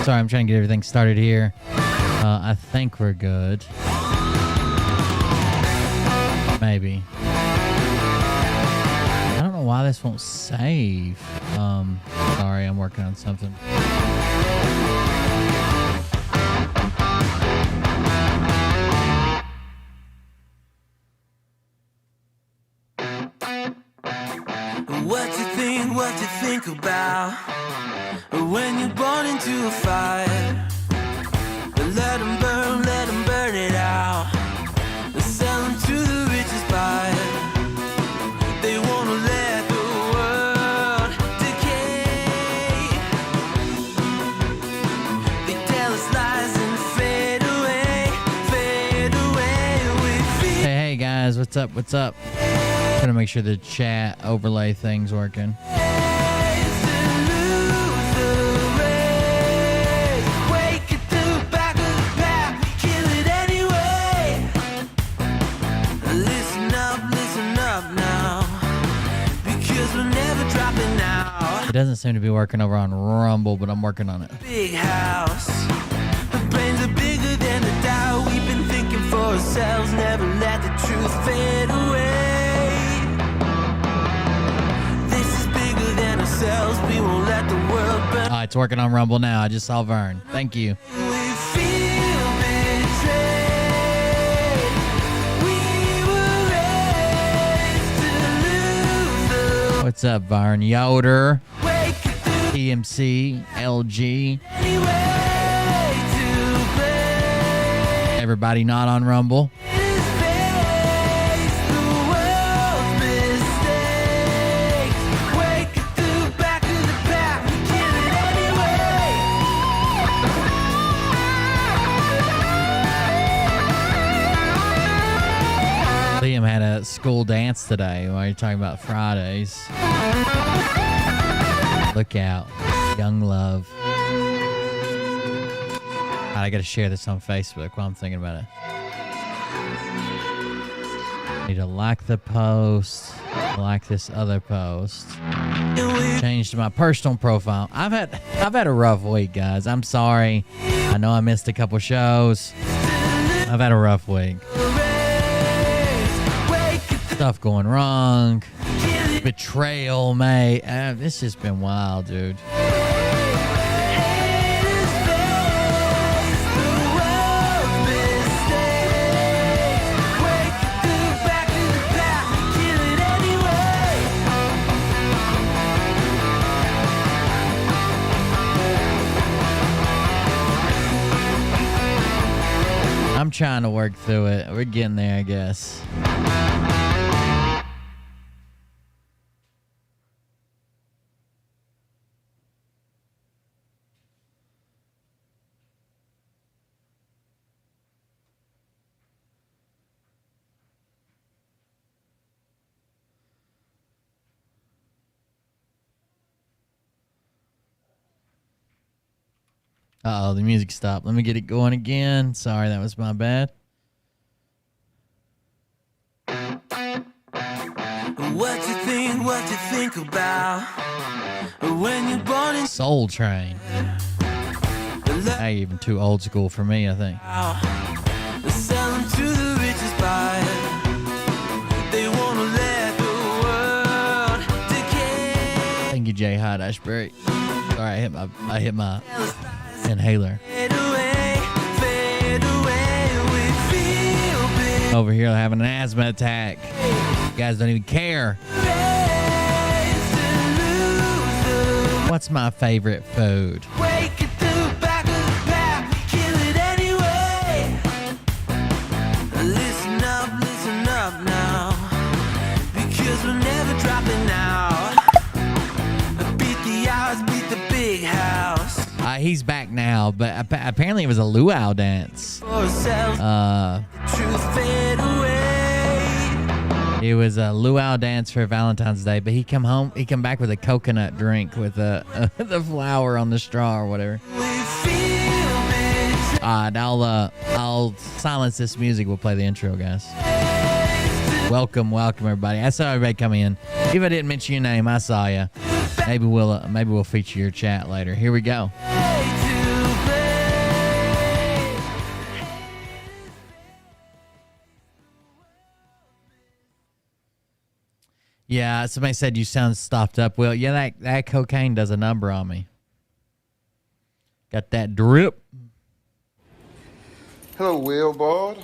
Sorry, I'm trying to get everything started here. I think we're good. Maybe. I don't know why this won't save. Sorry, I'm working on something. What you think about when you're born into a fire? Let them burn it out. Sell them to the richest buyer. They wanna let the world decay. They tell us lies and fade away with fear. Hey guys, what's up? What's up? Trying to make sure the chat overlay thing's working. It doesn't seem to be working over on Rumble, but I'm working on it. Big house, the brains are bigger than the doubt. We've been thinking for ourselves, never let the truth fade away. This is bigger than ourselves, we won't let the world burn. It's working on Rumble now. I just saw Vern. Thank you. We feel betrayed. We were raised to lose the What's up, Vern? Yoder, TMC, LG. Everybody not on Rumble. Liam had a school dance today while you're talking about Fridays. Look out. Young love. I gotta share this on Facebook while I'm thinking about it. Need to like the post, like this other post. Change to my personal profile. I've had a rough week, guys. I'm sorry. I know I missed a couple shows. I've had a rough week. Stuff going wrong. Betrayal, mate. It's just been wild, dude. I'm trying to work through it. We're getting there, I guess. Uh-oh, the music stopped. Let me get it going again. Sorry, that was my bad. What you think about when you're born in Soul Train. Hey, even too old school for me, I think. Sell them to the richest buyer. They wanna let the world decay. Thank you, Jay Hyde Ashbury. Sorry, I hit my inhaler. Over here having an asthma attack. You guys don't even care. What's my favorite food? Listen up now, because we're never dropping out. Beat the odds, beat the big house. He's back now, but apparently it was a luau dance. It was a luau dance for Valentine's Day, but he come back with a coconut drink with the flower on the straw or whatever. I'll silence this music. We'll play the intro, guys. Welcome everybody. I saw everybody come in. If I didn't mention your name, I saw you. Maybe we'll feature your chat later. Here we go. Yeah, somebody said you sound stopped up. Well, yeah, that cocaine does a number on me. Got that drip. Hello, Wilbard.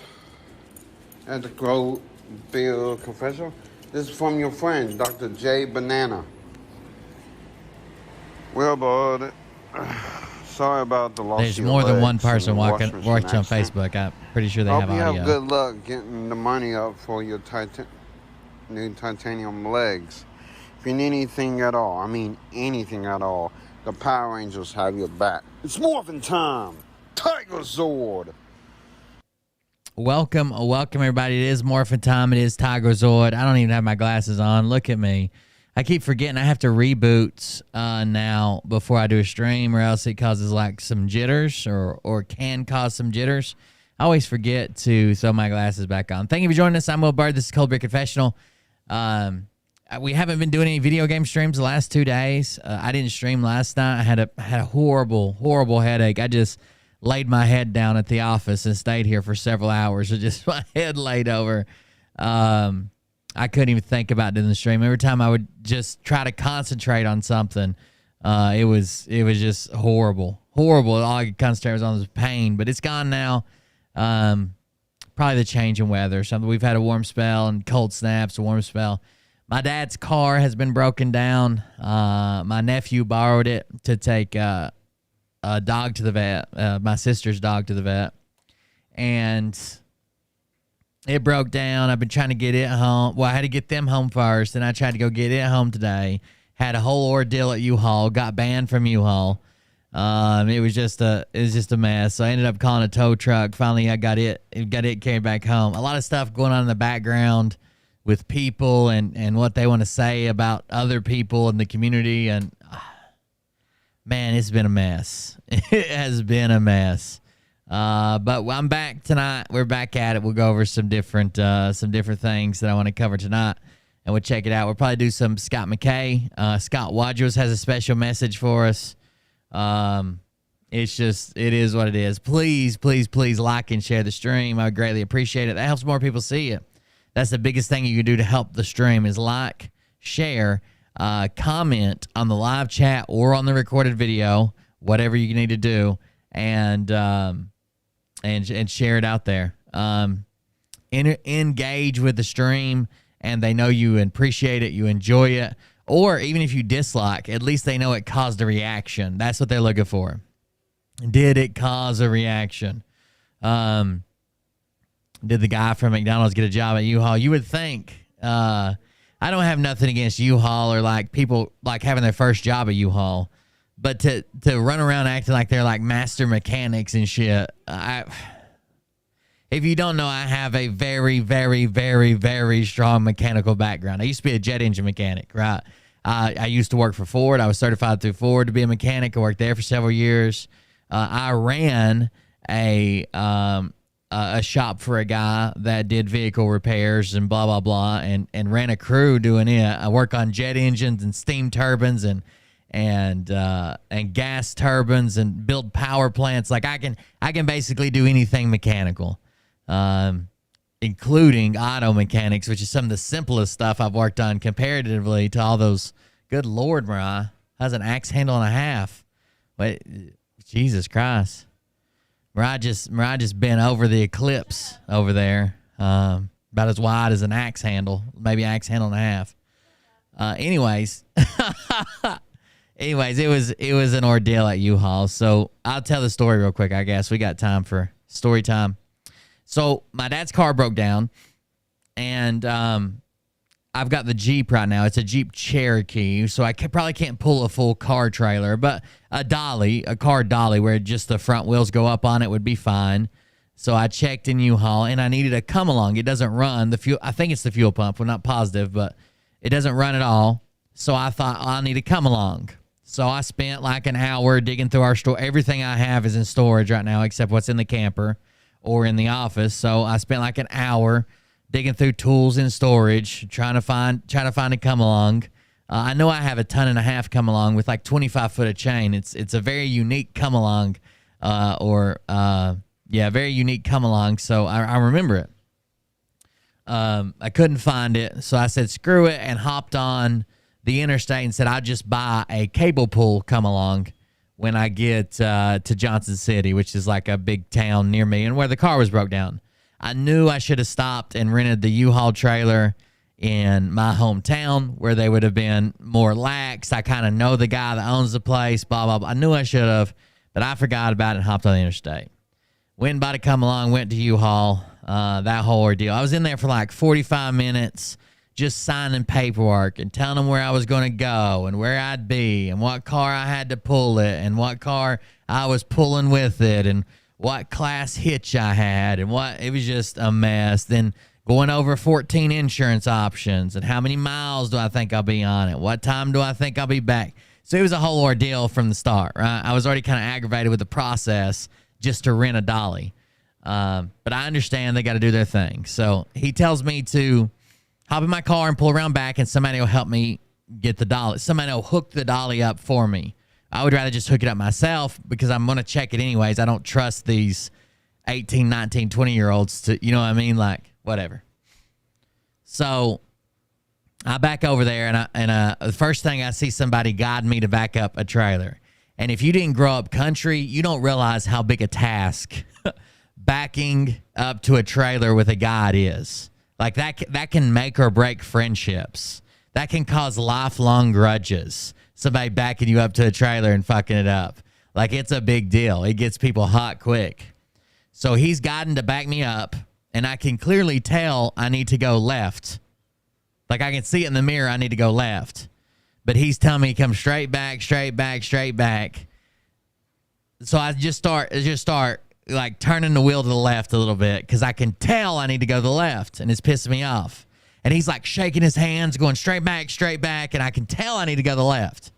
At the Groveville Confessional. This is from your friend, Dr. J. Banana. Wilbard, sorry about the loss There's of your more than one legs and person the watching on accident. Facebook. I'm pretty sure they I have hope you audio. have good luck getting the money up for your new titanium legs. If you need anything at all, I mean anything at all, the Power Rangers have your back. It's morphin' time! Tiger Zord! Welcome, everybody. It is Morphin Time. It is Tiger Zord. I don't even have my glasses on. Look at me. I keep forgetting I have to reboot now before I do a stream, or else it causes like some jitters or can cause some jitters. I always forget to throw my glasses back on. Thank you for joining us. I'm Will Bird. This is Cold Beer Confessional. We haven't been doing any video game streams the last 2 days. I didn't stream last night. I had a horrible headache. I just laid my head down at the office and stayed here for several hours with just my head laid over. I couldn't even think about doing the stream. Every time I would just try to concentrate on something, it was just horrible. All I could concentrate on was pain, but it's gone now. Probably the change in weather or something. We've had a warm spell and cold snaps, a warm spell. My dad's car has been broken down. My nephew borrowed it to take a dog to the vet, my sister's dog to the vet, and it broke down. I've been trying to get it home. Well, I had to get them home first, and I tried to go get it home today. Had a whole ordeal at U-Haul. Got banned from U-Haul. It was just a mess. So I ended up calling a tow truck. Finally, I got it carried back home. A lot of stuff going on in the background with people and what they want to say about other people in the community, and man, it's been a mess. It has been a mess. But I'm back tonight. We're back at it. We'll go over some different things that I want to cover tonight, and we'll check it out. We'll probably do some Scott McKay. Scott Wadros has a special message for us. It is what it is. Please like and share the stream. I would greatly appreciate it. That helps more people see it. That's the biggest thing you can do to help the stream is like, share, comment on the live chat or on the recorded video, whatever you need to do, and share it out there. Engage with the stream, and they know you appreciate it, you enjoy it, or even if you dislike, at least they know it caused a reaction. That's what they're looking for. Did it cause a reaction? Did the guy from McDonald's get a job at U-Haul? You would think. I don't have nothing against U-Haul or like people like having their first job at U-Haul, but to run around acting like they're like master mechanics and shit. If you don't know, I have a very, very, very, very strong mechanical background. I used to be a jet engine mechanic, right? I used to work for Ford. I was certified through Ford to be a mechanic. I worked there for several years. I ran a shop for a guy that did vehicle repairs and blah, blah, blah, and ran a crew doing it. I work on jet engines and steam turbines and gas turbines and build power plants. Like I can basically do anything mechanical, including auto mechanics, which is some of the simplest stuff I've worked on comparatively to all those. Good Lord, Mariah has an axe handle and a half. Wait, Jesus Christ. Mariah just bent over the Eclipse over there, about as wide as an axe handle, maybe axe handle and a half. Anyways, it was an ordeal at U-Haul. So I'll tell the story real quick. I guess we got time for story time. So my dad's car broke down, and I've got the Jeep right now. It's a Jeep Cherokee, so I probably can't pull a full car trailer, but a car dolly where just the front wheels go up on it would be fine. So I checked in U-Haul, and I needed a come-along. It doesn't run. I think it's the fuel pump. We're not positive, but it doesn't run at all. So I thought, I need a come-along. So I spent like an hour digging through our store. Everything I have is in storage right now except what's in the camper or in the office. So I spent like an hour digging through tools in storage, trying to find a come-along. I know I have a 1.5 ton come-along with like 25 foot of chain. It's a very unique come-along, very unique come-along. So I remember it. I couldn't find it. So I said, screw it, and hopped on the interstate and said, I'll just buy a cable pull come along when I get to Johnson City, which is like a big town near me and where the car was broke down. I knew I should have stopped and rented the U-Haul trailer in my hometown where they would have been more lax. I kind of know the guy that owns the place, blah, blah, blah. I knew I should have, but I forgot about it and hopped on the interstate. Went by to come along, went to U-Haul, that whole ordeal. I was in there for like 45 minutes just signing paperwork and telling them where I was going to go and where I'd be and what car I had to pull it and what car I was pulling with it and what class hitch I had and what, it was just a mess. Then going over 14 insurance options and how many miles do I think I'll be on it? What time do I think I'll be back? So it was a whole ordeal from the start, right? I was already kind of aggravated with the process just to rent a dolly. But I understand they got to do their thing. So he tells me to hop in my car and pull around back, and somebody will help me get the dolly. Somebody will hook the dolly up for me. I would rather just hook it up myself because I'm going to check it anyways. I don't trust these 18, 19, 20-year-olds to, you know what I mean? Like, whatever. So I back over there, and the first thing I see somebody guide me to back up a trailer. And if you didn't grow up country, you don't realize how big a task backing up to a trailer with a guide is. Like, that can make or break friendships. That can cause lifelong grudges. Somebody backing you up to a trailer and fucking it up. Like, it's a big deal. It gets people hot quick. So he's guiding to back me up, and I can clearly tell I need to go left. Like, I can see it in the mirror, I need to go left. But he's telling me to come straight back, straight back, straight back. So I just start like turning the wheel to the left a little bit because I can tell I need to go to the left, and it's pissing me off. And he's like shaking his hands, going straight back, and I can tell I need to go to the left.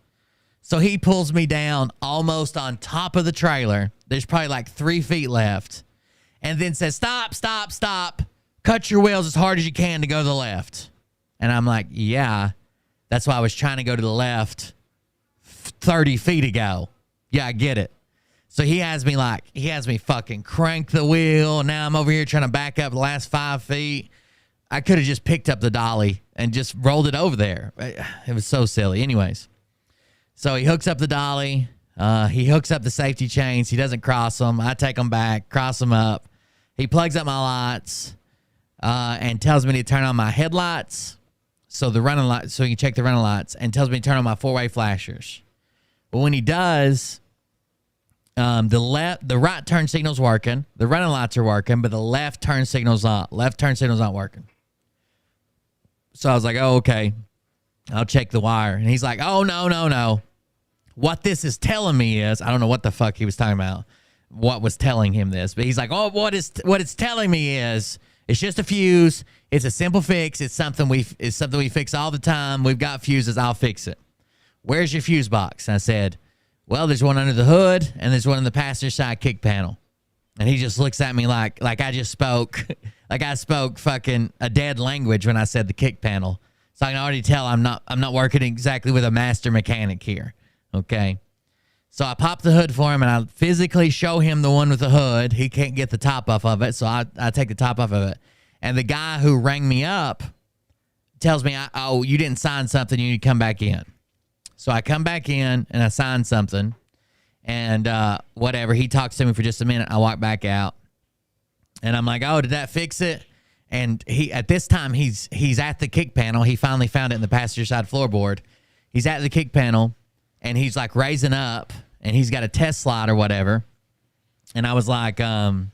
So he pulls me down almost on top of the trailer. There's probably like 3 feet left. And then says, stop. Cut your wheels as hard as you can to go to the left. And I'm like, yeah, that's why I was trying to go to the left 30 feet ago. Yeah, I get it. So he has me fucking crank the wheel. Now I'm over here trying to back up the last 5 feet. I could have just picked up the dolly and just rolled it over there. It was so silly. Anyways, so he hooks up the dolly. He hooks up the safety chains. He doesn't cross them. I take them back, cross them up. He plugs up my lights and tells me to turn on my headlights. So the running lights, so you can check the running lights, and tells me to turn on my 4-way flashers. But when he does, the right turn signal's working, the running lights are working, but the left turn signal's not. Left turn signal's not working. So I was like, oh, okay, I'll check the wire. And he's like, oh, no. What this is telling me is, I don't know what the fuck he was talking about, what was telling him this, but he's like, oh, what it's telling me is, it's just a fuse. It's a simple fix. It's something we fix all the time. We've got fuses. I'll fix it. Where's your fuse box? And I said, well, there's one under the hood and there's one in the passenger side kick panel. And he just looks at me like I just spoke, like I spoke fucking a dead language when I said the kick panel. So I can already tell I'm not working exactly with a master mechanic here. Okay. So I pop the hood for him, and I physically show him the one with the hood. He can't get the top off of it, so I take the top off of it. And the guy who rang me up tells me, oh, you didn't sign something. You need to come back in. So I come back in, and I sign something. And whatever, he talks to me for just a minute. I walk back out. And I'm like, oh, did that fix it? And he at this time, he's at the kick panel. He finally found it in the passenger side floorboard. He's at the kick panel, and he's like raising up. And he's got a test slide or whatever. And I was like, oh,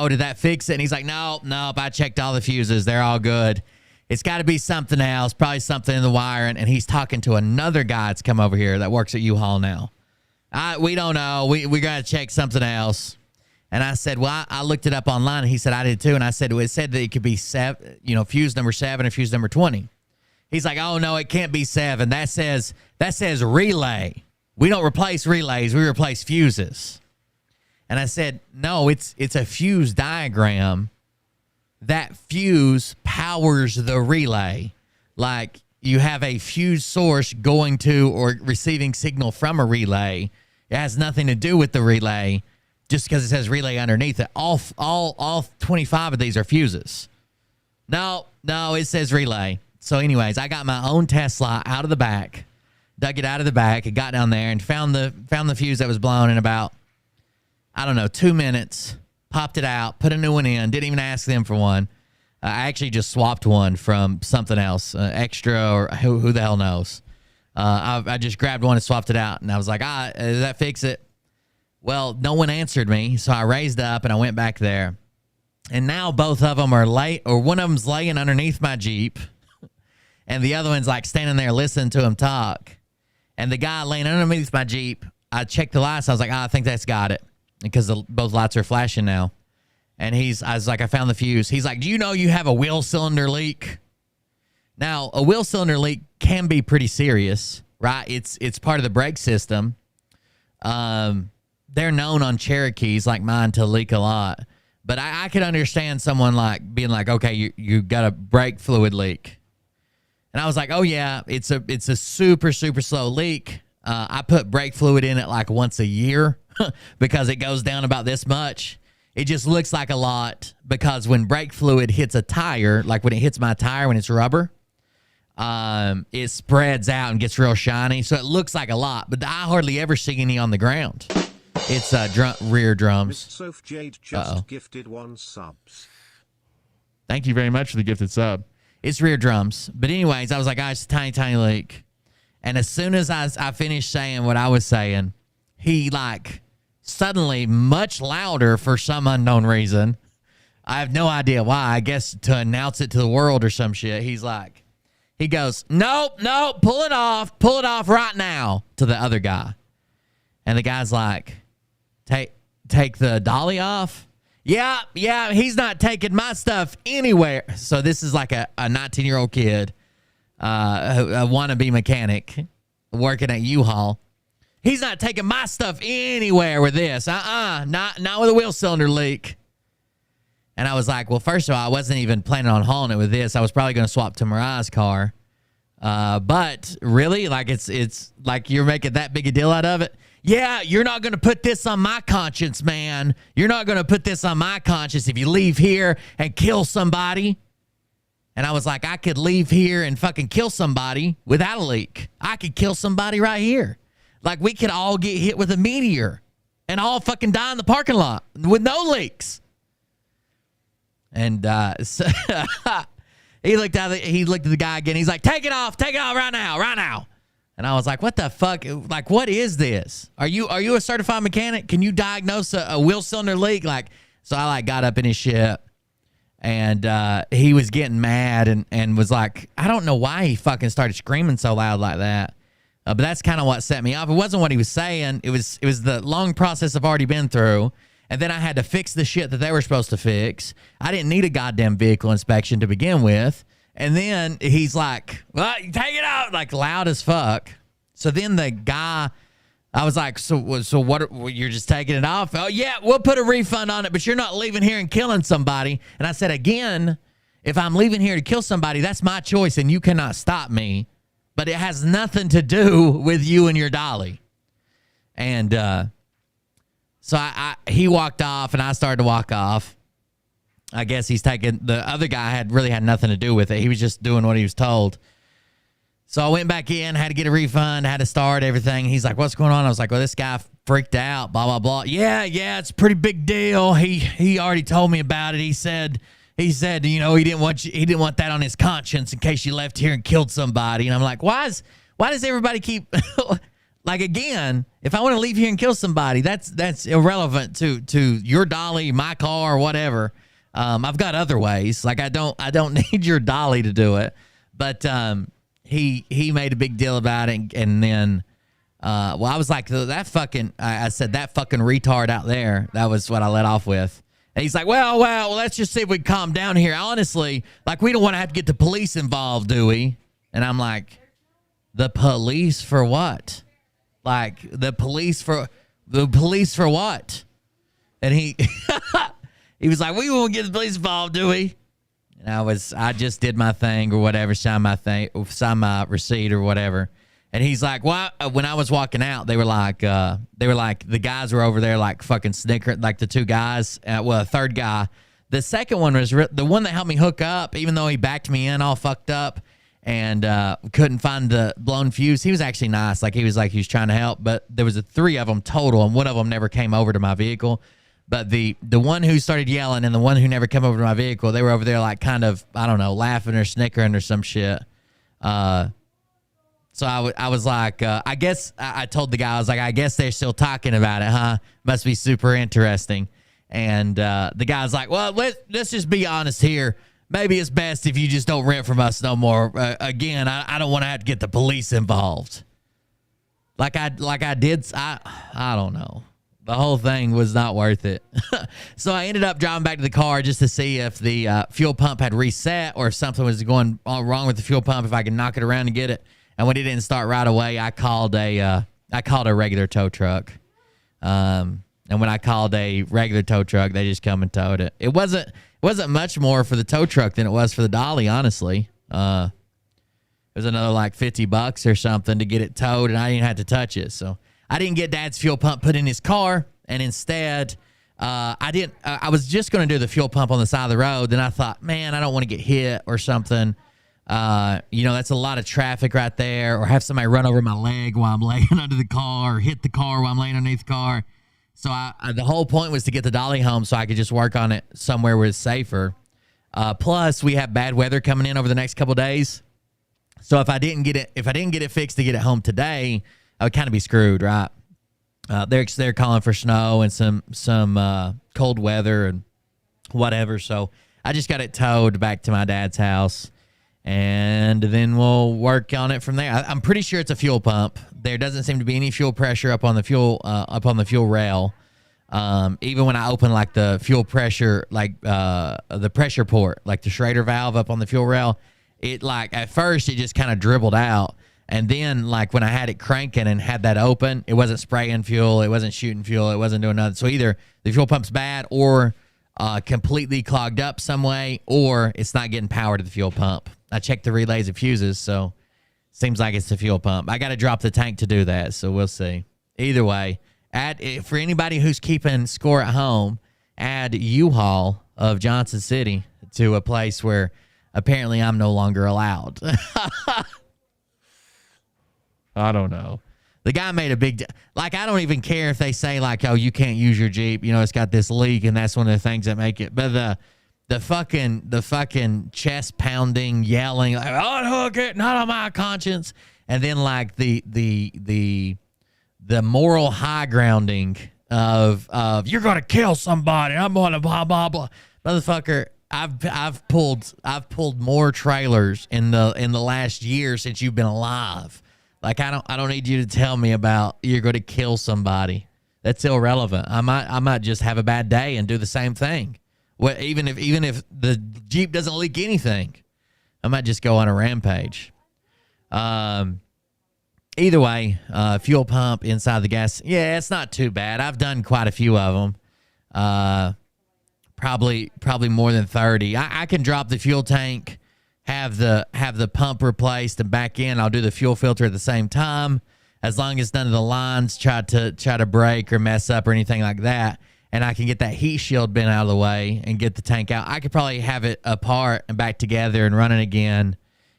did that fix it? And he's like, nope, I checked all the fuses. They're all good. It's got to be something else, probably something in the wiring. And he's talking to another guy that's come over here that works at U-Haul now. We don't know. We got to check something else. And I said, well, I looked it up online. And he said, I did too. And I said, well, it said that it could be fuse number 7 or fuse number 20. He's like, oh, no, it can't be 7. That says relay. We don't replace relays. We replace fuses. And I said, no, it's a fuse diagram. That fuse powers the relay. Like, you have a fuse source going to or receiving signal from a relay. It has nothing to do with the relay just because it says relay underneath it. All 25 of these are fuses. No, it says relay. So anyways, I got my own Tesla out of the back, dug it out of the back, and got down there and found the fuse that was blown in about, I don't know, 2 minutes. Popped it out, put a new one in, didn't even ask them for one. I actually just swapped one from something else, extra or who the hell knows. I just grabbed one and swapped it out, and I was like, does that fix it? Well, no one answered me, so I raised up and I went back there. And now both of them are one of them's laying underneath my Jeep, and the other one's like standing there listening to him talk. And the guy laying underneath my Jeep, I checked the lights. I was like, I think that's got it, because both lights are flashing now. And I was like, I found the fuse. He's like, do you know you have a wheel cylinder leak? Now, a wheel cylinder leak can be pretty serious, right? It's part of the brake system. They're known on Cherokees like mine to leak a lot. But I could understand someone like being like, okay, you got a brake fluid leak. And I was like, oh yeah, it's a super, super slow leak. I put brake fluid in it like once a year because it goes down about this much. It just looks like a lot because when brake fluid hits a tire, like when it hits my tire when it's rubber, it spreads out and gets real shiny. So it looks like a lot, but I hardly ever see any on the ground. It's rear drums. Miss Soph Jade just gifted 1 subs. Thank you very much for the gifted sub. It's rear drums. But anyways, I was like, it's a tiny, tiny leak. And as soon as I finished saying what I was saying, he like suddenly much louder for some unknown reason. I have no idea why. I guess to announce it to the world or some shit. He goes, nope, pull it off right now to the other guy. And the guy's like, take the dolly off? Yeah, he's not taking my stuff anywhere. So this is like a 19-year-old kid, a wannabe mechanic working at U-Haul. He's not taking my stuff anywhere with this. Not with a wheel cylinder leak. And I was like, well, first of all, I wasn't even planning on hauling it with this. I was probably going to swap to Mariah's car. But really, like it's like you're making that big a deal out of it. Yeah, you're not going to put this on my conscience, man. You're not going to put this on my conscience if you leave here and kill somebody. And I was like, I could leave here and fucking kill somebody without a leak. I could kill somebody right here. Like, we could all get hit with a meteor and all fucking die in the parking lot with no leaks. And so he looked at the guy again. He's like, take it off right now. And I was like, what the fuck? Like, what is this? Are you a certified mechanic? Can you diagnose a wheel cylinder leak? Like, so I like got up in his shit, and he was getting mad and was like, I don't know why he fucking started screaming so loud like that. But that's kind of what set me off. It wasn't what he was saying. It was the long process I've already been through. And then I had to fix the shit that they were supposed to fix. I didn't need a goddamn vehicle inspection to begin with. And then he's like, well, take it out, like loud as fuck. So then the guy, I was like, so what, you're just taking it off? Oh, yeah, we'll put a refund on it, but you're not leaving here and killing somebody. And I said, again, if I'm leaving here to kill somebody, that's my choice, and you cannot stop me. But it has nothing to do with you and your dolly. And so he walked off, and I started to walk off. I guess he's taking, the other guy had nothing to do with it. He was just doing what he was told. So I went back in, had to get a refund, had to start everything. He's like, what's going on? I was like, well, this guy freaked out, blah, blah, blah. Yeah, it's a pretty big deal. He already told me about it. He said, you know, he didn't want that on his conscience in case you left here and killed somebody. And I'm like, why does everybody keep like, again, if I want to leave here and kill somebody, that's irrelevant to your dolly, my car, or whatever. I've got other ways. Like, I don't need your dolly to do it. But he made a big deal about it, and then I was like, I said, that fucking retard out there. That was what I let off with. And he's like, well, let's just see if we can calm down here. Honestly, like, we don't want to have to get the police involved, do we? And I'm like, the police for what? Like, the police for what? And he he was like, we won't get the police involved, do we? And I just did my thing or whatever, sign my receipt or whatever. And he's like, well, when I was walking out, they were like, the guys were over there like fucking snickering, like the two guys, a third guy, The second one was the one that helped me hook up, even though he backed me in all fucked up and couldn't find the blown fuse. He was actually nice. Like, he was trying to help, but there was 3 of them total, and one of them never came over to my vehicle. But the one who started yelling and the one who never came over to my vehicle, they were over there like kind of, I don't know, laughing or snickering or some shit. So I was like, I guess I told the guy, I was like, I guess they're still talking about it, huh? Must be super interesting. And the guy's like, well, let's just be honest here. Maybe it's best if you just don't rent from us no more. Again, I don't want to have to get the police involved. Like I did. I don't know. The whole thing was not worth it. So I ended up driving back to the car just to see if the fuel pump had reset or if something was going wrong with the fuel pump, if I could knock it around and get it. And when it didn't start right away, I called a regular tow truck. And when I called a regular tow truck, they just come and towed it. It wasn't much more for the tow truck than it was for the dolly, honestly. It was another like $50 or something to get it towed, and I didn't have to touch it. So I didn't get Dad's fuel pump put in his car, and instead, I was just going to do the fuel pump on the side of the road. Then I thought, man, I don't want to get hit or something. That's a lot of traffic right there, or have somebody run over my leg while I'm laying under the car, or hit the car while I'm laying underneath the car. So the whole point was to get the dolly home so I could just work on it somewhere where it's safer. Plus, we have bad weather coming in over the next couple of days. So if I didn't get it fixed to get it home today, I would kind of be screwed, right? They're calling for snow and some cold weather and whatever. So I just got it towed back to my dad's house, and then we'll work on it from there. I'm pretty sure it's a fuel pump. There doesn't seem to be any fuel pressure up on the fuel rail. Even when I open like the fuel pressure, like the pressure port, like the Schrader valve up on the fuel rail, it like at first it just kind of dribbled out. And then, like, when I had it cranking and had that open, it wasn't spraying fuel, it wasn't shooting fuel, it wasn't doing nothing. So either the fuel pump's bad or completely clogged up some way, or it's not getting power to the fuel pump. I checked the relays and fuses, so seems like it's the fuel pump. I got to drop the tank to do that, so we'll see. Either way, for anybody who's keeping score at home, add U-Haul of Johnson City to a place where apparently I'm no longer allowed. I don't know. The guy made a big like, I don't even care if they say like, oh, you can't use your Jeep, it's got this leak and that's one of the things that make it. But the fucking chest pounding, yelling like, unhook it, not on my conscience. And then like the moral high grounding of you're gonna kill somebody, I'm gonna blah blah blah. Motherfucker, I've pulled more trailers in the last year since you've been alive. Like, I don't need you to tell me about you're going to kill somebody. That's irrelevant. I might just have a bad day and do the same thing. Even if the Jeep doesn't leak anything, I might just go on a rampage. Either way, fuel pump inside the gas. Yeah, it's not too bad. I've done quite a few of them. Probably more than 30. I can drop the fuel tank, have the pump replaced, and back in. I'll do the fuel filter at the same time, as long as none of the lines try to break or mess up or anything like that, and I can get that heat shield bent out of the way and get the tank out. I could probably have it apart and back together and running again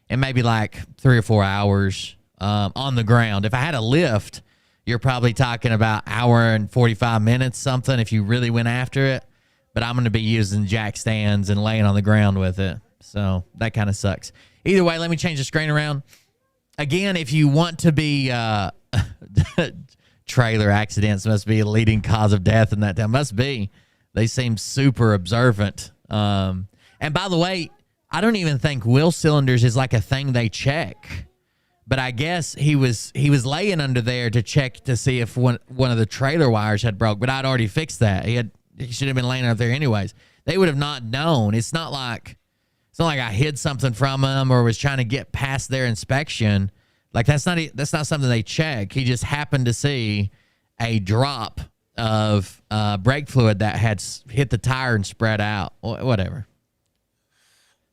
in maybe like 3 or 4 hours on the ground. If I had a lift, you're probably talking about hour and 45 minutes, something, if you really went after it. But I'm going to be using jack stands and laying on the ground with it. So that kind of sucks. Either way, let me change the screen around. Again, if you want to be trailer accidents must be a leading cause of death in that town. Must be. They seem super observant. And by the way, I don't even think wheel cylinders is like a thing they check. But I guess he was laying under there to check to see if one of the trailer wires had broke. But I'd already fixed that. He should have been laying up there anyways. They would have not known. It's not like I hid something from him or was trying to get past their inspection. Like, that's not something they check. He just happened to see a drop of brake fluid that had hit the tire and spread out. Whatever.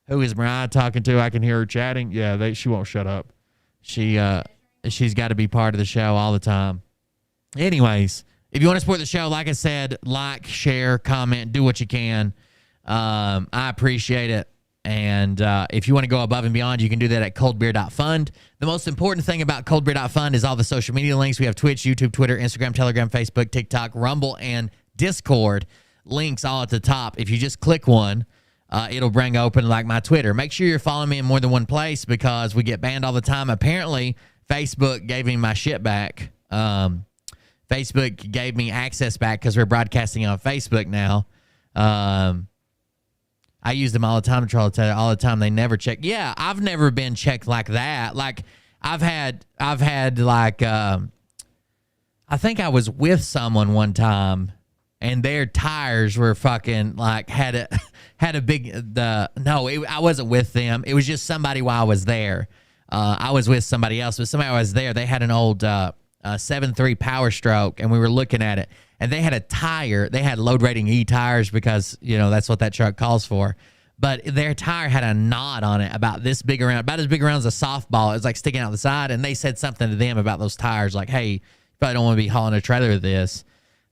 Who is Mariah talking to? I can hear her chatting. Yeah, she won't shut up. She's got to be part of the show all the time. Anyways, if you want to support the show, like I said, like, share, comment, do what you can. I appreciate it. And if you want to go above and beyond, you can do that at coldbeer.fund. The most important thing about coldbeer.fund is all the social media links. We have Twitch, YouTube, Twitter, Instagram, Telegram, Facebook, TikTok, Rumble, and Discord links all at the top. If you just click one, it'll bring open like my Twitter. Make sure you're following me in more than one place because we get banned all the time. Apparently, Facebook gave me my shit back. Facebook gave me access back because we're broadcasting on Facebook now. I use them all the time to try to tell you all the time. They never check. Yeah, I've never been checked like that. Like I've had like I think I was with someone one time and their tires were fucking like had a big I wasn't with them. It was just somebody while I was there. I was with somebody else, but somebody I was there. They had an old 7.3 Power Stroke, and we were looking at it. And they had a tire. They had load rating E tires because, you know, that's what that truck calls for. But their tire had a knot on it about this big around, about as big around as a softball. It was like sticking out the side. And they said something to them about those tires, like, hey, you probably don't want to be hauling a trailer with this.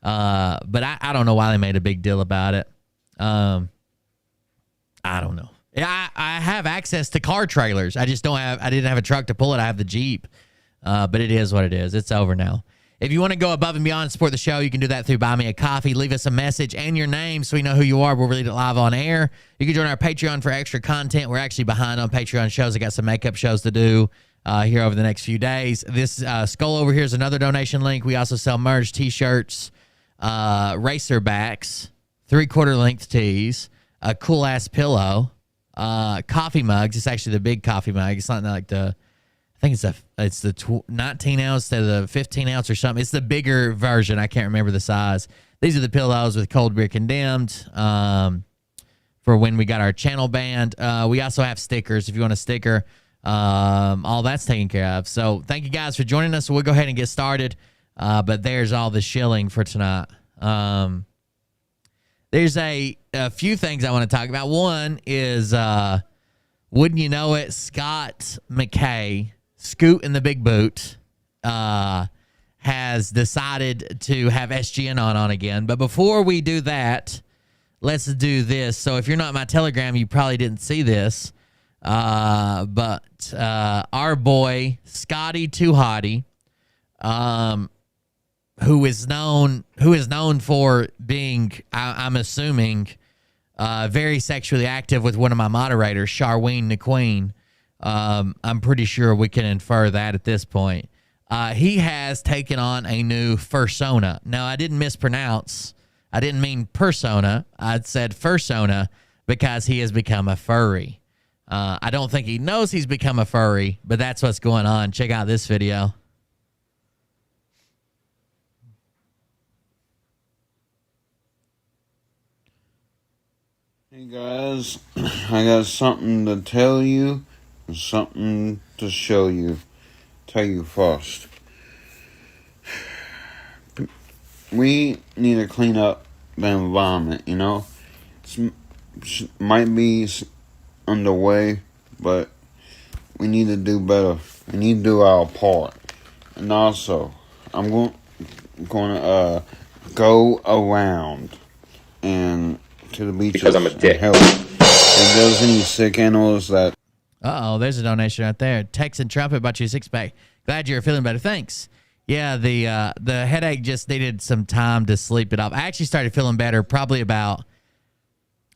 But I don't know why they made a big deal about it. I don't know. I have access to car trailers. I didn't have a truck to pull it. I have the Jeep. But it is what it is. It's over now. If you want to go above and beyond and support the show, you can do that through Buy Me a Coffee. Leave us a message and your name so we know who you are. We'll read it live on air. You can join our Patreon for extra content. We're actually behind on Patreon shows. I got some makeup shows to do here over the next few days. This skull over here is another donation link. We also sell merch, T-shirts, racer backs, 3/4 length tees, a cool-ass pillow, coffee mugs. It's actually the big coffee mug. It's not like the... I think it's the 19 ounce instead of the 15 ounce or something. It's the bigger version. I can't remember the size. These are the pillows with Cold Beer Condemned for when we got our channel banned. We also have stickers if you want a sticker. All that's taken care of. So thank you guys for joining us. We'll go ahead and get started. But there's all the shilling for tonight. There's a few things I want to talk about. One is, wouldn't you know it, Scott McKay, Scoot in the Big Boot, has decided to have SGN on again. But before we do that, let's do this. So if you're not in my Telegram, you probably didn't see this. But our boy, Scotty Too Hottie, who is known for being, I'm assuming, very sexually active with one of my moderators, Charween the Queen. I'm pretty sure we can infer that at this point. He has taken on a new fursona. Now, I didn't mispronounce. I didn't mean persona. I said fursona because he has become a furry. I don't think he knows he's become a furry, but that's what's going on. Check out this video. Hey guys, I got something to tell you, and something to show you. Tell you first. We need to clean up the environment, you know? It might be underway, but we need to do better. We need to do our part. And also, I'm going to go around and to the beaches because I'm a dick. and help. If there's any sick animals that... There's a donation right there. Texan Trumpet bought you a 6-pack. Glad you're feeling better. Thanks. Yeah, the headache just needed some time to sleep it off. I actually started feeling better probably about,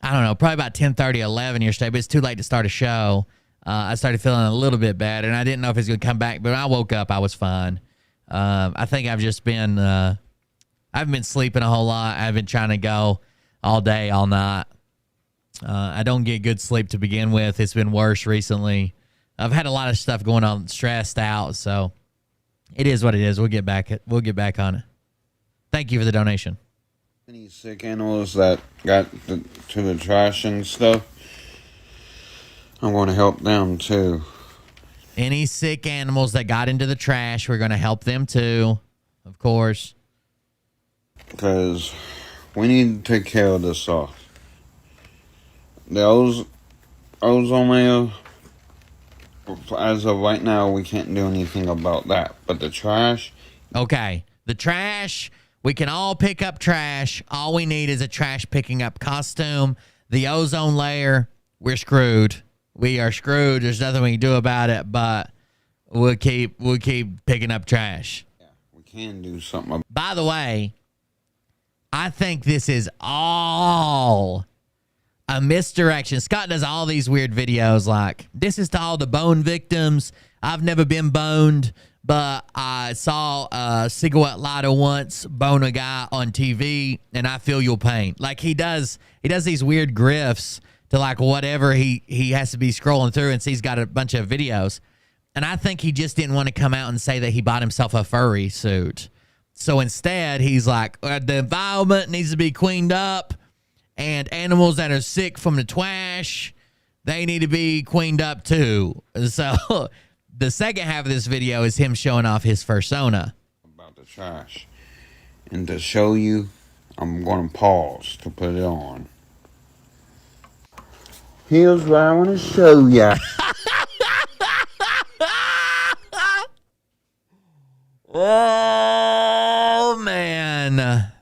I don't know, probably about 10:30, 11 yesterday, but it's too late to start a show. I started feeling a little bit better, and I didn't know if it was going to come back, but when I woke up, I was fine. I think I've just been, I've been sleeping a whole lot. I've been trying to go all day, all night. I don't get good sleep to begin with. It's been worse recently. I've had a lot of stuff going on, stressed out, so it is what it is. We'll get back on it. Thank you for the donation. Any sick animals that got to the trash and stuff, I'm going to help them too. Any sick animals that got into the trash, we're going to help them too, of course. Because we need to take care of this stuff. The ozone layer, as of right now, we can't do anything about that. But the trash... Okay, the trash, we can all pick up trash. All we need is a trash picking up costume. The ozone layer, we're screwed. We are screwed. There's nothing we can do about it, but we'll keep picking up trash. Yeah, we can do something. By the way, I think this is all a misdirection. Scott does all these weird videos like, this is to all the bone victims. I've never been boned, but I saw a cigarette lighter once bone a guy on TV, and I feel your pain. Like he does these weird grifts to like whatever he has to be scrolling through, and he's got a bunch of videos. And I think he just didn't want to come out and say that he bought himself a furry suit. So instead, he's like, the environment needs to be cleaned up, and animals that are sick from the trash, they need to be cleaned up too. So the second half of this video is him showing off his fursona. About the trash. And to show you, I'm going to pause to put it on. Here's what I want to show you. Oh, man.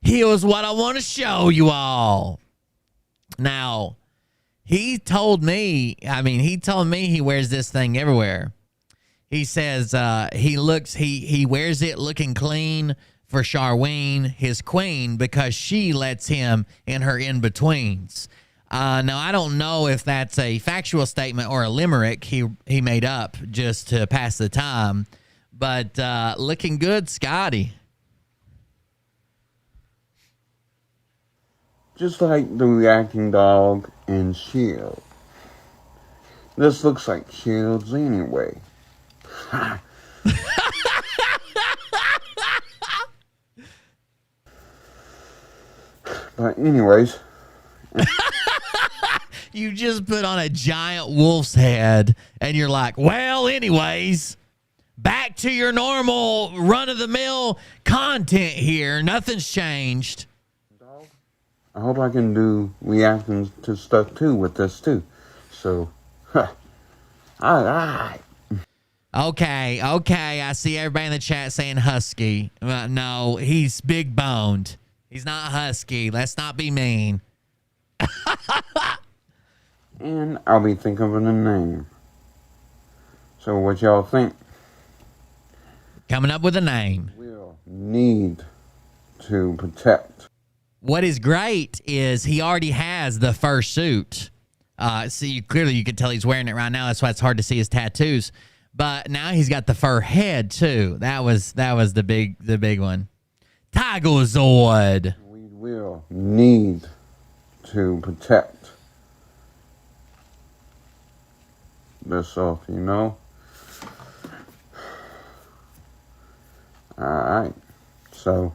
Here's what I want to show you all. Now, he told me he wears this thing everywhere. He says he wears it looking clean for Charween, his queen, because she lets him in her in-betweens. Now, I don't know if that's a factual statement or a limerick he made up just to pass the time, but looking good, Scotty. Just like the reacting dog and Shield. This looks like Shield's anyway. But anyways. You just put on a giant wolf's head and you're like, well, anyways, back to your normal run-of-the-mill content here. Nothing's changed. I hope I can do reactions to stuff too with this too. So, alright. Okay. I see everybody in the chat saying husky. No, he's big boned. He's not husky. Let's not be mean. And I'll be thinking of a name. So what y'all think? Coming up with a name. We'll need to protect. What is great is he already has the fursuit. See, clearly you can tell he's wearing it right now. That's why it's hard to see his tattoos. But now he's got the fur head too. That was the big one. Tiger Zord. We will need to protect this off, you know. Alright. So,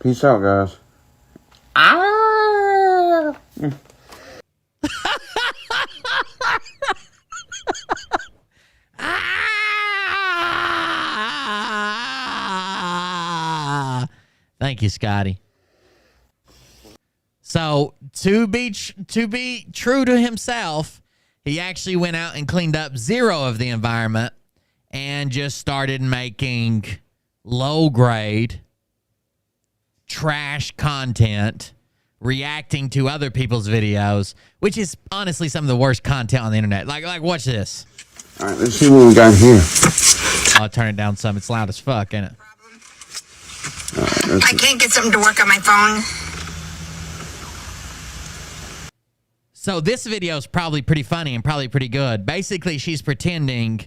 peace out, guys. Thank you, Scotty. So to be true to himself, he actually went out and cleaned up zero of the environment and just started making low grade trash content, reacting to other people's videos, which is honestly some of the worst content on the internet. Like watch this. All right, let's see what we got here. I'll turn it down some. It's loud as fuck, ain't it? I can't get something to work on my phone. So this video is probably pretty funny and probably pretty good. Basically, she's pretending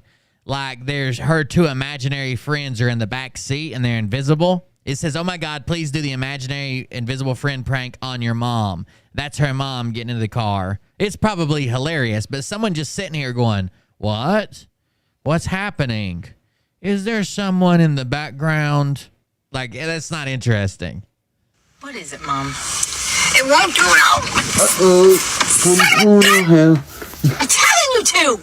like there's her two imaginary friends are in the back seat and they're invisible. It says, oh my God, please do the imaginary invisible friend prank on your mom. That's her mom getting into the car. It's probably hilarious, but someone just sitting here going, what? What's happening? Is there someone in the background? Like, that's not interesting. What is it, Mom? It won't do it all. Come on, hell. I'm telling you to.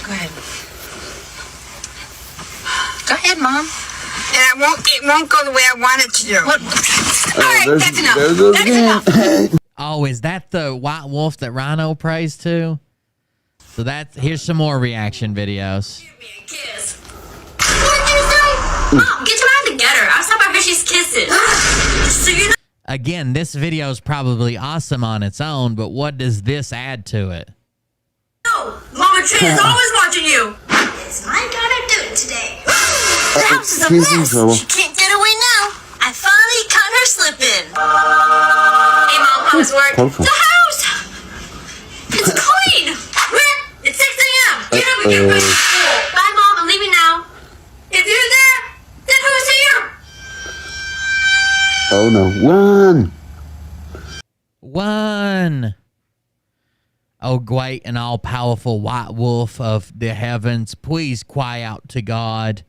Go ahead. Go ahead, Mom. And it won't go the way I want it to do. What? All right, that's enough. That's enough. Oh, is that the white wolf that Rhino prays to? So here's some more reaction videos. Give me a kiss. What did you say? Mom, get your mind together. I'm talking about Hershey's Kisses. So you know. Again, this video is probably awesome on its own, but what does this add to it? No, Mama Tree is always watching you. It's my gonna do it today. The house is a mess. She can't get away now. I finally caught her slipping. Hey, Mom, how was work? The house. It's clean. It's 6 a.m. Get up and get ready for school. Bye, Mom. I'm leaving now. If you're there, then who's here? Oh no! Run! One. O great and all-powerful white wolf of the heavens, please cry out to God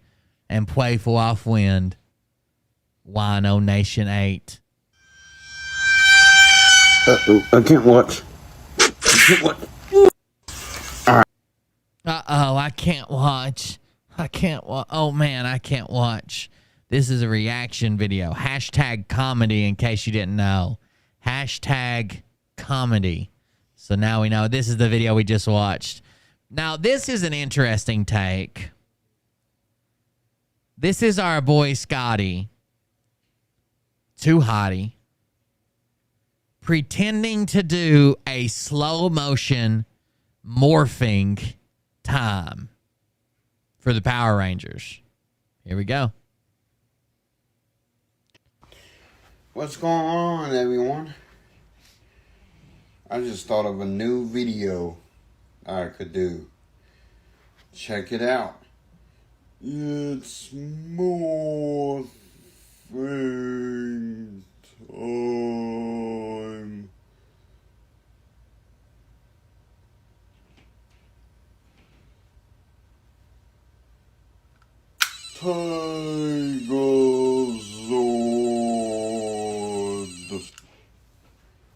and pray for our friend, Wino Nation 8. Uh-oh, I can't watch. Uh-oh, I can't watch. Oh, man, I can't watch. This is a reaction video. Hashtag comedy, in case you didn't know. Hashtag comedy. So now we know this is the video we just watched. Now, this is an interesting take. This is our boy Scotty, too hottie, pretending to do a slow motion morphing time for the Power Rangers. Here we go. What's going on, everyone? I just thought of a new video I could do. Check it out. It's more time. Tigerzord.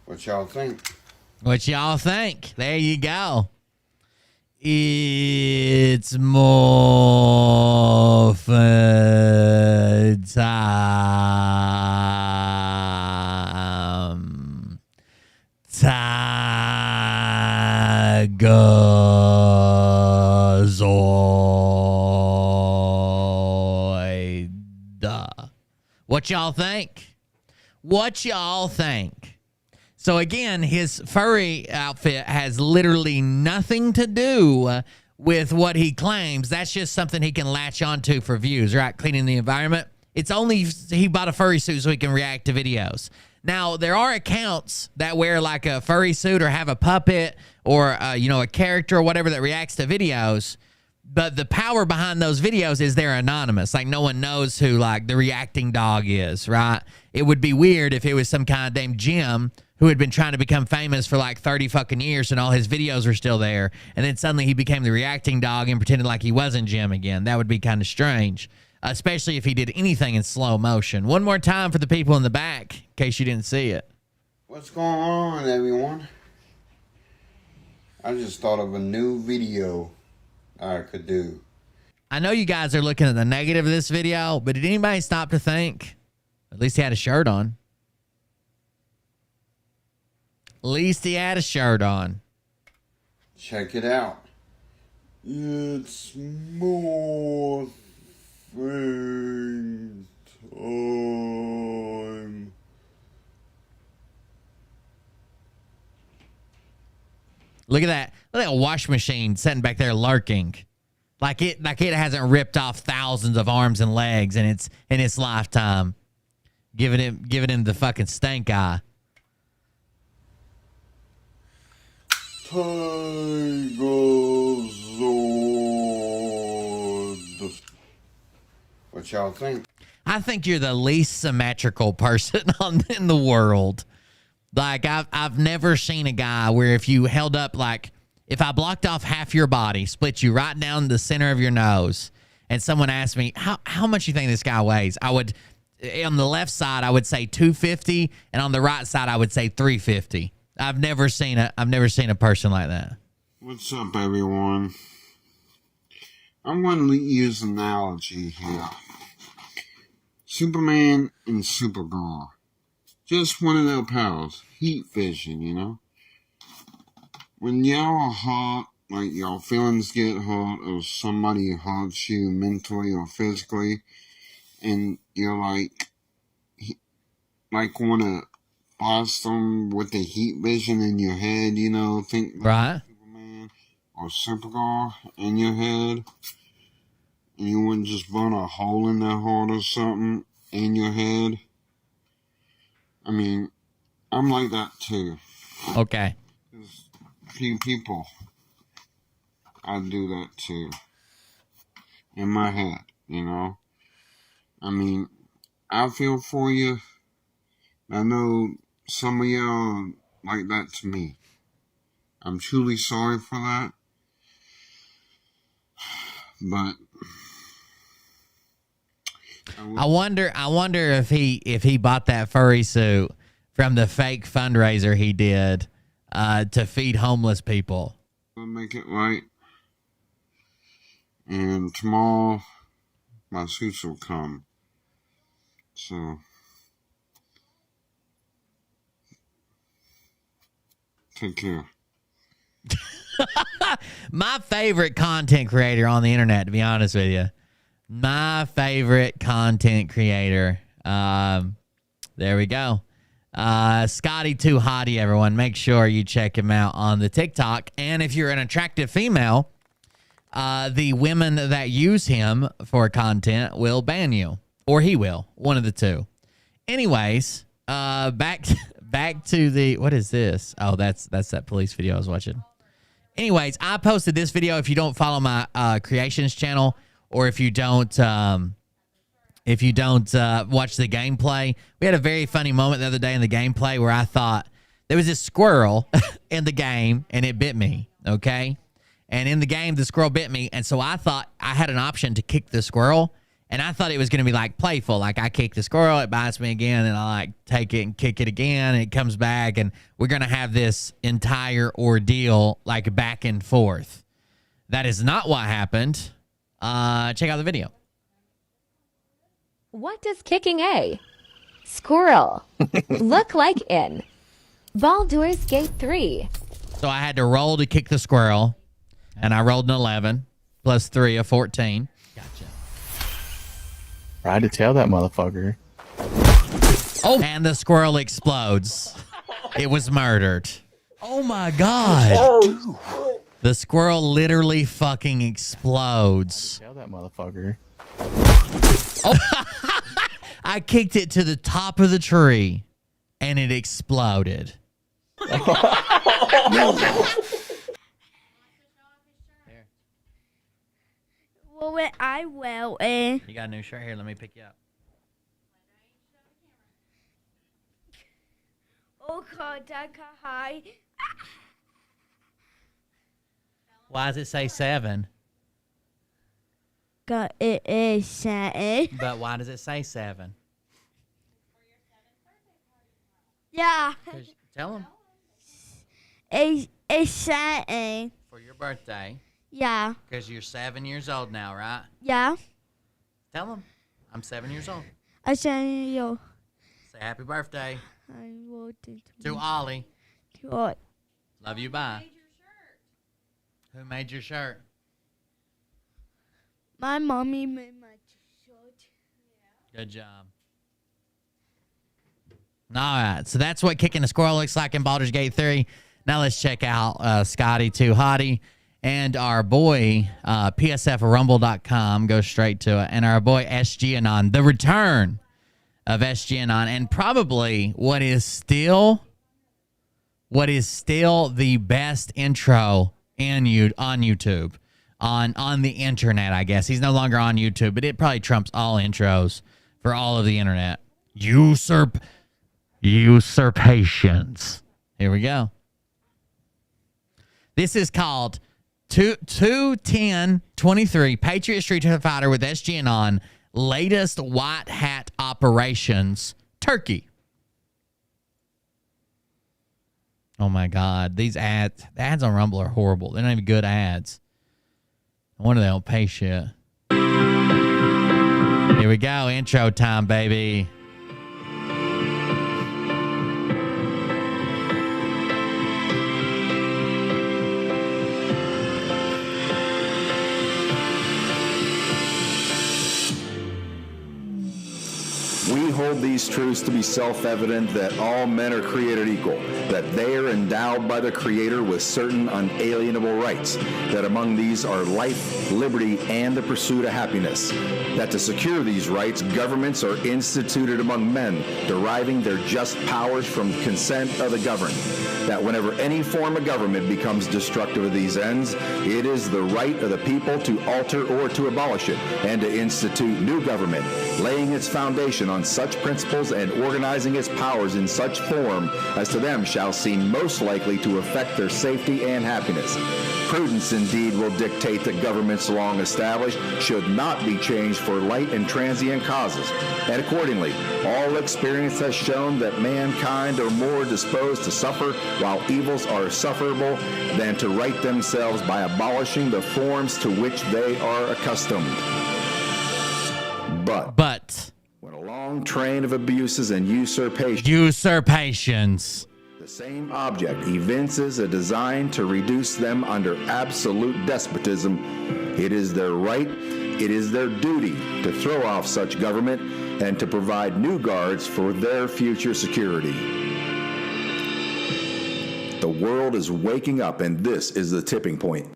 What y'all think? What y'all think? There you go. It's morphin' time. Tigerzord. What y'all think? What y'all think? So again, his furry outfit has literally nothing to do with what he claims. That's just something he can latch onto for views, right? Cleaning the environment. It's only he bought a furry suit so he can react to videos. Now, there are accounts that wear like a furry suit or have a puppet or, you know, a character or whatever that reacts to videos. But the power behind those videos is they're anonymous. Like, no one knows who, like, the reacting dog is, right? It would be weird if it was some kind named Jim who had been trying to become famous for like 30 fucking years and all his videos were still there. And then suddenly he became the reacting dog and pretended like he wasn't Jim again. That would be kind of strange, especially if he did anything in slow motion. One more time for the people in the back, in case you didn't see it. What's going on, everyone? I just thought of a new video I could do. I know you guys are looking at the negative of this video, but did anybody stop to think? At least he had a shirt on. At least he had a shirt on. Check it out. It's more time. Look at that. Look at that wash machine sitting back there lurking. Like it hasn't ripped off thousands of arms and legs in its lifetime. Giving him the fucking stank eye. Tigerzord. What y'all think? I think you're the least symmetrical person in the world. Like, I've never seen a guy where if you held up, like, if I blocked off half your body, split you right down the center of your nose, and someone asked me, how much you think this guy weighs? I would, on the left side, I would say 250, and on the right side, I would say 350. I've never seen a person like that. What's up, everyone? I'm going to use an analogy here. Superman and Supergirl. Just one of their pals. Heat vision, you know? When y'all are hurt, like your feelings get hurt, or somebody hurts you mentally or physically, and you're like wanna blast them with the heat vision in your head, you know, think like Right. Superman or Supergirl in your head, and you wouldn't just burn a hole in their heart or something in your head. I mean, I'm like that too. Okay. There's a few people I do that too. In my head, you know. I mean, I feel for you. I know some of y'all like that to me. I'm truly sorry for that. But I wonder if he bought that furry suit from the fake fundraiser he did to feed homeless people. I'll make it right. And tomorrow my suits will come. So take care. My favorite content creator on the internet, to be honest with you. My favorite content creator. There we go. Scotty Too Hottie, everyone. Make sure you check him out on the TikTok. And if you're an attractive female, the women that use him for content will ban you. Or he will. One of the two. Anyways, back to the... What is this? Oh, that's that police video I was watching. Anyways, I posted this video. If you don't follow my creations channel, or if you don't watch the gameplay, we had a very funny moment the other day in the gameplay where I thought there was this squirrel in the game and it bit me. Okay, and in the game the squirrel bit me, and so I thought I had an option to kick the squirrel, and I thought it was going to be like playful, like I kick the squirrel, it bites me again, and I like take it and kick it again, and it comes back, and we're going to have this entire ordeal like back and forth. That is not what happened. Check out the video. What does kicking a squirrel look like in Baldur's Gate 3? So I had to roll to kick the squirrel, and I rolled an 11 plus 3 of 14. Gotcha. Tried to tell that motherfucker. Oh, and the squirrel explodes. It was murdered. Oh my God. The squirrel literally fucking explodes. Tell that motherfucker. Oh. I kicked it to the top of the tree and it exploded. Well, I will. You got a new shirt here. Let me pick you up. Oh, hi. Why does it say 7? It is 7. But why does it say 7? Yeah. Tell them. It's 7. For your birthday. Yeah. Because you're 7 years old now, right? Yeah. Tell them. I'm 7 years old. I send you. Say happy birthday I will to Ollie. What? Love you, bye. Who made your shirt? My mommy made my shirt. Good job. All right, so that's what kicking a squirrel looks like in Baldur's Gate 3. Now let's check out Scotty Too Hottie and our boy PSFRumble.com. Go straight to it. And our boy SG Anon, the return of SG Anon, and probably what is still the best intro on YouTube. On the internet, I guess. He's no longer on YouTube, but it probably trumps all intros for all of the internet. Usurpations. Here we go. This is called 21023 Patriot Street Fighter with SG Anon. Latest white hat operations. Turkey. Oh my God. The ads on Rumble are horrible. They're not even good ads. No wonder they don't pay shit. Here we go. Intro time, baby. We hold hold these truths to be self-evident that all men are created equal, that they are endowed by the Creator with certain unalienable rights, that among these are life, liberty, and the pursuit of happiness, that to secure these rights, governments are instituted among men, deriving their just powers from consent of the governed, that whenever any form of government becomes destructive of these ends, it is the right of the people to alter or to abolish it, and to institute new government, laying its foundation on such principles and organizing its powers in such form as to them shall seem most likely to affect their safety and happiness. Prudence indeed will dictate that governments long established should not be changed for light and transient causes, and accordingly, all experience has shown that mankind are more disposed to suffer while evils are sufferable than to right themselves by abolishing the forms to which they are accustomed. But when a long train of abuses and usurpations, the same object evinces a design to reduce them under absolute despotism, it is their right, it is their duty to throw off such government and to provide new guards for their future security. The world is waking up, and this is the tipping point.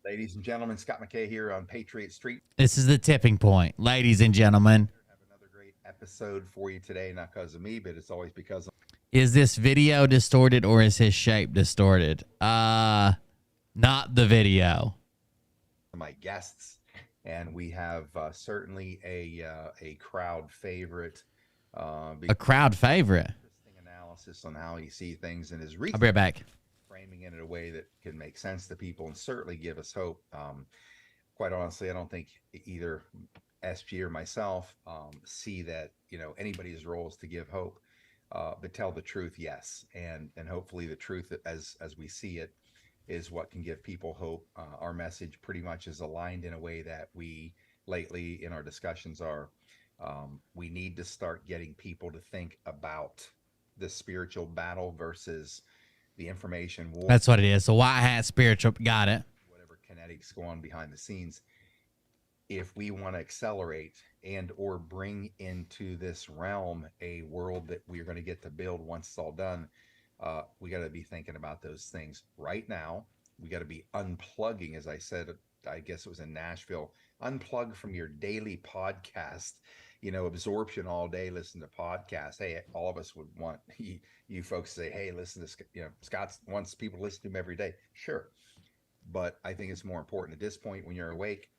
Ladies and gentlemen, Scott McKay here on Patriot Street. This is the tipping point, ladies and gentlemen. I have another great episode for you today, not because of me, but it's always because of... Is this video distorted or is his shape distorted? Not the video. My guests, and we have certainly a crowd favorite. A crowd favorite. Interesting analysis on how he sees things in his recent. I'll be right back. Framing it in a way that can make sense to people and certainly give us hope. Quite honestly, I don't think either SG or myself see that anybody's role is to give hope, but tell the truth, yes, and hopefully the truth as we see it is what can give people hope. Our message pretty much is aligned in a way that we lately in our discussions are. We need to start getting people to think about the spiritual battle versus the information war. That's what it is. The white hat spiritual. Got it. Whatever kinetics go on behind the scenes. If we want to accelerate and or bring into this realm a world that we're going to get to build once it's all done, we got to be thinking about those things right now. We got to be unplugging, as I said, I guess it was in Nashville, unplug from your daily podcast, absorption all day, listen to podcasts. Hey, all of us would want you folks to say, hey, listen to, Scott wants people to listen to him every day. Sure. But I think it's more important at this point when you're awake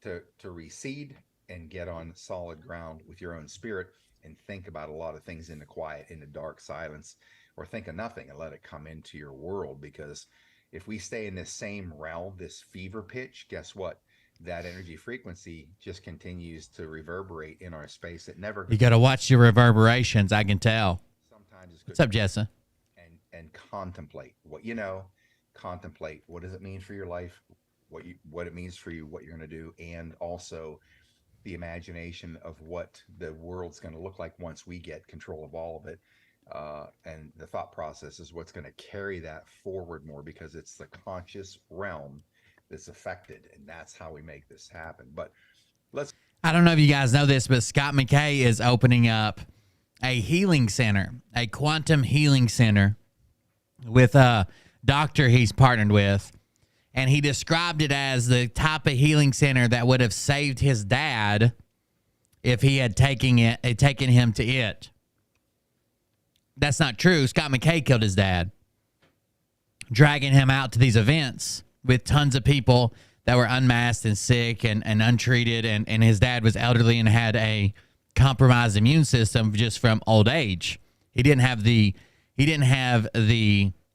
to recede and get on solid ground with your own spirit and think about a lot of things in the quiet, in the dark silence, or think of nothing and let it come into your world. Because if we stay in this same realm, this fever pitch, guess what? That energy frequency just continues to reverberate in our space. It never. You got to watch your reverberations. I can tell. Sometimes it's good. What's up, Jessa? And contemplate what contemplate what does it mean for your life, what it means for you, what you're going to do, and also the imagination of what the world's going to look like once we get control of all of it. And the thought process is what's going to carry that forward more, because it's the conscious realm that's affected, and that's how we make this happen. But I don't know if you guys know this, but Scott McKay is opening up a healing center, a quantum healing center with a doctor he's partnered with, and he described it as the type of healing center that would have saved his dad if he had taken him to it. That's not true. Scott McKay killed his dad, dragging him out to these events with tons of people that were unmasked and sick and untreated. And his dad was elderly and had a compromised immune system just from old age. He didn't have the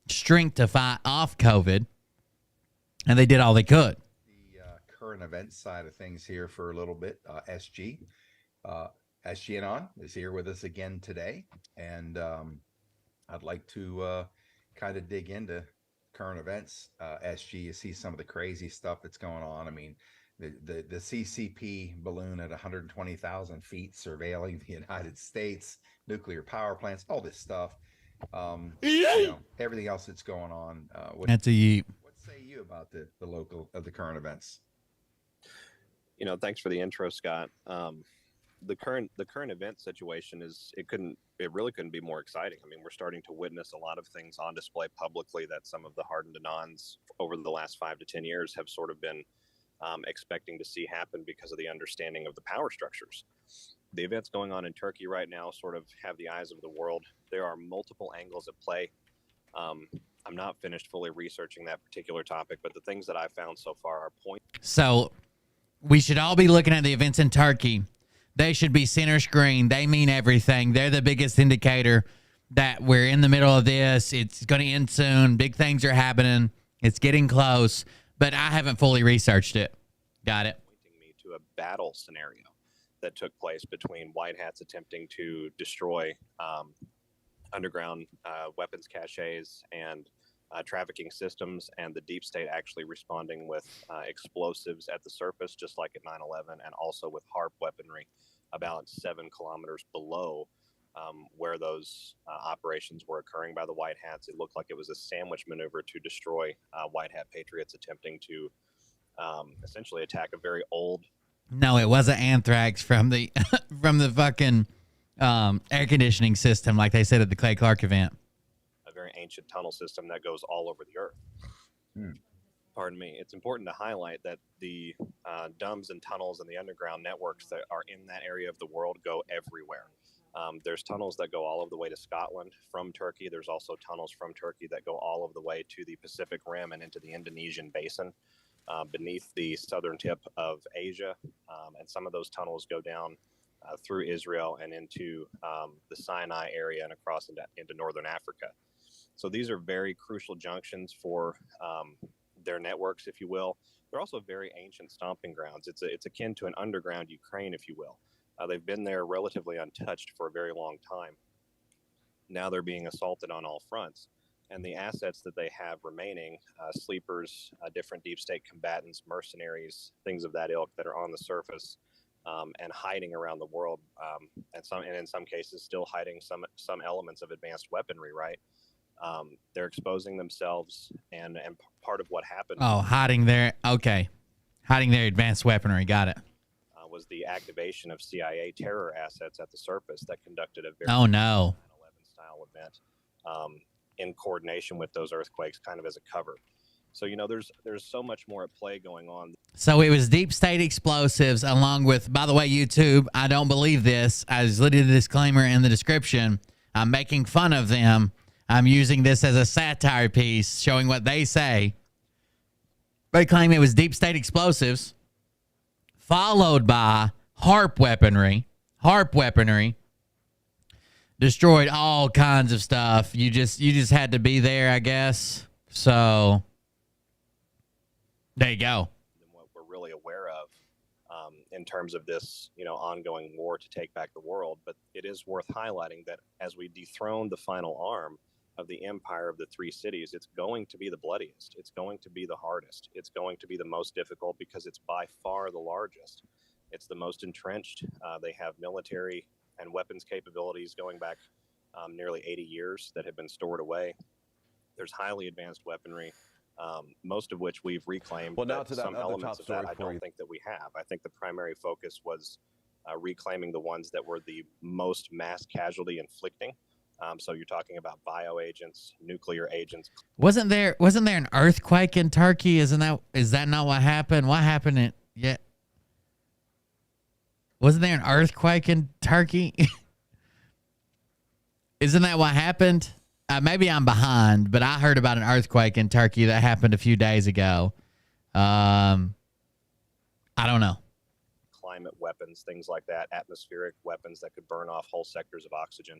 strength to fight off COVID, and they did all they could. The current event side of things here for a little bit. SG Anon is here with us again today, and I'd like to kind of dig into current events. SG, you see some of the crazy stuff that's going on. I mean, the CCP balloon at 120,000 feet surveilling the United States, nuclear power plants, all this stuff. Everything else that's going on. That's a yeet. What say you about the local of the current events? Thanks for the intro, Scott. the current event situation it really couldn't be more exciting. I mean, we're starting to witness a lot of things on display publicly that some of the hardened anons over the last 5 to 10 years have sort of been expecting to see happen because of the understanding of the power structures. The events going on in Turkey right now sort of have the eyes of the world. There are multiple angles at play. I'm not finished fully researching that particular topic, but the things that I've found so far are So we should all be looking at the events in Turkey. They should be center screen. They mean everything. They're the biggest indicator that we're in the middle of this. It's going to end soon. Big things are happening. It's getting close, but I haven't fully researched it. Got it. Pointing me to a battle scenario that took place between white hats attempting to destroy underground weapons caches and trafficking systems, and the deep state actually responding with explosives at the surface, just like at 9/11, and also with HARP weaponry about 7 kilometers below where those operations were occurring by the white hats. It looked like it was a sandwich maneuver to destroy white hat patriots attempting to essentially attack a very old. No, it wasn't anthrax from the from the fucking air conditioning system, like they said at the Clay Clark event. A very ancient tunnel system that goes all over the earth. Pardon me. It's important to highlight that the dumbs and tunnels and the underground networks that are in that area of the world go everywhere. There's tunnels that go all of the way to Scotland from Turkey. There's also tunnels from Turkey that go all of the way to the Pacific Rim and into the Indonesian basin beneath the southern tip of Asia. And some of those tunnels go down through Israel and into the Sinai area and across into northern Africa. So these are very crucial junctions for their networks, if you will. They're also very ancient stomping grounds. It's akin to an underground Ukraine, if you will. They've been there relatively untouched for a very long time. Now they're being assaulted on all fronts. And the assets that they have remaining, sleepers, different deep state combatants, mercenaries, things of that ilk that are on the surface and hiding around the world, and in some cases still hiding some elements of advanced weaponry, right? They're exposing themselves, and part of what happened. Oh, hiding their advanced weaponry. Got it. Was the activation of CIA terror assets at the surface that conducted a very 9/11 style event in coordination with those earthquakes, kind of as a cover. So there's so much more at play going on. So it was deep state explosives, along with, by the way, YouTube, I don't believe this. I was looking the disclaimer in the description. I'm making fun of them. I'm using this as a satire piece, showing what they say. They claim it was deep state explosives, followed by HARP weaponry. HARP weaponry destroyed all kinds of stuff. You just had to be there, I guess. So there you go. And what we're really aware of in terms of this, ongoing war to take back the world. But it is worth highlighting that as we dethrone the final arm of the empire of the 3 cities, it's going to be the bloodiest. It's going to be the hardest. It's going to be the most difficult because it's by far the largest. It's the most entrenched. They have military and weapons capabilities going back nearly 80 years that have been stored away. There's highly advanced weaponry, most of which we've reclaimed. Well, now to some that other elements top of that story I don't think that we have. I think the primary focus was reclaiming the ones that were the most mass casualty inflicting. So you're talking about bioagents, nuclear agents. Wasn't there an earthquake in Turkey? Is that not what happened? What happened wasn't there an earthquake in Turkey? Isn't that what happened? Maybe I'm behind, but I heard about an earthquake in Turkey that happened a few days ago. I don't know. Climate weapons, things like that, atmospheric weapons that could burn off whole sectors of oxygen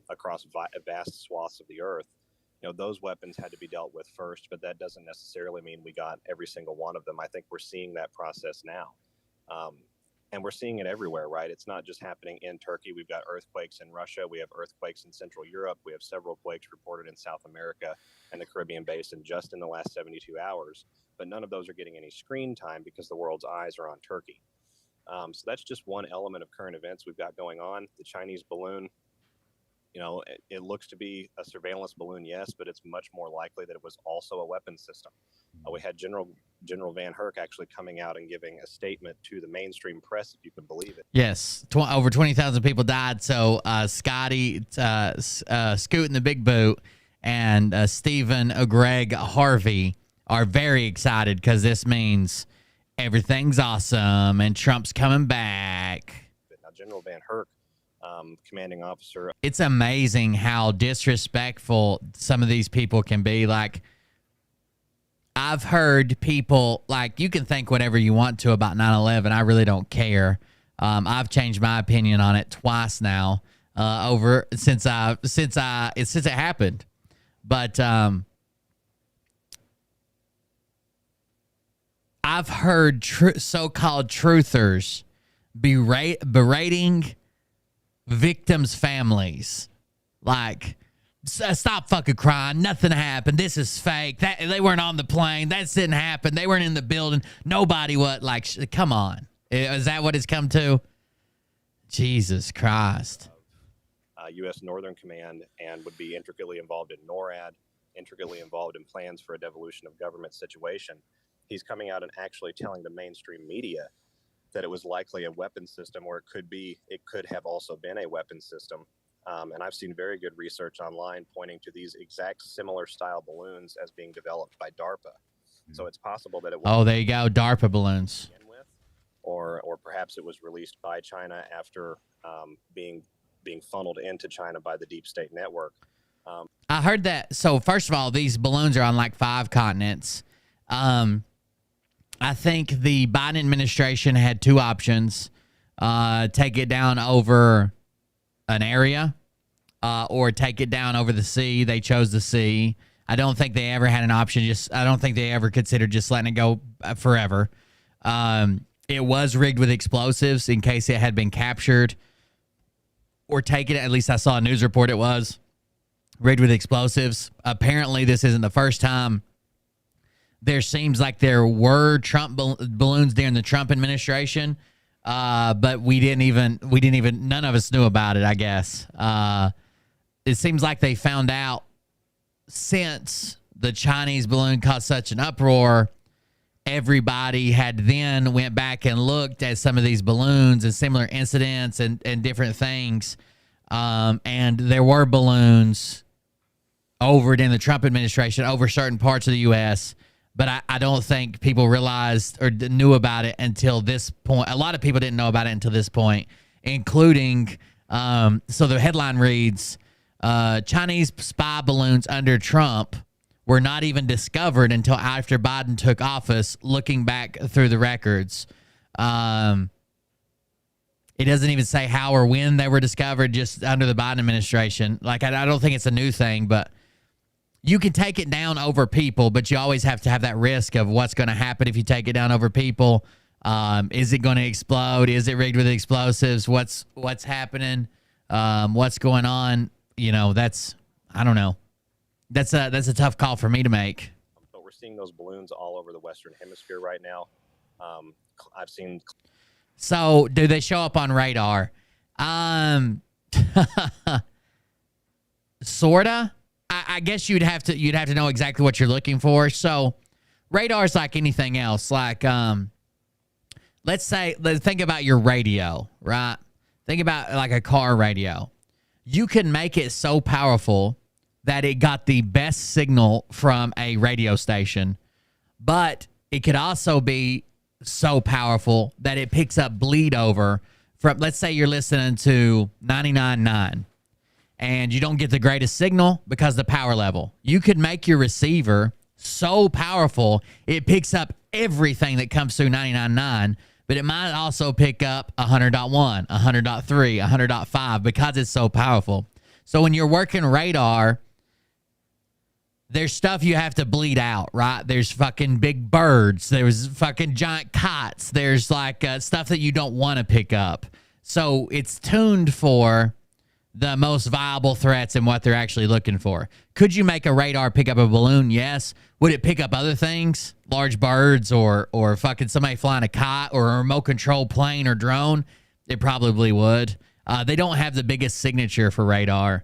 across vast swaths of the earth. Those weapons had to be dealt with first, but that doesn't necessarily mean we got every single one of them. I think we're seeing that process now. And we're seeing it everywhere, right? It's not just happening in Turkey. We've got earthquakes in Russia. We have earthquakes in Central Europe. We have several quakes reported in South America and the Caribbean basin just in the last 72 hours. But none of those are getting any screen time because the world's eyes are on Turkey. So that's just one element of current events we've got going on. The Chinese balloon, it looks to be a surveillance balloon, yes, but it's much more likely that it was also a weapons system. We had General General Van Herk actually coming out and giving a statement to the mainstream press, if you can believe it. Yes, over 20,000 people died. So Scotty, Scoot in the Big Boot, and Stephen Greg Harvey are very excited because this means everything's awesome and Trump's coming back. Now, General Van Herk, commanding officer. It's amazing how disrespectful some of these people can be. Like, I've heard people, like, you can think whatever you want to about 9/11. I really don't care. I've changed my opinion on it twice now, since it happened. But I've heard so-called truthers berating victims' families, like, stop fucking crying. Nothing happened. This is fake. That they weren't on the plane. That didn't happen. They weren't in the building. Nobody what? Like, come on. Is that what it's come to? Jesus Christ. U.S. Northern Command, and would be intricately involved in NORAD, intricately involved in plans for a devolution of government situation. He's coming out and actually telling the mainstream media that it was likely a weapon system, or it could have also been a weapon system. And I've seen very good research online pointing to these exact similar style balloons as being developed by DARPA. So it's possible that it was. Oh, there you go. DARPA balloons. Or perhaps it was released by China after being funneled into China by the deep state network. I heard that. So first of all, these balloons are on like 5 continents. I think the Biden administration had 2 options: take it down over an area, or take it down over the sea. They chose the sea. I don't think they ever had an option. I don't think they ever considered just letting it go forever. It was rigged with explosives in case it had been captured or taken. At least I saw a news report. It was rigged with explosives. Apparently, this isn't the first time. There seems like there were Trump balloons during the Trump administration. But none of us knew about it, I guess. It seems like they found out since the Chinese balloon caused such an uproar. Everybody had then went back and looked at some of these balloons and similar incidents and different things. And there were balloons over in the Trump administration over certain parts of the U.S., but I don't think people realized or knew about it until this point. A lot of people didn't know about it until this point, including, so the headline reads, Chinese spy balloons under Trump were not even discovered until after Biden took office, looking back through the records. It doesn't even say how or when they were discovered, just under the Biden administration. Like, I don't think it's a new thing, but you can take it down over people, but you always have to have that risk of what's going to happen if you take it down over people. Is it going to explode? Is it rigged with explosives? What's happening? What's going on? You know, I don't know. That's a tough call for me to make. But we're seeing those balloons all over the Western Hemisphere right now. I've seen. So, do they show up on radar? Sorta. I guess you'd have to know exactly what you're looking for. So, radar's like anything else. Like, let's think about your radio, right? Think about like a car radio. You can make it so powerful that it got the best signal from a radio station, but it could also be so powerful that it picks up bleed over from, let's say you're listening to 99.9 and you don't get the greatest signal because of the power level. You could make your receiver so powerful it picks up everything that comes through 99.9, but it might also pick up 100.1, 100.3, 100.5 because it's so powerful. So when you're working radar, there's stuff you have to bleed out, right? There's fucking big birds. There's fucking giant kites. There's like stuff that you don't want to pick up. So it's tuned for the most viable threats and what they're actually looking for. Could you make a radar pick up a balloon? Yes. Would it pick up other things? Large birds or fucking somebody flying a kite or a remote control plane or drone? It probably would. They don't have the biggest signature for radar.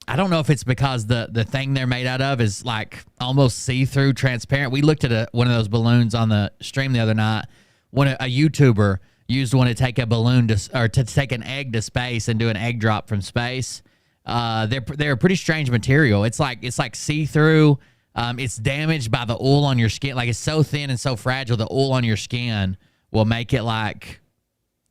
I don't know if it's because the thing they're made out of is like almost see-through, transparent. We looked at one of those balloons on the stream the other night. When a YouTuber used one to take a balloon to take an egg to space and do an egg drop from space. They're a pretty strange material. It's like see-through. It's damaged by the oil on your skin. Like, it's so thin and so fragile, the oil on your skin will make it like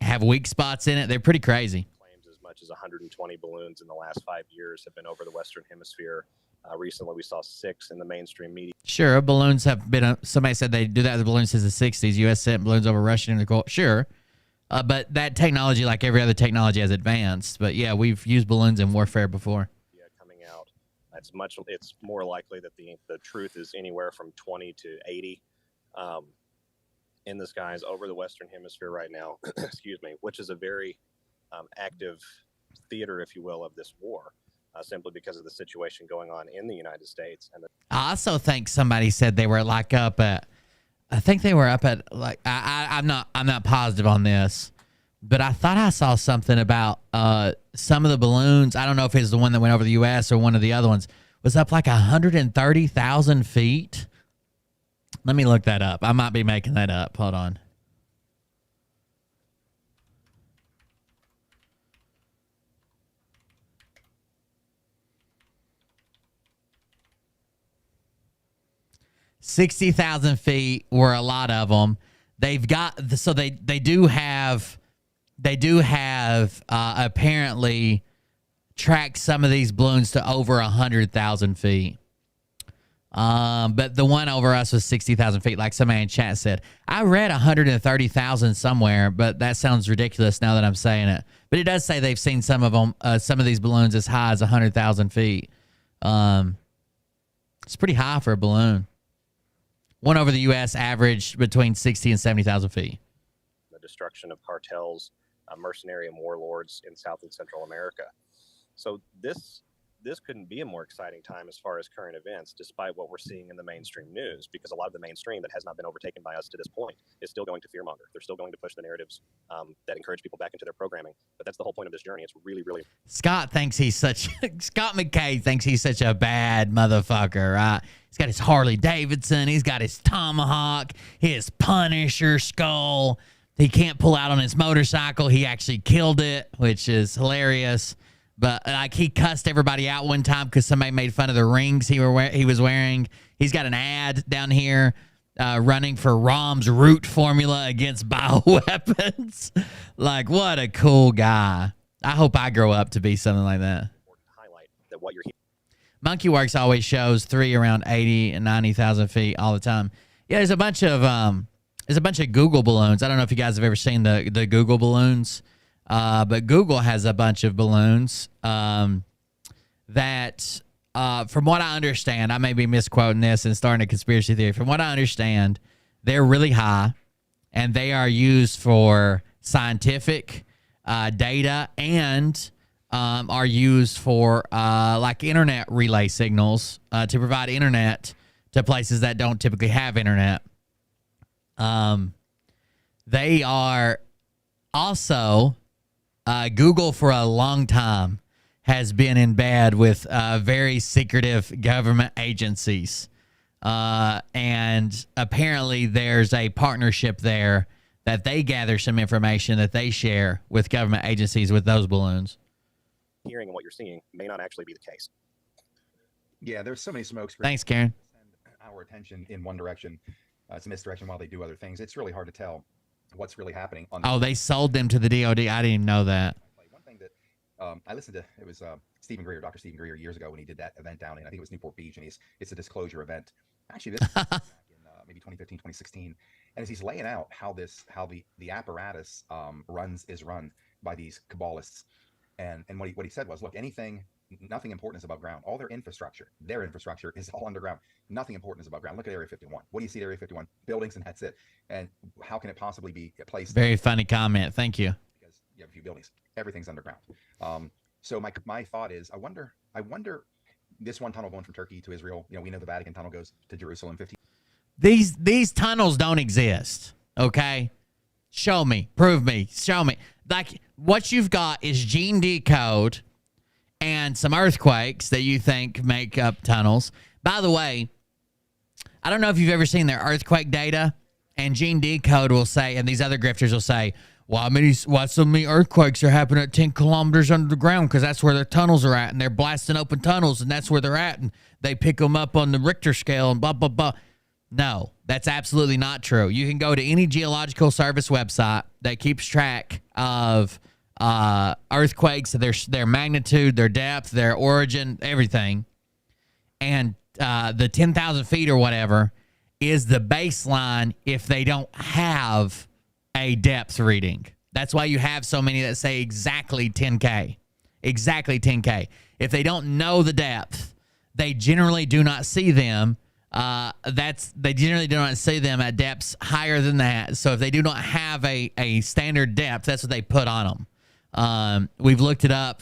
have weak spots in it. They're pretty crazy. Claims as much as 120 balloons in the last 5 years have been over the Western Hemisphere. Recently, we saw 6 in the mainstream media. Sure, balloons have been. Somebody said they do that with balloons since the 60s. U.S. sent balloons over Russia into the Gulf. Sure. But that technology, like every other technology, has advanced. But yeah, we've used balloons in warfare before. Yeah, coming out, it's more likely that the truth is anywhere from 20 to 80 in the skies over the Western Hemisphere right now. Excuse me, which is a very active theater, if you will, of this war, simply because of the situation going on in the United States. And I also think somebody said they were like up at. I think they were up at like I'm not positive on this, but I thought I saw something about some of the balloons. I don't know if it's the one that went over the U.S. or one of the other ones was up like 130,000 feet. Let me look that up. I might be making that up. Hold on. $60,000 feet were a lot of them. They've got so they do have apparently tracked some of these balloons to over 100,000 feet. But the one over us was 60,000 feet, like somebody in chat said. I read 130,000 somewhere, but that sounds ridiculous now that I'm saying it. But it does say they've seen some of them, some of these balloons as high as 100,000 feet. It's pretty high for a balloon. One over the U.S. averaged between 60 and 70,000 feet. The destruction of cartels, mercenary and warlords in South and Central America. So this couldn't be a more exciting time as far as current events, despite what we're seeing in the mainstream news, because a lot of the mainstream that has not been overtaken by us to this point is still going to fearmonger. They're still going to push the narratives that encourage people back into their programming. But that's the whole point of this journey. It's really, really... Scott McKay thinks he's such a bad motherfucker, right? He's got his Harley Davidson. He's got his Tomahawk, his Punisher skull. He can't pull out on his motorcycle. He actually killed it, which is hilarious. But like, he cussed everybody out one time because somebody made fun of the rings he was wearing. He's got an ad down here running for Rom's root formula against bioweapons. Like, what a cool guy. I hope I grow up to be something like that. Highlight that what you're hearing. Monkey Works always shows 3 around 80 and 90,000 feet all the time. Yeah, there's a bunch of Google balloons. I don't know if you guys have ever seen the Google balloons. But Google has a bunch of balloons that, from what I understand, I may be misquoting this and starting a conspiracy theory. From what I understand, they're really high, and they are used for scientific data and are used for like internet relay signals to provide internet to places that don't typically have internet. They are also... Google for a long time has been in bed with very secretive government agencies. And apparently there's a partnership there that they gather some information that they share with government agencies with those balloons. Hearing and what you're seeing may not actually be the case. Yeah, there's so many smoke screens. Thanks, Karen. Send our attention in one direction. It's a misdirection while they do other things. It's really hard to tell what's really happening. They sold them to the DOD. I didn't even know that. One thing that I listened to, it was Stephen Greer, Dr. Stephen Greer, years ago when he did that event down in, I think it was Newport Beach, and it's a disclosure event. Actually, this was back in maybe 2015, 2016. And as he's laying out how the apparatus is run by these Kabbalists, and what he said was, look, nothing important is above ground. All their infrastructure is all underground. Nothing important is above ground. Look at Area 51. What do you see at Area 51? Buildings, and that's it. And how can it possibly be a place? Very funny comment. Thank you. Because you have a few buildings. Everything's underground. So my thought is, I wonder this one tunnel going from Turkey to Israel. We know the Vatican tunnel goes to Jerusalem. 15. These tunnels don't exist. Okay, show me, prove me, show me. Like, what you've got is gene decode and some earthquakes that you think make up tunnels. By the way, I don't know if you've ever seen their earthquake data, and Gene Decode will say, and these other grifters will say, why so many earthquakes are happening at 10 kilometers under the ground? Because that's where their tunnels are at, and they're blasting open tunnels, and that's where they're at, and they pick them up on the Richter scale, and blah, blah, blah. No, that's absolutely not true. You can go to any geological service website that keeps track of earthquakes, their magnitude, their depth, their origin, everything, and the 10,000 feet or whatever is the baseline if they don't have a depth reading. That's why you have so many that say exactly 10K. Exactly 10K. If they don't know the depth, they generally do not see them. They generally do not see them at depths higher than that. So if they do not have a standard depth, that's what they put on them. We've looked it up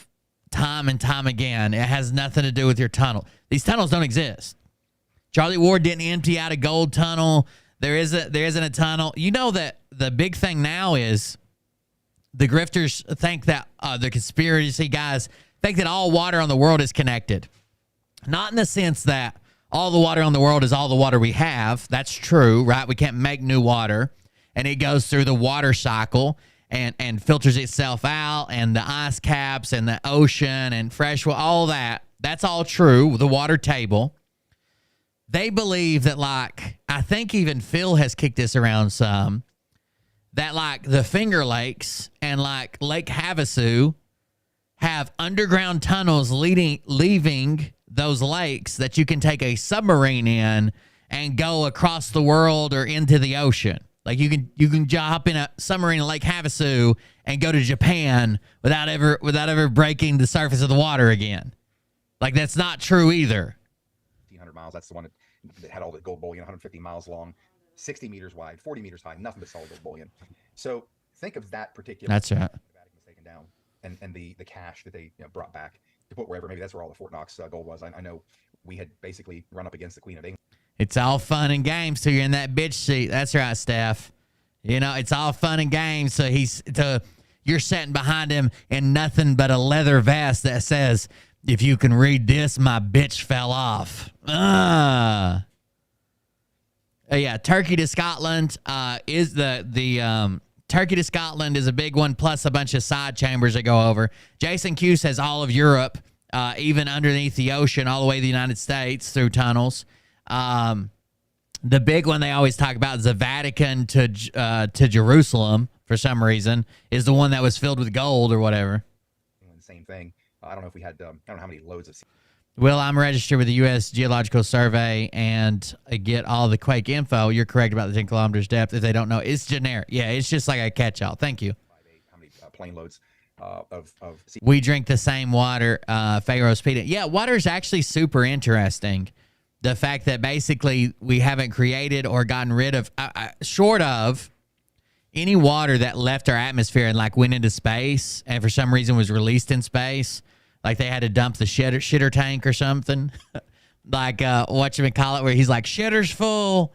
time and time again. It has nothing to do with your tunnel. These tunnels don't exist. Charlie Ward didn't empty out a gold tunnel. There isn't a tunnel. You know that the big thing now is the grifters think that the conspiracy guys think that all water on the world is connected. Not in the sense that all the water on the world is all the water we have. That's true, right? We can't make new water. And it goes through the water cycle and filters itself out, and the ice caps and the ocean and fresh water, all that. That's all true, the water table. They believe that, like, I think even Phil has kicked this around some, that, like, the Finger Lakes and, like, Lake Havasu have underground tunnels leaving those lakes that you can take a submarine in and go across the world or into the ocean. Like, you can hop in a submarine in Lake Havasu and go to Japan without ever breaking the surface of the water again. Like, that's not true either. 1,500 miles. That's the one that had all the gold bullion, 150 miles long, 60 meters wide, 40 meters high, nothing but solid gold bullion. So think of that particular. That's right. Vatican's taken down, and the cash that they brought back to put wherever. Maybe that's where all the Fort Knox gold was. I know we had basically run up against the Queen of England. It's all fun and games till you're in that bitch seat. That's right, Steph. You know, it's all fun and games. So you're sitting behind him in nothing but a leather vest that says, "If you can read this, my bitch fell off." Yeah, Turkey to Scotland is the Turkey to Scotland is a big one, plus a bunch of side chambers that go over. Jason Q says all of Europe, even underneath the ocean, all the way to the United States through tunnels. The big one they always talk about is the Vatican to Jerusalem, for some reason, is the one that was filled with gold or whatever. Same thing. I don't know if we had, I don't know how many loads of. Well, I'm registered with the U.S. Geological Survey and I get all the quake info. You're correct about the 10 kilometers depth. If they don't know, it's generic. Yeah, it's just like a catch-all. Thank you. How many plane loads of we drink the same water, Pharaoh's Peter. Yeah, water is actually super interesting. The fact that basically we haven't created or gotten rid of, short of any water that left our atmosphere and like went into space and for some reason was released in space. Like they had to dump the shitter tank or something. Like whatchamacallit, where he's like, shitter's full.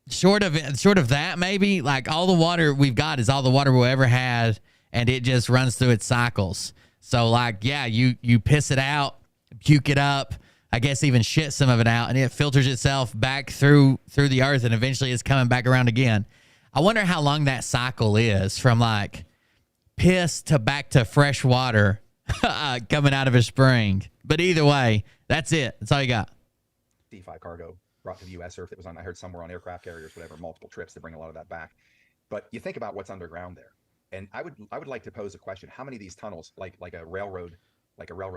Short of that, maybe. Like all the water we've got is all the water we'll ever had, and it just runs through its cycles. So like, yeah, you piss it out, puke it up, I guess even shit some of it out, and it filters itself back through the earth, and eventually it's coming back around again. I wonder how long that cycle is from like piss to back to fresh water coming out of a spring. But either way, that's it. That's all you got. D5 cargo brought to the U.S. or if it was on, I heard somewhere on aircraft carriers, whatever, multiple trips to bring a lot of that back. But you think about what's underground there. And I would like to pose a question. How many of these tunnels, like a railroad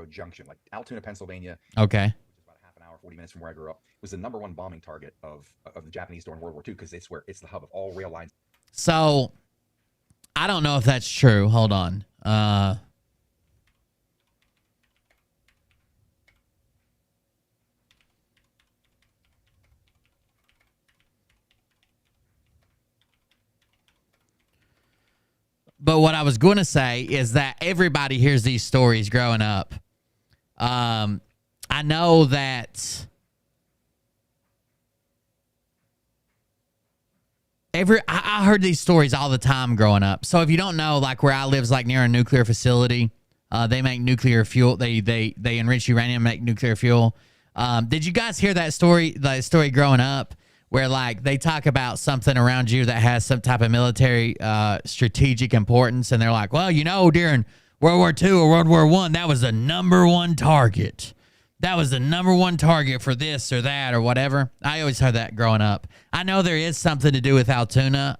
junction, like Altoona, Pennsylvania, okay, which is about half an hour, 40 minutes from where I grew up, was the #1 bombing target of the Japanese during World War II, because it's the hub of all rail lines. So I don't know if that's true. Hold on. But what I was going to say is that everybody hears these stories growing up. I know that I heard these stories all the time growing up. So if you don't know, like where I live is like near a nuclear facility. They make nuclear fuel. They enrich uranium, make nuclear fuel. Did you guys hear that story? The story growing up, where like they talk about something around you that has some type of military strategic importance, and they're like, well, you know, during World War II or World War I, that was the number one target. That was the number one target for this or that or whatever. I always heard that growing up. I know there is something to do with Altoona,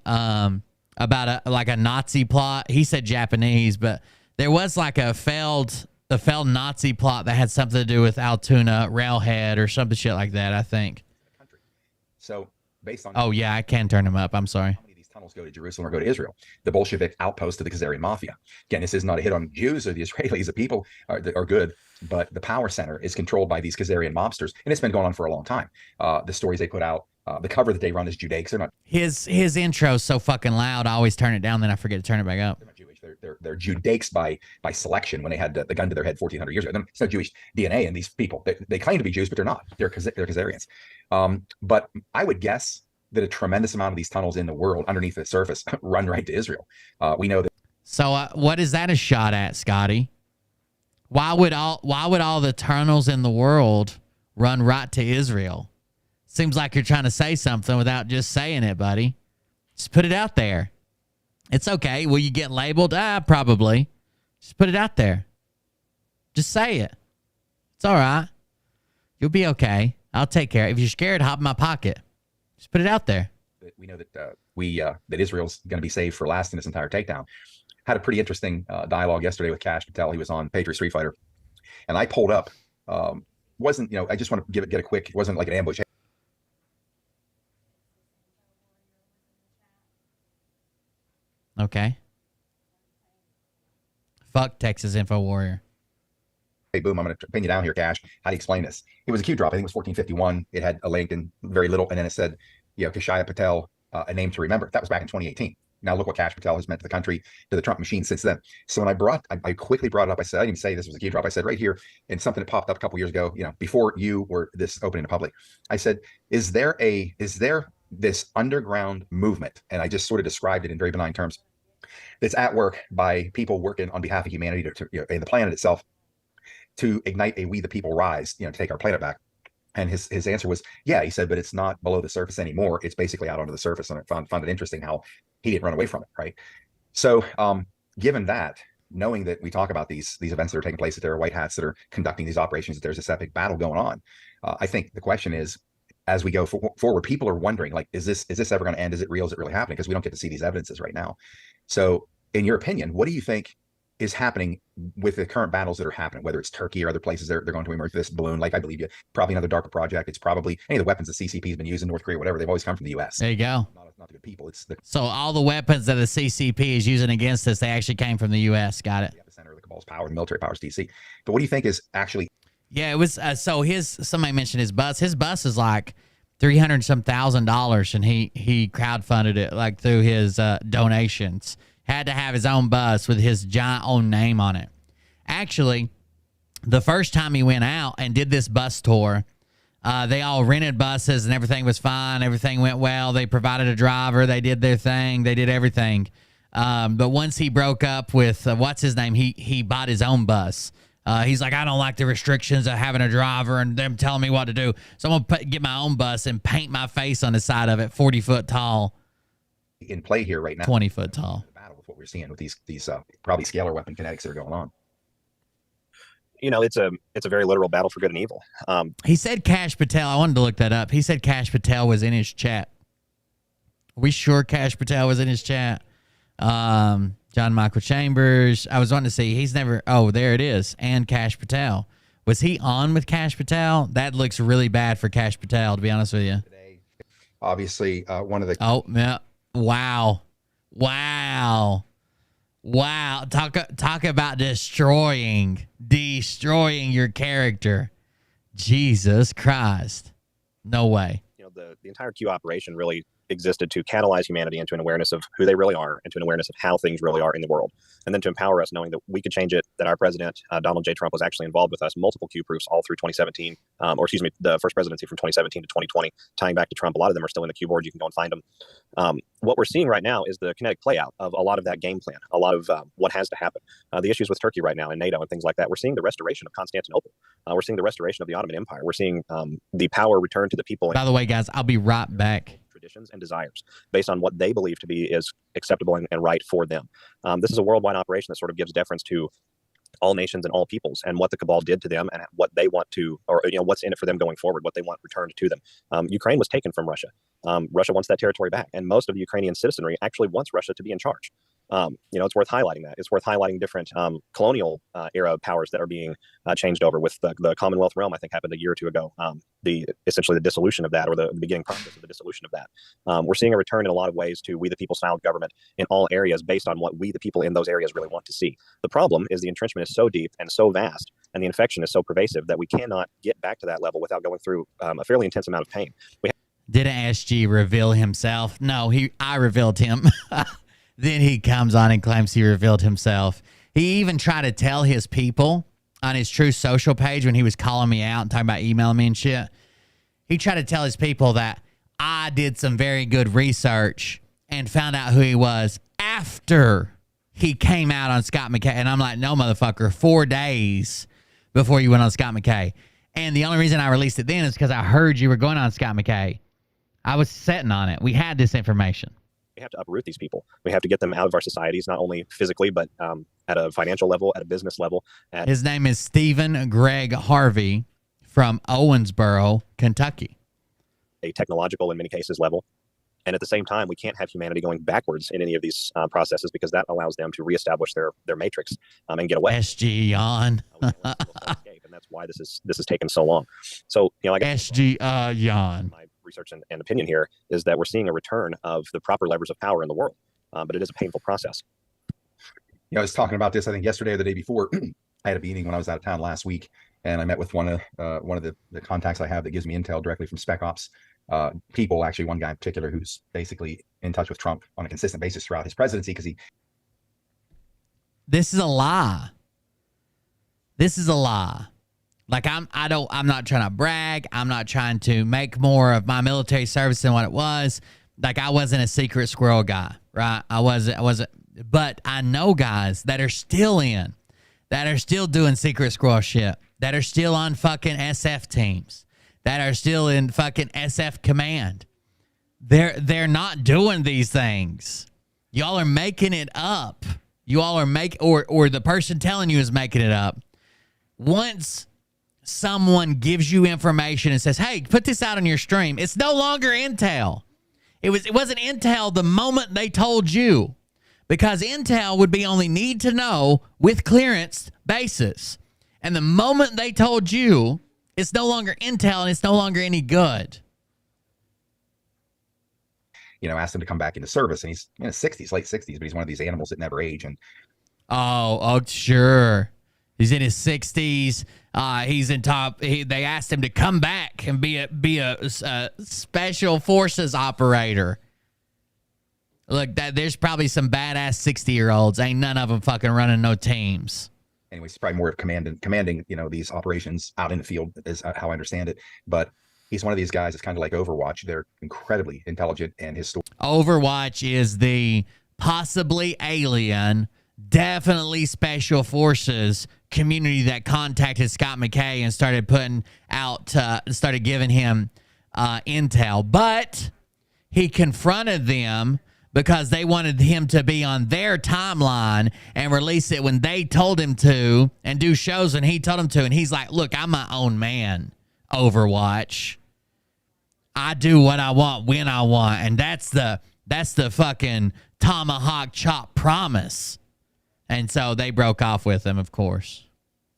about a Nazi plot. He said Japanese, but there was like a failed Nazi plot that had something to do with Altoona railhead or something shit like that, I think. So based on... Oh, yeah, I can turn them up. I'm sorry. How many of these tunnels go to Jerusalem or go to Israel? The Bolshevik outpost of the Khazarian mafia. Again, this is not a hit on Jews or the Israelis. The people are good, but the power center is controlled by these Khazarian mobsters, and it's been going on for a long time. The stories they put out, the cover that they run is Judaics. They're not... His intro's so fucking loud, I always turn it down, then I forget to turn it back up. They're not Jewish. They're Judaics by selection when they had the gun to their head 1,400 years ago. It's no Jewish DNA in these people. They claim to be Jews, but they're not. They're Khazarians. But I would guess that a tremendous amount of these tunnels in the world underneath the surface run right to Israel. We know that. So what is that a shot at, Scotty? Why would all the tunnels in the world run right to Israel? Seems like you're trying to say something without just saying it, buddy. Just put it out there. It's okay. Will you get labeled? Probably. Just put it out there. Just say it. It's all right. You'll be okay. I'll take care. If you're scared, hop in my pocket. Just put it out there. We know that that Israel's going to be saved for last in this entire takedown. Had a pretty interesting dialogue yesterday with Cash Patel. He was on Patriot Street Fighter, and I pulled up. Wasn't, you know? I just want to get a quick. It wasn't like an ambush. Okay. Fuck Texas Info Warrior. Hey, boom, I'm going to pin you down here, Cash. How do you explain this? It was a Q drop. I think it was 1451. It had a link and very little. And then it said, you know, Kashaya Patel, a name to remember. That was back in 2018. Now look what Cash Patel has meant to the country, to the Trump machine since then. So when I quickly brought it up, I said, I didn't even say this was a Q drop. I said right here, and something that popped up a couple years ago, you know, before you were this opening to public, I said, is there this underground movement? And I just sort of described it in very benign terms. That's at work by people working on behalf of humanity to you know, and the planet itself, to ignite a we the people rise, you know, to take our planet back. And his answer was, yeah. He said, but it's not below the surface anymore. It's basically out onto the surface. And I found it interesting how he didn't run away from it, right? So given that, knowing that we talk about these events that are taking place, that there are white hats that are conducting these operations, that there's this epic battle going on, I think the question is, as we go forward, people are wondering, like, is this ever going to end? Is it real? Is it really happening? Because we don't get to see these evidences right now. So in your opinion, what do you think is happening with the current battles that are happening, whether it's Turkey or other places? They're going to emerge this balloon, like I believe you, probably another DARPA project. It's probably any of the weapons the CCP has been using, North Korea, whatever. They've always come from the U.S. There you go. Not the good people. It's so all the weapons that the CCP is using against us, they actually came from the U.S. Got it. The center of the cabal's power, the military powers, DC. But what do you think is actually? Yeah, it was. So somebody mentioned his bus. His bus is like $300 some thousand, and he crowdfunded it like through his donations. Had to have his own bus with his giant own name on it. Actually, the first time he went out and did this bus tour, they all rented buses and everything was fine. Everything went well. They provided a driver. They did their thing. They did everything. But once he broke up with, what's his name? He bought his own bus. He's like, I don't like the restrictions of having a driver and them telling me what to do. So I'm going to get my own bus and paint my face on the side of it, 40 foot tall. In play here right now. 20 foot tall. Battle with what we're seeing with these probably scalar weapon kinetics that are going on. You know, it's a very literal battle for good and evil. He said Cash Patel. I wanted to look that up. He said Cash Patel was in his chat. Are we sure Cash Patel was in his chat? John Michael Chambers. I was wanting to see. He's never. Oh, there it is. And Cash Patel. Was he on with Cash Patel? That looks really bad for Cash Patel, to be honest with you. Today, obviously, one of the. Oh, yeah. Wow. Talk about destroying your character. Jesus Christ. No way. You know, the entire Q operation really existed to catalyze humanity into an awareness of who they really are, into an awareness of how things really are in the world, and then to empower us knowing that we could change it, that our president, Donald J. Trump, was actually involved with us, multiple Q proofs all through 2017, or excuse me, the first presidency from 2017 to 2020, tying back to Trump. A lot of them are still in the Q board. You can go and find them. What we're seeing right now is the kinetic play out of a lot of that game plan, a lot of what has to happen. The issues with Turkey right now and NATO and things like that. We're seeing the restoration of Constantinople. We're seeing the restoration of the Ottoman Empire. We're seeing the power return to the people. By the way, guys, I'll be right back. Traditions and desires based on what they believe to be is acceptable and right for them. This is a worldwide operation that sort of gives deference to all nations and all peoples, and what the cabal did to them and what they want to, or what's in it for them going forward, what they want returned to them. Ukraine was taken from Russia. Russia wants that territory back, and most of the Ukrainian citizenry actually wants Russia to be in charge. It's worth highlighting that. It's worth highlighting different colonial era powers that are being changed over. With the Commonwealth realm, I think happened a year or two ago. Essentially the dissolution of that, or the beginning process of the dissolution of that. We're seeing a return in a lot of ways to we the people style of government in all areas based on what we the people in those areas really want to see. The problem is the entrenchment is so deep and so vast, and the infection is so pervasive that we cannot get back to that level without going through a fairly intense amount of pain. Didn't SG reveal himself? No, I revealed him. Then he comes on and claims he revealed himself. He even tried to tell his people on his True Social page when he was calling me out and talking about emailing me and shit. He tried to tell his people that I did some very good research and found out who he was after he came out on Scott McKay. And I'm like, no, motherfucker, 4 days before you went on Scott McKay. And the only reason I released it then is because I heard you were going on Scott McKay. I was sitting on it. We had this information. We have to uproot these people. We have to get them out of our societies, not only physically, but at a financial level, at a business level. His name is Stephen Greg Harvey from Owensboro, Kentucky. A technological, in many cases, level. And at the same time, we can't have humanity going backwards in any of these processes, because that allows them to reestablish their matrix and get away. SG yawn. And that's why this is taken so long. So, like SG yawn. My research and opinion here is that we're seeing a return of the proper levers of power in the world, but it is a painful process. I was talking about this, I think yesterday or the day before. I had a meeting when I was out of town last week, and I met with one of the contacts I have that gives me intel directly from Spec Ops people. Actually, one guy in particular who's basically in touch with Trump on a consistent basis throughout his presidency, because he. This is a lie. This is a lie. Like I'm not trying to brag. I'm not trying to make more of my military service than what it was. Like I wasn't a secret squirrel guy, right? I wasn't. But I know guys that are still doing secret squirrel shit, that are still on fucking SF teams, that are still in fucking SF command. They're not doing these things. Y'all are making it up. You all are or the person telling you is making it up. Once someone gives you information and says, hey, put this out on your stream, it's no longer intel. It wasn't intel the moment they told you, because intel would be only need to know with clearance basis. And the moment they told you, it's no longer intel and it's no longer any good. Asked him to come back into service, and he's in his 60s, late 60s, but he's one of these animals that never age. And oh, sure. He's in his 60s. He's in top. They asked him to come back and be a special forces operator. Look, there's probably some badass 60-year-olds. Ain't none of them fucking running no teams. Anyways, he's probably more of commanding, these operations out in the field, is how I understand it. But he's one of these guys that's kind of like Overwatch. They're incredibly intelligent, and his story. Overwatch is the possibly alien, definitely special forces community that contacted Scott McKay and started putting out, started giving him intel. But he confronted them because they wanted him to be on their timeline and release it when they told him to, and do shows when he told him to. And he's like, look, I'm my own man, Overwatch. I do what I want when I want. And that's the fucking tomahawk chop promise. And so they broke off with him, of course.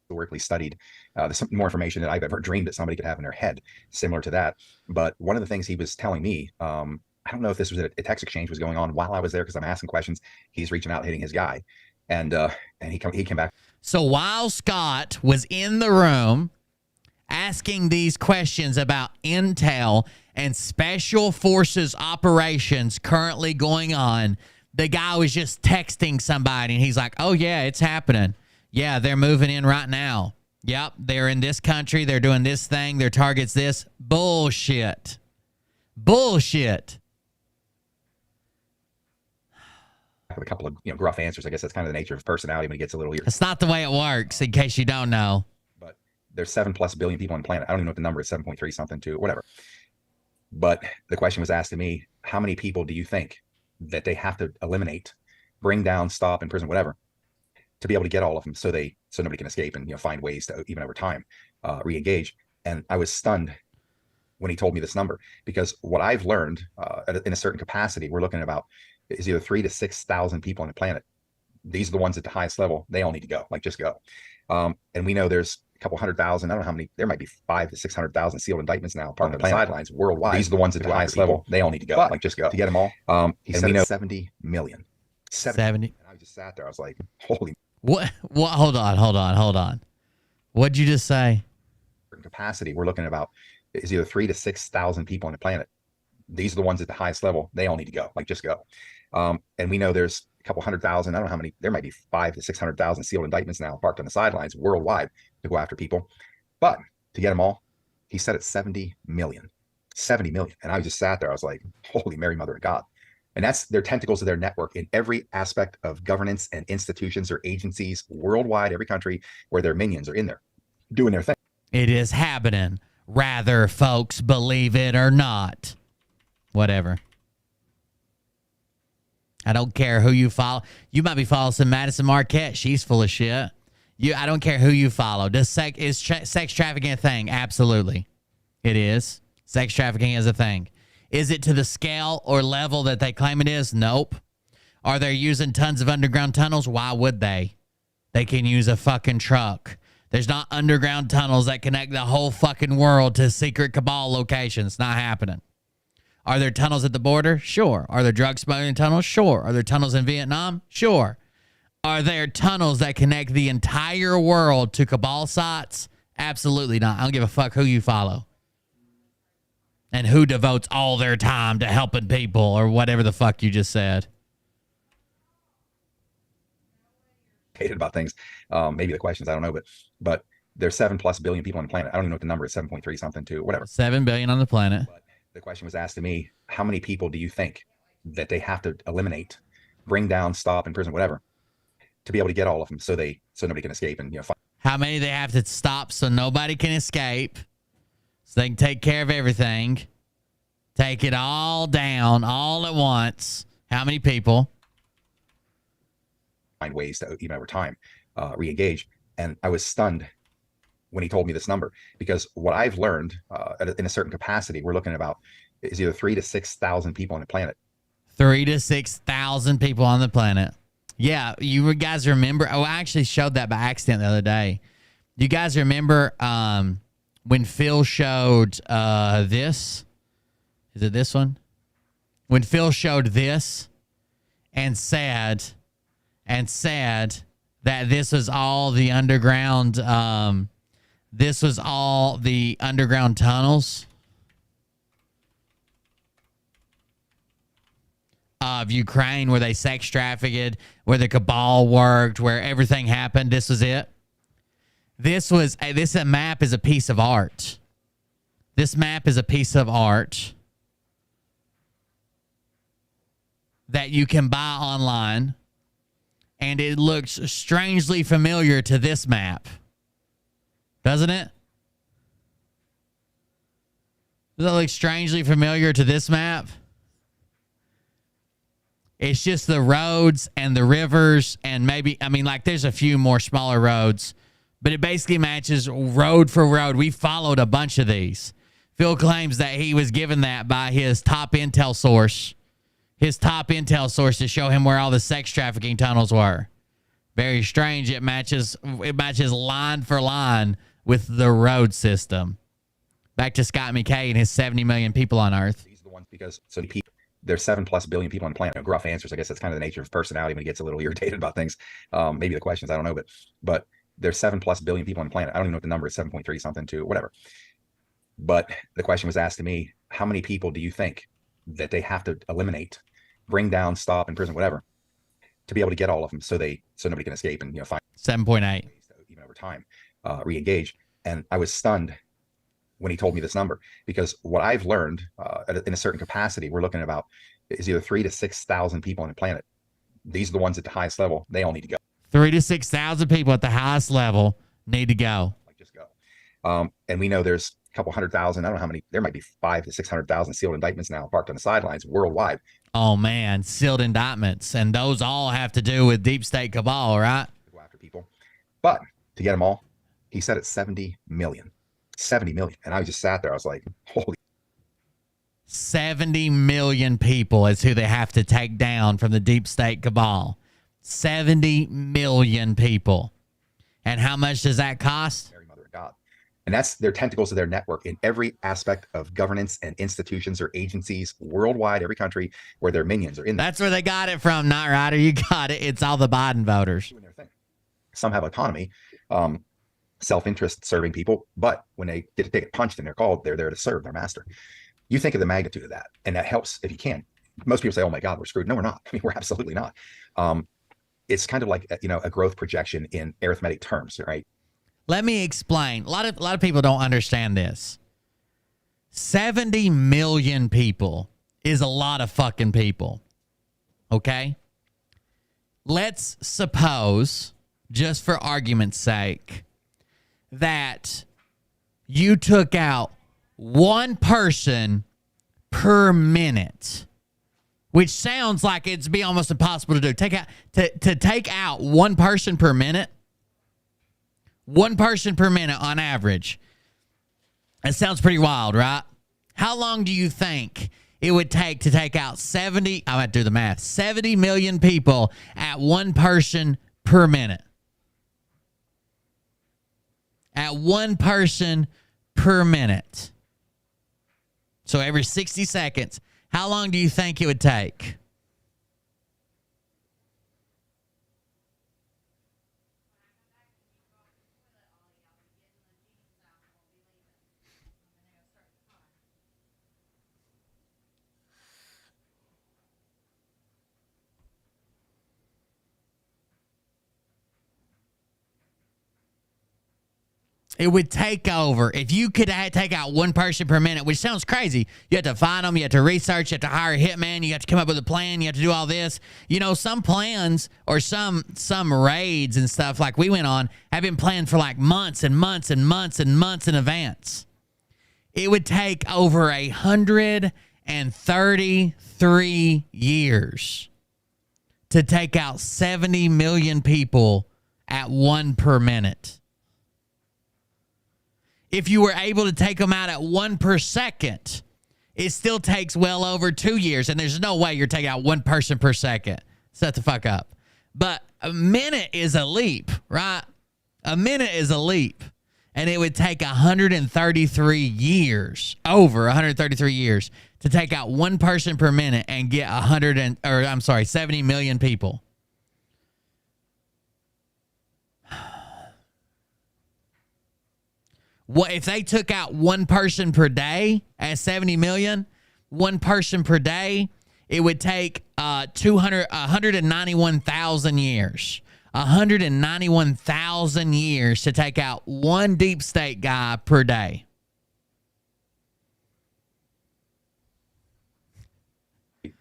Historically studied. There's some more information that I've ever dreamed that somebody could have in their head, similar to that. But one of the things he was telling me, I don't know if this was a text exchange was going on while I was there, because I'm asking questions. He's reaching out, hitting his guy, and he came back. So while Scott was in the room asking these questions about intel and special forces operations currently going on. The guy was just texting somebody, and he's like, oh, yeah, it's happening. Yeah, they're moving in right now. Yep, they're in this country. They're doing this thing. Their target's this. Bullshit. Bullshit. A couple of gruff answers. I guess that's kind of the nature of personality when it gets a little weird. It's not the way it works, in case you don't know. But there's 7+ billion people on the planet. I don't even know what the number is, 7.3 something to whatever. But the question was asked to me, how many people do you think that they have to eliminate, bring down, stop, imprison, whatever, to be able to get all of them so nobody can escape and find ways to, even over time, re-engage? And I was stunned when he told me this number, because what I've learned in a certain capacity, we're looking at about is either 3,000 to 6,000 people on the planet. These are the ones at the highest level. They all need to go, like just go. And we know there's a couple 100,000. I don't know how many. There might be 500,000 to 600,000 sealed indictments now, part of the sidelines worldwide. These are the ones at the highest level. They all need to go, like just go. To get them all, he said we know 70 million. 70. And I just sat there. I was like, holy. What? Hold on. What'd you just say? Capacity, we're looking at about is either 3,000 to 6,000 people on the planet. These are the ones at the highest level. They all need to go, like just go. And we know there's a couple 100,000. I don't know how many. There might be 500,000 to 600,000 sealed indictments now parked on the sidelines worldwide to go after people. But to get them all, he said it's 70 million. 70 million. And I just sat there. I was like, holy Mary, Mother of God. And that's their tentacles of their network in every aspect of governance and institutions or agencies worldwide, every country where their minions are in there doing their thing. It is happening, rather folks believe it or not. Whatever. I don't care who you follow. You might be following some Madison Marquette. She's full of shit. I don't care who you follow. Is sex trafficking a thing? Absolutely. It is. Sex trafficking is a thing. Is it to the scale or level that they claim it is? Nope. Are they using tons of underground tunnels? Why would they? They can use a fucking truck. There's not underground tunnels that connect the whole fucking world to secret cabal locations. Not happening. Are there tunnels at the border? Sure. Are there drug smuggling tunnels? Sure. Are there tunnels in Vietnam? Sure. Are there tunnels that connect the entire world to cabal sites? Absolutely not. I don't give a fuck who you follow and who devotes all their time to helping people or whatever the fuck you just said. Hated about things. Maybe the questions, I don't know, but there's 7+ billion people on the planet. I don't even know what the number is, 7.3 something to whatever. 7 billion on the planet. But the question was asked to me, how many people do you think that they have to eliminate, bring down, stop, imprison, whatever, to be able to get all of them so nobody can escape and how many they have to stop so nobody can escape, so they can take care of everything, take it all down all at once. How many people? Find ways to, even over time, re-engage. And I was stunned when he told me this number, because what I've learned in a certain capacity, we're looking at about is either 3,000 to 6,000 people on the planet. 3,000 to 6,000 people on the planet. Yeah, you guys remember? Oh, I actually showed that by accident the other day. You guys remember when Phil showed this? Is it this one? When Phil showed this and said that this was all the underground. This was all the underground tunnels of Ukraine, where they sex trafficked, where the cabal worked, where everything happened. This was it. This map is a piece of art. This map is a piece of art that you can buy online, and it looks strangely familiar to this map. Doesn't it? Does it look strangely familiar to this map? It's just the roads and the rivers and maybe, there's a few more smaller roads, but it basically matches road for road. We followed a bunch of these. Phil claims that he was given that by his top intel source. His top intel source to show him where all the sex trafficking tunnels were. Very strange. It matches line for line with the road system. Back to Scott McKay and his 70 million people on Earth. These are the ones because so many people. There's 7+ billion people on the planet. Gruff answers. I guess that's kind of the nature of personality when he gets a little irritated about things. Maybe the questions, I don't know, but there's 7+ billion people on the planet. I don't even know what the number is, 7.3 something to whatever. But the question was asked to me, how many people do you think that they have to eliminate, bring down, stop, imprison, whatever, to be able to get all of them so nobody can escape and, find 7.8 even over time, re-engage. And I was stunned when he told me this number, because what I've learned in a certain capacity, we're looking at about is either 3,000 to 6,000 people on the planet. These are the ones at the highest level. They all need to go. 3,000 to 6,000 people at the highest level need to go. Like, just go. And we know there's a couple 100,000. I don't know how many. There might be 500,000 to 600,000 sealed indictments now parked on the sidelines worldwide. Oh man, sealed indictments, and those all have to do with deep state cabal, right? Go after people, but to get them all, he said it's 70 million. 70 million. And I just sat there. I was like, holy. 70 million people is who they have to take down from the deep state cabal. 70 million people. And how much does that cost? Mary, Mother of God. And that's their tentacles of their network in every aspect of governance and institutions or agencies worldwide, every country where their minions are in. That's where they got it from, not Ryder. You got it. It's all the Biden voters. Doing their thing. Some have autonomy. Self-interest serving people, but when they get to take it punched and they're called, they're there to serve their master. You think of the magnitude of that, and that helps if you can. Most people say, oh my God, we're screwed. No, we're not. I mean, we're absolutely not. It's kind of like, a growth projection in arithmetic terms, right? Let me explain. A lot of people don't understand this. 70 million people is a lot of fucking people. Okay? Let's suppose, just for argument's sake, that you took out one person per minute, which sounds like it'd be almost impossible to do. Take out one person per minute. One person per minute on average. That sounds pretty wild, right? How long do you think it would take to take out 70 million people at one person per minute? At one person per minute. So every 60 seconds, how long do you think it would take? It would take over. If you could take out one person per minute, which sounds crazy. You have to find them. You have to research. You have to hire a hitman. You have to come up with a plan. You have to do all this. Some plans or some raids and stuff like we went on have been planned for like months and months and months and months in advance. It would take over 133 years to take out 70 million people at one per minute. If you were able to take them out at one per second, it still takes well over 2 years. And there's no way you're taking out one person per second. Shut the fuck up. But a minute is a leap, right? A minute is a leap. And it would take 133 years, over 133 years, to take out one person per minute and get 70 million people. What if they took out one person per day at 70 million? One person per day, it would take 191,000 years. 191,000 years to take out one deep state guy per day.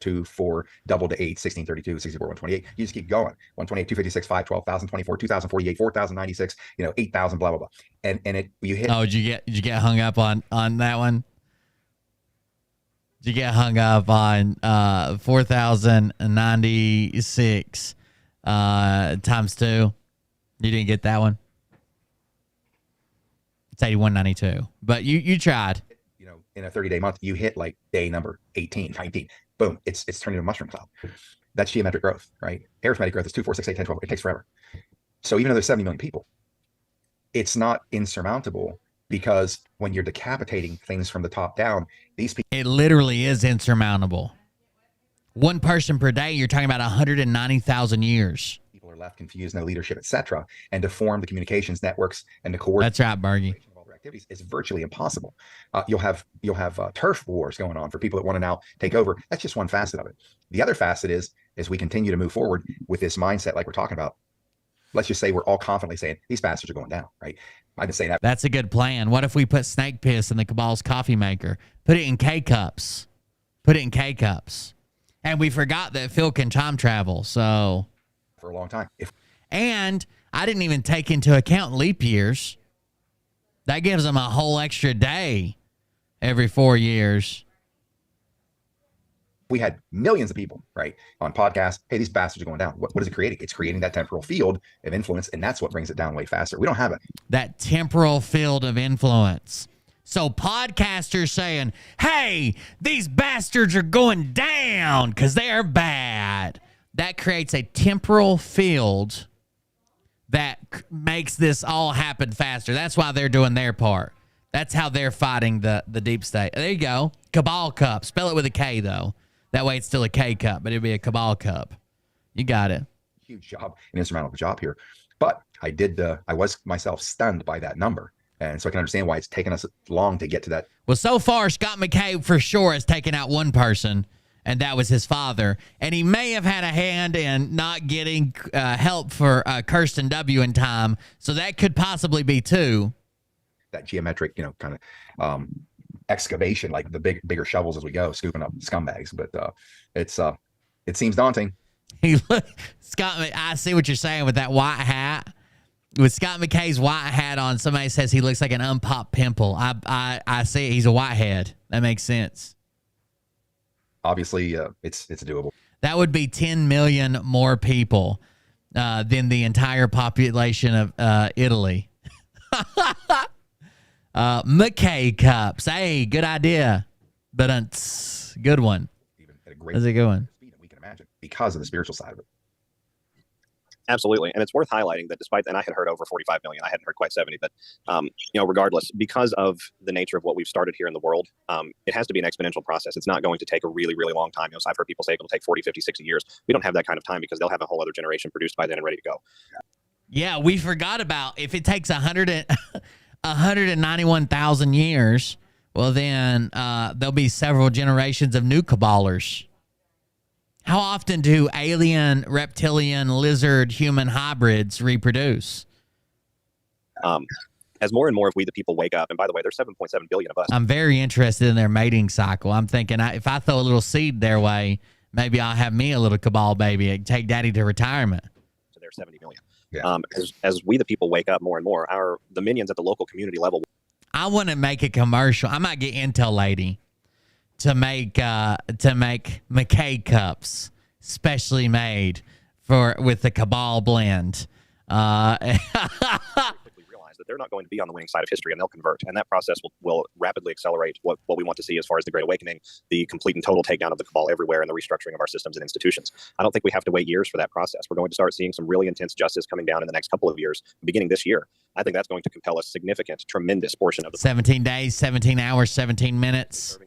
2, 4, double to 8, 16, 32, 64, 128. You just keep going. 128, 256, 5, 12,000, 24, 2,048, 4,096, 8,000, blah, blah, blah. And you hit. Oh, did you get hung up on that one? Did you get hung up on 4,096 times 2? You didn't get that one? It's 8192. But you tried. In a 30-day month, you hit like day number 18, 19. Boom, it's turned into a mushroom cloud. That's geometric growth, right? Arithmetic growth is 2, 4, 6, 8, 10, 12. It takes forever. So even though there's 70 million people, it's not insurmountable, because when you're decapitating things from the top down, these people. It literally is insurmountable. One person per day, you're talking about 190,000 years. People are left confused, no leadership, etc. And to form the communications networks and to coordinate. That's right, Bergie. All their activities is virtually impossible. You'll have turf wars going on for people that want to now take over. That's just one facet of it. The other facet is, as we continue to move forward with this mindset, like we're talking about, let's just say we're all confidently saying these bastards are going down, right? I've been saying that. That's a good plan. What if we put snake piss in the Cabal's coffee maker? Put it in K-cups. Put it in K-cups. And we forgot that Phil can time travel, so. For a long time. And I didn't even take into account leap years. That gives them a whole extra day every 4 years. We had millions of people, right, on podcasts. Hey, these bastards are going down. What is it creating? It's creating that temporal field of influence, and that's what brings it down way faster. We don't have it. That temporal field of influence. So podcasters saying, hey, these bastards are going down because they're bad. That creates a temporal field that makes this all happen faster. That's why they're doing their part. That's how they're fighting the deep state. There you go. Cabal cup. Spell it with a K, though. That way it's still a K cup, but it'd be a Cabal cup. You got it. Huge job, an insurmountable job here. But I was myself stunned by that number. And so I can understand why it's taken us long to get to that. Well, so far, Scott McKay for sure has taken out one person, and that was his father. And he may have had a hand in not getting help for Kirsten W. in time. So that could possibly be two. That geometric, kind of excavation, like the bigger shovels as we go, scooping up scumbags. But it seems daunting. Scott, I see what you're saying with that white hat. With Scott McKay's white hat on, somebody says he looks like an unpopped pimple. I see it. He's a whitehead. That makes sense. Obviously, it's doable. That would be 10 million more people than the entire population of Italy. McKay cups. Hey, good idea. But good one. How's it going? We can imagine because of the spiritual side of it. Absolutely. And it's worth highlighting that despite, and I had heard over 45 million, I hadn't heard quite 70, but, regardless, because of the nature of what we've started here in the world, it has to be an exponential process. It's not going to take a really, really long time. So I've heard people say it'll take 40, 50, 60 years. We don't have that kind of time because they'll have a whole other generation produced by then and ready to go. Yeah, we forgot about if it takes 191,000 years, well, then there'll be several generations of new Cabalers. How often do alien, reptilian, lizard, human hybrids reproduce? As more and more of we the people wake up, and by the way, there's 7.7 billion of us. I'm very interested in their mating cycle. I'm thinking if I throw a little seed their way, maybe I'll have me a little Cabal baby and take daddy to retirement. So there's 70 million. Yeah. As we the people wake up more and more, the minions at the local community level. I want to make a commercial. I might get Intel Lady to make McKay cups, specially made with the Cabal blend. Quickly realize that they're not going to be on the winning side of history, and they'll convert, and that process will rapidly accelerate what we want to see as far as the Great Awakening, the complete and total takedown of the Cabal everywhere, and the restructuring of our systems and institutions. I don't think we have to wait years for that process. We're going to start seeing some really intense justice coming down in the next couple of years, beginning this year. I think that's going to compel a significant, tremendous portion of the 17 days, 17 hours, 17 minutes,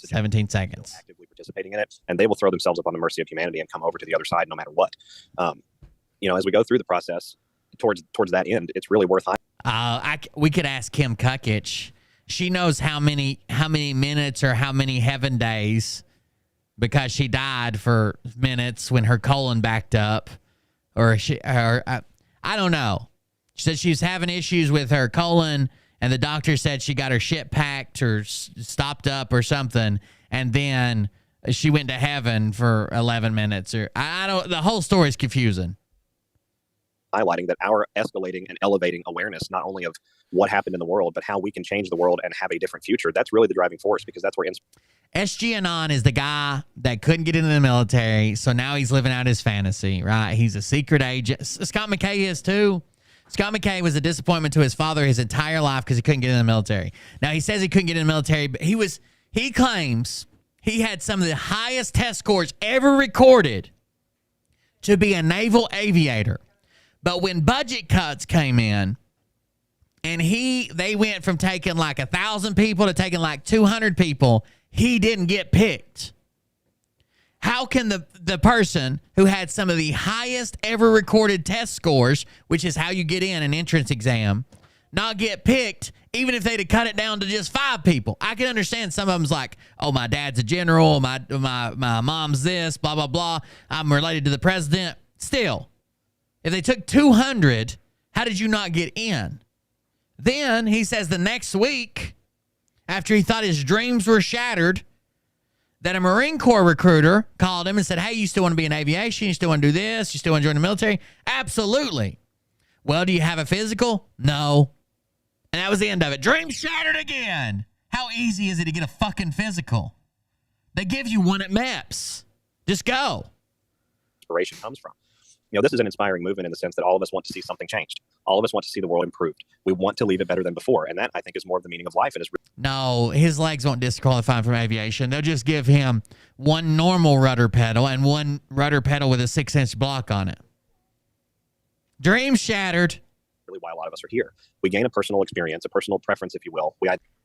17 seconds. Actively participating in it, and they will throw themselves up on the mercy of humanity and come over to the other side no matter what. As we go through the process towards that end, it's really worth we could ask Kim Kukich. She knows how many minutes or how many heaven days, because she died for minutes when her colon backed up, or I don't know. She said she was having issues with her colon, and the doctor said she got her shit packed or stopped up or something, and then she went to heaven for 11 minutes. Or the whole story is confusing. Highlighting that our escalating and elevating awareness, not only of what happened in the world, but how we can change the world and have a different future. That's really the driving force, because that's where SG Anon is the guy that couldn't get into the military, so now he's living out his fantasy, right? He's a secret agent. Scott McKay is too. Scott McKay was a disappointment to his father his entire life because he couldn't get in the military. Now, he says he couldn't get in the military, but he claims he had some of the highest test scores ever recorded to be a naval aviator. But when budget cuts came in, and they went from taking like 1,000 people to taking like 200 people, he didn't get picked. How can the person who had some of the highest ever recorded test scores, which is how you get in an entrance exam, not get picked, even if they'd have cut it down to just 5 people? I can understand some of them's like, oh, my dad's a general, my mom's this, blah, blah, blah. I'm related to the president. Still, if they took 200, how did you not get in? Then he says the next week, after he thought his dreams were shattered, that a Marine Corps recruiter called him and said, hey, you still want to be in aviation? You still want to do this? You still want to join the military? Absolutely. Well, do you have a physical? No. And that was the end of it. Dreams shattered again. How easy is it to get a fucking physical? They give you one at MEPS. Just go. Inspiration comes from. You know, this is an inspiring movement in the sense that all of us want to see something changed. All of us want to see the world improved. We want to leave it better than before. And that, I think, is more of the meaning of life. And is no, his legs won't disqualify him from aviation. They'll just give him one normal rudder pedal and one rudder pedal with a 6-inch block on it. Dreams shattered. Really why a lot of us are here. We gain a personal experience, a personal preference, if you will.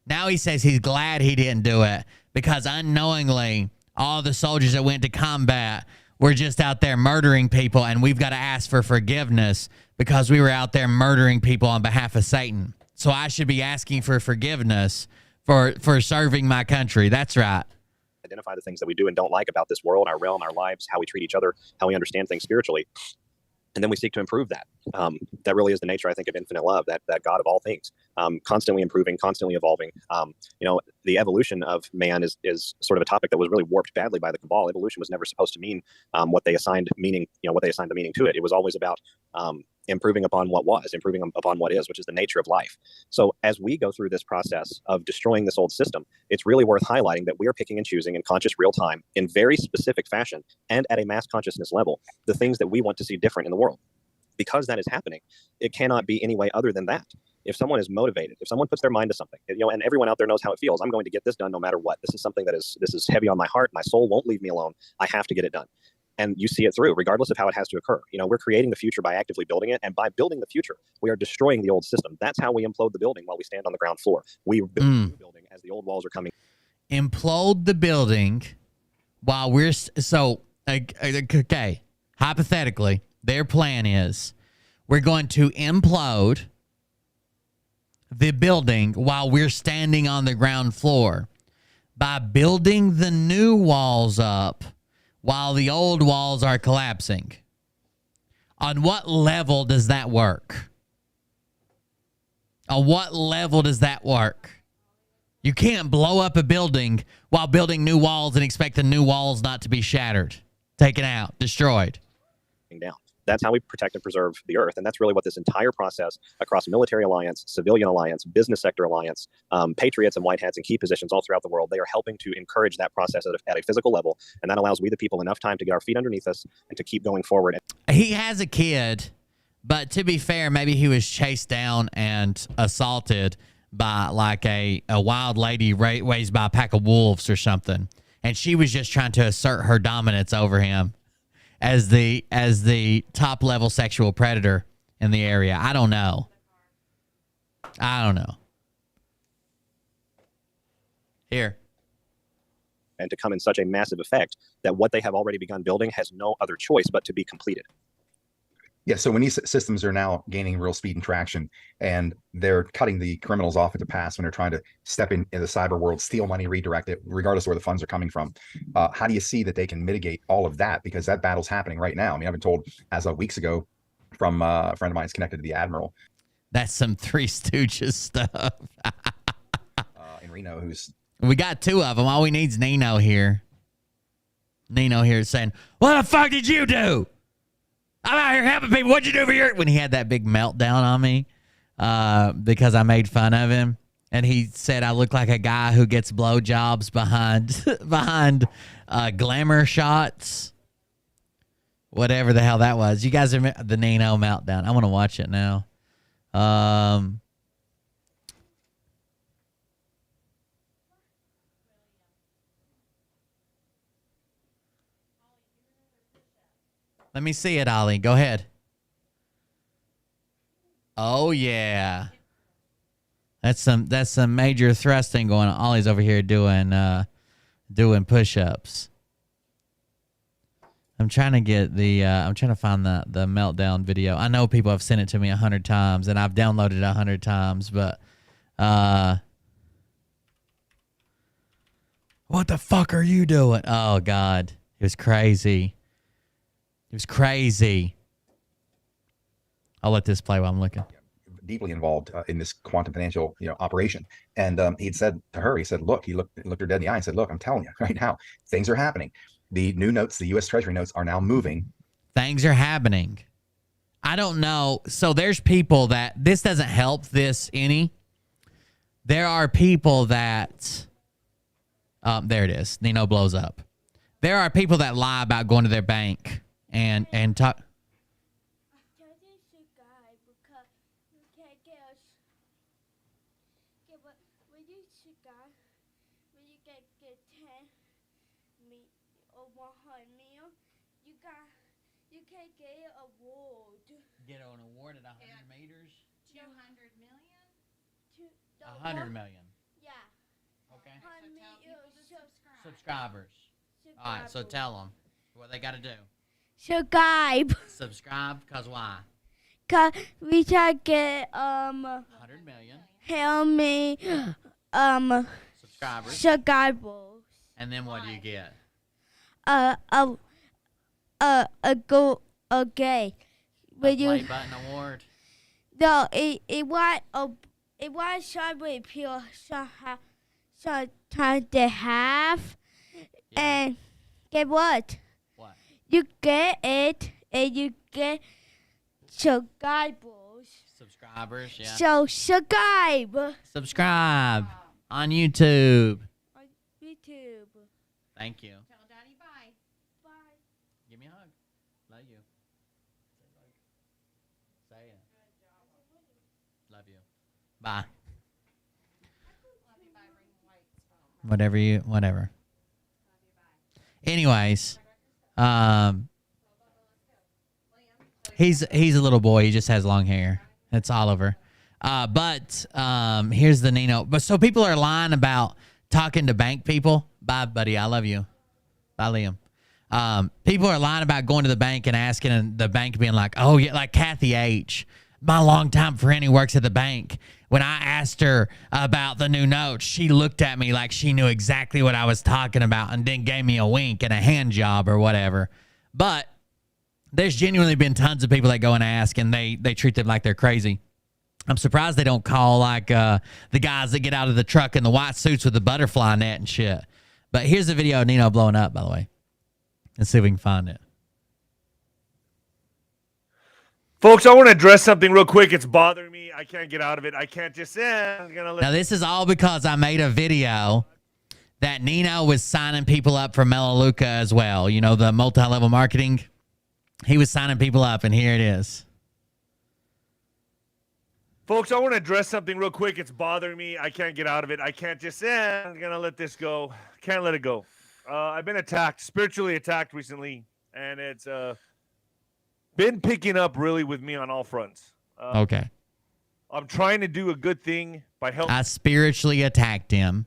Now he says he's glad he didn't do it because unknowingly all the soldiers that went to combat were just out there murdering people, and we've got to ask for forgiveness because we were out there murdering people on behalf of Satan. So I should be asking for forgiveness for serving my country. That's right. Identify the things that we do and don't like about this world, our realm, our lives, how we treat each other, how we understand things spiritually. And then we seek to improve that. That really is the nature, I think, of infinite love, that God of all things, constantly improving, constantly evolving. You know, the evolution of man is sort of a topic that was really warped badly by the cabal. Evolution was never supposed to mean what they assigned meaning, what they assigned the meaning to it. It was always about improving upon what was, improving upon what is, which is the nature of life. So as we go through this process of destroying this old system, it's really worth highlighting that we are picking and choosing in conscious real time, in very specific fashion, and at a mass consciousness level, the things that we want to see different in the world. Because that is happening, it cannot be any way other than that. If someone is motivated, if someone puts their mind to something, and everyone out there knows how it feels, I'm going to get this done no matter what. This is something this is heavy on my heart. My soul won't leave me alone. I have to get it done. And you see it through, regardless of how it has to occur. We're creating the future by actively building it. And by building the future, we are destroying the old system. That's how we implode the building while we stand on the ground floor. We build the new building as the old walls are coming. Implode the building while we're... So, okay, hypothetically, their plan is we're going to implode the building while we're standing on the ground floor by building the new walls up while the old walls are collapsing. On what level does that work? On what level does that work? You can't blow up a building while building new walls and expect the new walls not to be shattered, taken out, destroyed. Down. That's how we protect and preserve the earth. And that's really what this entire process across military alliance, civilian alliance, business sector alliance, patriots and white hats in key positions all throughout the world, they are helping to encourage that process at a physical level. And that allows we the people enough time to get our feet underneath us and to keep going forward. He has a kid, but to be fair, maybe he was chased down and assaulted by like a wild lady raised by a pack of wolves or something. And she was just trying to assert her dominance over him as the top level sexual predator in the area. I don't know. Here. And to come in such a massive effect that what they have already begun building has no other choice but to be completed. Yeah, so when these systems are now gaining real speed and traction, and they're cutting the criminals off at the pass when they're trying to step in the cyber world, steal money, redirect it, regardless of where the funds are coming from, how do you see that they can mitigate all of that? Because that battle's happening right now. I mean, I've been told as of weeks ago from a friend of mine who's connected to the Admiral. That's some Three Stooges stuff. In Reno, we got 2 of them. All we need is Nino here. Nino here saying, "What the fuck did you do? I'm out here helping people. What'd you do for your..." When he had that big meltdown on me because I made fun of him. And he said I look like a guy who gets blowjobs behind glamour shots. Whatever the hell that was. You guys remember the Nino meltdown. I want to watch it now. Let me see it, Ollie. Go ahead. Oh yeah. That's some major thrusting going on. Ollie's over here doing push-ups. I'm trying to get the I'm trying to find the meltdown video. I know people have sent it to me 100 times and I've downloaded it 100 times, but what the fuck are you doing? Oh God. It was crazy. It was crazy. I'll let this play while I'm looking. Deeply involved in this quantum financial, operation. And he'd said to her, he said, look, he looked her dead in the eye and said, look, I'm telling you right now, things are happening. The new notes, the U.S. Treasury notes are now moving. Things are happening. I don't know. So there's people that this doesn't help this any. There are people that, there it is. Nino blows up. There are people that lie about going to their bank and talk. Get an award at 100 meters? 200 million? 100 million. Yeah. Okay. Subscribe. Subscribers. All right, so tell them what they got to do. Subscribe. Subscribe, because why? Cause we try to get 100 million. Help me Subscribers. subscribers. And then what do you get? Okay. When you Play button award. no, it was sorry pure sometimes they have and get what? What? You get it and you get subscribers. Subscribers, yeah. So subscribe Subscribe on YouTube. on YouTube. Thank you. Tell Daddy bye. Bye. Give me a hug. Love you. Say it. Love you. Bye. Whatever. Anyways, he's a little boy. He just has long hair. It's Oliver. But here's the Nino. But so people are lying about talking to bank people. Bye, buddy. I love you. Bye, Liam. People are lying about going to the bank and asking, and the bank being like, oh, yeah, like Kathy H., my longtime friend who works at the bank. When I asked her about the new notes, she looked at me like she knew exactly what I was talking about and then gave me a wink and a hand job or whatever. But there's genuinely been tons of people that go and ask, and they treat them like they're crazy. I'm surprised they don't call like the guys that get out of the truck in the white suits with the butterfly net and shit. But here's the video of Nino blowing up, by the way. Let's see if we can find it. Folks, I want to address something real quick. It's bothering me. I can't get out of it. I can't just I'm gonna let. Now, this is all because I made a video that Nino was signing people up for Melaleuca as well. You know, the multi-level marketing. He was signing people up, and here it is. Folks, I want to address something real quick. It's bothering me. I can't get out of it. I can't just I'm going to let this go. Can't let it go. I've been attacked, spiritually attacked recently, and it's been picking up really with me on all fronts. Okay. I'm trying to do a good thing by helping. I spiritually attacked him.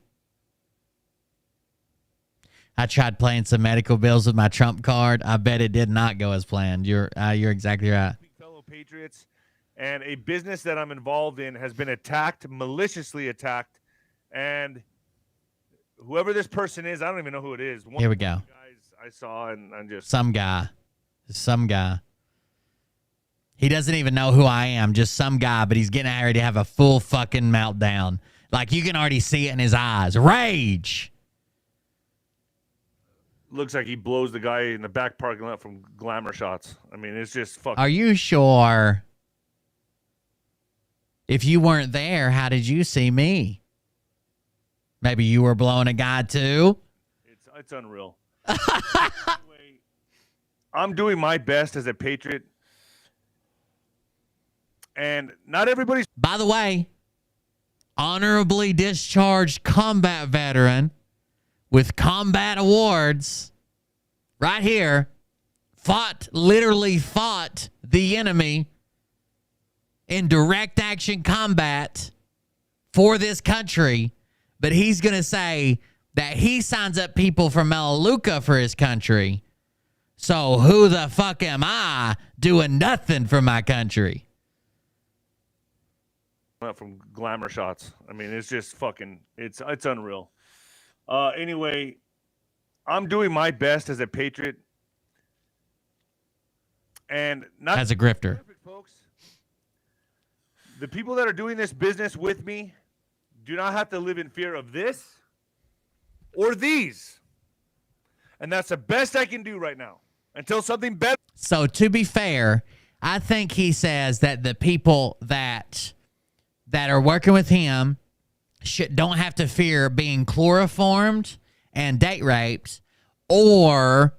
I tried playing some medical bills with my Trump card. I bet it did not go as planned. You're exactly right. Fellow patriots, and a business that I'm involved in has been attacked, maliciously attacked, and whoever this person is, I don't even know who it is. Here we go. Guys I saw, and I'm just some guy. He doesn't even know who I am, just some guy, but he's getting ready to have a full fucking meltdown. Like, you can already see it in his eyes. Rage. Looks like he blows the guy in the back parking lot from glamour shots. I mean, it's just fucking. Are you sure? If you weren't there, how did you see me? Maybe you were blowing a guy too? It's unreal. Anyway, I'm doing my best as a patriot. And not everybody's. By the way, honorably discharged combat veteran with combat awards right here, literally fought the enemy in direct action combat for this country, but he's going to say that he signs up people from Melaleuca for his country, So who the fuck am I doing nothing for my country? From glamour shots. I mean, it's just fucking, it's unreal. Anyway, I'm doing my best as a patriot. And not as a grifter. Perfect, folks. The people that are doing this business with me do not have to live in fear of this or these. And that's the best I can do right now until something better. So to be fair, I think he says that the people that are working with him don't have to fear being chloroformed and date raped or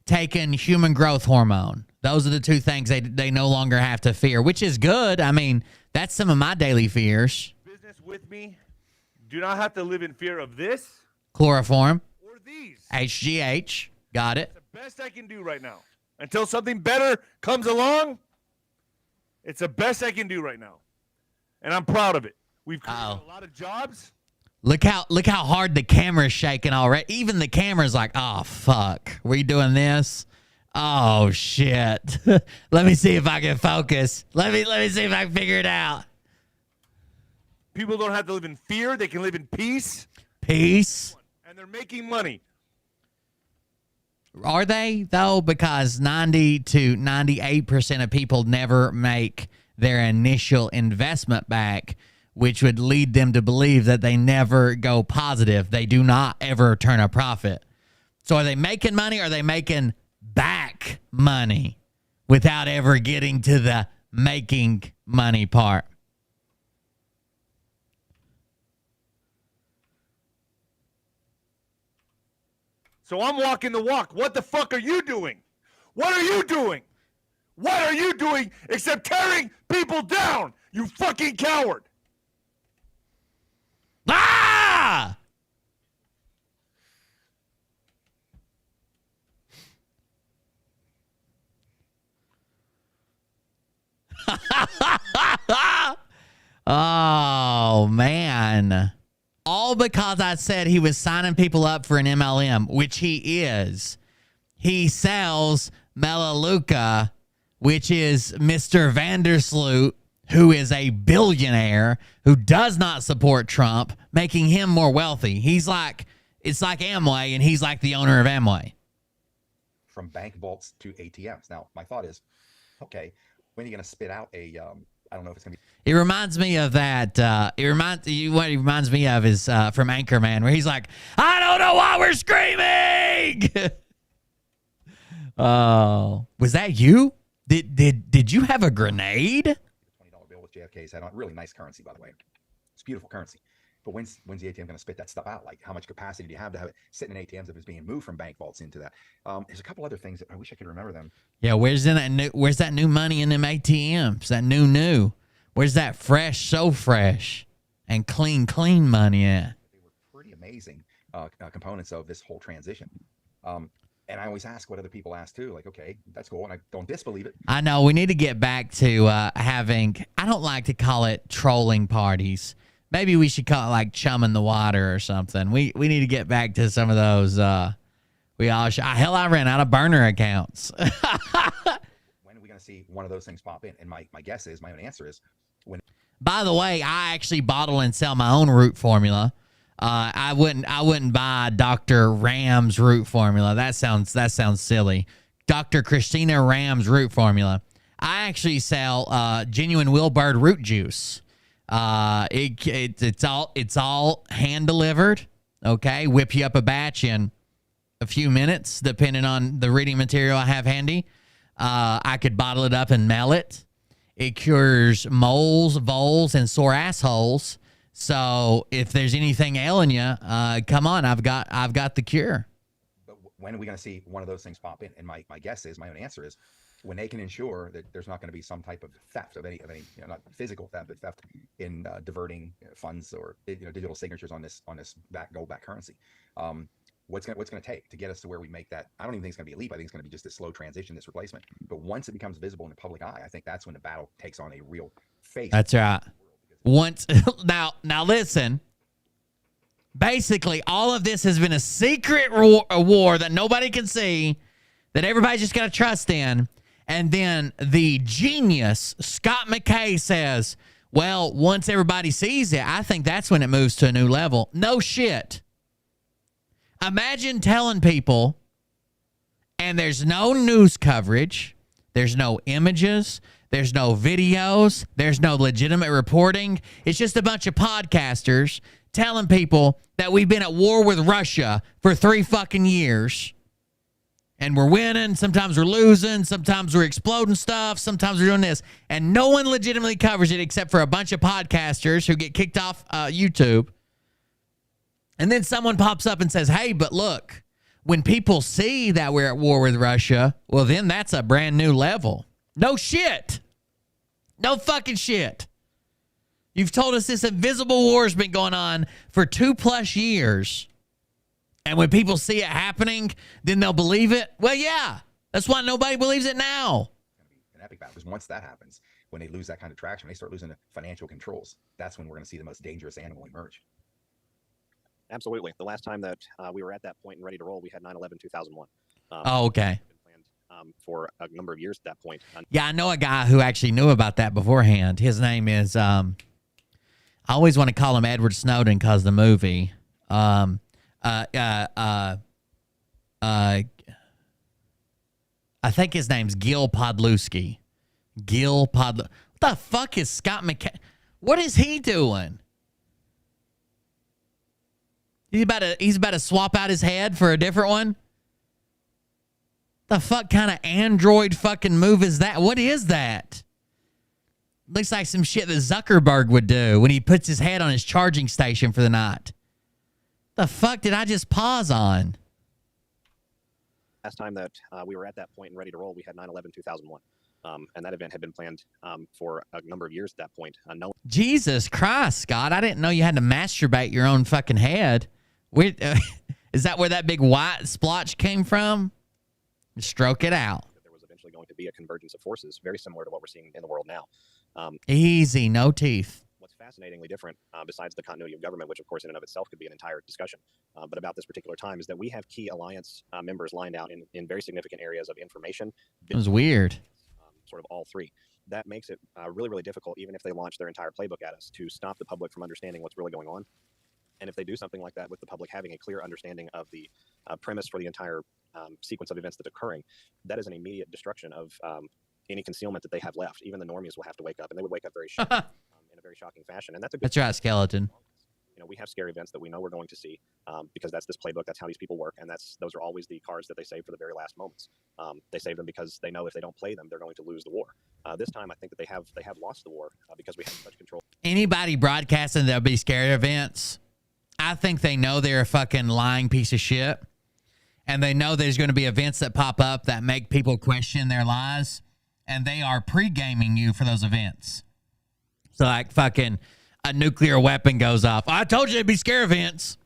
taking human growth hormone. Those are the two things they no longer have to fear, which is good. I mean, that's some of my daily fears. Business with me do not have to live in fear of this Chloroform. or these. HGH. Got it. It's the best I can do right now. Until something better comes along, it's the best I can do right now. And I'm proud of it. We've created a lot of jobs. Look how hard the camera's shaking already. Even the camera's like, oh, fuck. We doing this? Oh, shit. Let me see if I can focus. Let me see if I can figure it out. People don't have to live in fear. They can live in peace. Peace. And they're making money. Are they, though? Because 90 to 98% of people never make their initial investment back, which would lead them to believe that they never go positive. They do not ever turn a profit. So are they making money or are they making back money without ever getting to the making money part? So I'm walking the walk. What the fuck are you doing? What are you doing? What are you doing except tearing people down? You fucking coward. Ah! Oh, man. All because I said he was signing people up for an MLM, which he is. He sells Melaleuca, which is Mr. Vandersloot, who is a billionaire who does not support Trump, making him more wealthy. It's like Amway, and he's like the owner of Amway. From bank vaults to ATMs. Now, my thought is, okay, when are you going to spit out a, I don't know if it's going to be. It reminds me of that. What it reminds me of is from Anchorman, where he's like, I don't know why we're screaming. Oh, was that you? Did you have a grenade? $20 bill with JFK's head on. Really nice currency, by the way. It's beautiful currency. But when's the ATM going to spit that stuff out? Like, how much capacity do you have to have it sitting in ATMs if it's being moved from bank vaults into that? There's a couple other things that I wish I could remember them. Yeah, where's that new money in them ATMs? That new? Where's that so fresh and clean money at? They were pretty amazing components of this whole transition. And I always ask what other people ask too. Like, okay, that's cool, and I don't disbelieve it. I know we need to get back to having. I don't like to call it trolling parties. Maybe we should call it like chumming the water or something. We need to get back to some of those. Hell, I ran out of burner accounts. When are we going to see one of those things pop in? And my guess is, my own answer is when. By the way, I actually bottle and sell my own root formula. I wouldn't buy Dr. Ram's root formula. That sounds silly. Dr. Christina Ram's root formula. I actually sell genuine Wilbird root juice. It's all hand delivered. Okay, whip you up a batch in a few minutes, depending on the reading material I have handy. I could bottle it up and mail it. It cures moles, voles, and sore assholes. So if there's anything ailing you, come on, I've got the cure. But when are we going to see one of those things pop in? And my guess is, my own answer is, when they can ensure that there's not going to be some type of theft of any, not physical theft, but theft in diverting funds or digital signatures on this gold back currency. What's going to take to get us to where we make that? I don't even think it's going to be a leap. I think it's going to be just this slow transition, this replacement. But once it becomes visible in the public eye, I think that's when the battle takes on a real face. That's right. Once now listen. Basically, all of this has been a secret war that nobody can see. that everybody's just got to trust in. And then the genius, Scott McKay, says, well, once everybody sees it, I think that's when it moves to a new level. No shit. Imagine telling people, and there's no news coverage, there's no images, there's no videos, there's no legitimate reporting. It's just a bunch of podcasters telling people that we've been at war with Russia for 3 fucking years. And we're winning. Sometimes we're losing. Sometimes we're exploding stuff. Sometimes we're doing this. And no one legitimately covers it except for a bunch of podcasters who get kicked off YouTube. And then someone pops up and says, hey, but look, when people see that we're at war with Russia, well, then that's a brand new level. No shit. No fucking shit. You've told us this invisible war has been going on for 2+ years. And when people see it happening, then they'll believe it. Well, yeah, that's why nobody believes it now. An epic battle, because once that happens, when they lose that kind of traction, they start losing the financial controls. That's when we're going to see the most dangerous animal emerge. Absolutely. The last time that we were at that point and ready to roll, we had 9/11/2001. Oh, okay. For a number of years at that point. Yeah, I know a guy who actually knew about that beforehand. His name is, I always want to call him Edward Snowden because the movie. I think his name's Gil Podluski. What the fuck is Scott McKay? What is he doing? He's about to swap out his head for a different one? The fuck kind of Android fucking move is that? What is that? Looks like some shit that Zuckerberg would do when he puts his head on his charging station for the night. The fuck did I just pause on? Last time that we were at that point and ready to roll, we had 9/11/2001. And that event had been planned for a number of years at that point. Jesus Christ, Scott. I didn't know you had to masturbate your own fucking head. Is that where that big white splotch came from? Stroke it out. There was eventually going to be a convergence of forces, very similar to what we're seeing in the world now. Easy, no teeth. What's fascinatingly different, besides the continuity of government, which of course in and of itself could be an entire discussion, but about this particular time, is that we have key alliance members lined out in very significant areas of information. It was weird. Sort of all three. That makes it really, really difficult, even if they launch their entire playbook at us, to stop the public from understanding what's really going on. And if they do something like that with the public having a clear understanding of the premise for the entire sequence of events that's occurring, that is an immediate destruction of any concealment that they have left. Even the normies will have to wake up, and they would wake up very in a very shocking fashion. And that's a good. That's right, Skeleton. You know, we have scary events that we know we're going to see because that's this playbook. That's how these people work, and those are always the cards that they save for the very last moments. They save them because they know if they don't play them, they're going to lose the war. This time, I think that they have lost the war because we have such control. Anybody broadcasting there'll be scary events, I think they know they're a fucking lying piece of shit, and they know there's going to be events that pop up that make people question their lies, and they are pre-gaming you for those events. So like fucking a nuclear weapon goes off. I told you it'd be scare events.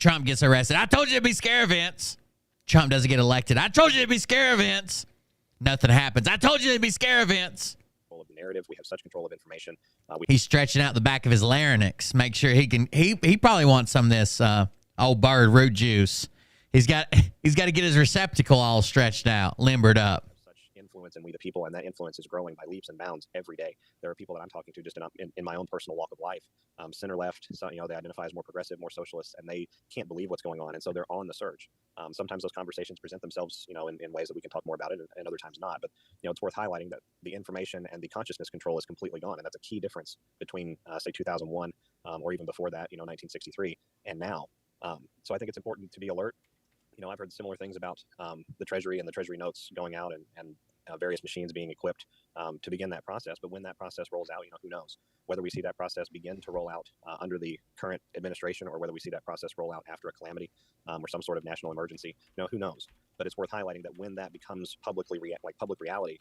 Trump gets arrested. I told you it'd be scare events. Trump doesn't get elected. I told you it'd be scare events. Nothing happens. I told you it'd be scare events. Of the narrative, we have such control of information. He's stretching out the back of his larynx. Make sure he can. He probably wants some of this old bird root juice. He's got to get his receptacle all stretched out, limbered up. Influence in we the people, and that influence is growing by leaps and bounds every day. There are people that I'm talking to just in my own personal walk of life, center left, so, they identify as more progressive, more socialist, and they can't believe what's going on, and so they're on the surge. Sometimes those conversations present themselves, in ways that we can talk more about it, and other times not. But it's worth highlighting that the information and the consciousness control is completely gone, and that's a key difference between say 2001 or even before that, 1963, and now. So I think it's important to be alert. I've heard similar things about the Treasury and the Treasury notes going out and various machines being equipped to begin that process. But when that process rolls out, who knows? Whether we see that process begin to roll out under the current administration, or whether we see that process roll out after a calamity or some sort of national emergency, who knows? But it's worth highlighting that when that becomes public reality,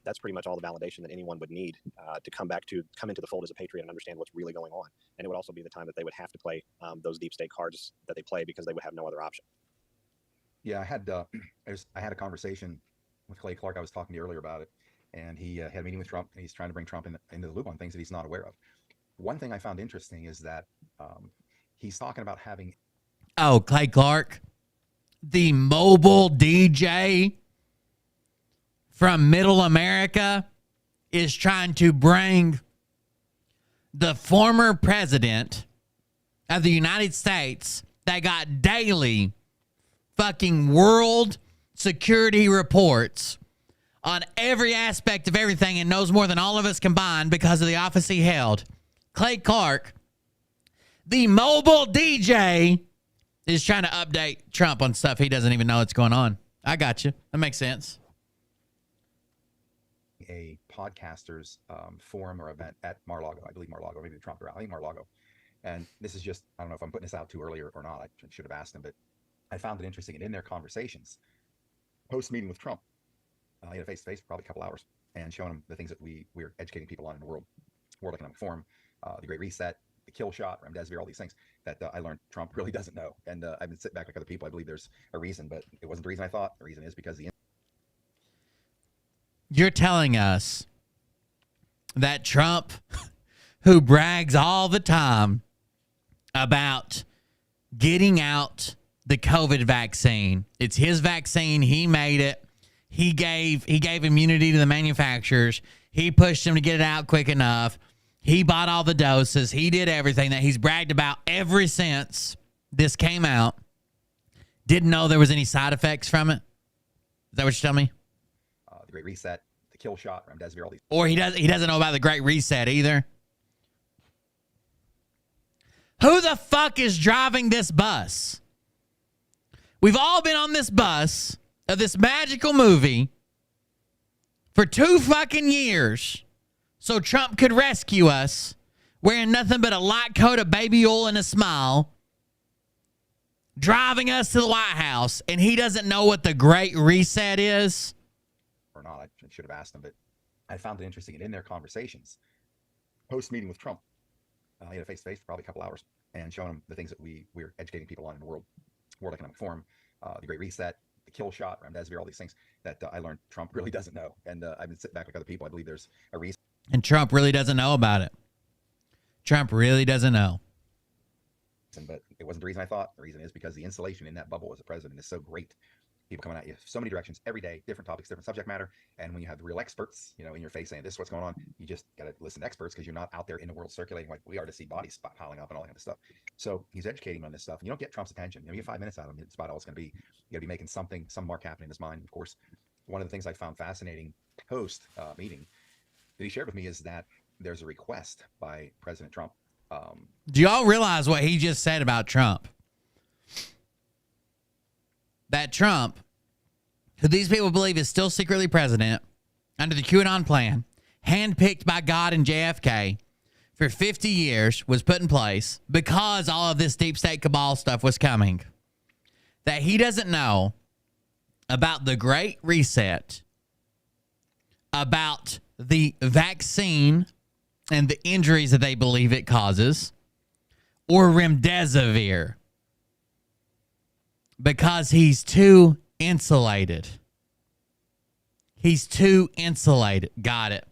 that's pretty much all the validation that anyone would need to come into the fold as a patriot and understand what's really going on. And it would also be the time that they would have to play those deep state cards that they play, because they would have no other option. Yeah, I had a conversation with Clay Clark. I was talking to you earlier about it, and he had a meeting with Trump, and he's trying to bring Trump into the loop on things that he's not aware of. One thing I found interesting is that he's talking about having... Oh, Clay Clark, the mobile DJ from middle America is trying to bring the former president of the United States that got daily fucking world security reports on every aspect of everything and knows more than all of us combined because of the office he held. Clay Clark, the mobile DJ, is trying to update Trump on stuff he doesn't even know what's going on. I got you. That makes sense. A podcasters forum or event at Mar-a-Lago. I believe Mar-a-Lago, maybe the Trump route. I think Mar-a-Lago. And this is just, I don't know if I'm putting this out too early or not. I should have asked him, but I found it interesting. And in their conversations, post-meeting with Trump, he had a face-to-face for probably a couple hours and showing them the things that we're educating people on in the World Economic Forum, the Great Reset, the kill shot, remdesivir, all these things that I learned Trump really doesn't know. And I've been sitting back like other people. I believe there's a reason, but it wasn't the reason I thought. The reason is because You're telling us that Trump, who brags all the time about getting out the COVID vaccine, it's his vaccine, he made it, he gave immunity to the manufacturers, he pushed them to get it out quick enough, he bought all the doses, he did everything that he's bragged about ever since this came out, didn't know there was any side effects from it? Is that what you're telling me? The Great Reset, the kill shot, remdesivir, all these. Or he doesn't know about the Great Reset either. Who the fuck is driving this bus? We've all been on this bus of this magical movie for 2 fucking years so Trump could rescue us, wearing nothing but a light coat of baby oil and a smile, driving us to the White House, and he doesn't know what the Great Reset is? Or not, I should have asked him, but I found it interesting. And in their conversations, post-meeting with Trump, he had a face-to-face for probably a couple hours and showing them the things that we're educating people on in the World Economic Forum, the Great Reset, the kill shot, remdesivir, all these things that I learned Trump really doesn't know. And I've been sitting back like other people. I believe there's a reason. And Trump really doesn't know about it. Trump really doesn't know. But it wasn't the reason I thought. The reason is because the insulation in that bubble as a president is so great. People coming at you so many directions every day, different topics, different subject matter. And when you have the real experts, in your face saying this is what's going on, you just got to listen to experts because you're not out there in the world circulating like we are to see bodies piling up and all that kind of stuff. So he's educating on this stuff. And you don't get Trump's attention. You get 5 minutes out of him. It's about all it's going to be. You got to be making some mark happen in his mind. Of course, one of the things I found fascinating post meeting that he shared with me is that there's a request by President Trump. Do y'all realize what he just said about Trump? That Trump, who these people believe is still secretly president under the QAnon plan, handpicked by God and JFK for 50 years, was put in place because all of this deep state cabal stuff was coming. That he doesn't know about the Great Reset, about the vaccine and the injuries that they believe it causes, or remdesivir, because he's too insulated. He's too insulated. Got it.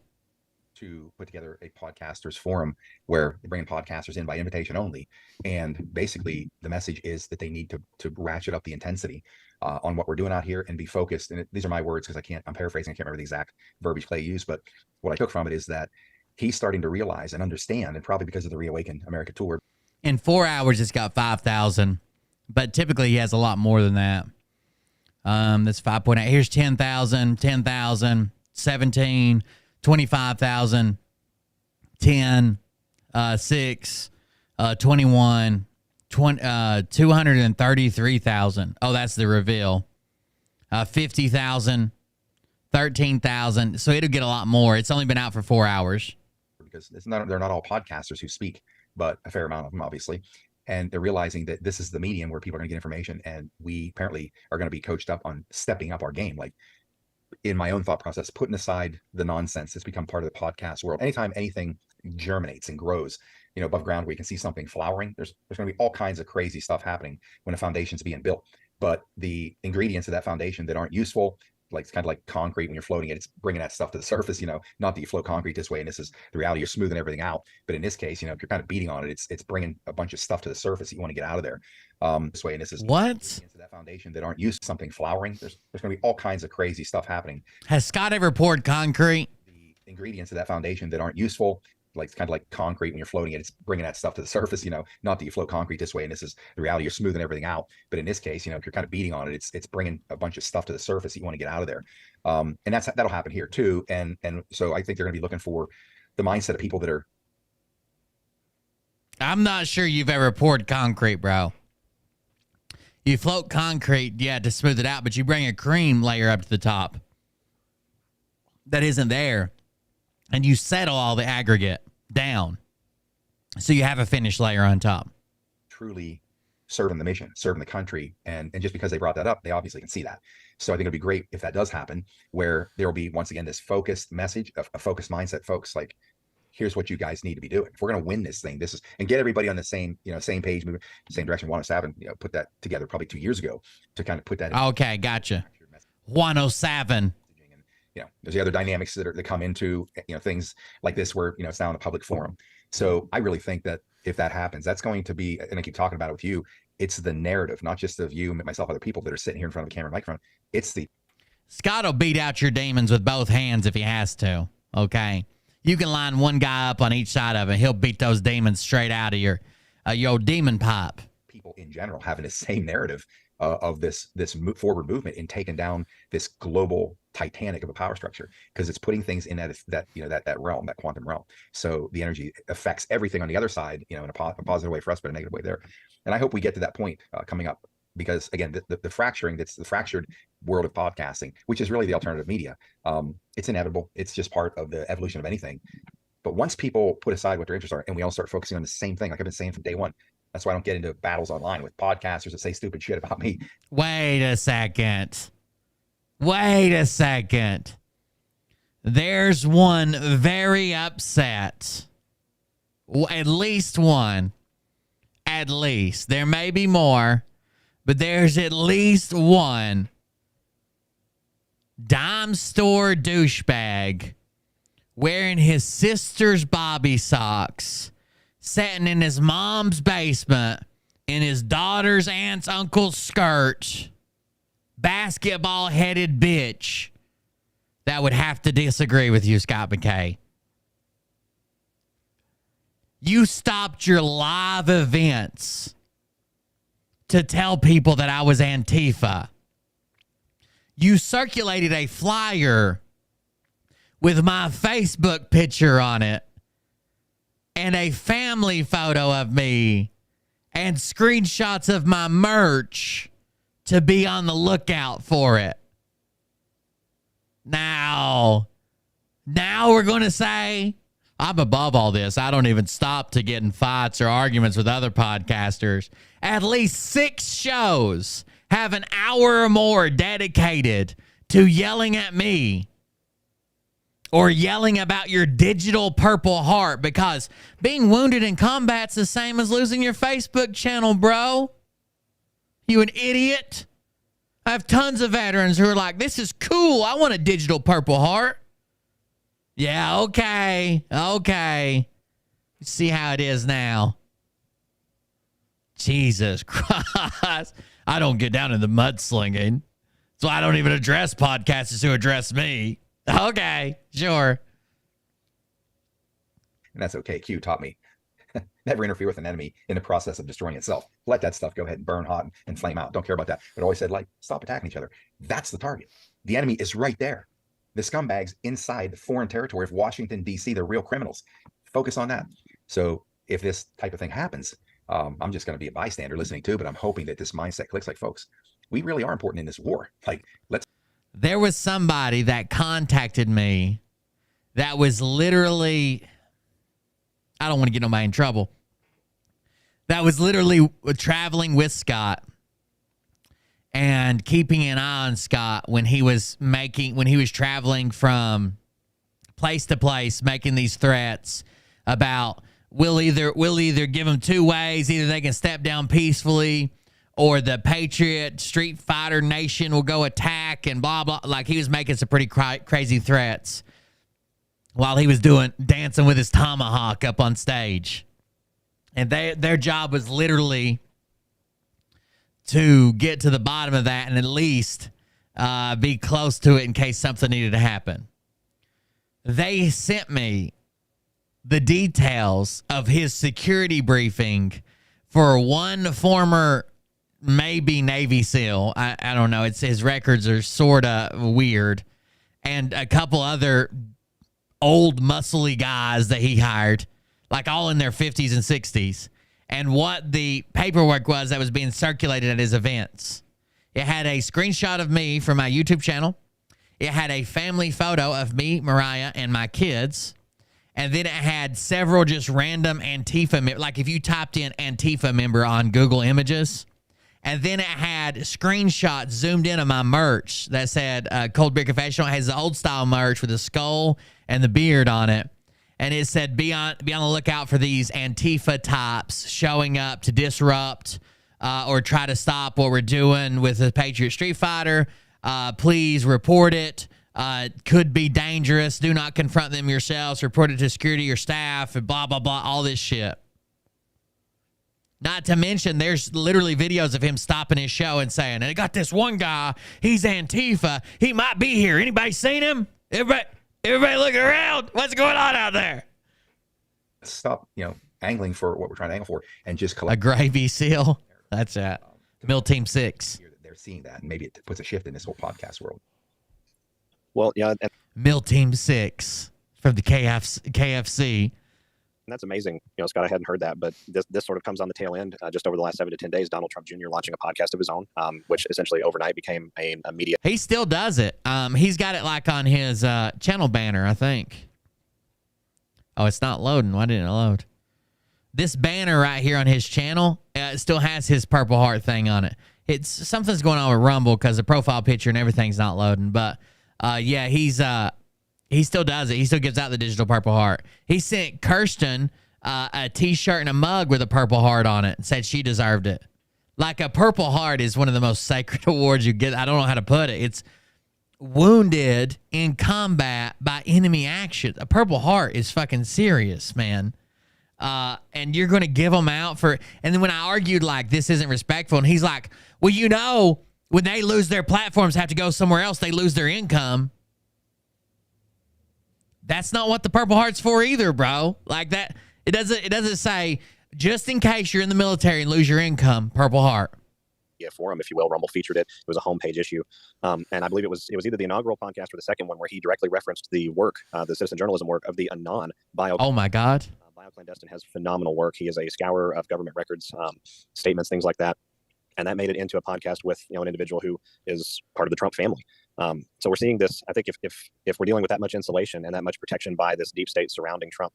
To put together a podcasters forum where they bring podcasters in by invitation only. And basically the message is that they need to ratchet up the intensity on what we're doing out here and be focused. And these are my words because I'm paraphrasing. I can't remember the exact verbiage Clay used, but what I took from it is that he's starting to realize and understand, and probably because of the Reawaken America tour. In 4 hours, it's got 5,000, but typically he has a lot more than that. That's 5.8. Here's 10,000, 10,000, 17, 25,000, 10, 6, 21, 233,000. Oh, that's the reveal. 50,000, 13,000. So it'll get a lot more. It's only been out for 4 hours. Because they're not all podcasters who speak, but a fair amount of them, obviously. And they're realizing that this is the medium where people are going to get information, and we apparently are going to be coached up on stepping up our game. Like in my own thought process, putting aside the nonsense, it's become part of the podcast world. Anytime anything germinates and grows, above ground where you can see something flowering, there's going to be all kinds of crazy stuff happening when a foundation's being built. But the ingredients of that foundation that aren't useful like it's kind of like concrete when you're floating it. It's bringing that stuff to the surface. Not that you float concrete this way and this is the reality. You're smoothing everything out. But in this case, if you're kind of beating on it, it's bringing a bunch of stuff to the surface that you want to get out of there. This way, and this is what into that foundation that aren't used to something flowering. There's going to be all kinds of crazy stuff happening. Has Scott ever poured concrete? The ingredients of that foundation that aren't useful. Like it's kind of like concrete when you're floating it. It's bringing that stuff to the surface. Not that you float concrete this way and this is the reality. You're smoothing everything out. But in this case, if you're kind of beating on it, it's bringing a bunch of stuff to the surface that you want to get out of there. And that'll happen here too. And so I think they're going to be looking for the mindset of people that are. I'm not sure you've ever poured concrete, bro. You float concrete, yeah, to smooth it out, but you bring a cream layer up to the top that isn't there, and you settle all the aggregate down so you have a finished layer on top. Truly serving the mission, serving the country, and just because they brought that up, they obviously can see that. So I think it'd be great if that does happen, where there will be, once again, this focused message, a focused mindset, folks, like, here's what you guys need to be doing. If we're going to win this thing, and get everybody on the same page, moving the same direction. 107, put that together probably 2 years ago to kind of put that in. Okay, gotcha. 107. There's the other dynamics that come into, things like this where, it's now in a public forum. So I really think that if that happens, that's going to be, and I keep talking about it with you, it's the narrative, not just of you, myself, other people that are sitting here in front of a camera microphone. It's the. Scott will beat out your demons with both hands if he has to. Okay. You can line one guy up on each side of it. He'll beat those demons straight out of your demon pipe. People in general having the same narrative of this forward movement in taking down this global Titanic of a power structure, because it's putting things in that realm, that quantum realm. So the energy affects everything on the other side, in a positive way for us, but a negative way there. And I hope we get to that point coming up, because again, the fracturing, that's the fractured world of podcasting, which is really the alternative media. It's inevitable. It's just part of the evolution of anything. But once people put aside what their interests are and we all start focusing on the same thing, like I've been saying from day one, that's why I don't get into battles online with podcasters that say stupid shit about me. Wait a second. There's one very upset. At least one. At least. There may be more, but there's at least one dime store douchebag wearing his sister's bobby socks, sitting in his mom's basement in his daughter's aunt's uncle's skirt, basketball-headed bitch that would have to disagree with you, Scott McKay. You stopped your live events to tell people that I was Antifa. You circulated a flyer with my Facebook picture on it and a family photo of me and screenshots of my merch to be on the lookout for it. Now we're going to say I'm above all this. I don't even stop to get in fights or arguments with other podcasters. At least 6 shows have an hour or more dedicated to yelling at me or yelling about your digital Purple Heart, because being wounded in combat's the same as losing your Facebook channel, bro. You an idiot? I have tons of veterans who are like, this is cool. I want a digital Purple Heart. Yeah, okay. See how it is now. Jesus Christ. I don't get down in the mudslinging. So I don't even address podcasters who address me. Okay, sure. And that's okay. Q taught me. Never interfere with an enemy in the process of destroying itself. Let that stuff go ahead and burn hot and flame out. Don't care about that. But always said, stop attacking each other. That's the target. The enemy is right there. The scumbags inside the foreign territory of Washington, D.C., they're real criminals. Focus on that. So if this type of thing happens, I'm just going to be a bystander listening to, but I'm hoping that this mindset clicks. Like, folks, we really are important in this war. There was somebody that contacted me that was literally, I don't want to get nobody in trouble, that was literally traveling with Scott and keeping an eye on Scott when he was traveling from place to place, making these threats about we'll either give them 2 ways. Either they can step down peacefully or the Patriot Street Fighter Nation will go attack and blah, blah. Like, he was making some pretty crazy threats while he was dancing with his tomahawk up on stage. And their job was literally to get to the bottom of that and at least be close to it in case something needed to happen. They sent me the details of his security briefing for one former maybe Navy SEAL. I don't know. His records are sort of weird. And a couple other old muscly guys that he hired, like all in their 50s and 60s. And what the paperwork was that was being circulated at his events. It had a screenshot of me from my YouTube channel. It had a family photo of me, Mariah, and my kids. And then it had several just random Antifa, like if you typed in Antifa member on Google Images. And then it had screenshots zoomed in of my merch that said Cold Beer Confessional. It has the old style merch with the skull and the beard on it. And it said, be on the lookout for these Antifa types showing up to disrupt or try to stop what we're doing with the Patriot Street Fighter. Please report it. Could be dangerous. Do not confront them yourselves. Report it to security or staff and blah, blah, blah, all this shit. Not to mention, there's literally videos of him stopping his show and saying, I got this one guy. He's Antifa. He might be here. Anybody seen him? Everybody looking around. What's going on out there? Stop, angling for what we're trying to angle for and just collect. A gravy seal. That's it. Mill Team 6. They're seeing that. And maybe it puts a shift in this whole podcast world. Well, yeah. Mill Team 6 from the KFC. And that's amazing. Scott, I hadn't heard that, but this sort of comes on the tail end. Just over the last 7 to 10 days, Donald Trump Jr. launching a podcast of his own, which essentially overnight became a media. He still does it. He's got it like on his channel banner, I think. Oh, it's not loading. Why didn't it load? This banner right here on his channel still has his Purple Heart thing on it. Something's going on with Rumble because the profile picture and everything's not loading. But yeah, he still does it. He still gives out the digital Purple Heart. He sent Kirsten a T-shirt and a mug with a Purple Heart on it and said she deserved it. Like, a Purple Heart is one of the most sacred awards you get. I don't know how to put it. It's wounded in combat by enemy action. A Purple Heart is fucking serious, man. And you're going to give them out for... And then when I argued, like, this isn't respectful, and he's like, well, when they lose their platforms, have to go somewhere else, they lose their income. That's not what the Purple Heart's for either, bro. Like that, it doesn't say, just in case you're in the military and lose your income, Purple Heart. Yeah, forum, if you will. Rumble featured it. It was a homepage issue. And I believe it was either the inaugural podcast or the second one where he directly referenced the work, the citizen journalism work of the Anon bio. Oh, my God. BioClandestine has phenomenal work. He is a scourer of government records, statements, things like that. And that made it into a podcast with an individual who is part of the Trump family. So we're seeing this. I think if we're dealing with that much insulation and that much protection by this deep state surrounding Trump,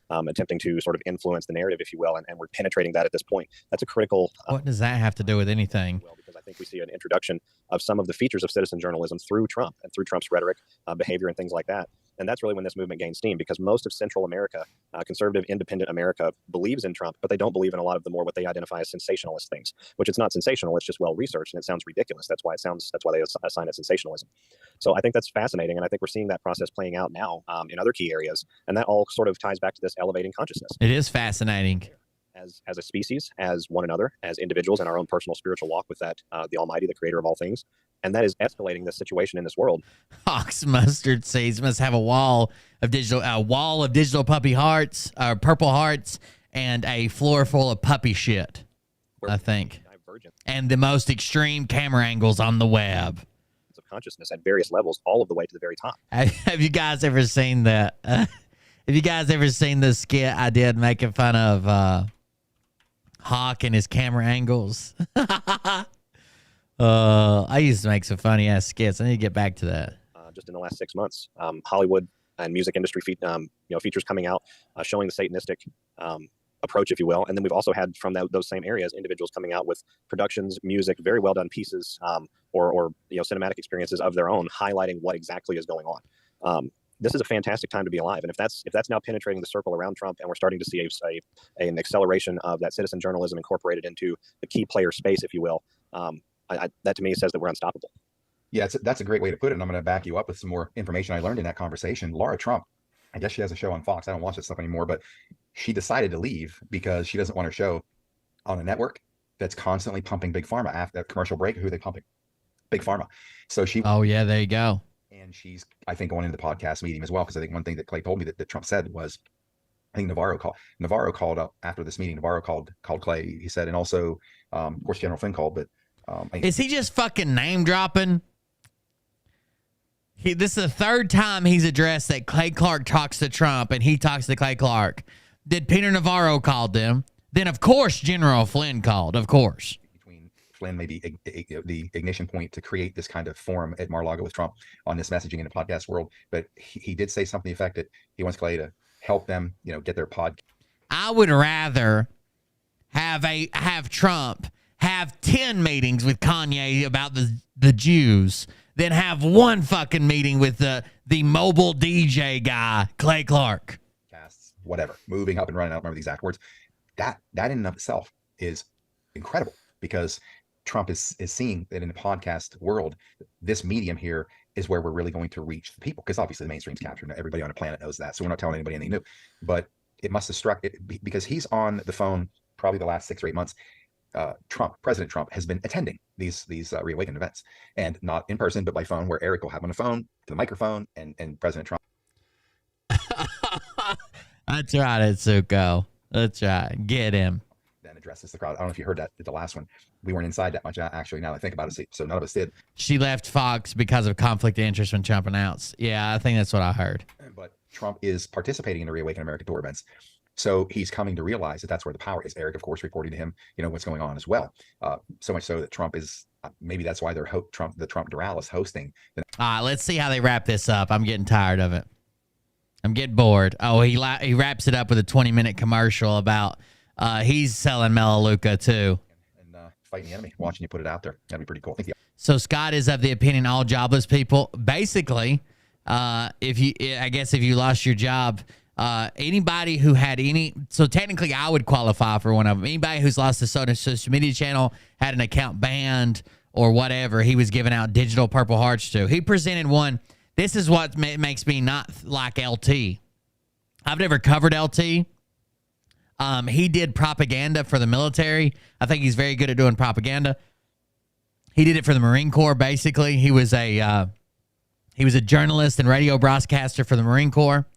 attempting to sort of influence the narrative, if you will, and we're penetrating that at this point, that's a critical. What does that have to do with anything? Well, because I think we see an introduction of some of the features of citizen journalism through Trump and through Trump's rhetoric, behavior, and things like that. And that's really when this movement gained steam, because most of Central America, conservative, independent America, believes in Trump, but they don't believe in a lot of the more what they identify as sensationalist things, which it's not sensational. It's just well-researched, and it sounds ridiculous. That's why they assign it sensationalism. So I think that's fascinating, and I think we're seeing that process playing out now in other key areas. And that all sort of ties back to this elevating consciousness. It is fascinating. As a species, as one another, as individuals in our own personal spiritual walk with that, the Almighty, the creator of all things. And that is escalating the situation in this world. Hawks Mustard Seeds must have a wall of digital puppy hearts, purple hearts, and a floor full of puppy shit, I think. And the most extreme camera angles on the web. Of consciousness at various levels, all of the way to the very top. Have you guys ever seen that? Have you guys ever seen the skit I did making fun of Hawk and his camera angles? I used to make some funny ass skits. I need to get back to that. Just in the last 6 months, Hollywood and music industry features coming out, showing the Satanistic approach, if you will. And then we've also had from those same areas individuals coming out with productions, music, very well done pieces, or cinematic experiences of their own, highlighting what exactly is going on. this is a fantastic time to be alive. And if that's now penetrating the circle around Trump, and we're starting to see an acceleration of that citizen journalism incorporated into the key player space, if you will, that to me says that we're unstoppable. Yeah, that's a great way to put it. And I'm going to back you up with some more information I learned in that conversation. Laura Trump, I guess she has a show on Fox. I don't watch that stuff anymore, but she decided to leave because she doesn't want her show on a network that's constantly pumping Big Pharma. After that commercial break, who are they pumping? Big Pharma. So she. Oh yeah, there you go. And she's, I think, going into the podcast meeting as well, because I think one thing that Clay told me that Trump said was, I think Navarro called up after this meeting. Navarro called Clay. He said, and also, of course, General Flynn called, but is he just fucking name dropping? This is the third time he's addressed that Clay Clark talks to Trump and he talks to Clay Clark. Did Peter Navarro call them? Then, of course, General Flynn called, of course. Between Flynn, maybe the ignition point to create this kind of forum at Mar-a-Lago with Trump on this messaging in the podcast world. But he did say something to the effect that he wants Clay to help them, get their pod. I would rather have Trump have 10 meetings with Kanye about the Jews than have one fucking meeting with the mobile DJ guy, Clay Clark. Casts, whatever, moving up and running. I don't remember the exact words. That in and of itself is incredible, because Trump is seeing that in the podcast world, this medium here is where we're really going to reach the people, because obviously the mainstream's captured. Everybody on the planet knows that, so we're not telling anybody anything new. But it must have struck it, because he's on the phone probably the last 6 or 8 months. President Trump has been attending these Reawaken events, and not in person, but by phone, where Eric will have on the phone to the microphone, and President Trump. That's right, Itsuko. That's right. Get him. Then addresses the crowd. I don't know if you heard that at the last one. We weren't inside that much, actually, now that I think about it, so none of us did. She left Fox because of conflict of interest when Trump announced. Yeah, I think that's what I heard. But Trump is participating in the Reawaken America tour events. So he's coming to realize that that's where the power is. Eric, of course, reporting to him, what's going on as well. So much so that Trump is, maybe that's why the Trump Doral is hosting. All right, let's see how they wrap this up. I'm getting tired of it. I'm getting bored. Oh, he wraps it up with a 20-minute commercial about he's selling Melaleuca too. And fighting the enemy, watching you put it out there. That'd be pretty cool. So Scott is of the opinion all jobless people, basically, if you lost your job, anybody who had so technically I would qualify for one of them. Anybody who's lost a social media channel, had an account banned or whatever, he was giving out digital Purple Hearts to. He presented one. This is what makes me not like LT. I've never covered LT. He did propaganda for the military. I think he's very good at doing propaganda. He did it for the Marine Corps, basically. He was a journalist and radio broadcaster for the Marine Corps.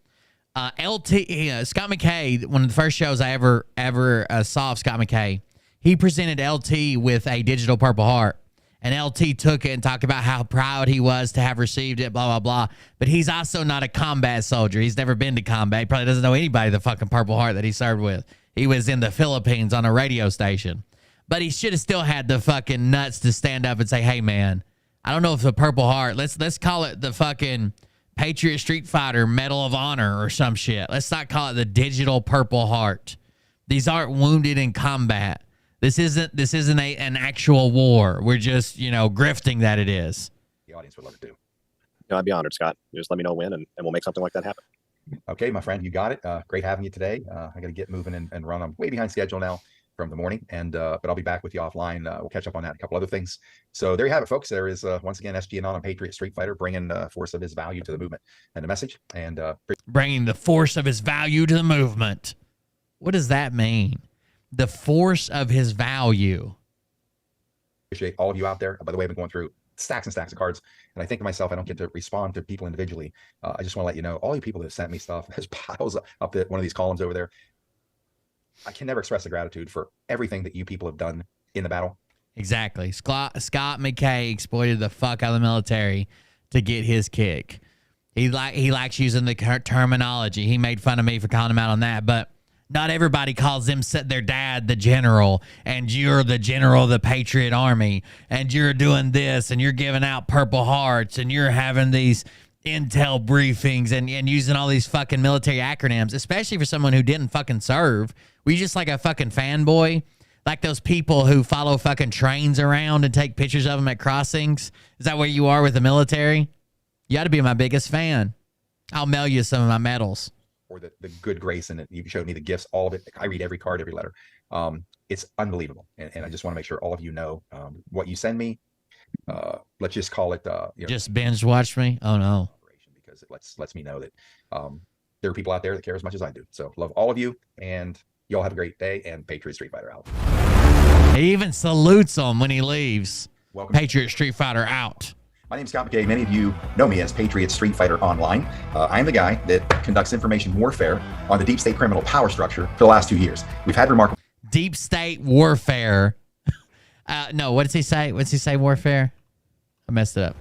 Scott McKay, one of the first shows I ever saw of Scott McKay, he presented LT with a digital Purple Heart. And LT took it and talked about how proud he was to have received it, blah, blah, blah. But he's also not a combat soldier. He's never been to combat. He probably doesn't know anybody the fucking Purple Heart that he served with. He was in the Philippines on a radio station. But he should have still had the fucking nuts to stand up and say, hey, man, I don't know if the Purple Heart, let's call it the fucking Patriot Street Fighter Medal of Honor or some shit. Let's not call it the digital Purple Heart. These aren't wounded in combat. This isn't an actual war. We're just, grifting that it is. The audience would love it too. I'd be honored, Scott. Just let me know when, and we'll make something like that happen. Okay, my friend, you got it. Great having you today. I got to get moving and run. I'm way behind schedule now from the morning, but I'll be back with you offline. We'll catch up on that, a couple other things. So there you have it, folks. There is once again SG Anon, Patriot Street Fighter, bringing the force of his value to the movement and the message, and bringing the force of his value to the movement. What does that mean? The force of his value. Appreciate all of you out there. By the way, I've been going through stacks and stacks of cards, and I think to myself, I don't get to respond to people individually. I just want to let you know, all you people that have sent me stuff, there's piles up at one of these columns over there. I can never express the gratitude for everything that you people have done in the battle. Exactly. Scott McKay exploited the fuck out of the military to get his kick. He likes using the terminology. He made fun of me for calling him out on that, but not everybody calls their dad the general, and you're the general of the Patriot Army, and you're doing this, and you're giving out Purple Hearts, and you're having these intel briefings and using all these fucking military acronyms, especially for someone who didn't fucking serve. Were you just like a fucking fanboy? Like those people who follow fucking trains around and take pictures of them at crossings? Is that where you are with the military? You ought to be my biggest fan. I'll mail you some of my medals. Or the good grace, and you showed me the gifts, all of it. I read every card, every letter. It's unbelievable. And I just want to make sure all of you know what you send me. Let's just call it, just binge watch me. Oh no. Because it lets me know that there are people out there that care as much as I do. So love all of you, and y'all have a great day, and Patriot Street Fighter out. He even salutes him when he leaves. Welcome. Patriot Street Fighter out. My name's Scott McKay. Many of you know me as Patriot Street Fighter Online. I'm the guy that conducts information warfare on the deep state criminal power structure for the last 2 years. We've had remarkable... Deep state warfare. No, what does he say? What does he say, warfare? I messed it up.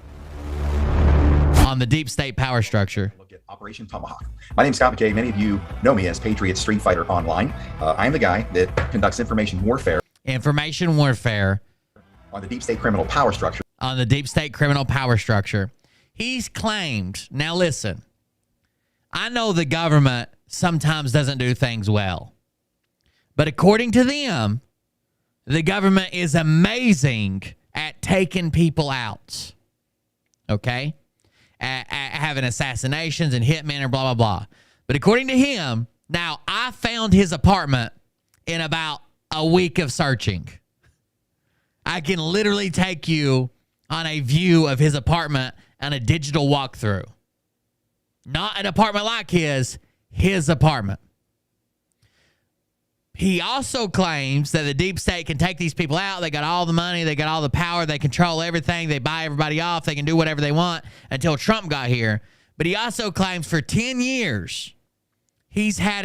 On the deep state power structure. Look at Operation Tomahawk. My name's Scott McKay. Many of you know me as Patriot Street Fighter Online. I'm the guy that conducts information warfare. Information warfare. On the deep state criminal power structure. On the deep state criminal power structure. He's claimed, now listen, I know the government sometimes doesn't do things well, but according to them, the government is amazing at taking people out, okay? At having assassinations and hitmen and blah, blah, blah. But according to him, now I found his apartment in about a week of searching. I can literally take you on a view of his apartment and a digital walkthrough. Not an apartment like his apartment. He also claims that the deep state can take these people out. They got all the money. They got all the power. They control everything. They buy everybody off. They can do whatever they want until Trump got here. But he also claims for 10 years, he's had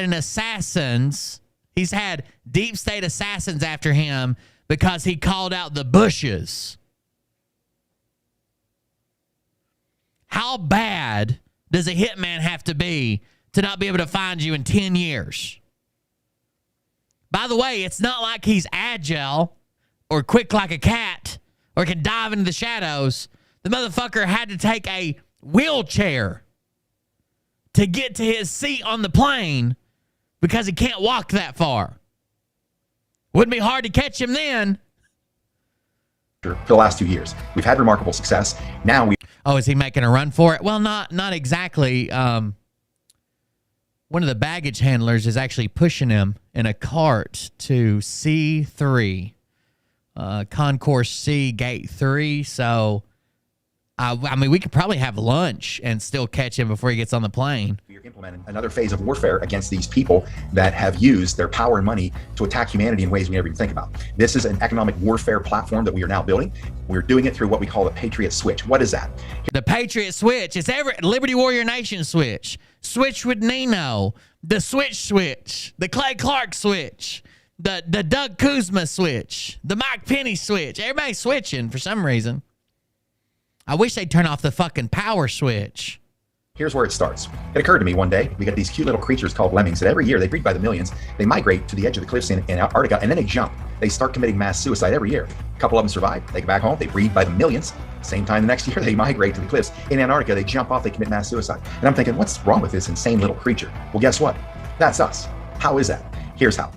deep state assassins after him because he called out the Bushes. How bad does a hitman have to be to not be able to find you in 10 years? By the way, it's not like he's agile or quick like a cat or can dive into the shadows. The motherfucker had to take a wheelchair to get to his seat on the plane because he can't walk that far. Wouldn't be hard to catch him then. For the last 2 years, we've had remarkable success. Now we... Oh, is he making a run for it? Well, not exactly. One of the baggage handlers is actually pushing him in a cart to C3, Concourse C, Gate 3. So, I mean, we could probably have lunch and still catch him before he gets on the plane. We're implementing another phase of warfare against these people that have used their power and money to attack humanity in ways we never even think about. This is an economic warfare platform that we are now building. We're doing it through what we call the Patriot Switch. What is that? The Patriot Switch. It's Liberty Warrior Nation switch. Switch with Nino. The switch. The Clay Clark switch. The Doug Kuzma switch. The Mike Penny switch. Everybody's switching for some reason. I wish they'd turn off the fucking power switch. Here's where it starts. It occurred to me one day, we got these cute little creatures called lemmings that every year, they breed by the millions. They migrate to the edge of the cliffs in Antarctica, and then they jump. They start committing mass suicide every year. A couple of them survive. They go back home. They breed by the millions. Same time the next year, they migrate to the cliffs in Antarctica. They jump off. They commit mass suicide. And I'm thinking, what's wrong with this insane little creature? Well, guess what? That's us. How is that? Here's how.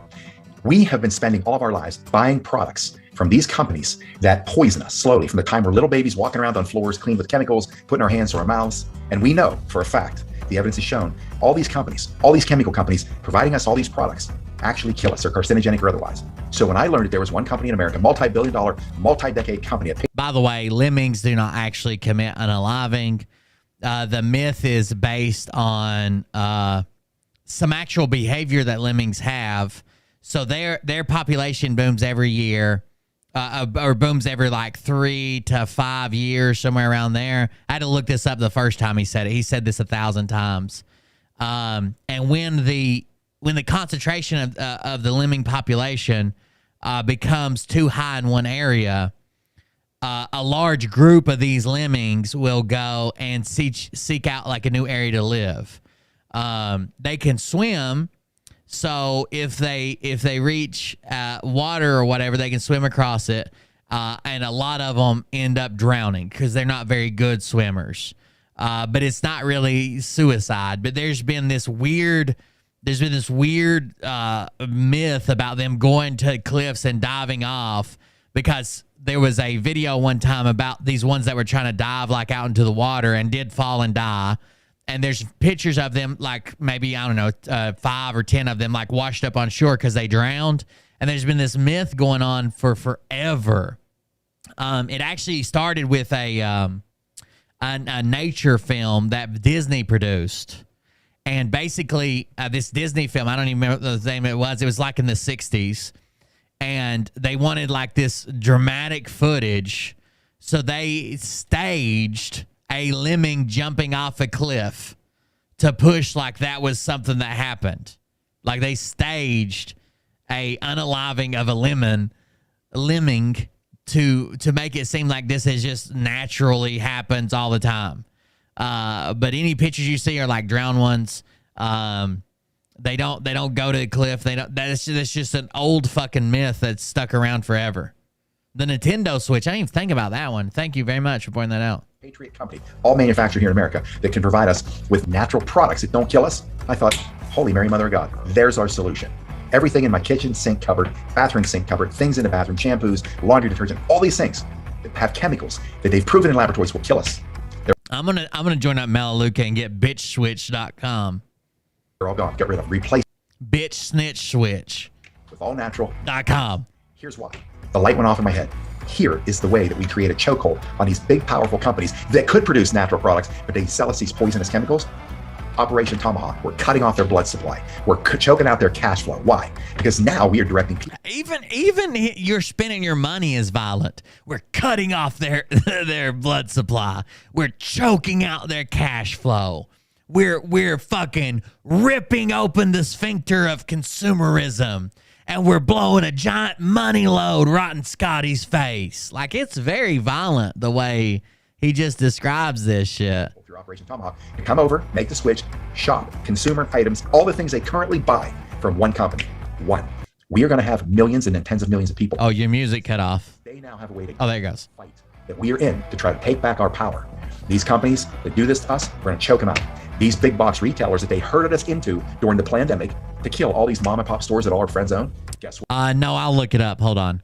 We have been spending all of our lives buying products from these companies that poison us slowly from the time we're little babies walking around on floors cleaned with chemicals, putting our hands to our mouths. And we know for a fact, the evidence is shown, all these companies, all these chemical companies providing us all these products actually kill us. They're carcinogenic or otherwise. So when I learned that there was one company in America, multi-billion-dollar, multi-decade company. By the way, lemmings do not actually commit unaliving. The myth is based on some actual behavior that lemmings have. So their population booms every year. Or booms every like 3 to 5 years, somewhere around there. I had to look this up the first time he said it. He said this 1,000 times. And when the concentration of the lemming population becomes too high in one area, a large group of these lemmings will go and seek out like a new area to live. They can swim. So if they reach water or whatever, they can swim across it, and a lot of them end up drowning because they're not very good swimmers. But it's not really suicide. But there's been this weird myth about them going to cliffs and diving off, because there was a video one time about these ones that were trying to dive like out into the water and did fall and die. and there's pictures of them, like maybe, I don't know, 5 or 10 of them, like washed up on shore because they drowned. And there's been this myth going on for forever. It actually started with a nature film that Disney produced. And basically, this Disney film, I don't even remember the name it was. It was like in the 60s. And they wanted like this dramatic footage. So they staged a lemming jumping off a cliff to push like that was something that happened. Like they staged a unaliving of a lemming to make it seem like this has just naturally happens all the time. But any pictures you see are like drowned ones. They don't go to the cliff. That's just an old fucking myth that's stuck around forever. The Nintendo Switch. I didn't even think about that one. Thank you very much for pointing that out. Patriot Company, all manufactured here in America, that can provide us with natural products that don't kill us. I thought, holy Mary, Mother of God, there's our solution. Everything in my kitchen sink cupboard, bathroom sink cupboard, things in the bathroom, shampoos, laundry detergent, all these things that have chemicals that they've proven in laboratories will kill us. I'm gonna join up Melaleuca and get bitchswitch.com. They're all gone. Get rid of them. Replace Bitch snitch switch with all natural.com. Here's why. The light went off in my head. Here is the way that we create a chokehold on these big, powerful companies that could produce natural products, but they sell us these poisonous chemicals. Operation Tomahawk. We're cutting off their blood supply. We're choking out their cash flow. Why? Because now we are directing people. Even you're spending your money is violent. We're cutting off their blood supply. We're choking out their cash flow. We're fucking ripping open the sphincter of consumerism, and we're blowing a giant money load right in Scotty's face. Like, it's very violent the way he just describes this shit. Through Operation Tomahawk, to come over, make the switch, shop consumer items, all the things they currently buy from one company. One. We are going to have millions and then tens of millions of people. Oh, your music cut off. They now have a way to there it goes. Fight that we are in to try to take back our power. These companies that do this to us, we're going to choke them out. These big box retailers that they herded us into during the pandemic to kill all these mom and pop stores that all our friends own. Guess what? No, I'll look it up. Hold on.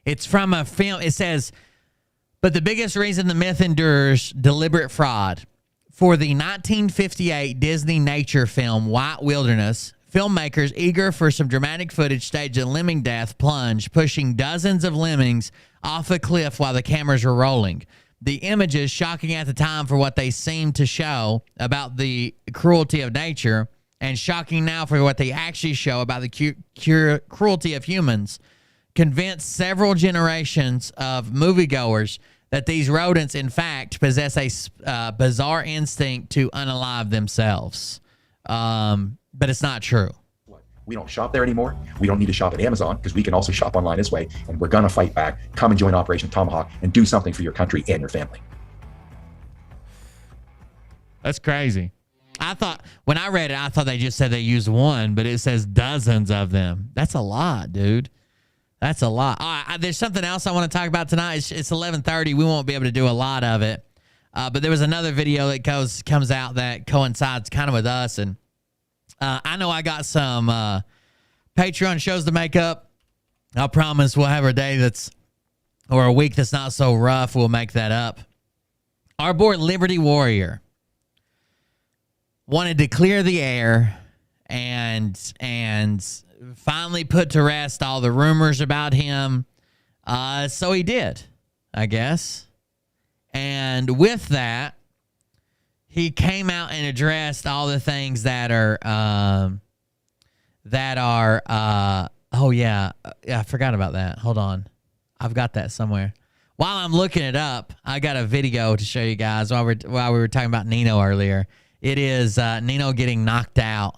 It's from a film. It says, but the biggest reason the myth endures deliberate fraud. For the 1958 Disney nature film White Wilderness, filmmakers eager for some dramatic footage staged a lemming death plunge, pushing dozens of lemmings off a cliff while the cameras were rolling. The images, shocking at the time for what they seemed to show about the cruelty of nature, and shocking now for what they actually show about the cruelty of humans, convinced several generations of moviegoers that these rodents, in fact, possess a bizarre instinct to unalive themselves. But it's not true. We don't shop there anymore. We don't need to shop at Amazon because we can also shop online this way. And we're going to fight back. Come and join Operation Tomahawk and do something for your country and your family. That's crazy. I thought, when I read it, I thought they just said they used one, but it says dozens of them. That's a lot, dude. That's a lot. All right, there's something else I want to talk about tonight. It's 11:30. We won't be able to do a lot of it. But there was another video that comes out that coincides kind of with us. And I know I got some Patreon shows to make up. I promise we'll have a day or a week that's not so rough. We'll make that up. Our boy Liberty Warrior wanted to clear the air and finally put to rest all the rumors about him. So he did, I guess. And with that, he came out and addressed all the things that are oh yeah, I forgot about that. Hold on. I've got that somewhere. While I'm looking it up, I got a video to show you guys while we were talking about Nino earlier. It is Nino getting knocked out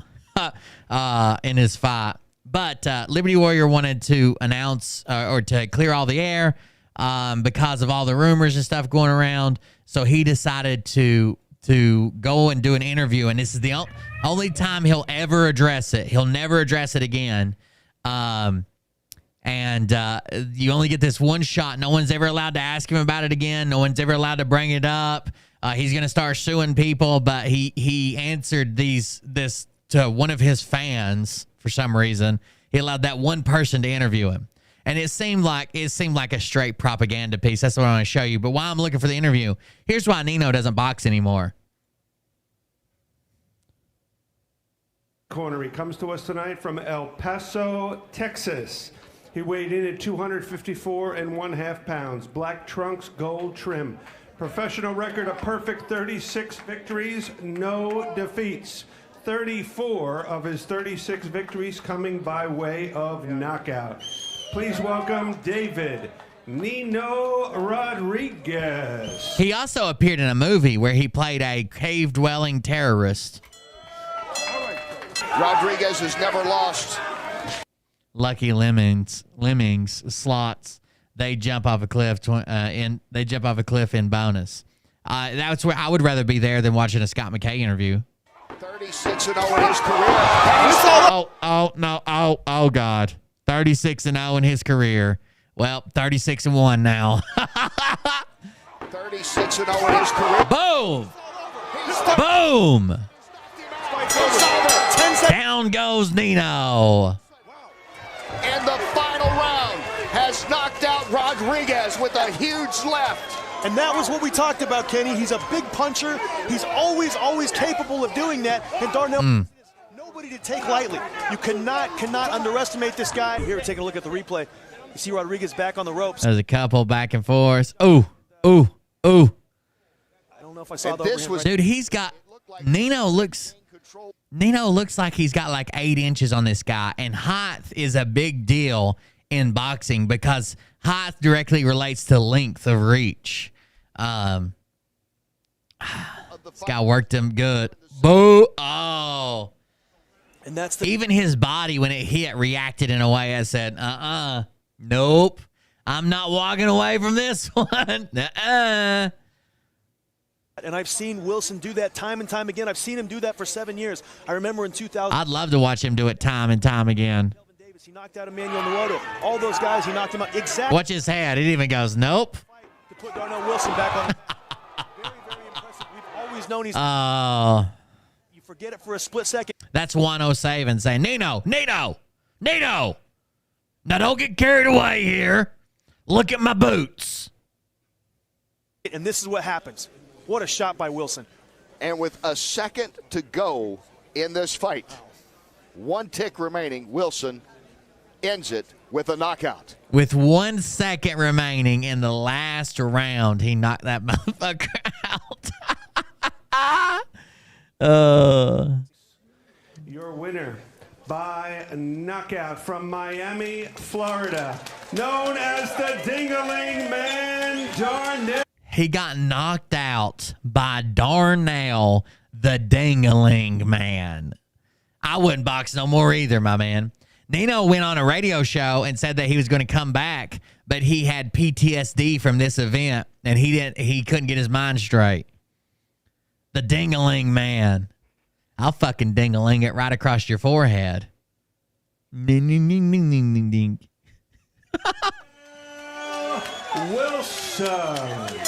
in his fight. But Liberty Warrior wanted to announce or to clear all the air because of all the rumors and stuff going around. So he decided to go and do an interview. And this is the only time he'll ever address it. He'll never address it again. And you only get this one shot. No one's ever allowed to ask him about it again. No one's ever allowed to bring it up. He's going to start suing people. But he answered this to one of his fans. For some reason, he allowed that one person to interview him. And it seemed like a straight propaganda piece. That's what I want to show you. But while I'm looking for the interview, here's why Nino doesn't box anymore. Corner. He comes to us tonight from El Paso, Texas. He weighed in at 254 1/2 pounds. Black trunks, gold trim. Professional record, a perfect 36 victories, no defeats. 34 of his 36 victories coming by way of knockout. Please welcome David Nino Rodriguez. He also appeared in a movie where he played a cave-dwelling terrorist. Rodriguez has never lost. Lucky lemmings, slots. They jump off a cliff. They jump off a cliff in bonus. That's where I would rather be there than watching a Scott McKay interview. 36-0 in his career. Oh God, 36-0 in his career. Well, 36-1 now. 36-0 in his career. Boom! Down goes Nino. And the final round has knocked out Rodriguez with a huge left. And that was what we talked about, Kenny. He's a big puncher. He's always capable of doing that. And Darnell is nobody to take lightly. You cannot underestimate this guy. Here, take a look at the replay. You see Rodriguez back on the ropes. There's a couple back and forth. Ooh. I don't know if I saw that. Dude, he's got Nino looks like he's got like 8 inches on this guy, and height is a big deal in boxing because height directly relates to length of reach. This guy worked him good. Boo! Oh, and that's even his body when it hit reacted in a way I said, nope, I'm not walking away from this one. And I've seen Wilson do that time and time again. I've seen him do that for 7 years. I remember in 2000. I'd love to watch him do it time and time again. He knocked out Emmanuel Naruto. All those guys, he knocked him out. Exactly. Watch his head. It even goes, nope. To put Darnell Wilson back on. Very impressive. We've always known he's. Oh. You forget it for a split second. That's 107 saying, Nino. Now don't get carried away here. Look at my boots. And this is what happens. What a shot by Wilson. And with a second to go in this fight, 1 tick remaining, Wilson ends it with a knockout. With 1 second remaining in the last round, he knocked that motherfucker out. Your winner by knockout from Miami, Florida, known as the Ding-a-Ling Man, Darnell. He got knocked out by Darnell, the Ding-a-Ling Man. I wouldn't box no more either, my man. Nino went on a radio show and said that he was going to come back, but he had PTSD from this event, and he couldn't get his mind straight. The Ding-a-Ling Man. I'll fucking ding-a-ling it right across your forehead. Ding, ding, ding, ding, ding, ding, ding. Wilson.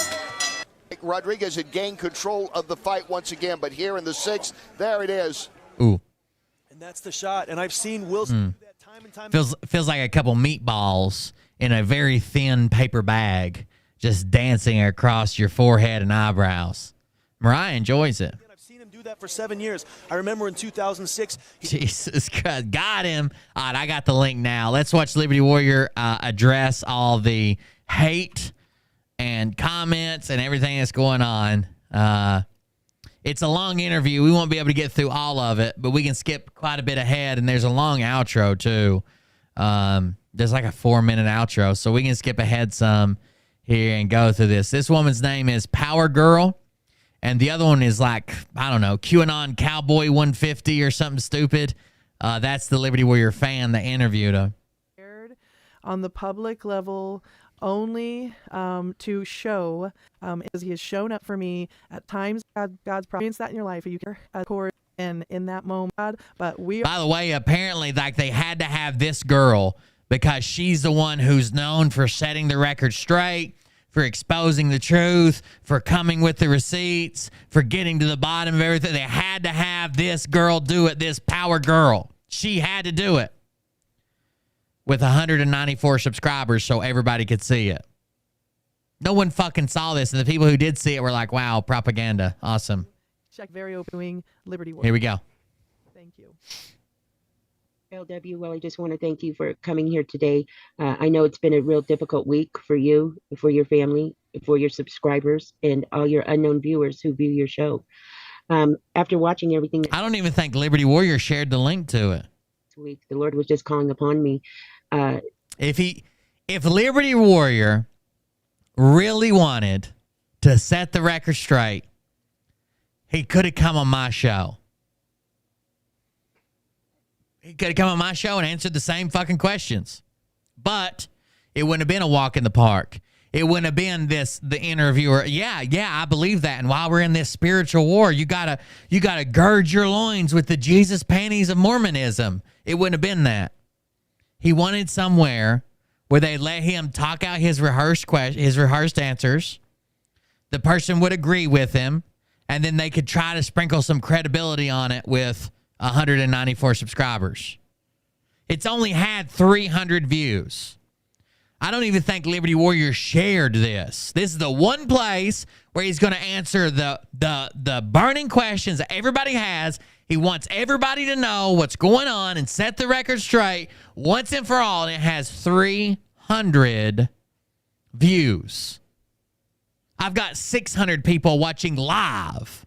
Rodriguez had gained control of the fight once again, but here in the 6th, there it is. Ooh. And that's the shot. And I've seen Wilson do that time and time. Feels like a couple meatballs in a very thin paper bag just dancing across your forehead and eyebrows. Mariah enjoys it. I've seen him do that for 7 years. I remember in 2006. Jesus Christ. Got him. All right, I got the link now. Let's watch Liberty Warrior address all the hate and comments and everything that's going on. It's a long interview. We won't be able to get through all of it, but we can skip quite a bit ahead, and there's a long outro, too. There's like a 4-minute outro, so we can skip ahead some here and go through this. This woman's name is Power Girl, and the other one is like, I don't know, QAnon Cowboy 150 or something stupid. That's the Liberty Warrior fan that interviewed her. On the public level, only to show as he has shown up for me at times. God's providence that in your life, you care, of course, and in that moment. But by the way, apparently, like they had to have this girl because she's the one who's known for setting the record straight, for exposing the truth, for coming with the receipts, for getting to the bottom of everything. They had to have this girl do it. This Power Girl, she had to do it. with 194 subscribers so everybody could see it. No one fucking saw this, and the people who did see it were like, wow, propaganda. Awesome. Check very open wing Liberty War. Here we go. Thank you. LW, well, I just want to thank you for coming here today. I know it's been a real difficult week for you, for your family, for your subscribers, and all your unknown viewers who view your show. After watching everything, I don't even think Liberty Warrior shared the link to it. This week, the Lord was just calling upon me. If Liberty Warrior really wanted to set the record straight, he could have come on my show. He could have come on my show and answered the same fucking questions. But it wouldn't have been a walk in the park. It wouldn't have been the interviewer. Yeah, I believe that. And while we're in this spiritual war, you gotta gird your loins with the Jesus panties of Mormonism. It wouldn't have been that. He wanted somewhere where they let him talk out his rehearsed answers. The person would agree with him, and then they could try to sprinkle some credibility on it with 194 subscribers. It's only had 300 views. I don't even think Liberty Warrior shared this. This is the one place where he's going to answer the burning questions that everybody has. He wants everybody to know what's going on and set the record straight once and for all. And it has 300 views. I've got 600 people watching live.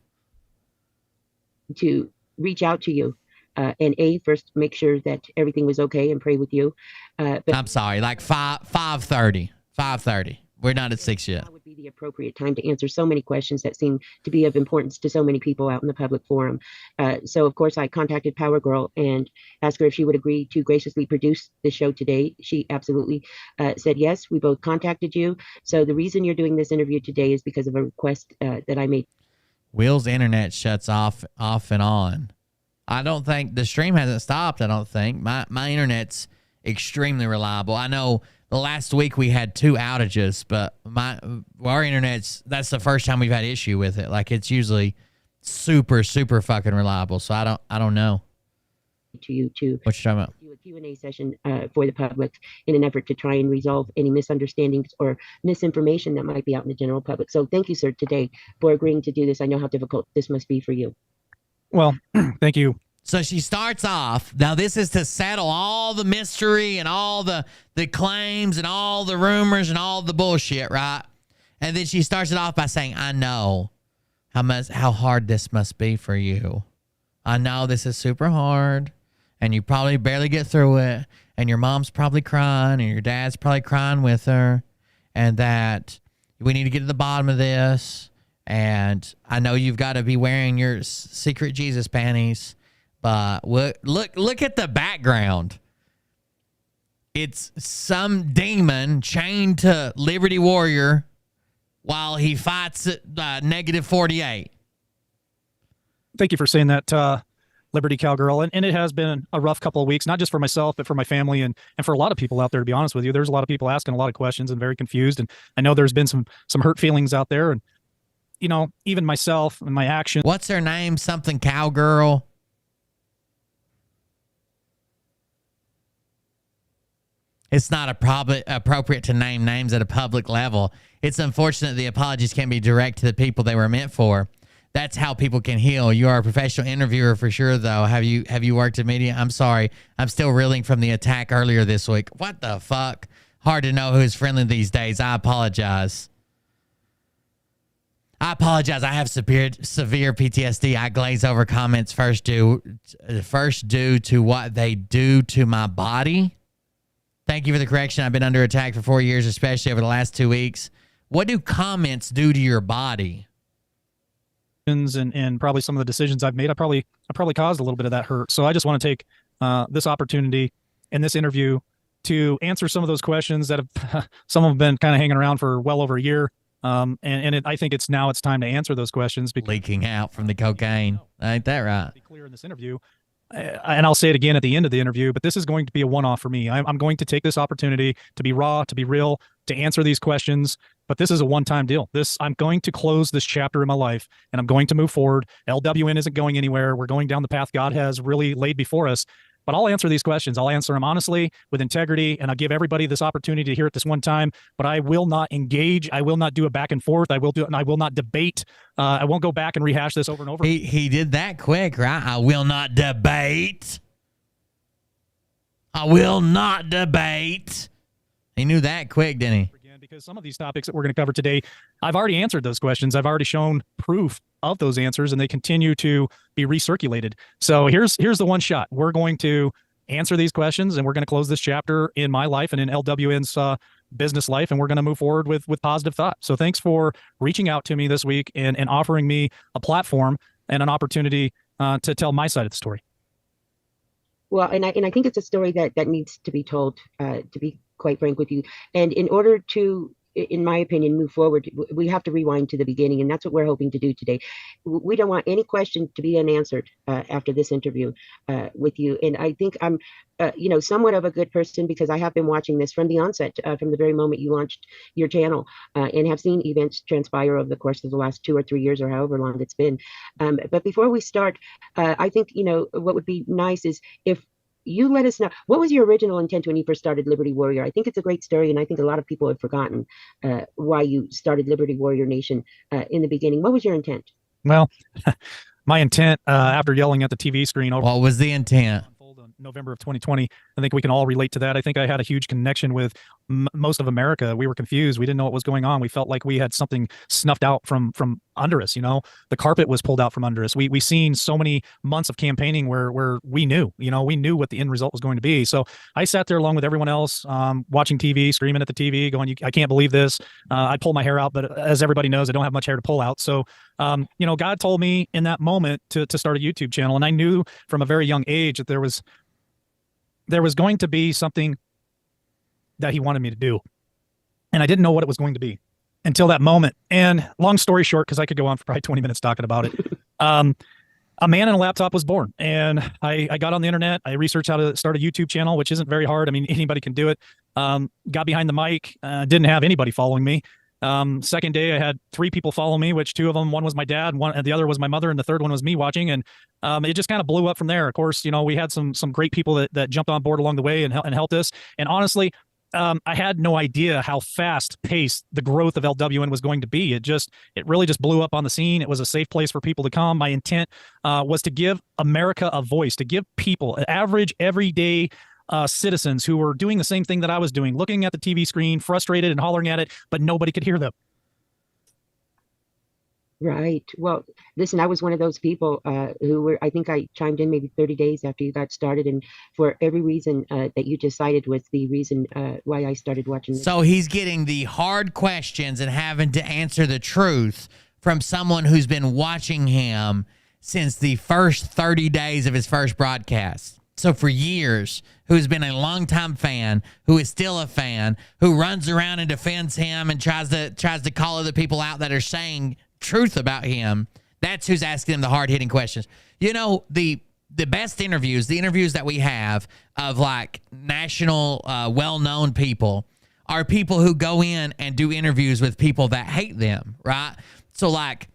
To reach out to you and first make sure that everything was okay and pray with you. But I'm sorry, like 5:30. We're not at 6 yet. That would be the appropriate time to answer so many questions that seem to be of importance to so many people out in the public forum. So, of course, I contacted Power Girl and asked her if she would agree to graciously produce the show today. She absolutely said yes. We both contacted you. So the reason you're doing this interview today is because of a request that I made. Will's internet shuts off and on. I don't think the stream hasn't stopped. I don't think my internet's extremely reliable. I know the last week we had 2 outages, but our internet's, that's the first time we've had issue with it. Like, it's usually super fucking reliable. So I don't know. To you to what you're talking about. Do a Q&A session for the public in an effort to try and resolve any misunderstandings or misinformation that might be out in the general public. So thank you, sir, today for agreeing to do this. I know how difficult this must be for you. Well, thank you. So she starts off. Now, this is to settle all the mystery and all the claims and all the rumors and all the bullshit, right? And then she starts it off by saying, I know how hard this must be for you. I know this is super hard, and you probably barely get through it, and your mom's probably crying, and your dad's probably crying with her, and that we need to get to the bottom of this. And I know you've got to be wearing your secret Jesus panties, but look at the background. It's some demon chained to Liberty Warrior while he fights at -48. Thank you for saying that, Liberty Cowgirl. And it has been a rough couple of weeks, not just for myself, but for my family and for a lot of people out there, to be honest with you. There's a lot of people asking a lot of questions and very confused. And I know there's been some hurt feelings out there. And, you know, even myself and my actions. What's her name? Something Cowgirl. It's not appropriate to name names at a public level. It's unfortunate the apologies can't be direct to the people they were meant for. That's how people can heal. You are a professional interviewer for sure, though. Have you worked in media? I'm sorry. I'm still reeling from the attack earlier this week. What the fuck? Hard to know who's friendly these days. I apologize. I have severe PTSD. I glaze over comments first due to what they do to my body. Thank you for the correction. I've been under attack for 4 years, especially over the last 2 weeks. What do comments do to your body? And probably some of the decisions I've made, I probably caused a little bit of that hurt. So I just want to take this opportunity in this interview to answer some of those questions that have some of them been kind of hanging around for well over a year. I think it's time to answer those questions. Leaking out from the cocaine. Ain't that right? Be clear in this interview. And I'll say it again at the end of the interview, but this is going to be a one-off for me. I'm going to take this opportunity to be raw, to be real, to answer these questions, but this is a one-time deal. I'm going to close this chapter in my life, and I'm going to move forward. LWN isn't going anywhere. We're going down the path God has really laid before us. but I'll answer these questions. I'll answer them honestly, with integrity, and I'll give everybody this opportunity to hear it this one time. But I will not engage. I will not do a back and forth. I will not debate. I won't go back and rehash this over and over. He did that quick, right? I will not debate. I will not debate. He knew that quick, didn't he? Because some of these topics that we're going to cover today, I've already answered those questions. I've already shown proof of those answers, and they continue to be recirculated. So here's the one shot. We're going to answer these questions, and we're going to close this chapter in my life and in LWN's business life, and we're going to move forward with positive thought. So thanks for reaching out to me this week and offering me a platform and an opportunity to tell my side of the story. Well, and I think it's a story that needs to be told, to be quite frank with you. And in order to, in my opinion, move forward, we have to rewind to the beginning, and that's what we're hoping to do today. We don't want any question to be unanswered after this interview with you. And I think I'm, somewhat of a good person, because I have been watching this from the onset, from the very moment you launched your channel, and have seen events transpire over the course of the last 2 or 3 years, or however long it's been. But before we start, I think, what would be nice is if you let us know, what was your original intent when you first started Liberty Warrior? I think it's a great story, and I think a lot of people have forgotten why you started Liberty Warrior Nation in the beginning. What was your intent? Well, my intent after yelling at the TV screen over what was the intent? November of 2020. I think we can all relate to that. I think I had a huge connection with most of America. We were confused. We didn't know what was going on. We felt like we had something snuffed out from under us. The carpet was pulled out from under us. We seen so many months of campaigning where we knew, we knew what the end result was going to be. So I sat there along with everyone else, watching TV, screaming at the TV, going, I can't believe this. I pulled my hair out, but as everybody knows, I don't have much hair to pull out. So, God told me in that moment to start a YouTube channel. And I knew from a very young age that there was going to be something that he wanted me to do. And I didn't know what it was going to be until that moment. And long story short, because I could go on for probably 20 minutes talking about it, a man in a laptop was born. And I got on the internet. I researched how to start a YouTube channel, which isn't very hard. I mean, anybody can do it. Got behind the mic, didn't have anybody following me. Second day, I had 3 people follow me, which 2 of them, one was my dad, and the other was my mother, and the third one was me watching. And it just kind of blew up from there. Of course, we had some great people that jumped on board along the way and helped us. And honestly, I had no idea how fast paced the growth of LWN was going to be. It really just blew up on the scene. It was a safe place for people to come. My intent was to give America a voice, to give people, average, everyday citizens who were doing the same thing that I was doing, looking at the TV screen, frustrated and hollering at it, but nobody could hear them. Right. Well, listen, I was one of those people I think I chimed in maybe 30 days after you got started. And for every reason that you just cited was the reason why I started watching. So he's getting the hard questions and having to answer the truth from someone who's been watching him since the first 30 days of his first broadcast. So for years, who's been a longtime fan, who is still a fan, who runs around and defends him and tries to call other people out that are saying truth about him. That's who's asking him the hard-hitting questions. The best interviews, the interviews that we have of like national well-known people, are people who go in and do interviews with people that hate them, right? So like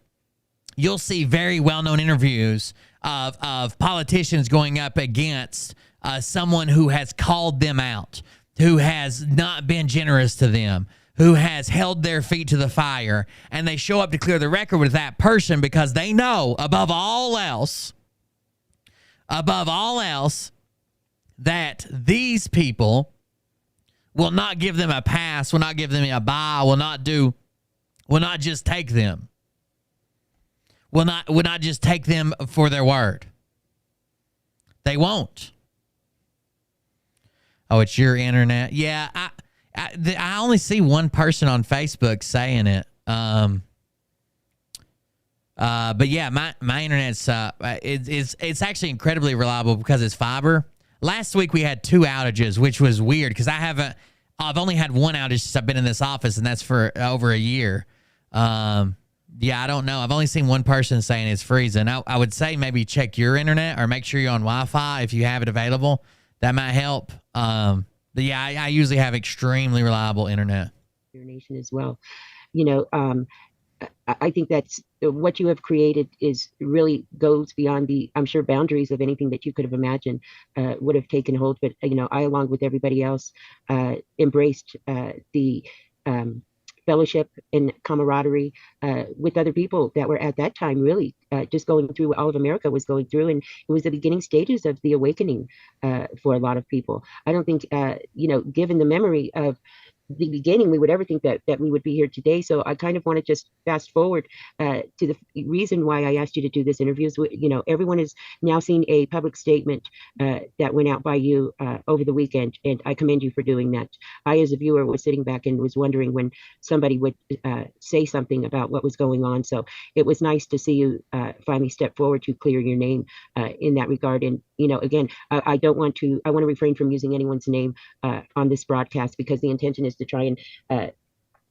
you'll see very well-known interviews of politicians going up against someone who has called them out, who has not been generous to them, who has held their feet to the fire, and they show up to clear the record with that person because they know above all else, that these people will not give them a pass, will not give them a bye, will not just take them. Will not just take them for their word. They won't. Oh, it's your internet. Yeah, I only see one person on Facebook saying it. But yeah, my internet's it's actually incredibly reliable because it's fiber. Last week we had 2 outages, which was weird because I've only had 1 outage since I've been in this office, and that's for over a year. Yeah, I don't know. I've only seen one person saying it's freezing. I would say maybe check your internet or make sure you're on Wi-Fi if you have it available. That might help. But yeah, I usually have extremely reliable internet. Your nation as well. I think that's what you have created is really goes beyond the, I'm sure, boundaries of anything that you could have imagined would have taken hold. But, I, along with everybody else, embraced the fellowship and camaraderie with other people that were at that time really just going through what all of America was going through. And it was the beginning stages of the awakening for a lot of people. I don't think, given the memory of the beginning, we would ever think that we would be here today. So I kind of want to just fast forward to the reason why I asked you to do this interview. Is, everyone has now seen a public statement that went out by you over the weekend, and I commend you for doing that. I, as a viewer, was sitting back and was wondering when somebody would say something about what was going on. So it was nice to see you finally step forward to clear your name in that regard. And again, I want to refrain from using anyone's name on this broadcast, because the intention is to try and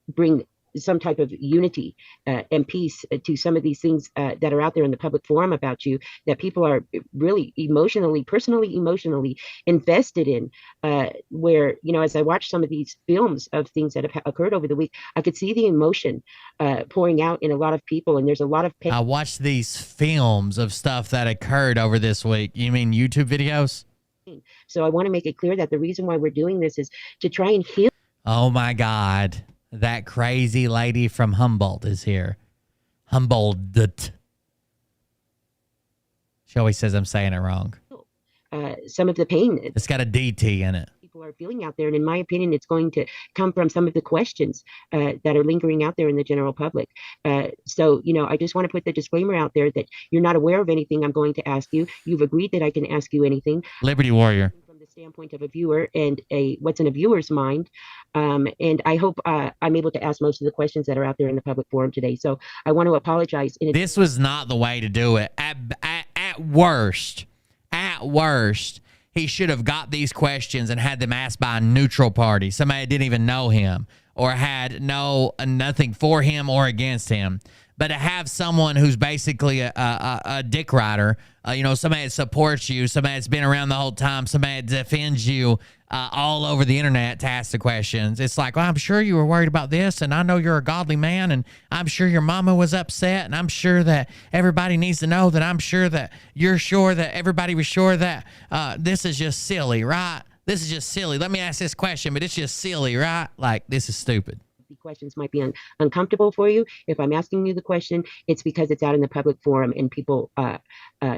bring some type of unity and peace to some of these things that are out there in the public forum about you, that people are really personally emotionally invested in, where, as I watched some of these films of things that have occurred over the week, I could see the emotion pouring out in a lot of people, and there's a lot of pain. I watched these films of stuff that occurred over this week. You mean YouTube videos? So I want to make it clear that the reason why we're doing this is to try and heal. Oh my God. That crazy lady from Humboldt is here. Humboldt. She always says I'm saying it wrong. Some of the pain. It's got a DT in it. People are feeling out there. And in my opinion, it's going to come from some of the questions that are lingering out there in the general public. So, I just want to put the disclaimer out there that you're not aware of anything I'm going to ask you. You've agreed that I can ask you anything. Liberty Warrior. From the standpoint of a viewer and what's in a viewer's mind. And I hope I'm able to ask most of the questions that are out there in the public forum today. So I want to apologize. This was not the way to do it. At worst, he should have got these questions and had them asked by a neutral party, somebody that didn't even know him or had nothing for him or against him. But to have someone who's basically a dick rider, somebody that supports you, somebody that's been around the whole time, somebody that defends you all over the internet to ask the questions. It's like, well, I'm sure you were worried about this, and I know you're a godly man, and I'm sure your mama was upset, and I'm sure that everybody needs to know that I'm sure that you're sure that everybody was sure that this is just silly, right? This is just silly. Let me ask this question, but it's just silly, right? Like, this is stupid. Questions might be uncomfortable for you. If I'm asking you the question, it's because it's out in the public forum and people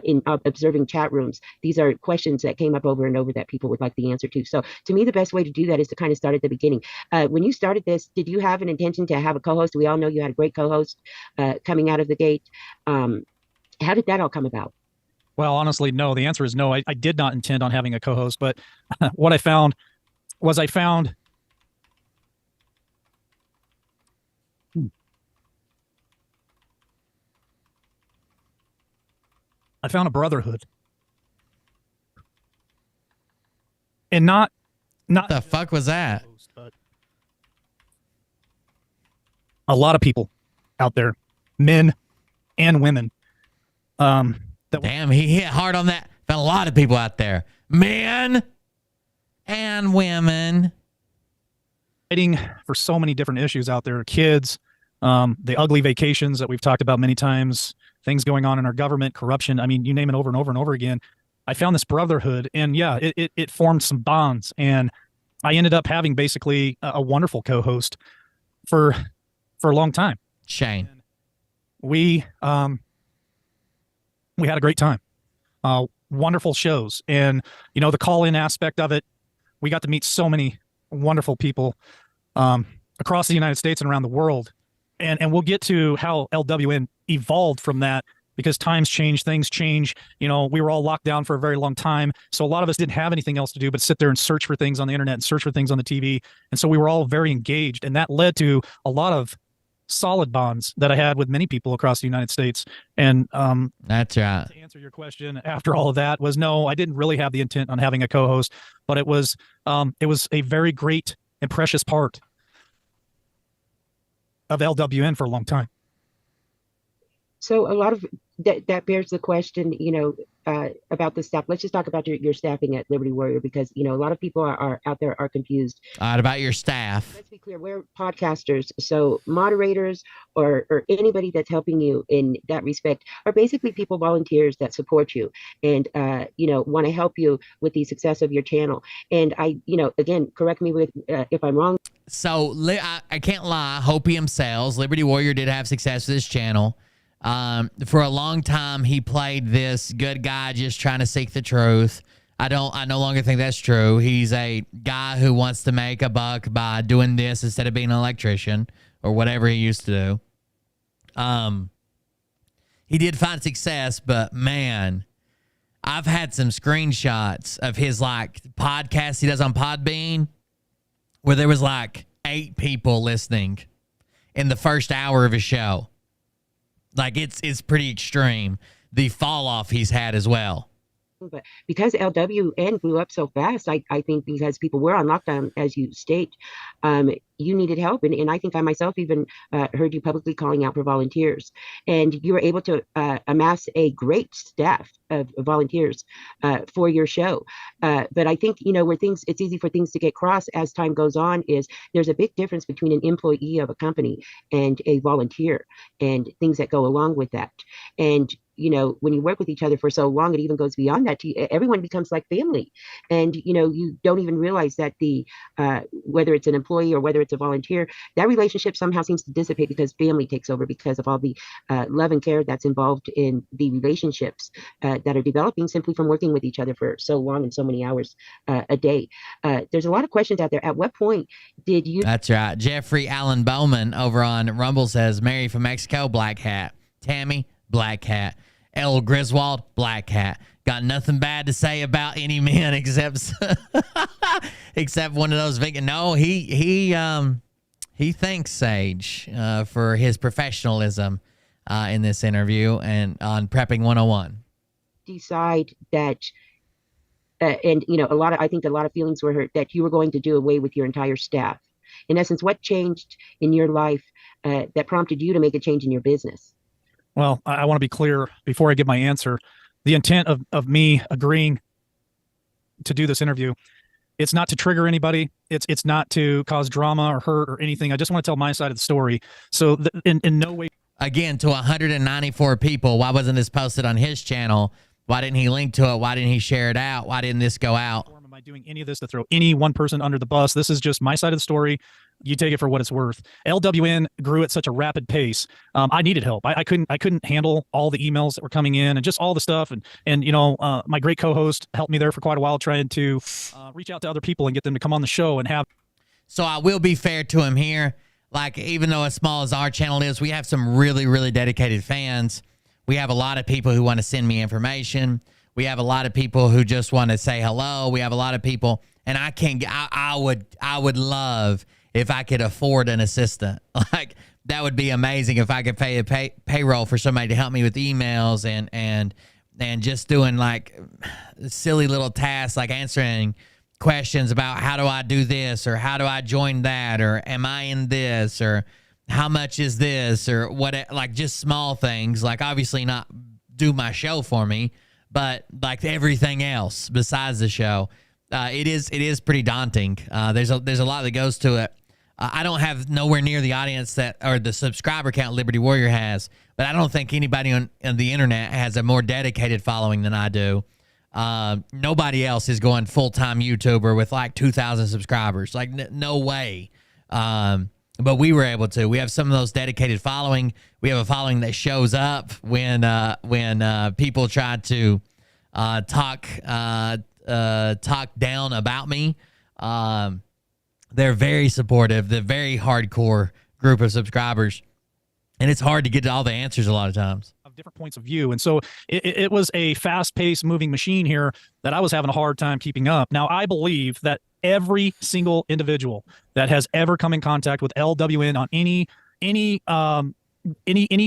in observing chat rooms. These are questions that came up over and over that people would like the answer to. So to me, the best way to do that is to kind of start at the beginning. When you started this, did you have an intention to have a co-host? We all know you had a great co-host coming out of the gate. How did that all come about? Well, honestly, no. The answer is no. I did not intend on having a co-host, but what I found was I found a brotherhood, and not the fuck was that? But a lot of people out there, men and women. Damn, he hit hard on that. Found a lot of people out there, men and women, fighting for so many different issues out there. Kids, the ugly vacations that we've talked about many times. Things going on in our government, corruption. I mean, you name it over and over and over again. I found this brotherhood, and yeah, it formed some bonds, and I ended up having basically a wonderful co-host for a long time. Shane. And we had a great time. Wonderful shows, and the call-in aspect of it, we got to meet so many wonderful people across the United States and around the world. And we'll get to how LWN evolved from that, because times change, things change. We were all locked down for a very long time. So a lot of us didn't have anything else to do but sit there and search for things on the internet and search for things on the TV. And so we were all very engaged. And that led to a lot of solid bonds that I had with many people across the United States. And that's right. To answer your question, after all of that was no, I didn't really have the intent on having a co-host, but it was a very great and precious part of LWN for a long time. So a lot of that bears the question, about the staff. Let's just talk about your staffing at Liberty Warrior, because a lot of people are out there are confused. All right, about your staff. Let's be clear, we're podcasters, so moderators or anybody that's helping you in that respect are basically people, volunteers that support you and want to help you with the success of your channel. And again, correct me if I'm wrong. So I can't lie. Hopium sells. Liberty Warrior did have success with this channel. For a long time, he played this good guy just trying to seek the truth. I no longer think that's true. He's a guy who wants to make a buck by doing this instead of being an electrician or whatever he used to do. He did find success, but man, I've had some screenshots of his podcast he does on Podbean where there was 8 people listening in the first hour of his show. It's pretty extreme, the fall off he's had as well. But because LWN blew up so fast, I think because people were on lockdown, as you state, you needed help. And I think I myself even heard you publicly calling out for volunteers. And you were able to amass a great staff of volunteers for your show. But I think, where it's easy for things to get crossed as time goes on is there's a big difference between an employee of a company and a volunteer and things that go along with that. And when you work with each other for so long, it even goes beyond that. Everyone becomes like family. And, you don't even realize that whether it's an employee or whether it's a volunteer, that relationship somehow seems to dissipate because family takes over because of all the love and care that's involved in the relationships that are developing simply from working with each other for so long and so many hours a day. There's a lot of questions out there. At what point did you... That's right. Jeffrey Allen Bowman over on Rumble says, Mary from Mexico, black hat. Tammy, black hat. El Griswold, black hat. Got nothing bad to say about any men except one of those vegan. No, he thanks Sage for his professionalism in this interview and on Prepping 101. Decide that I think a lot of feelings were hurt that you were going to do away with your entire staff. In essence, what changed in your life that prompted you to make a change in your business? Well, I want to be clear before I give my answer. The intent of me agreeing to do this interview, it's not to trigger anybody. It's not to cause drama or hurt or anything. I just want to tell my side of the story. So in no way. Again, to 194 people, why wasn't this posted on his channel? Why didn't he link to it? Why didn't he share it out? Why didn't this go out? Am I doing any of this to throw any one person under the bus? This is just my side of the story. You take it for what it's worth. LWN grew at such a rapid pace. I needed help. I couldn't handle all the emails that were coming in and just all the stuff. And my great co-host helped me there for quite a while, trying to reach out to other people and get them to come on the show and have. So I will be fair to him here. Even though as small as our channel is, we have some really, really dedicated fans. We have a lot of people who want to send me information. We have a lot of people who just want to say hello. We have a lot of people, and I would love if I could afford an assistant. That would be amazing if I could pay a payroll for somebody to help me with emails and just doing silly little tasks like answering questions about how do I do this or how do I join that or am I in this or how much is this or what, just small things, obviously not do my show for me, but everything else besides the show. It is pretty daunting. There's a lot that goes to it. I don't have nowhere near the audience or the subscriber count Liberty Warrior has, but I don't think anybody on the internet has a more dedicated following than I do. Nobody else is going full-time YouTuber with 2,000 subscribers. No way. But we were able to. We have some of those dedicated following. We have a following that shows up when people try to talk down about me. They're very supportive. They're very hardcore group of subscribers. And it's hard to get to all the answers a lot of times. Of different points of view. And so it was a fast-paced moving machine here that I was having a hard time keeping up. Now, I believe that every single individual that has ever come in contact with LWN on any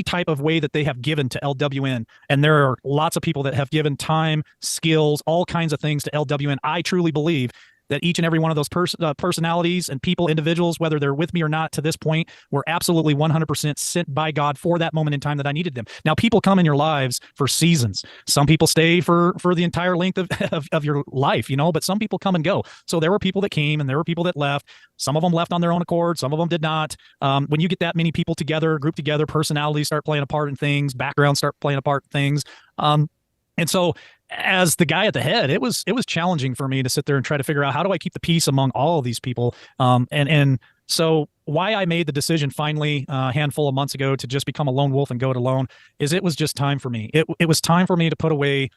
type of way that they have given to LWN, and there are lots of people that have given time, skills, all kinds of things to LWN, I truly believe that each and every one of those personalities and people, individuals, whether they're with me or not to this point, were absolutely 100% sent by God for that moment in time that I needed them. Now, people come in your lives for seasons. Some people stay for the entire length of your life, you know, but some people come and go. So there were people that came and there were people that left. Some of them left on their own accord. Some of them did not. When you get that many people together, grouped together, personalities start playing a part in things, backgrounds start playing a part in things. And so as the guy at the head, it was challenging for me to sit there and try to figure out how do I keep the peace among all of these people. And so why I made the decision finally a handful of months ago to just become a lone wolf and go it alone is it was just time for me. It was time for me to put away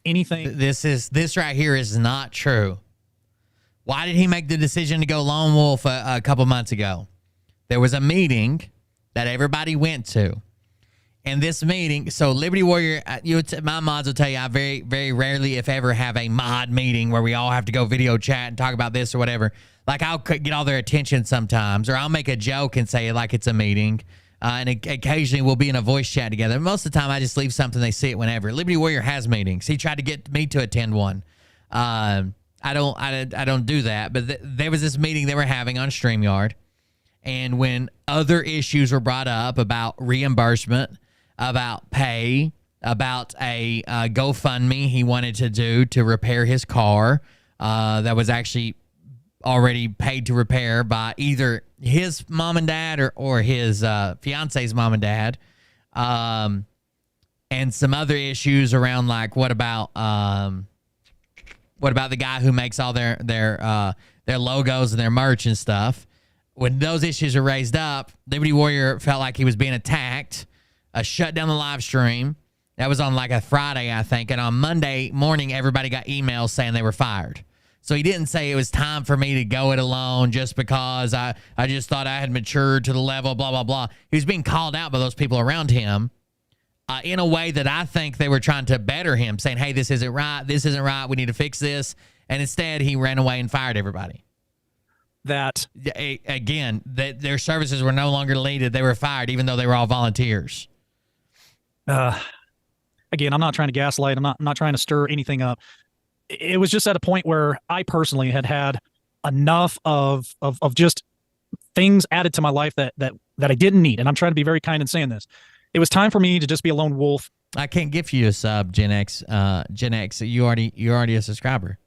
anything. This right here is not true. Why did he make the decision to go lone wolf a couple months ago? There was a meeting that everybody went to. And this meeting, so Liberty Warrior, my mods will tell you I very, very rarely, if ever, have a mod meeting where we all have to go video chat and talk about this or whatever. Like, I'll get all their attention sometimes, or I'll make a joke and say it like it's a meeting. And occasionally we'll be in a voice chat together. Most of the time I just leave something, they see it whenever. Liberty Warrior has meetings. He tried to get me to attend one. I don't do that. But there was this meeting they were having on StreamYard. And when other issues were brought up about reimbursement, about pay, about a GoFundMe he wanted to do to repair his car that was actually already paid to repair by either his mom and dad or his fiance's mom and dad, and some other issues around, like what about the guy who makes all their logos and their merch and stuff. When those issues are raised up, Liberty Warrior felt like he was being attacked. Shut down the live stream. That was on like a Friday, I think. And on Monday morning, everybody got emails saying they were fired. So he didn't say it was time for me to go it alone just because I just thought I had matured to the level, blah, blah, blah. He was being called out by those people around him in a way that I think they were trying to better him, saying, hey, this isn't right. This isn't right. We need to fix this. And instead, he ran away and fired everybody. That, again, their services were no longer needed. They were fired, even though they were all volunteers. Again, I'm not trying to gaslight. I'm not trying to stir anything up. It was just at a point where I personally had enough of just things added to my life that I didn't need. And I'm trying to be very kind in saying this. It was time for me to just be a lone wolf. I can't give you a sub, Gen X. Gen X, you're already a subscriber.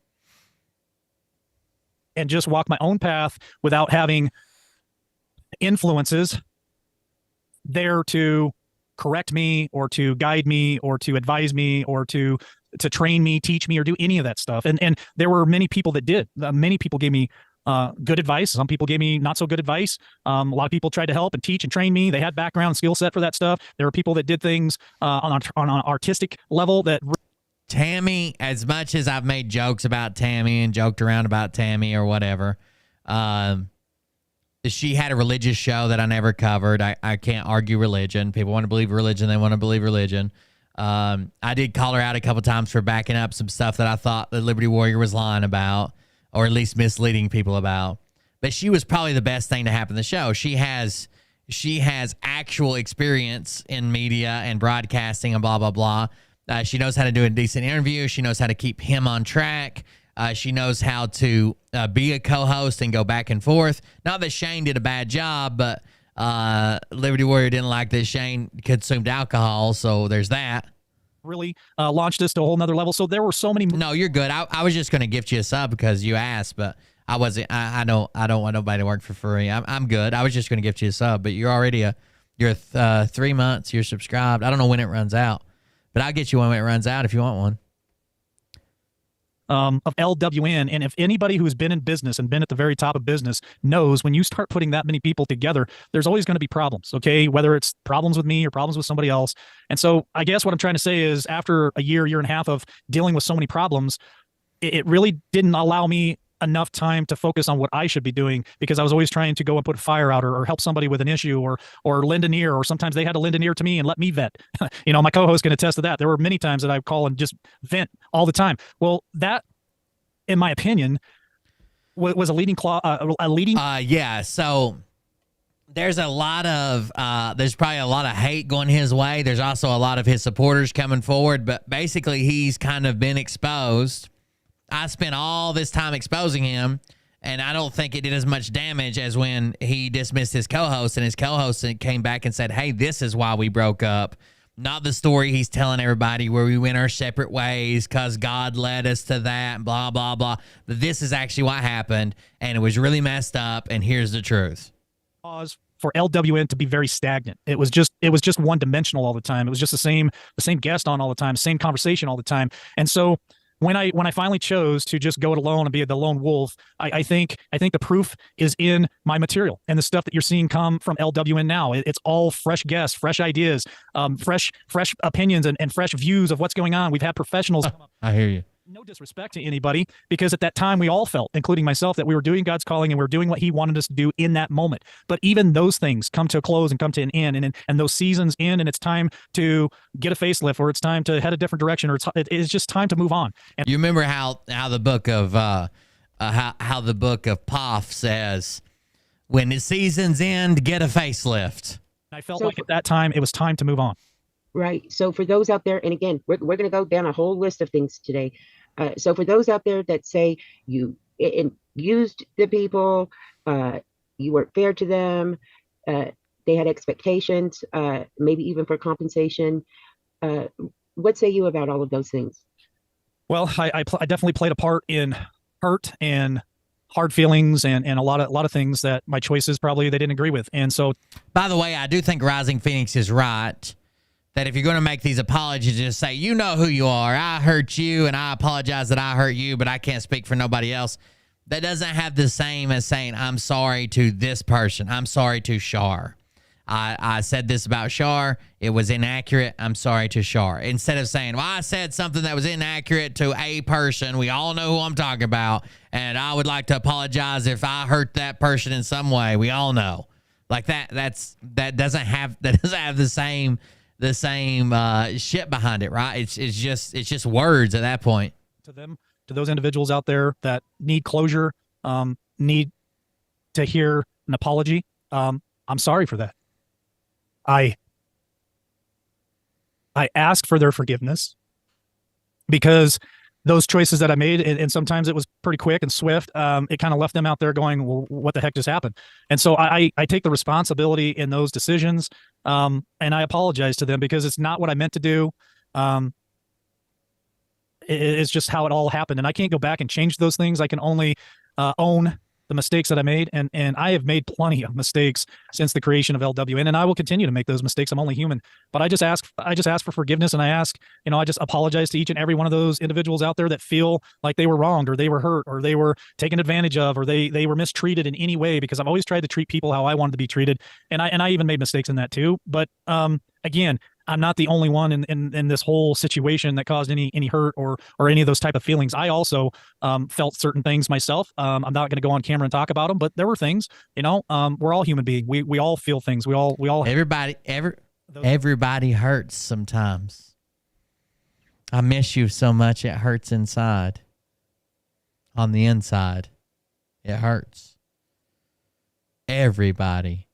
And just walk my own path without having influences there to correct me or to guide me or to advise me or to train me, teach me, or do any of that stuff. And there were many people that did. Many people gave me good advice. Some people gave me not so good advice. A lot of people tried to help and teach and train me. They had background and skill set for that stuff. There were people that did things on an artistic level that... Tammy, as much as I've made jokes about Tammy and joked around about Tammy or whatever, she had a religious show that I never covered. I can't argue religion. People want to believe religion. They want to believe religion. I did call her out a couple times for backing up some stuff that I thought the Liberty Warrior was lying about, or at least misleading people about. But she was probably the best thing to happen to the show. She has actual experience in media and broadcasting and blah, blah, blah. She knows how to do a decent interview. She knows how to keep him on track. She knows how to be a co-host and go back and forth. Not that Shane did a bad job, but Liberty Warrior didn't like that Shane consumed alcohol, so there's that. Really launched this to a whole nother level. So there were so many... No, you're good. I was just going to gift you a sub because you asked, but I wasn't. I don't want nobody to work for free. I'm good. I was just going to gift you a sub, but you're already you're 3 months. You're subscribed. I don't know when it runs out, but I'll get you one when it runs out if you want one. Of LWN. And if anybody who's been in business and been at the very top of business knows, when you start putting that many people together, there's always going to be problems, okay? Whether it's problems with me or problems with somebody else. And so I guess what I'm trying to say is after a year and a half of dealing with so many problems, it really didn't allow me enough time to focus on what I should be doing, because I was always trying to go and put a fire out or help somebody with an issue or lend an ear, or sometimes they had to lend an ear to me and let me vent. My co-host can attest to that. There were many times that I would call and just vent all the time. Well, that, in my opinion, was a leading yeah. So there's a lot of there's probably a lot of hate going his way. There's also a lot of his supporters coming forward, but basically he's kind of been exposed I spent all this time exposing him, and I don't think it did as much damage as when he dismissed his co-host, and his co-host came back and said, hey, this is why we broke up. Not the story he's telling everybody where we went our separate ways because God led us to that, blah, blah, blah. But this is actually what happened, and it was really messed up, and here's the truth. Pause for LWN to be very stagnant. It was just one dimensional all the time. It was just the same guest on all the time, same conversation all the time. And so when I finally chose to just go it alone and be the lone wolf, I think the proof is in my material and the stuff that you're seeing come from LWN now. It's all fresh guests, fresh ideas, fresh opinions and fresh views of what's going on. We've had professionals. I hear you. No disrespect to anybody, because at that time we all felt, including myself, that we were doing God's calling and we were doing what he wanted us to do in that moment. But even those things come to a close and come to an end, and those seasons end, and it's time to get a facelift, or it's time to head a different direction, or it's just time to move on. And you remember how the book of how the book of Poff says, when the seasons end, get a facelift. I felt like at that time it was time to move on. Right. So for those out there, and again, we're going to go down a whole list of things today. So for those out there that say you used the people, you weren't fair to them, they had expectations, maybe even for compensation. What say you about all of those things? Well, I definitely played a part in hurt and hard feelings and a lot of things that my choices probably they didn't agree with. And so, by the way, I do think Rising Phoenix is right. That if you're going to make these apologies, just say, you know who you are. I hurt you, and I apologize that I hurt you, but I can't speak for nobody else. That doesn't have the same as saying, I'm sorry to this person. I'm sorry to Shar. I said this about Shar. It was inaccurate. I'm sorry to Shar. Instead of saying, well, I said something that was inaccurate to a person. We all know who I'm talking about, and I would like to apologize if I hurt that person in some way. We all know. Like that doesn't have the same shit behind it, right? It's just words at that point. To those individuals out there that need closure, need to hear an apology, I'm sorry for that. I ask for their forgiveness because those choices that I made, and sometimes it was pretty quick and swift, it kind of left them out there going, well, what the heck just happened? And so I take the responsibility in those decisions, and I apologize to them because it's not what I meant to do. It's just how it all happened, and I can't go back and change those things. I can only own the mistakes that I made, and I have made plenty of mistakes since the creation of LWN, and I will continue to make those mistakes. I'm only human, but I just ask for forgiveness, and I just apologize to each and every one of those individuals out there that feel like they were wronged, or they were hurt, or they were taken advantage of, or they were mistreated in any way, because I've always tried to treat people how I wanted to be treated, and I even made mistakes in that too. But again, I'm not the only one in this whole situation that caused any hurt or any of those type of feelings. I also felt certain things myself. I'm not going to go on camera and talk about them, but there were things, we're all human beings. We all feel things. We all everybody hurts sometimes. I miss you so much. It hurts inside. On the inside, it hurts. Everybody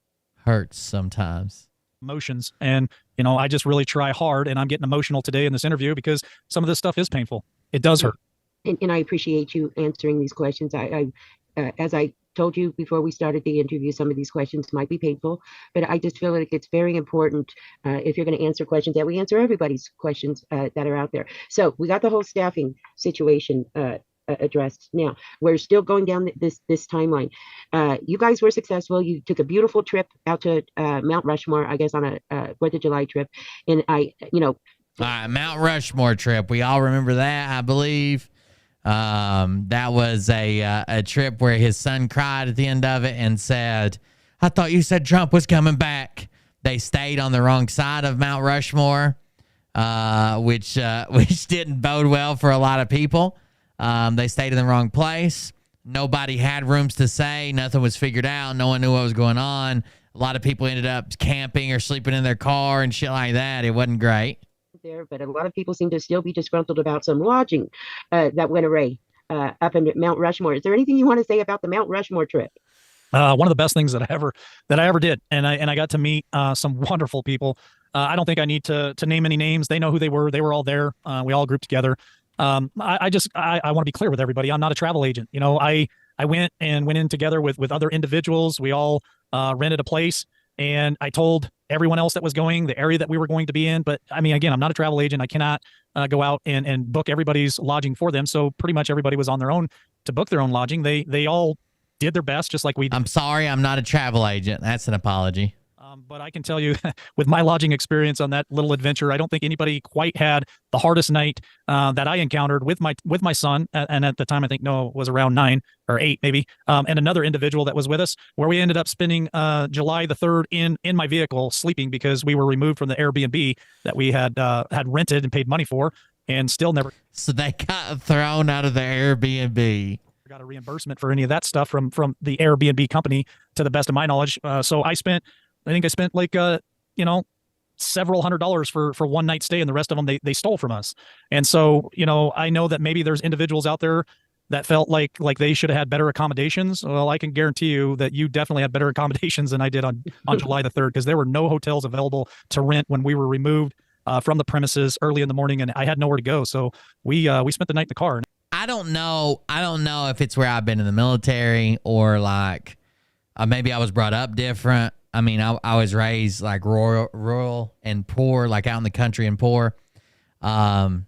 hurts sometimes. Emotions, and I just really try hard, and I'm getting emotional today in this interview because some of this stuff is painful. It does hurt, and I appreciate you answering these questions. I as I told you before we started the interview, some of these questions might be painful, but I just feel like it's very important, if you're going to answer questions, that we answer everybody's questions that are out there. So we got the whole staffing situation addressed. Now we're still going down this timeline. You guys were successful. You took a beautiful trip out to Mount Rushmore, I guess, on a 4th of July trip, and Mount Rushmore trip. We all remember that, I believe. That was a trip where his son cried at the end of it and said, "I thought you said Trump was coming back." They stayed on the wrong side of Mount Rushmore, which didn't bode well for a lot of people. They stayed in the wrong place. Nobody had rooms to stay. Nothing was figured out. No one knew what was going on. A lot of people ended up camping or sleeping in their car and shit like that. It wasn't great. There, but a lot of people seem to still be disgruntled about some lodging that went awry up in Mount Rushmore. Is there anything you want to say about the Mount Rushmore trip? One of the best things that I ever did, and I got to meet some wonderful people. I don't think I need to name any names. They know who they were. They were all there. We all grouped together. I want to be clear with everybody. I'm not a travel agent. You know, I went in together with other individuals. We all rented a place, and I told everyone else that was going the area that we were going to be in. But I mean, again, I'm not a travel agent. I cannot go out and book everybody's lodging for them. So pretty much everybody was on their own to book their own lodging. They all did their best, just like we did. I'm sorry, I'm not a travel agent. That's an apology. But I can tell you, with my lodging experience on that little adventure, I don't think anybody quite had the hardest night that I encountered with my son. And at the time, I think Noah was around 9 or 8, maybe, and another individual that was with us, where we ended up spending July the 3rd in my vehicle sleeping because we were removed from the Airbnb that we had rented and paid money for, and still never. So they got thrown out of the Airbnb. Got a reimbursement for any of that stuff from the Airbnb company, to the best of my knowledge. So I think I spent like several $100s for one night stay, and the rest of them they stole from us. And so, you know, I know that maybe there's individuals out there that felt like they should have had better accommodations. Well, I can guarantee you that you definitely had better accommodations than I did on July the 3rd, because there were no hotels available to rent when we were removed from the premises early in the morning, and I had nowhere to go. So we spent the night in the car. I don't know if it's where I've been in the military, or like maybe I was brought up different. I mean, I was raised like rural and poor, like out in the country and poor. But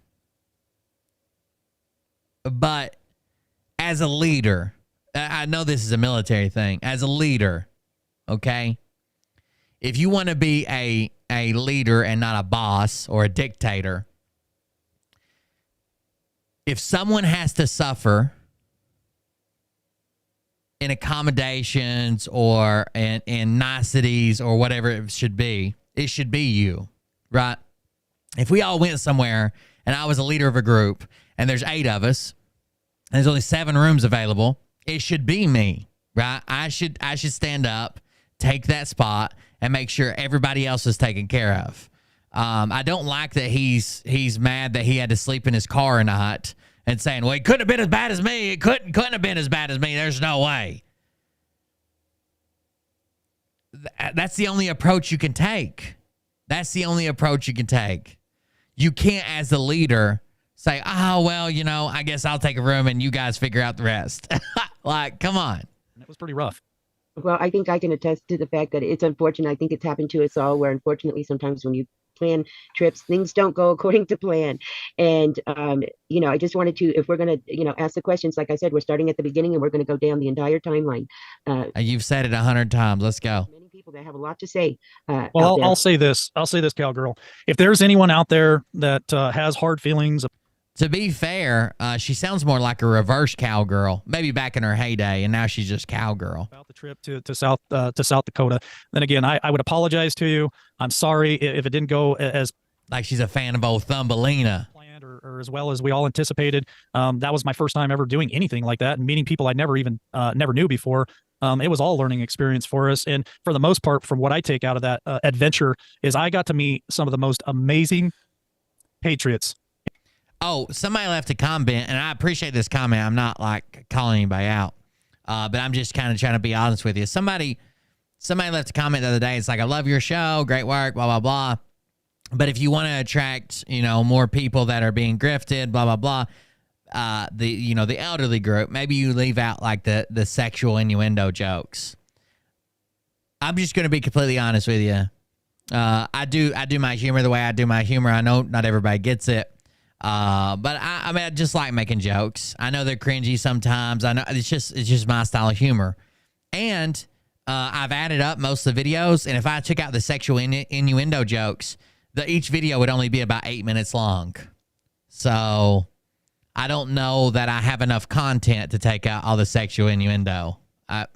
as a leader, I know this is a military thing. As a leader, okay, if you want to be a leader and not a boss or a dictator, if someone has to suffer in accommodations or in niceties or whatever it should be you, right? If we all went somewhere and I was a leader of a group and there's 8 of us and there's only 7 rooms available, it should be me, right? I should stand up, take that spot, and make sure everybody else is taken care of. I don't like that he's mad that he had to sleep in his car a night and saying, well, it couldn't have been as bad as me. It couldn't have been as bad as me. There's no way. That's the only approach you can take. That's the only approach you can take. You can't, as a leader, say, oh, well, you know, I guess I'll take a room and you guys figure out the rest. Like, come on. It was pretty rough. Well, I think I can attest to the fact that it's unfortunate. I think it's happened to us all, where unfortunately sometimes when you plan trips, things don't go according to plan. And, you know, I just wanted to, if we're going to, you know, ask the questions, like I said, we're starting at the beginning and we're going to go down the entire timeline. You've said it 100 times. Let's go. Many people that have a lot to say. Well, I'll say this, cowgirl. If there's anyone out there that has hard feelings. To be fair, she sounds more like a reverse cowgirl, maybe back in her heyday, and now she's just cowgirl. About the trip to South Dakota, then again, I would apologize to you. I'm sorry if it didn't go as like she's a fan of old Thumbelina planned or as well as we all anticipated. That was my first time ever doing anything like that and meeting people I never knew before. It was all a learning experience for us, and for the most part, from what I take out of that adventure, is I got to meet some of the most amazing patriots. Oh, somebody left a comment, and I appreciate this comment. I'm not like calling anybody out, but I'm just kind of trying to be honest with you. Somebody left a comment the other day. It's like, I love your show, great work, blah blah blah. But if you want to attract, you know, more people that are being grifted, blah blah blah, the elderly group, maybe you leave out like the sexual innuendo jokes. I'm just going to be completely honest with you. I do my humor the way I do my humor. I know not everybody gets it. But I mean, I just like making jokes. I know they're cringy sometimes. I know it's just my style of humor. And I've added up most of the videos, and if I took out the sexual innuendo jokes, each video would only be about 8 minutes long. So I don't know that I have enough content to take out all the sexual innuendo. I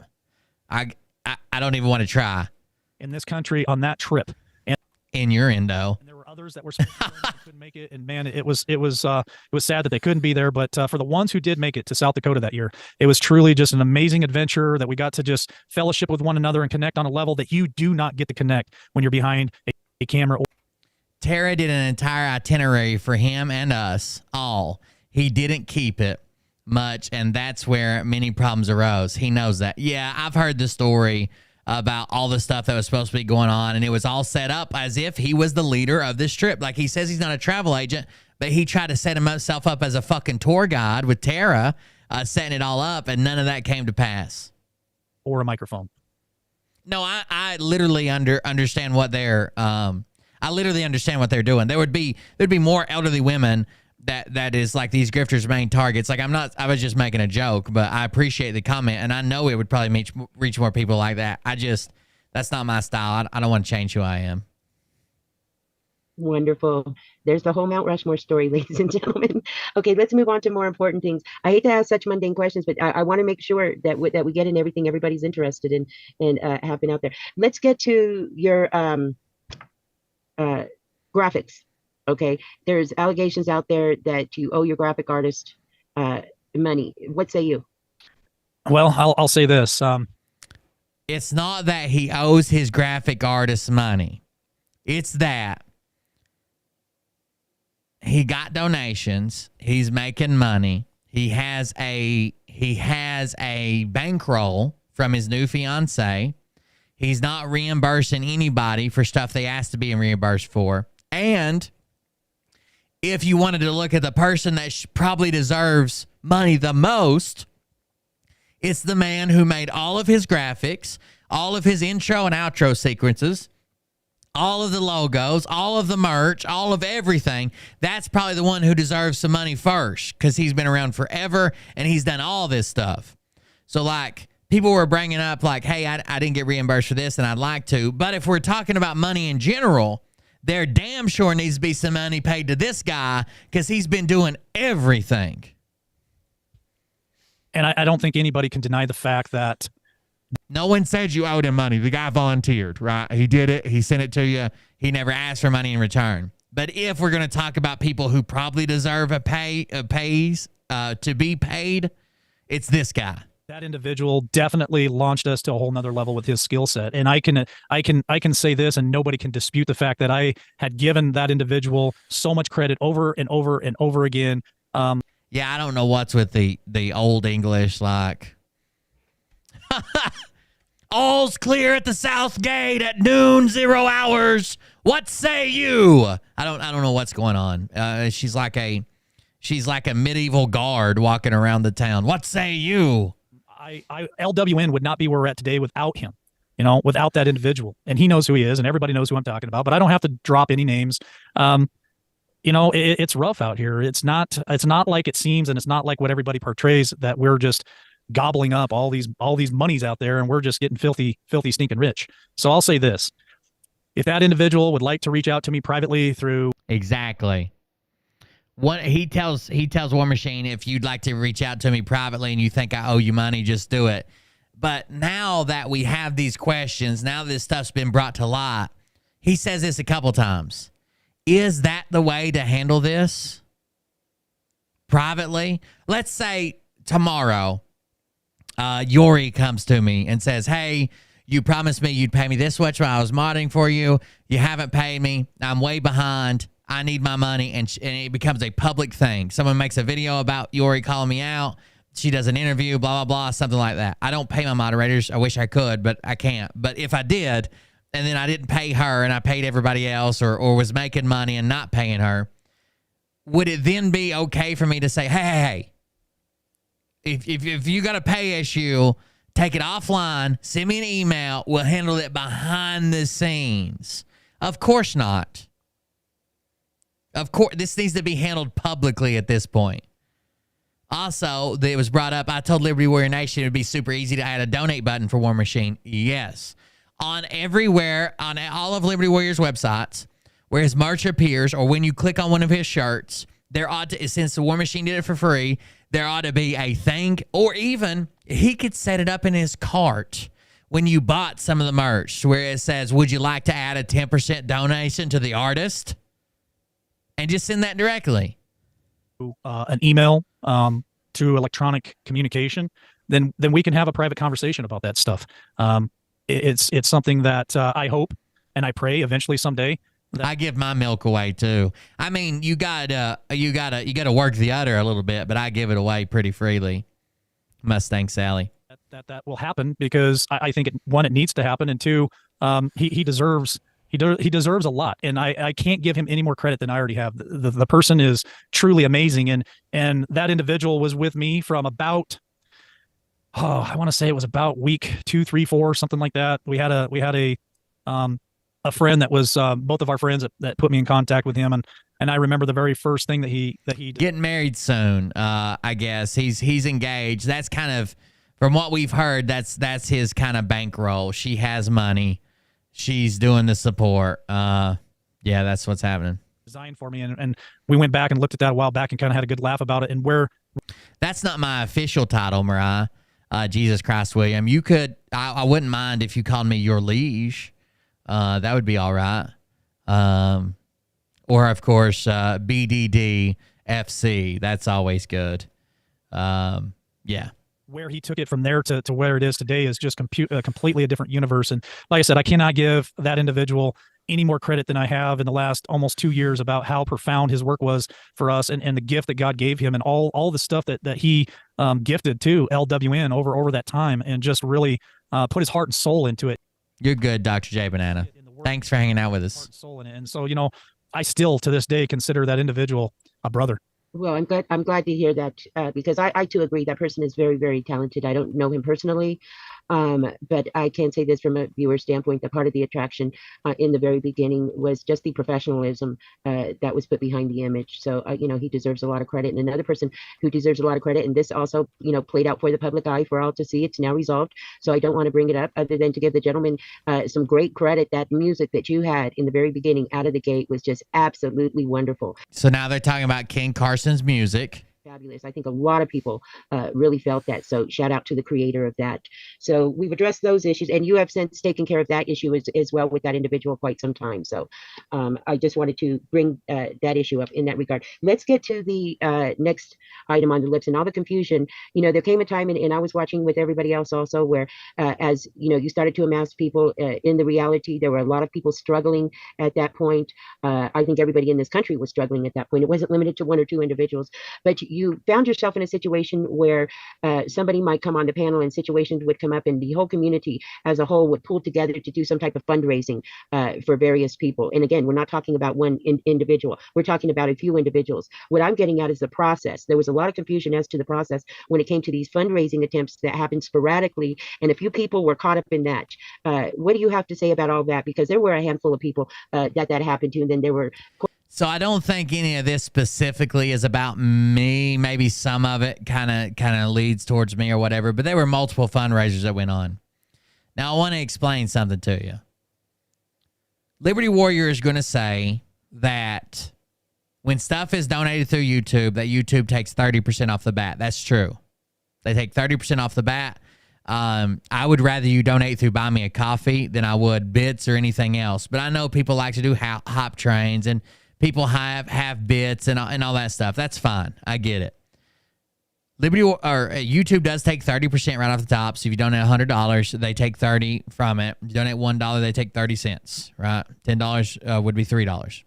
don't even want to try. In this country on that trip. In your endo. And there were others that were couldn't make it, and man, it was sad that they couldn't be there. But for the ones who did make it to South Dakota that year, it was truly just an amazing adventure that we got to just fellowship with one another and connect on a level that you do not get to connect when you're behind a camera. Tara did an entire itinerary for him and us all. He didn't keep it much, and that's where many problems arose. He knows that. Yeah, I've heard the story about all the stuff that was supposed to be going on, and it was all set up as if he was the leader of this trip. Like, he says he's not a travel agent, but he tried to set himself up as a fucking tour guide with Tara, setting it all up, and none of that came to pass. Or a microphone. No, I literally understand what they're I literally understand what they're doing. There'd be more elderly women that is like these grifters' main targets. Like I was just making a joke, but I appreciate the comment, and I know it would probably reach more people like that. That's not my style. I don't want to change who I am. Wonderful. There's the whole Mount Rushmore story, ladies and gentlemen. Okay, let's move on to more important things. I hate to ask such mundane questions, but I want to make sure that we get in everything everybody's interested in and have been out there. Let's get to your graphics. Okay, there's allegations out there that you owe your graphic artist money. What say you? Well, I'll say this. It's not that he owes his graphic artist money. It's that he got donations. He's making money. He has a bankroll from his new fiance. He's not reimbursing anybody for stuff they asked to be reimbursed for. And if you wanted to look at the person that probably deserves money the most, it's the man who made all of his graphics, all of his intro and outro sequences, all of the logos, all of the merch, all of everything. That's probably the one who deserves some money first because he's been around forever and he's done all this stuff. So, like, people were bringing up, like, hey, I didn't get reimbursed for this and I'd like to. But if we're talking about money in general, there damn sure needs to be some money paid to this guy because he's been doing everything. And I don't think anybody can deny the fact that no one said you owed him money. The guy volunteered, right? He did it. He sent it to you. He never asked for money in return. But if we're going to talk about people who probably deserve to be paid, it's this guy. That individual definitely launched us to a whole nother level with his skill set. And I can say this, and nobody can dispute the fact that I had given that individual so much credit over and over and over again. Yeah, I don't know what's with the old English, like, all's clear at the south gate at noon 0 hours. What say you? I don't know what's going on. She's like a medieval guard walking around the town. What say you? LWN would not be where we're at today without him, without that individual. And he knows who he is, and everybody knows who I'm talking about, but I don't have to drop any names. It's rough out here. It's not like it seems, and it's not like what everybody portrays, that we're just gobbling up all these monies out there and we're just getting filthy stinking rich. So I'll say this: if that individual would like to reach out to me privately through exactly what he tells War Machine, if you'd like to reach out to me privately and you think I owe you money, just do it. But now that we have these questions, now this stuff's been brought to light, he says this a couple times. Is that the way to handle this? Privately? Let's say tomorrow, Yori comes to me and says, hey, you promised me you'd pay me this much when I was modding for you. You haven't paid me. I'm way behind. I need my money. And it becomes a public thing. Someone makes a video about Yori calling me out. She does an interview, blah, blah, blah, something like that. I don't pay my moderators. I wish I could, but I can't. But if I did, and then I didn't pay her and I paid everybody else or was making money and not paying her, would it then be okay for me to say, hey, if you got a pay issue, take it offline, send me an email, we'll handle it behind the scenes? Of course not. Of course, this needs to be handled publicly at this point. Also, it was brought up, I told Liberty Warrior Nation it would be super easy to add a donate button for War Machine. Yes. On all of Liberty Warrior's websites, where his merch appears, or when you click on one of his shirts, there ought to, since the War Machine did it for free, there ought to be a thing, or even he could set it up in his cart when you bought some of the merch, where it says, would you like to add a 10% donation to the artist? And just send that directly. An email to electronic communication, then we can have a private conversation about that stuff. It's something that I hope and I pray eventually someday. I give my milk away too. I mean, you gotta work the udder a little bit, but I give it away pretty freely. Mustang Sally. That will happen because I think it needs to happen, and two, he deserves He deserves a lot, and I can't give him any more credit than I already have. The person is truly amazing, and that individual was with me from about, I want to say it was about week 2, 3, 4, something like that. We had a friend that was both of our friends that put me in contact with him, and I remember the very first thing that he did. Getting married soon. I guess he's engaged. That's kind of, from what we've heard, that's his kind of bankroll. She has money. She's doing the support. Yeah, that's what's happening. Designed for me, and we went back and looked at that a while back and kind of had a good laugh about it. And where that's not my official title, Mariah. Jesus Christ, William. You could. I wouldn't mind if you called me your liege. That would be all right. Or of course, BDD FC. That's always good. Yeah. Where he took it from there to where it is today is just completely a different universe. And like I said, I cannot give that individual any more credit than I have in the last almost 2 years about how profound his work was for us, and the gift that God gave him, and all the stuff that he gifted to LWN over that time, and just really put his heart and soul into it. You're good, Dr. J Banana. Thanks for hanging out with us. Soul in it. And so, I still to this day consider that individual a brother. Well, I'm glad to hear that, because I too agree that person is very, very talented. I don't know him personally, but I can say this from a viewer standpoint, that part of the attraction in the very beginning was just the professionalism that was put behind the image. So, he deserves a lot of credit. And another person who deserves a lot of credit, and this also, played out for the public eye for all to see. It's now resolved. So I don't want to bring it up other than to give the gentleman some great credit. That music that you had in the very beginning out of the gate was just absolutely wonderful. So now they're talking about Ken Carson's music. Fabulous. I think a lot of people really felt that. So shout out to the creator of that. So we've addressed those issues, and you have since taken care of that issue as well with that individual quite some time. So I just wanted to bring that issue up in that regard. Let's get to the next item on the list, and all the confusion. There came a time, and I was watching with everybody else also, where as you started to amass people in the reality, there were a lot of people struggling at that point. I think everybody in this country was struggling at that point. It wasn't limited to 1 or 2 individuals, but you found yourself in a situation where somebody might come on the panel, and situations would come up, and the whole community as a whole would pull together to do some type of fundraising for various people. And again, we're not talking about one individual. We're talking about a few individuals. What I'm getting at is the process. There was a lot of confusion as to the process when it came to these fundraising attempts that happened sporadically, and a few people were caught up in that. What do you have to say about all that? Because there were a handful of people that happened to, and then there were... So I don't think any of this specifically is about me. Maybe some of it kind of leads towards me or whatever, but there were multiple fundraisers that went on. Now I want to explain something to you. Liberty Warrior is going to say that when stuff is donated through YouTube, that YouTube takes 30% off the bat. That's true. They take 30% off the bat. I would rather you donate through Buy Me a Coffee than I would bits or anything else. But I know people like to do hop trains, and people have bits and all that stuff. That's fine. I get it. YouTube does take 30% right off the top. So if you donate $100, they take 30 from it. If you donate $1, they take 30 cents, right? $10 would be $3.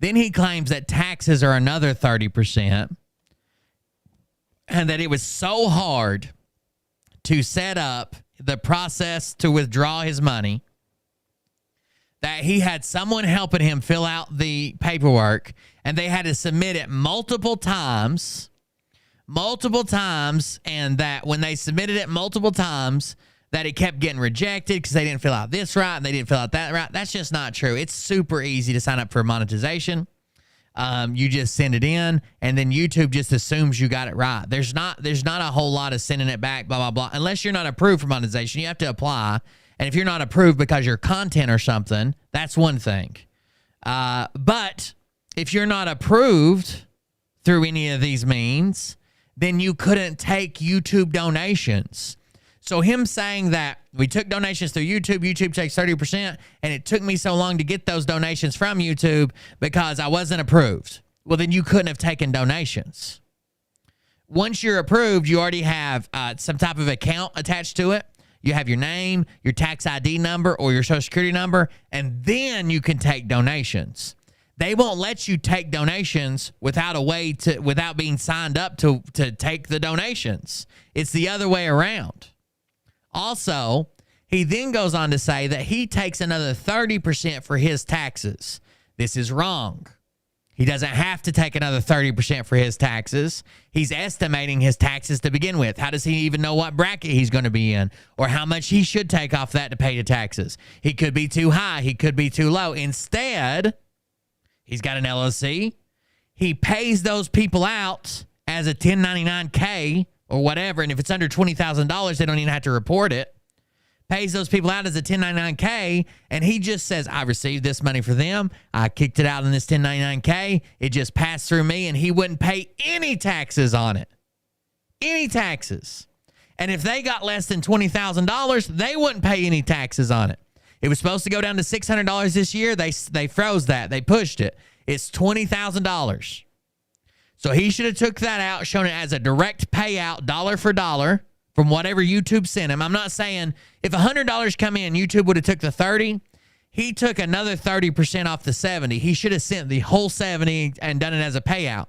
Then he claims that taxes are another 30%, and that it was so hard to set up the process to withdraw his money that he had someone helping him fill out the paperwork, and they had to submit it multiple times, and that when they submitted it multiple times, that it kept getting rejected because they didn't fill out this right and they didn't fill out that right. That's just not true. It's super easy to sign up for monetization. You just send it in, and then YouTube just assumes you got it right. There's not a whole lot of sending it back, blah, blah, blah. Unless you're not approved for monetization, you have to apply. And if you're not approved because your content or something, that's one thing. But if you're not approved through any of these means, then you couldn't take YouTube donations. So him saying that we took donations through YouTube, YouTube takes 30%, and it took me so long to get those donations from YouTube because I wasn't approved. Well, then you couldn't have taken donations. Once you're approved, you already have some type of account attached to it. You have your name, your tax ID number, or your social security number, and then you can take donations. They won't let you take donations without being signed up to take the donations. It's the other way around. Also, He then goes on to say that he takes another 30% for his taxes. This is wrong. He doesn't have to take another 30% for his taxes. He's estimating his taxes to begin with. How does he even know what bracket he's going to be in or how much he should take off that to pay the taxes? He could be too high. He could be too low. Instead, he's got an LLC. He pays those people out as a 1099K or whatever. And if it's under $20,000, they don't even have to report it. Pays those people out as a 1099K, and he just says, I received this money for them. I kicked it out in this 1099K. It just passed through me, and he wouldn't pay any taxes on it. Any taxes. And if they got less than $20,000, they wouldn't pay any taxes on it. It was supposed to go down to $600 this year. They froze that. They pushed it. It's $20,000. So he should have took that out, shown it as a direct payout, dollar for dollar, from whatever YouTube sent him. I'm not saying if $100 come in, YouTube would have took the 30. He took another 30% off the 70. He should have sent the whole 70 and done it as a payout.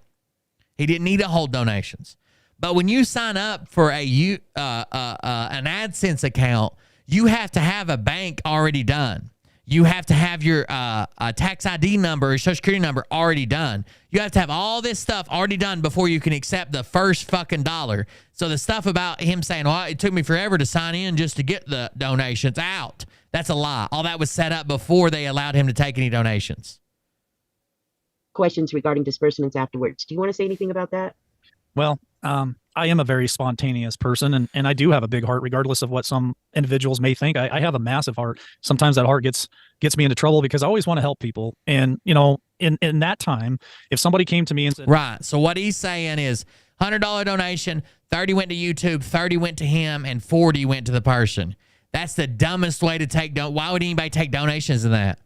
He didn't need to hold donations. But when you sign up for an AdSense account, you have to have a bank already done. You have to have your tax ID number or social security number already done. You have to have all this stuff already done before you can accept the first fucking dollar. So the stuff about him saying, well, it took me forever to sign in just to get the donations out, that's a lie. All that was set up before they allowed him to take any donations. Questions regarding disbursements afterwards. Do you want to say anything about that? Well, I am a very spontaneous person, and I do have a big heart, regardless of what some individuals may think. I have a massive heart. Sometimes that heart gets me into trouble because I always want to help people. And, you know, in that time, if somebody came to me and said, right. So what he's saying is $100 donation, 30 went to YouTube, 30 went to him, and 40 went to the person. That's the dumbest way to take. Why would anybody take donations in that?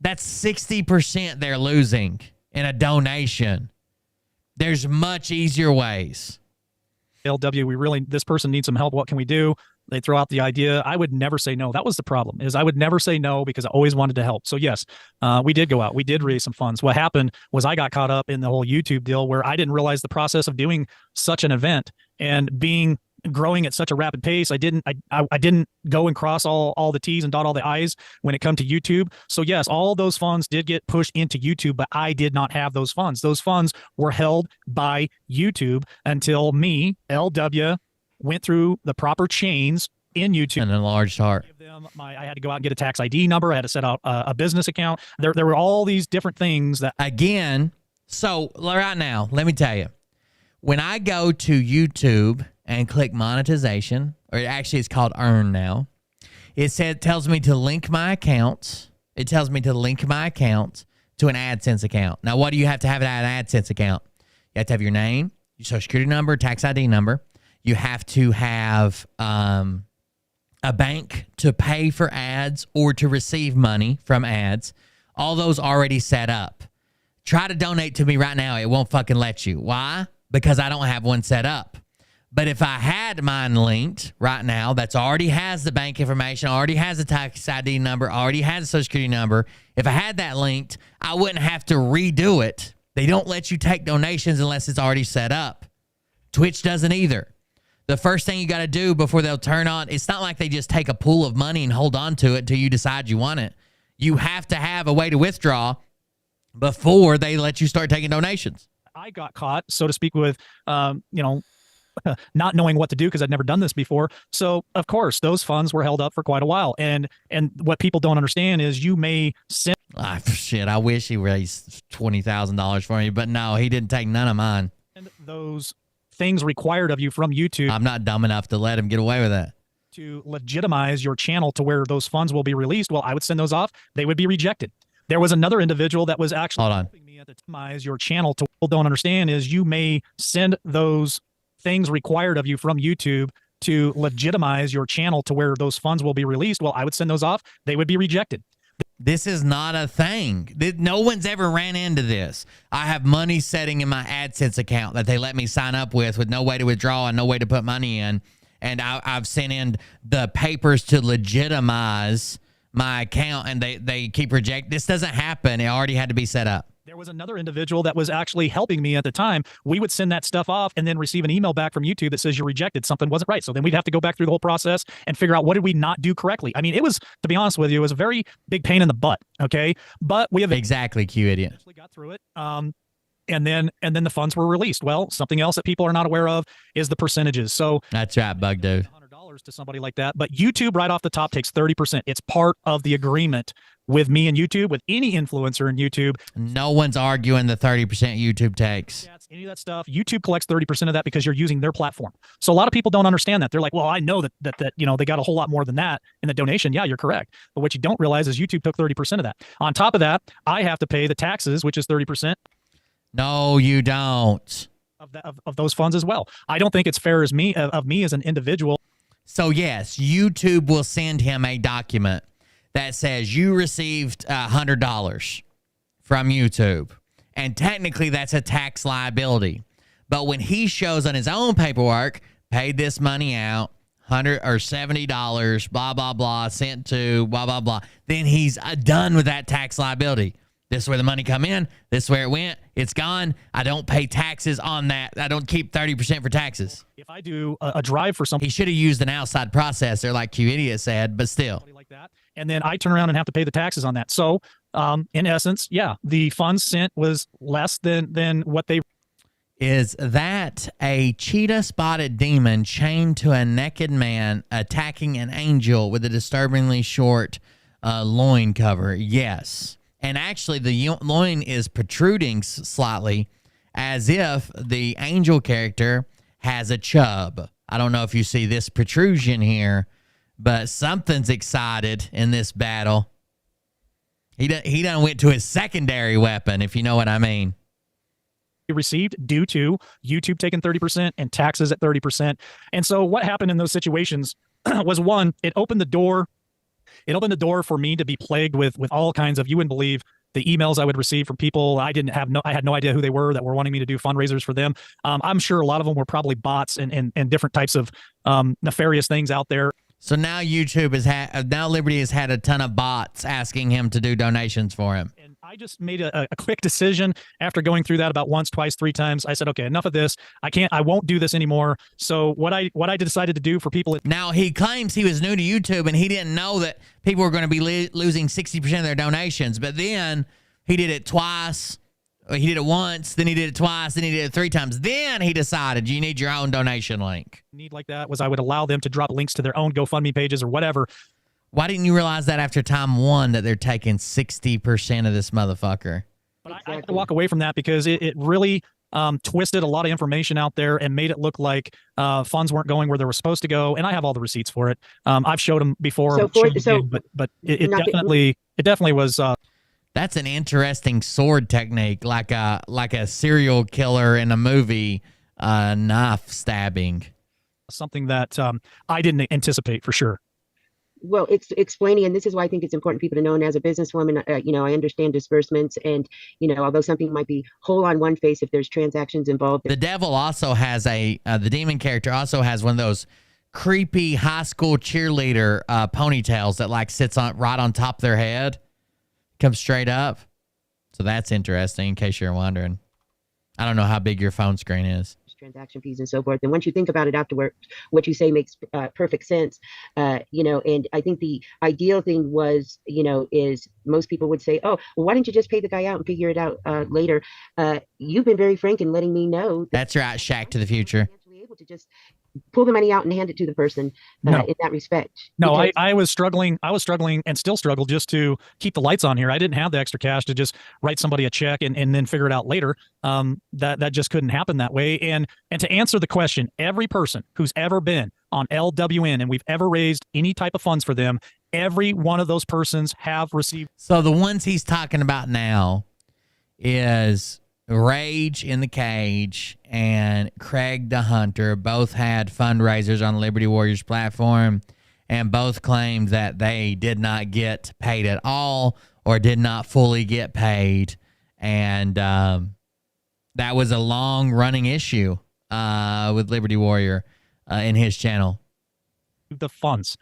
That's 60% they're losing in a donation. There's much easier ways. LW, this person needs some help. What can we do? They throw out the idea. I would never say no. That was the problem, is I would never say no because I always wanted to help. So yes, we did go out. We did raise some funds. What happened was I got caught up in the whole YouTube deal where I didn't realize the process of doing such an event and growing at such a rapid pace. I didn't go and cross all the T's and dot all the I's when it come to YouTube. So yes, all those funds did get pushed into YouTube, but I did not have those funds. Those funds were held by YouTube until me, LW, went through the proper chains in YouTube. An enlarged heart. I had to go out and get a tax ID number. I had to set out a business account. There were all these different things that again. So right now, let me tell you, when I go to YouTube and click monetization, or actually it's called earn now, tells me to link my accounts. It tells me to link my account to an AdSense account. Now, what do you have to have an AdSense account? You have to have your name, your social security number, tax ID number. You have to have a bank to pay for ads or to receive money from ads. All those already set up. Try to donate to me right now. It won't fucking let you. Why? Because I don't have one set up. But if I had mine linked right now, that's already has the bank information, already has the tax ID number, already has the social security number. If I had that linked, I wouldn't have to redo it. They don't let you take donations unless it's already set up. Twitch doesn't either. The first thing you got to do before they'll turn on, it's not like they just take a pool of money and hold on to it until you decide you want it. You have to have a way to withdraw before they let you start taking donations. I got caught, so to speak, with, not knowing what to do because I'd never done this before. So of course those funds were held up for quite a while. And what people don't understand is you may send. Shit, I wish he raised $20,000 for me, but no, he didn't take none of mine. Those things required of you from YouTube. I'm not dumb enough to let him get away with that. To legitimize your channel to where those funds will be released. Well, I would send those off. They would be rejected. There was another individual that was actually helping me to legitimize your channel. To people don't understand is you may send those things required of you from YouTube to legitimize your channel to where those funds will be released. Well, I would send those off. They would be rejected. This is not a thing. No one's ever ran into this. I have money setting in my AdSense account that they let me sign up with no way to withdraw and no way to put money in. And I've sent in the papers to legitimize my account, and they keep rejecting. This doesn't happen. It already had to be set up. was another individual that was actually helping me at the time. We would send that stuff off and then receive an email back from YouTube that says you're rejected. Something wasn't right. So then we'd have to go back through the whole process and figure out what did we not do correctly. I mean, it was, to be honest with you, it was a very big pain in the butt. Okay. But we have exactly, Q idiot. Got through it. And then the funds were released. Well, something else that people are not aware of is the percentages. So that's right, bug dude. To somebody like that, but YouTube right off the top takes 30%. It's part of the agreement with me and YouTube, with any influencer in YouTube. No one's arguing the 30% YouTube takes. Any of that stuff, YouTube collects 30% of that because you're using their platform. So a lot of people don't understand that. They're like, well, I know that you know, they got a whole lot more than that in the donation. Yeah, you're correct. But what you don't realize is YouTube took 30% of that. On top of that, I have to pay the taxes, which is 30%. No, you don't. Of those funds as well. I don't think it's fair of me as an individual. So yes, YouTube will send him a document that says you received $100 from YouTube. And technically that's a tax liability. But when he shows on his own paperwork, paid this money out, $100 or $70, blah, blah, blah, sent to blah, blah, blah, then he's done with that tax liability. This is where the money come in. This is where it went. It's gone. I don't pay taxes on that. I don't keep 30% for taxes. If I do a drive for something, he should have used an outside processor like Q Idiot said, but still. Like that. And then I turn around and have to pay the taxes on that. So in essence, yeah, the funds sent was less than what they. Is that a cheetah-spotted demon chained to a naked man attacking an angel with a disturbingly short loin cover? Yes. And actually, the loin is protruding slightly as if the angel character has a chub. I don't know if you see this protrusion here, but something's excited in this battle. He done went to his secondary weapon, if you know what I mean. Received due to YouTube taking 30% and taxes at 30%. And so what happened in those situations was, one, it opened the door for me to be plagued with all kinds of, you wouldn't believe the emails I would receive from people I had no idea who they were that were wanting me to do fundraisers for them. I'm sure a lot of them were probably bots and different types of nefarious things out there. So now now Liberty has had a ton of bots asking him to do donations for him. And I just made a quick decision after going through that about once, twice, 3 times. I said, okay, enough of this. I won't do this anymore. So what I decided to do for people. Now he claims he was new to YouTube and he didn't know that people were going to be losing 60% of their donations. But then he did it twice. He did it once, then he did it twice, then he did it 3 times. Then he decided you need your own donation link. Need like that was I would allow them to drop links to their own GoFundMe pages or whatever. Why didn't you realize that after time 1 that they're taking 60% of this motherfucker? But I had to walk away from that because it really twisted a lot of information out there and made it look like funds weren't going where they were supposed to go. And I have all the receipts for it. I've showed them before, but it definitely was. That's an interesting sword technique, like a serial killer in a movie, knife stabbing. Something that I didn't anticipate for sure. Well, it's explaining, and this is why I think it's important for people to know. And as a businesswoman, I understand disbursements, and although something might be whole on one face, if there's transactions involved. The devil also has the demon character also has one of those creepy high school cheerleader ponytails that sits right on top of their head. Comes straight up. So that's interesting in case you're wondering. I don't know how big your phone screen is. Transaction fees and so forth. And once you think about it afterward, what you say makes perfect sense. And I think the ideal thing was, is most people would say, oh, well, why don't you just pay the guy out and figure it out later? You've been very frank in letting me know. That's right, Shaq to the future. Able to just pull the money out and hand it to the person in that respect. No, I was struggling and still struggle just to keep the lights on here. I didn't have the extra cash to just write somebody a check and then figure it out later. That just couldn't happen that way. And to answer the question, every person who's ever been on LWN and we've ever raised any type of funds for them, every one of those persons have received. So the ones he's talking about now is Rage in the Cage and Craig the Hunter. Both had fundraisers on Liberty Warriors platform and both claimed that they did not get paid at all or did not fully get paid. And that was a long running issue with Liberty Warrior in his channel. The funds.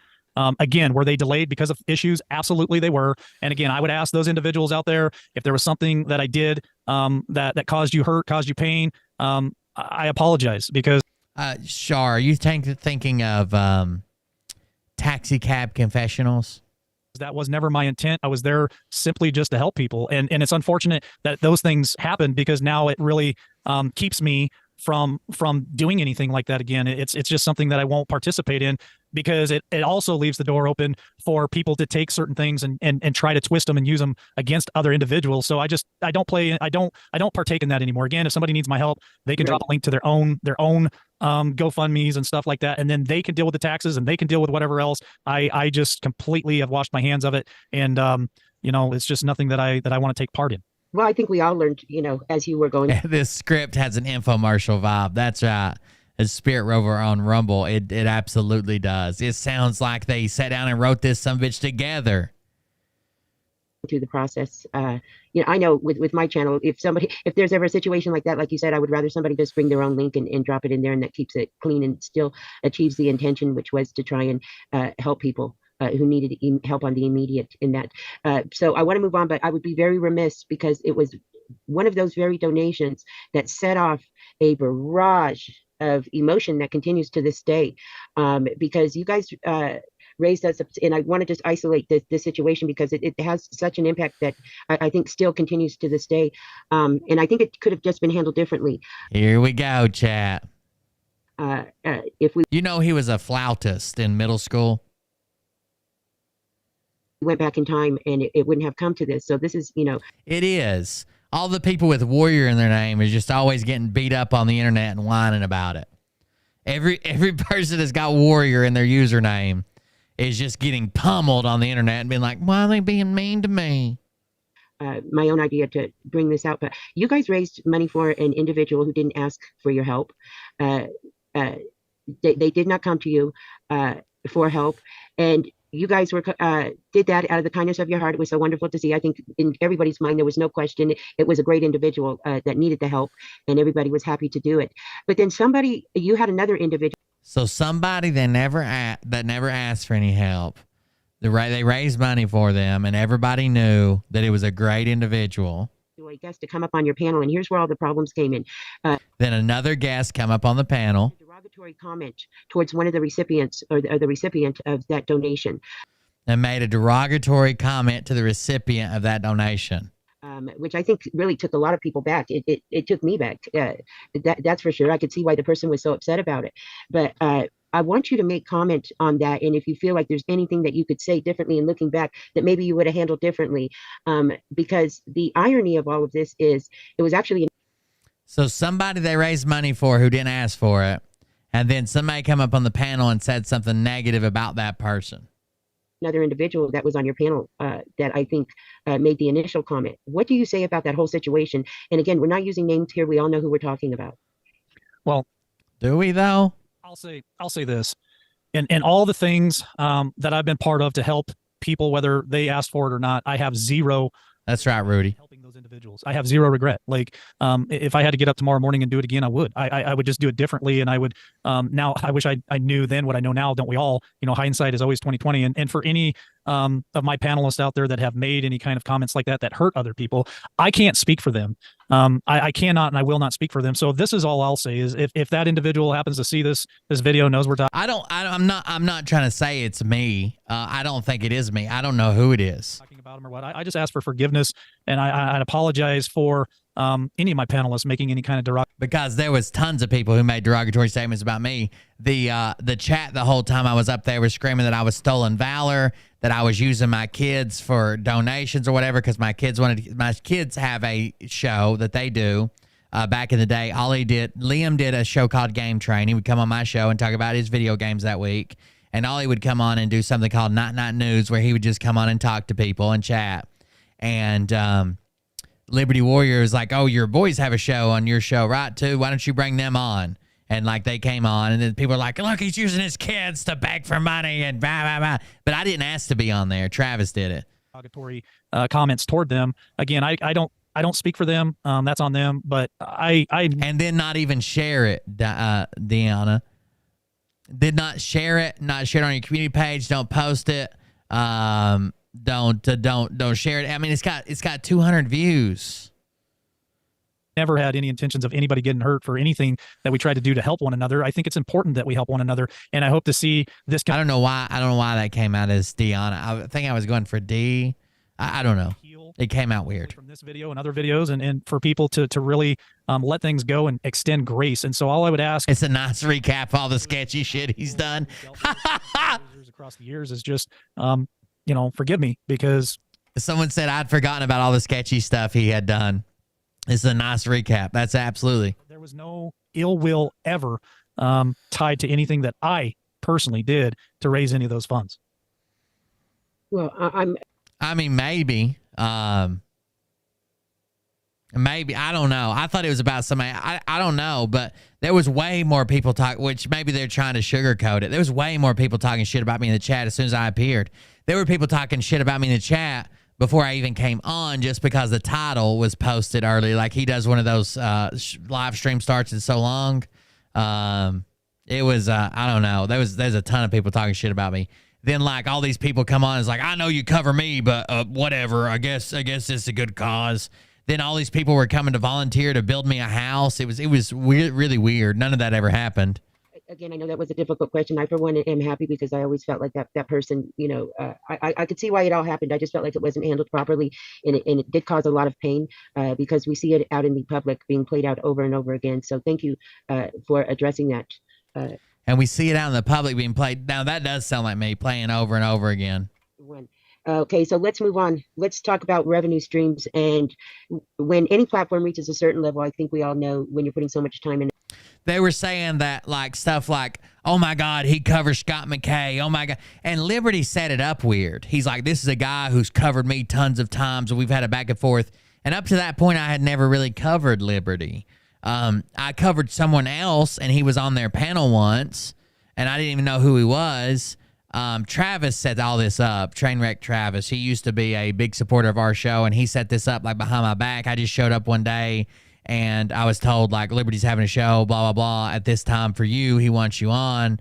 Again, were they delayed because of issues? Absolutely, they were. And again, I would ask those individuals out there if there was something that I did that caused you hurt, caused you pain. I apologize because. Shar, are you thinking of taxi cab confessionals? That was never my intent. I was there simply just to help people. And it's unfortunate that those things happen because now it really keeps me from doing anything like that again. It's just something that I won't participate in because it also leaves the door open for people to take certain things and try to twist them and use them against other individuals. So I don't partake in that anymore. Again, if somebody needs my help, they can drop a link to their own GoFundMe's and stuff like that, and then they can deal with the taxes and they can deal with whatever else. I just completely have washed my hands of it, and it's just nothing that I want to take part in. Well, I think we all learned, as you were going. This script has an infomercial vibe. That's right. As Spirit Rover on Rumble, it absolutely does. It sounds like they sat down and wrote this sumbitch together. Through the process, I know with my channel, if there's ever a situation like that, like you said, I would rather somebody just bring their own link and drop it in there, and that keeps it clean and still achieves the intention, which was to try and help people who needed help on the immediate in that. So I want to move on, but I would be very remiss because it was one of those very donations that set off a barrage of emotion that continues to this day, because you guys raised us up, and I want to just isolate this situation because it has such an impact that I think still continues to this day, and I think it could have just been handled differently. Here we go, chat. If we, he was a flautist in middle school. Went back in time, and it wouldn't have come to this. So this is, it is. All the people with warrior in their name is just always getting beat up on the internet and whining about it. Every person that's got warrior in their username is just getting pummeled on the internet and being like, why are they being mean to me? My own idea to bring this out, but you guys raised money for an individual who didn't ask for your help. They did not come to you for help, and you guys did that out of the kindness of your heart. It was so wonderful to see. I think in everybody's mind, there was no question. It was a great individual that needed the help, and everybody was happy to do it. But then you had another individual. So somebody that never asked for any help, they raised money for them, and everybody knew that it was a great individual. A guest to come up on your panel, and here's where all the problems came in. Then another guest come up on the panel. Derogatory comment towards one of the recipients or the recipient of that donation. And made a derogatory comment to the recipient of that donation. Which I think really took a lot of people back. It took me back. That's for sure. I could see why the person was so upset about it. But I want you to make comment on that. And if you feel like there's anything that you could say differently and looking back that maybe you would have handled differently, because the irony of all of this is it was actually. So somebody they raised money for who didn't ask for it. And then somebody come up on the panel and said something negative about that person. Another individual that was on your panel that I think made the initial comment. What do you say about that whole situation? And again, we're not using names here. We all know who we're talking about. Well, do we though? I'll say this, and all the things that I've been part of to help people, whether they asked for it or not, I have zero. That's right, Rudy. Helping those individuals, I have zero regret. Like, if I had to get up tomorrow morning and do it again, I would. I would just do it differently, and I would. Now, I wish I knew then what I know now. Don't we all? Hindsight is always 20/20. And for any of my panelists out there that have made any kind of comments like that hurt other people, I can't speak for them. I cannot and I will not speak for them. So this is all I'll say is if that individual happens to see this video, knows we're talking. I'm not trying to say it's me. I don't think it is me. I don't know who it is. Talking about him or what? I just ask for forgiveness, and I apologize for any of my panelists making any kind of derogatory. Because there was tons of people who made derogatory statements about me. The chat the whole time I was up there was screaming that I was stolen valor, that I was using my kids for donations or whatever, because my kids have a show that they do. Back in the day, Liam did a show called Game Train. He would come on my show and talk about his video games that week. And Ollie would come on and do something called Night Night News, where he would just come on and talk to people and chat. And Liberty Warrior is like, oh, your boys have a show on your show, right, too? Why don't you bring them on? And, like, they came on, and then people were like, look, he's using his kids to beg for money and blah, blah, blah. But I didn't ask to be on there. Travis did it. Derogatory comments toward them. Again, I don't speak for them. That's on them. But I and then not even share it, Deanna. Did not share it. Not share it on your community page. Don't post it. Don't share it. I mean, it's got 200 views. Never had any intentions of anybody getting hurt for anything that we try to do to help one another. I think it's important that we help one another, and I hope to see this. I don't know why that came out as Deanna. I think I was going for D. I don't know. It came out weird from this video and other videos, and for people to really let things go and extend grace. And so all I would ask, it's a nice recap of all the sketchy shit he's done across the years, is just forgive me, because someone said I'd forgotten about all the sketchy stuff he had done. It's a nice recap. That's absolutely. There was no ill will ever tied to anything that I personally did to raise any of those funds. Well, I mean, maybe. Maybe. I don't know. I thought it was about somebody. I don't know, but there was way more people which maybe they're trying to sugarcoat it. There was way more people talking shit about me in the chat as soon as I appeared. There were people talking shit about me in the chat before I even came on, just because the title was posted early. Like he does one of those live stream starts in so long. It was, I don't know. There's a ton of people talking shit about me. Then like all these people come on and it's like, I know you cover me, but whatever. I guess it's a good cause. Then all these people were coming to volunteer to build me a house. It was weird, really weird. None of that ever happened. Again, I know that was a difficult question. I, for one, am happy because I always felt like that person, I could see why it all happened. I just felt like it wasn't handled properly, and it did cause a lot of pain because we see it out in the public being played out over and over again. So thank you for addressing that. And we see it out in the public being played. Now, that does sound like me playing over and over again. Okay, so let's move on. Let's talk about revenue streams. And when any platform reaches a certain level, I think we all know when you're putting so much time in. They were saying that like stuff like, oh my God, he covers Scott McKay. Oh my God. And Liberty set it up weird. He's like, this is a guy who's covered me tons of times, and we've had a back and forth. And up to that point, I had never really covered Liberty. I covered someone else, and he was on their panel once, and I didn't even know who he was. Travis set all this up. Trainwreck Travis. He used to be a big supporter of our show, and he set this up like behind my back. I just showed up one day, and I was told like Liberty's having a show, blah, blah, blah, at this time for you. He wants you on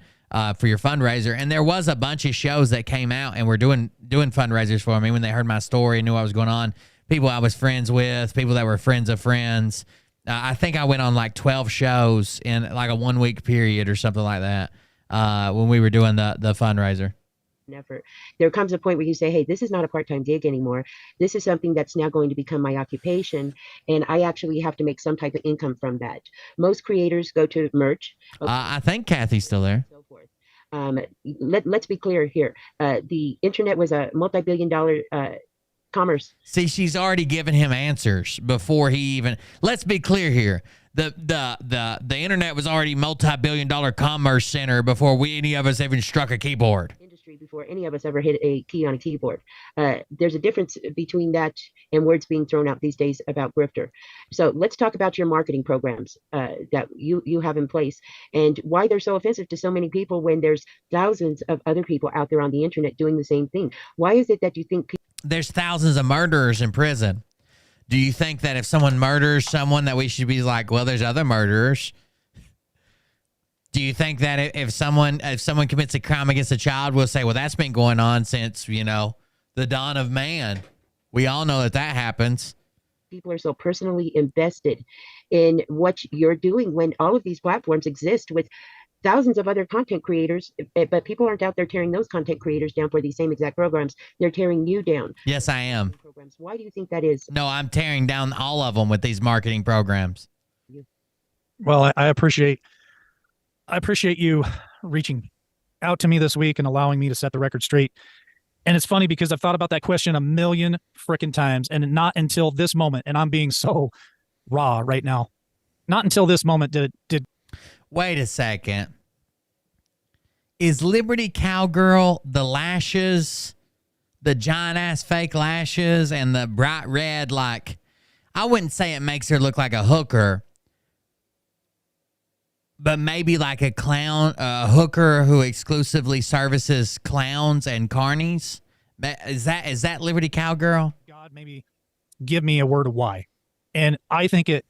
for your fundraiser. And there was a bunch of shows that came out and were doing fundraisers for me when they heard my story and knew what was going on. People I was friends with, people that were friends of friends. I think I went on like 12 shows in like a 1 week period or something like that when we were doing the fundraiser. Effort. There comes a point where you say, hey, this is not a part-time gig anymore. This is something that's now going to become my occupation, and I actually have to make some type of income from that. Most creators go to merch. I think Kathy's still there. So forth. Let's be clear here. The internet was a multi-billion-dollar commerce. See, she's already given him answers before he even. Let's be clear here. The internet was already multi-billion-dollar commerce center before any of us even struck a keyboard. Before any of us ever hit a key on a keyboard. There's a difference between that and words being thrown out these days about Grifter. So let's talk about your marketing programs that you have in place and why they're so offensive to so many people when there's thousands of other people out there on the internet doing the same thing. Why is it that you think there's thousands of murderers in prison? Do you think that if someone murders someone that we should be like, well, there's other murderers? Do you think that if someone commits a crime against a child, we'll say, well, that's been going on since, the dawn of man. We all know that happens. People are so personally invested in what you're doing when all of these platforms exist with thousands of other content creators, but people aren't out there tearing those content creators down for these same exact programs. They're tearing you down. Yes, I am. Programs. Why do you think that is? No, I'm tearing down all of them with these marketing programs. Well, I appreciate you reaching out to me this week and allowing me to set the record straight. And it's funny because I've thought about that question a million frickin' times, and not until this moment, and I'm being so raw right now, not until this moment did. Wait a second. Is Liberty Cowgirl the lashes, the giant-ass fake lashes, and the bright red, like, I wouldn't say it makes her look like a hooker, but maybe like a clown, a hooker who exclusively services clowns and carnies? Is that Liberty Cowgirl? God, maybe give me a word of why. And I think it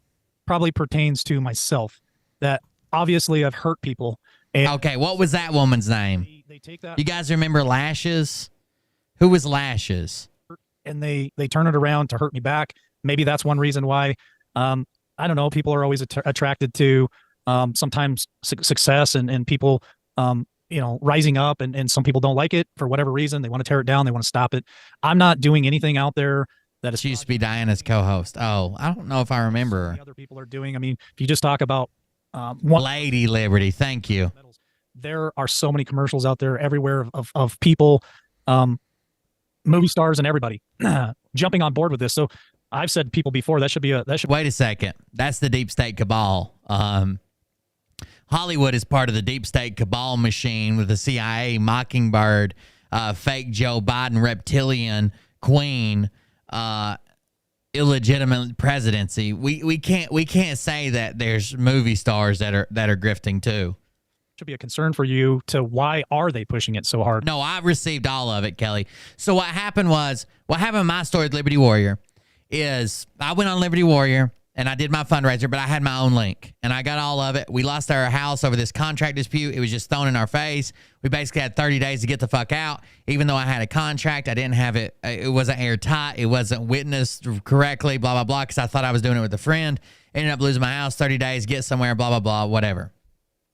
probably pertains to myself that obviously I've hurt people Okay, what was that woman's name? You guys remember Lashes? Who was Lashes? And they turn it around to hurt me back. Maybe that's one reason why. I don't know. People are always attracted to sometimes success and people, rising up, and some people don't like it for whatever reason. They want to tear it down. They want to stop it. I'm not doing anything out there that is. She used to be Diana's co-host. Oh, I don't know if I remember her. Other people are doing. I mean, if you just talk about Lady Liberty, thank you. There are so many commercials out there everywhere of people, movie stars and everybody jumping on board with this. So I've said to people before that should be Wait a second. That's the deep state cabal. Hollywood is part of the deep state cabal machine with the CIA, Mockingbird, fake Joe Biden, reptilian queen, illegitimate presidency. We can't say that there's movie stars that are grifting too. Should be a concern for you to why are they pushing it so hard? No, I've received all of it, Kelly. So what happened in my story with Liberty Warrior is I went on Liberty Warrior and I did my fundraiser, but I had my own link and I got all of it. We lost our house over this contract dispute. It was just thrown in our face. We basically had 30 days to get the fuck out. Even though I had a contract, I didn't have it. It wasn't airtight. It wasn't witnessed correctly, blah, blah, blah, because I thought I was doing it with a friend. Ended up losing my house, 30 days, get somewhere, blah, blah, blah, whatever.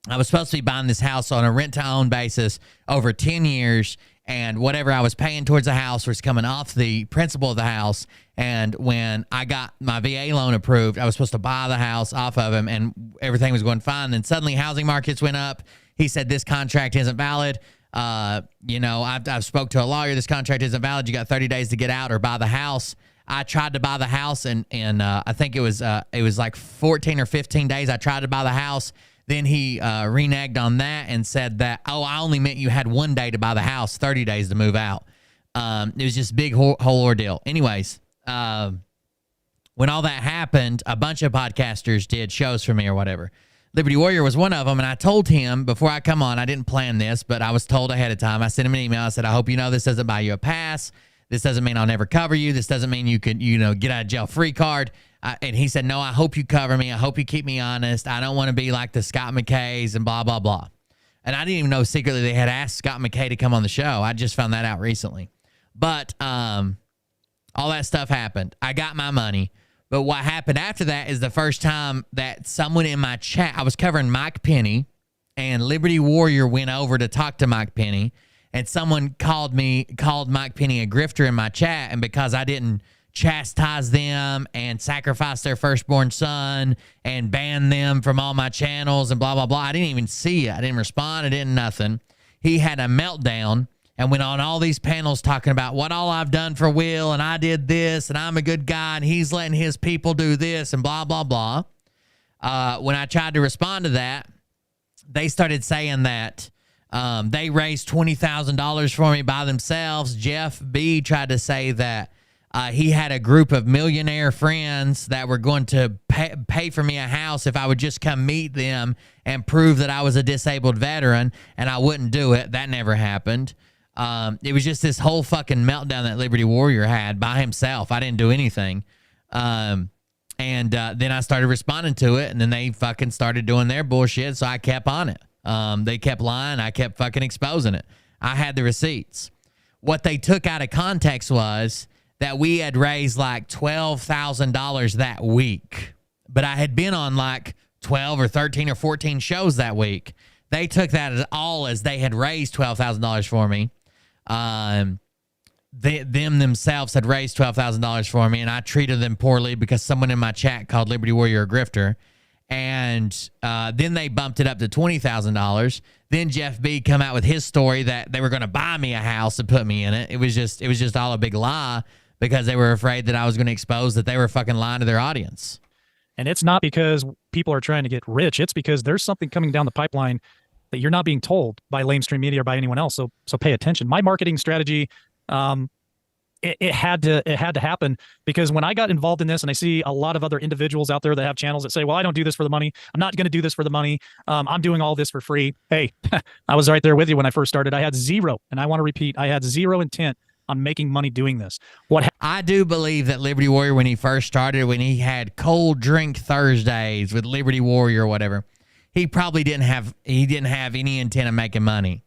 I was supposed to be buying this house on a rent-to-own basis over 10 years, and whatever I was paying towards the house was coming off the principal of the house. And when I got my VA loan approved, I was supposed to buy the house off of him, and everything was going fine. Then suddenly housing markets went up. He said, this contract isn't valid. I've spoke to a lawyer. This contract isn't valid. You got 30 days to get out or buy the house. I tried to buy the house, and I think it was like 14 or 15 days I tried to buy the house. Then he reneged on that and said that, I only meant you had 1 day to buy the house, 30 days to move out. It was just big whole ordeal. Anyways, when all that happened, a bunch of podcasters did shows for me or whatever. Liberty Warrior was one of them, and I told him before I come on, I didn't plan this, but I was told ahead of time. I sent him an email. I said, I hope you know this doesn't buy you a pass. This doesn't mean I'll never cover you. This doesn't mean you could, get out of jail free card. And he said, no, I hope you cover me. I hope you keep me honest. I don't want to be like the Scott McKays and blah, blah, blah. And I didn't even know secretly they had asked Scott McKay to come on the show. I just found that out recently. But all that stuff happened. I got my money. But what happened after that is the first time that someone in my chat, I was covering Mike Penny, and Liberty Warrior went over to talk to Mike Penny, and someone called Mike Penny a grifter in my chat, and because I didn't chastise them and sacrifice their firstborn son and ban them from all my channels and blah, blah, blah. I didn't even see it. I didn't respond. I didn't nothing. He had a meltdown and went on all these panels talking about what all I've done for Will, and I did this, and I'm a good guy, and he's letting his people do this, and blah, blah, blah. When I tried to respond to that, they started saying that they raised $20,000 for me by themselves. Jeff B tried to say that he had a group of millionaire friends that were going to pay for me a house if I would just come meet them and prove that I was a disabled veteran, and I wouldn't do it. That never happened. It was just this whole fucking meltdown that Liberty Warrior had by himself. I didn't do anything. Then I started responding to it, and then they fucking started doing their bullshit, so I kept on it. They kept lying. I kept fucking exposing it. I had the receipts. What they took out of context was that we had raised like $12,000 that week, but I had been on like 12 or 13 or 14 shows that week. They took that as they had raised $12,000 for me. Them themselves had raised $12,000 for me, and I treated them poorly because someone in my chat called Liberty Warrior a grifter. And then they bumped it up to $20,000. Then Jeff B come out with his story that they were going to buy me a house and put me in it. It was just all a big lie because they were afraid that I was going to expose that they were fucking lying to their audience. And it's not because people are trying to get rich. It's because there's something coming down the pipeline that you're not being told by lamestream media or by anyone else. So pay attention. My marketing strategy, it had to happen because when I got involved in this, and I see a lot of other individuals out there that have channels that say, well, I don't do this for the money. I'm not going to do this for the money. I'm doing all this for free. Hey, I was right there with you when I first started. I had zero, and I want to repeat, I had zero intent on making money doing this. I do believe that Liberty Warrior, when he first started, when he had cold drink Thursdays with Liberty Warrior or whatever, he probably didn't have any intent of making money.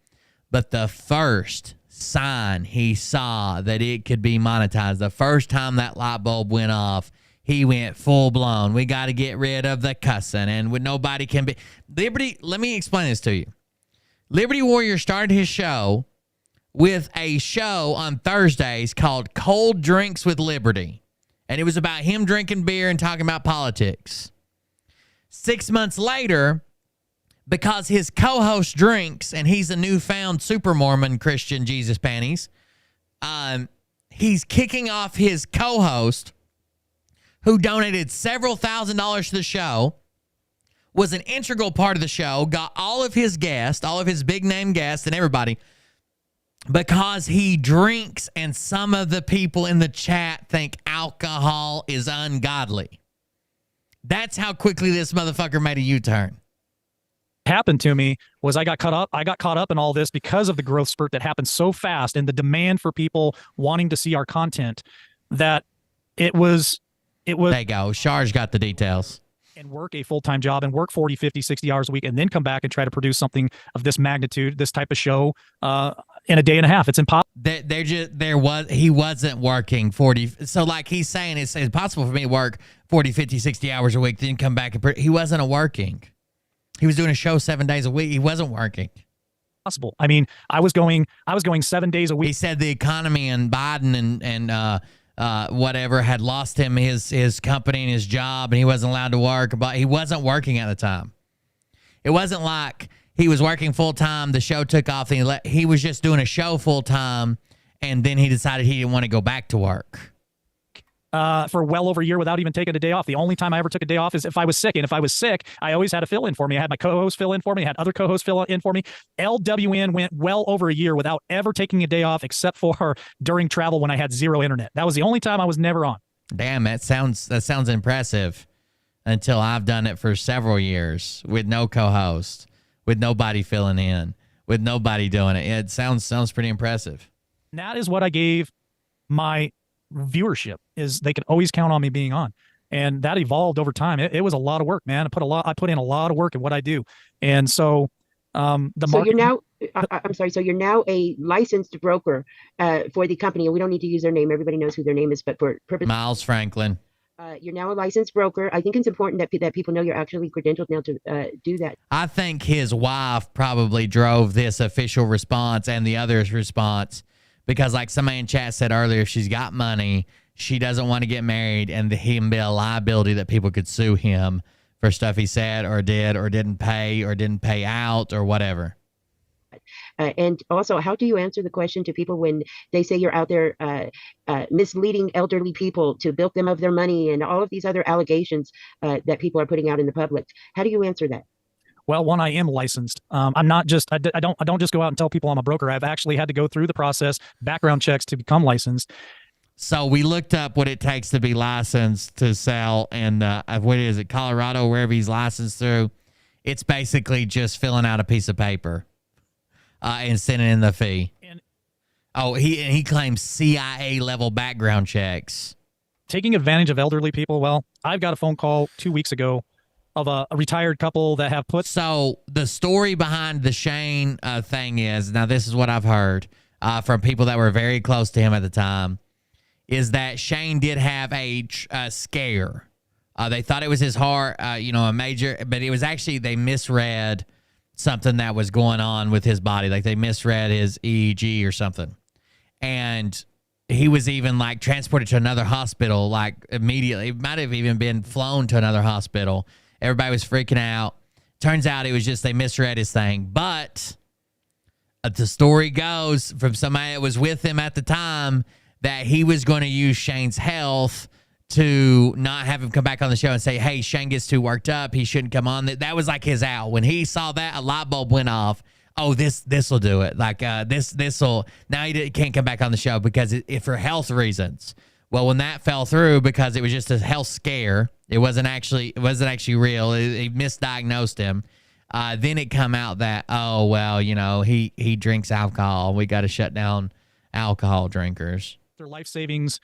But the first sign he saw that it could be monetized, the first time that light bulb went off, he went full blown. We got to get rid of the cussing, and when nobody can be Liberty. Let me explain this to you. Liberty Warrior started his show with a show on Thursdays called Cold Drinks with Liberty, and it was about him drinking beer and talking about politics. 6 months later, because his co-host drinks and he's a newfound super Mormon Christian Jesus panties, he's kicking off his co-host, who donated several $1,000s to the show, was an integral part of the show, got all of his guests, all of his big name guests and everybody, because he drinks and some of the people in the chat think alcohol is ungodly. That's how quickly this motherfucker made a U-turn. Happened to me was I got caught up in all this because of the growth spurt that happened so fast and the demand for people wanting to see our content that it was there you go. Sharj got the details. And work a full-time job and work 40, 50, 60 hours a week and then come back and try to produce something of this magnitude, this type of show in a day and a half. It's impossible. He wasn't working 40. So like he's saying, it's impossible for me to work 40, 50, 60 hours a week, then come back and he wasn't working. He was doing a show 7 days a week. He wasn't working. Possible. I mean, I was going 7 days a week. He said the economy and Biden and whatever had lost him his company and his job, and he wasn't allowed to work. But he wasn't working at the time. It wasn't like he was working full time. The show took off, and he was just doing a show full time, and then he decided he didn't want to go back to work. For well over a year without even taking a day off. The only time I ever took a day off is if I was sick. And if I was sick, I always had a fill in for me. I had my co-host fill in for me. I had other co-hosts fill in for me. LWN went well over a year without ever taking a day off except for during travel when I had zero internet. That was the only time I was never on. Damn, that sounds impressive until I've done it for several years with no co-host, with nobody filling in, with nobody doing it. It sounds pretty impressive. And that is what I gave my viewership, is they could always count on me being on, and that evolved over time. It was a lot of work, man. I put in a lot of work in what I do, and so so you're now I'm sorry, so you're now a licensed broker for the company, and we don't need to use their name, everybody knows who their name is, but for purpose Miles Franklin, you're now a licensed broker. I think it's important that people know you're actually credentialed now to do that. I think his wife probably drove this official response and the others' response. Because like somebody in chat said earlier, she's got money, she doesn't want to get married, and him be a liability that people could sue him for stuff he said or did or didn't pay out or whatever. And also, how do you answer the question to people when they say you're out there misleading elderly people to bilk them of their money and all of these other allegations that people are putting out in the public? How do you answer that? Well, one, I am licensed. I'm not just, I don't just go out and tell people I'm a broker. I've actually had to go through the process, background checks to become licensed. So we looked up what it takes to be licensed to sell, and what is it, Colorado, wherever he's licensed through. It's basically just filling out a piece of paper and sending in the fee. He claims CIA level background checks. Taking advantage of elderly people. Well, I've got a phone call 2 weeks ago of a retired couple that have put. So the story behind the Shane thing is, now this is what I've heard from people that were very close to him at the time, is that Shane did have a scare. They thought it was his heart, a major, but it was actually, they misread something that was going on with his body. Like they misread his EEG or something. And he was even like transported to another hospital, like immediately. It might have even been flown to another hospital. Everybody was freaking out. Turns out it was just they misread his thing. But the story goes from somebody that was with him at the time that he was going to use Shane's health to not have him come back on the show and say, hey, Shane gets too worked up, he shouldn't come on. That was like his out. When he saw that, a light bulb went off. Oh, this will do it. Like this will. Now he can't come back on the show because it for health reasons. Well, when that fell through because it was just a health scare, it wasn't actually real. He misdiagnosed him. Then it come out that, oh well, he drinks alcohol. We got to shut down alcohol drinkers. Their life savings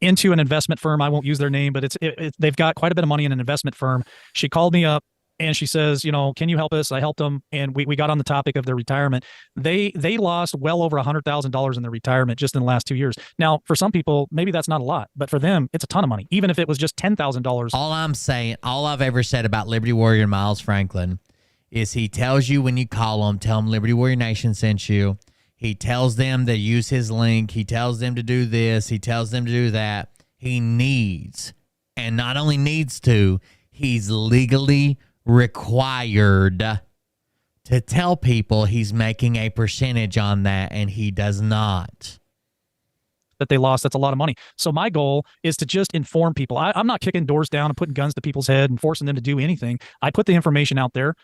into an investment firm. I won't use their name, but they've got quite a bit of money in an investment firm. She called me up and she says, can you help us? I helped them, and we got on the topic of their retirement. They lost well over $100,000 in their retirement just in the last 2 years. Now, for some people, maybe that's not a lot, but for them, it's a ton of money, even if it was just $10,000. All I'm saying, all I've ever said about Liberty Warrior Miles Franklin is he tells you when you call him, tell him Liberty Warrior Nation sent you. He tells them to use his link. He tells them to do this. He tells them to do that. He needs, and not only needs to, he's legally required to tell people he's making a percentage on that, and he does not. That they lost, that's a lot of money. So my goal is to just inform people. I'm not kicking doors down and putting guns to people's head and forcing them to do anything. I put the information out there.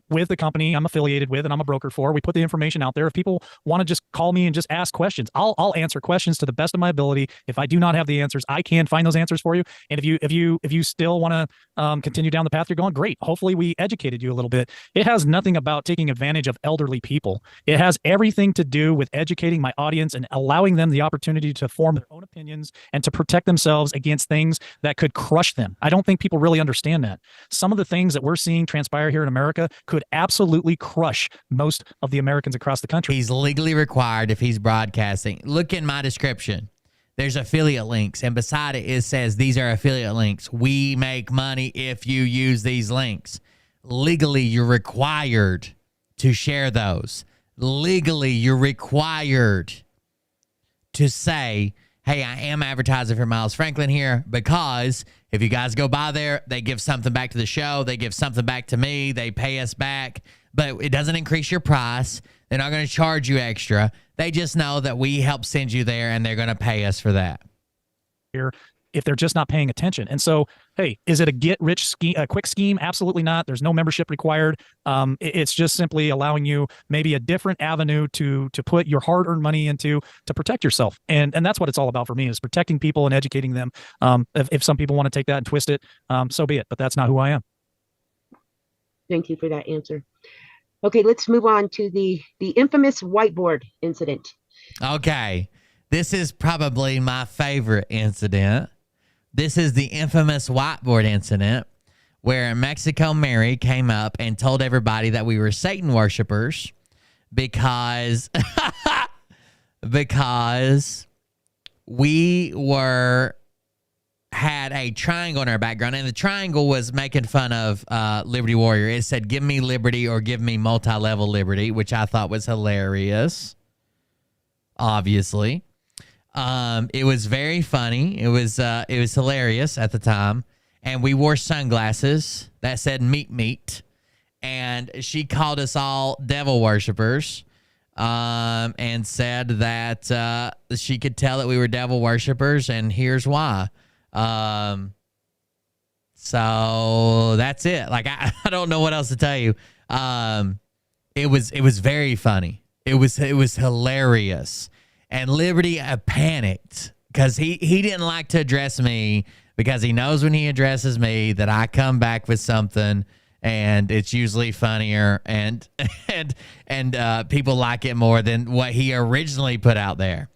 With the company I'm affiliated with and I'm a broker for. We put the information out there. If people want to just call me and just ask questions, I'll answer questions to the best of my ability. If I do not have the answers, I can find those answers for you. And if you still want to continue down the path you're going, great. Hopefully we educated you a little bit. It has nothing about taking advantage of elderly people. It has everything to do with educating my audience and allowing them the opportunity to form their own opinions and to protect themselves against things that could crush them. I don't think people really understand that. Some of the things that we're seeing transpire here in America could absolutely crush most of the Americans across the country. He's legally required if he's broadcasting. Look in my description. There's affiliate links, and beside it says these are affiliate links. We make money if you use these links. Legally, you're required to share those. Legally, you're required to say, hey, I am advertising for Miles Franklin here, because if you guys go by there, they give something back to the show. They give something back to me. They pay us back, but it doesn't increase your price. They're not going to charge you extra. They just know that we help send you there, and they're going to pay us for that. Here, if they're just not paying attention. And so, hey, is it a get-rich scheme, a quick scheme? Absolutely not. There's no membership required. It's just simply allowing you maybe a different avenue to put your hard-earned money into to protect yourself. And that's what it's all about for me, is protecting people and educating them. If some people want to take that and twist it, so be it. But that's not who I am. Thank you for that answer. Okay, let's move on to the infamous whiteboard incident. Okay, this is probably my favorite incident. This is the infamous whiteboard incident where Mexico Mary came up and told everybody that we were Satan worshipers because we had a triangle in our background, and the triangle was making fun of Liberty Warrior. It said, give me liberty or give me multi-level liberty, which I thought was hilarious, obviously. It was very funny. It was hilarious at the time. And we wore sunglasses that said meat. And she called us all devil worshipers, and said that she could tell that we were devil worshipers, and here's why. So that's it. Like, I don't know what else to tell you. It was very funny. It was hilarious. And Liberty panicked because he didn't like to address me, because he knows when he addresses me that I come back with something, and it's usually funnier, and people like it more than what he originally put out there.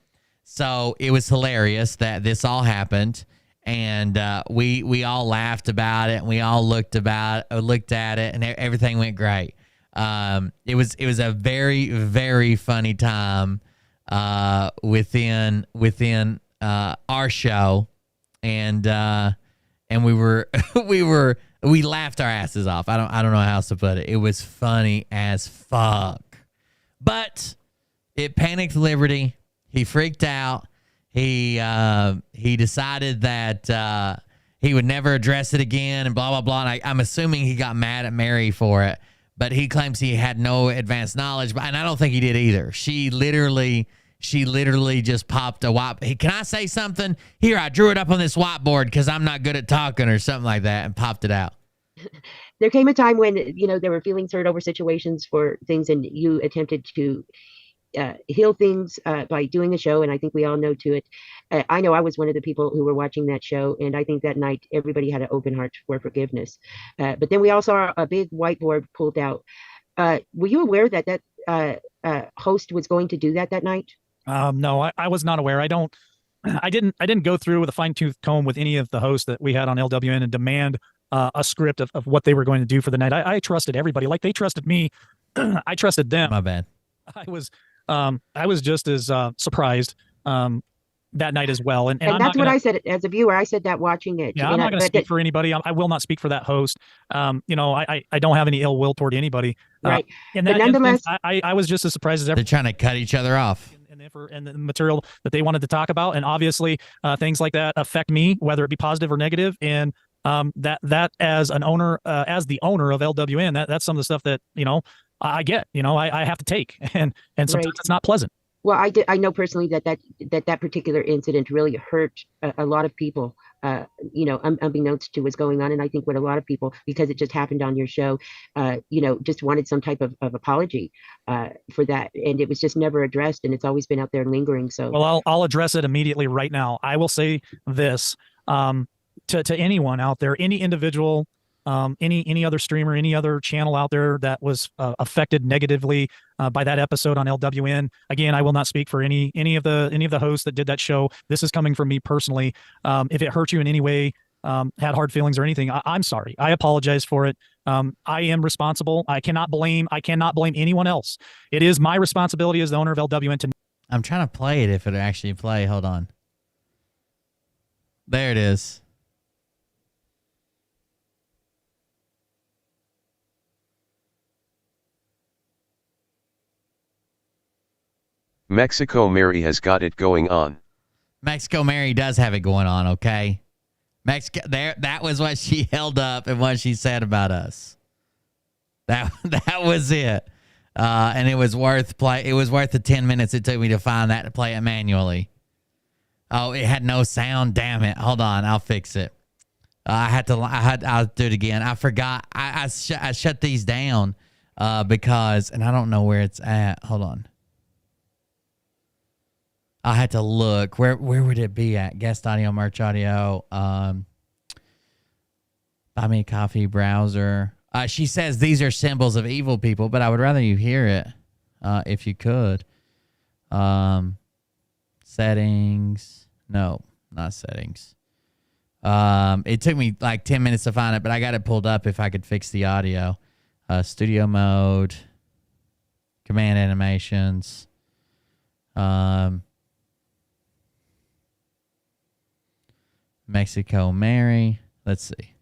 So it was hilarious that this all happened, and we all laughed about it, and we all looked at it, and everything went great. It was a very, very funny time within our show, and we laughed our asses off. I don't know how else to put it. It was funny as fuck, but it panicked Liberty. He freaked out. He decided that he would never address it again, and blah blah blah. And I'm assuming he got mad at Mary for it, but he claims he had no advanced knowledge, and I don't think he did either. She literally just popped a white. Hey, can I say something? Here, I drew it up on this whiteboard because I'm not good at talking or something like that, and popped it out. There came a time when, there were feelings hurt over situations for things, and you attempted to heal things by doing a show, and I think we all know to it. I know I was one of the people who were watching that show, and I think that night everybody had an open heart for forgiveness. But then we all saw a big whiteboard pulled out. Were you aware that host was going to do that night? No, I was not aware. I didn't go through with a fine-tooth comb with any of the hosts that we had on LWN and demand a script of what they were going to do for the night. I trusted everybody, like they trusted me. I trusted them. My bad. I was just as surprised that night as well. And that's what I said as a viewer. I said that watching it. Yeah, I'm not going to speak for anybody. I will not speak for that host. You know, I don't have any ill will toward anybody. Right. And But nonetheless, I was just as surprised as They're trying to cut each other off. and the material that they wanted to talk about. And obviously, things like that affect me, whether it be positive or negative. And that as an owner, as the owner of LWN, that's some of the stuff that, you know, I get, you know, I have to take, and sometimes it's not pleasant. Well, I know personally that particular incident really hurt a lot of people. You know, unbeknownst to what's going on, and I think what a lot of people, because it just happened on your show, you know, just wanted some type of apology for that, and it was just never addressed, and it's always been out there lingering. So, well, I'll address it immediately right now. I will say this to anyone out there, any individual. Any other streamer, any other channel out there that was affected negatively by that episode on LWN. Again, I will not speak for any of the hosts that did that show. This is coming from me personally. If it hurt you in any way, had hard feelings or anything, I'm sorry. I apologize for it. I am responsible. I cannot blame anyone else. It is my responsibility as the owner of LWN to. I'm trying to play it if it actually play. Hold on. There it is. Mexico Mary has got it going on. Mexico Mary does have it going on, okay? Mexico, that was what she held up and what she said about us. That was it. And it was worth the 10 minutes it took me to find that to play it manually. Oh, it had no sound. Damn it. Hold on, I'll fix it. I'll do it again. I forgot. I shut these down because, and I don't know where it's at. Hold on. I had to look. Where would it be at? Guest audio, merch audio, buy me a coffee browser. She says these are symbols of evil people, but I would rather you hear it if you could. Settings. No, not settings. It took me like 10 minutes to find it, but I got it pulled up if I could fix the audio. Studio mode. Command animations. Mexico Mary. Let's see.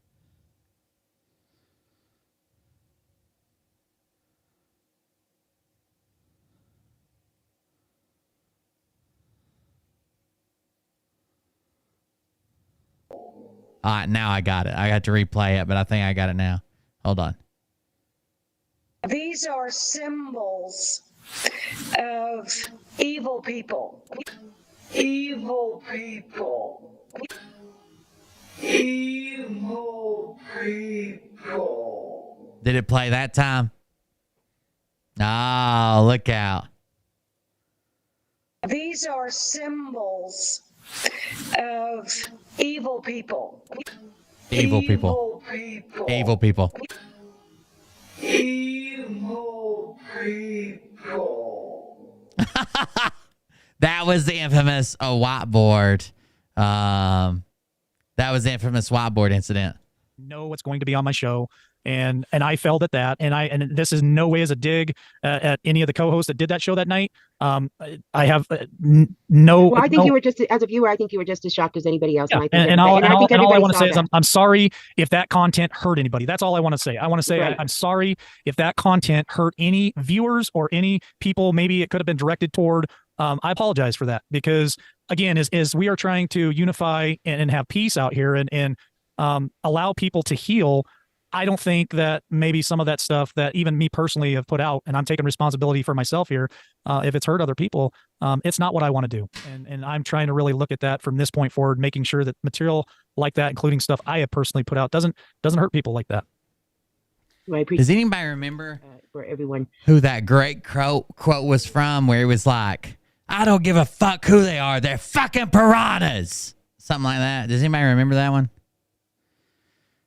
All right, now I got it. I got to replay it, but I think I got it now. Hold on. These are symbols of evil people. Evil people. Evil people. Did it play that time? Oh, look out. These are symbols of evil people. Evil people. Evil people. Evil people. That was the infamous whiteboard. That was the infamous whiteboard incident. Know what's going to be on my show, and I failed at that. And this is no way as a dig at any of the co-hosts that did that show that night. I have no. Well, I think you were just, as a viewer, I think you were just as shocked as anybody else. Yeah, and all I want to say is I'm sorry if that content hurt anybody. That's all I want to say. I want to say I'm sorry if that content hurt any viewers or any people. Maybe it could have been directed toward. I apologize for that, because again, as we are trying to unify and have peace out here and allow people to heal, I don't think that maybe some of that stuff that even me personally have put out, and I'm taking responsibility for myself here, if it's hurt other people, it's not what I want to do. And I'm trying to really look at that from this point forward, making sure that material like that, including stuff I have personally put out, doesn't hurt people like that. Well, does anybody remember for everyone who that great quote was from, where it was like, I don't give a fuck who they are. They're fucking piranhas. Something like that. Does anybody remember that one?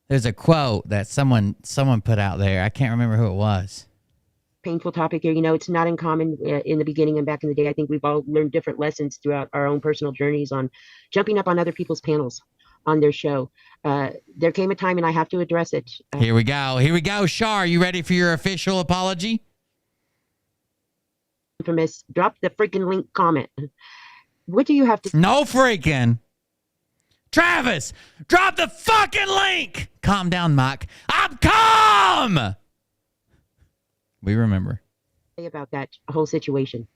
There's a quote that someone put out there. I can't remember who it was. Painful topic here. You know, it's not uncommon in the beginning and back in the day. I think we've all learned different lessons throughout our own personal journeys on jumping up on other people's panels. on their show. There came a time, and I have to address it. Here we go. Here we go. Shar, you ready for your official apology? Infamous, drop the freaking link comment. What do you have to? No freaking. Travis, drop the fucking link. Calm down, Mike. I'm calm. We remember. Say about that whole situation.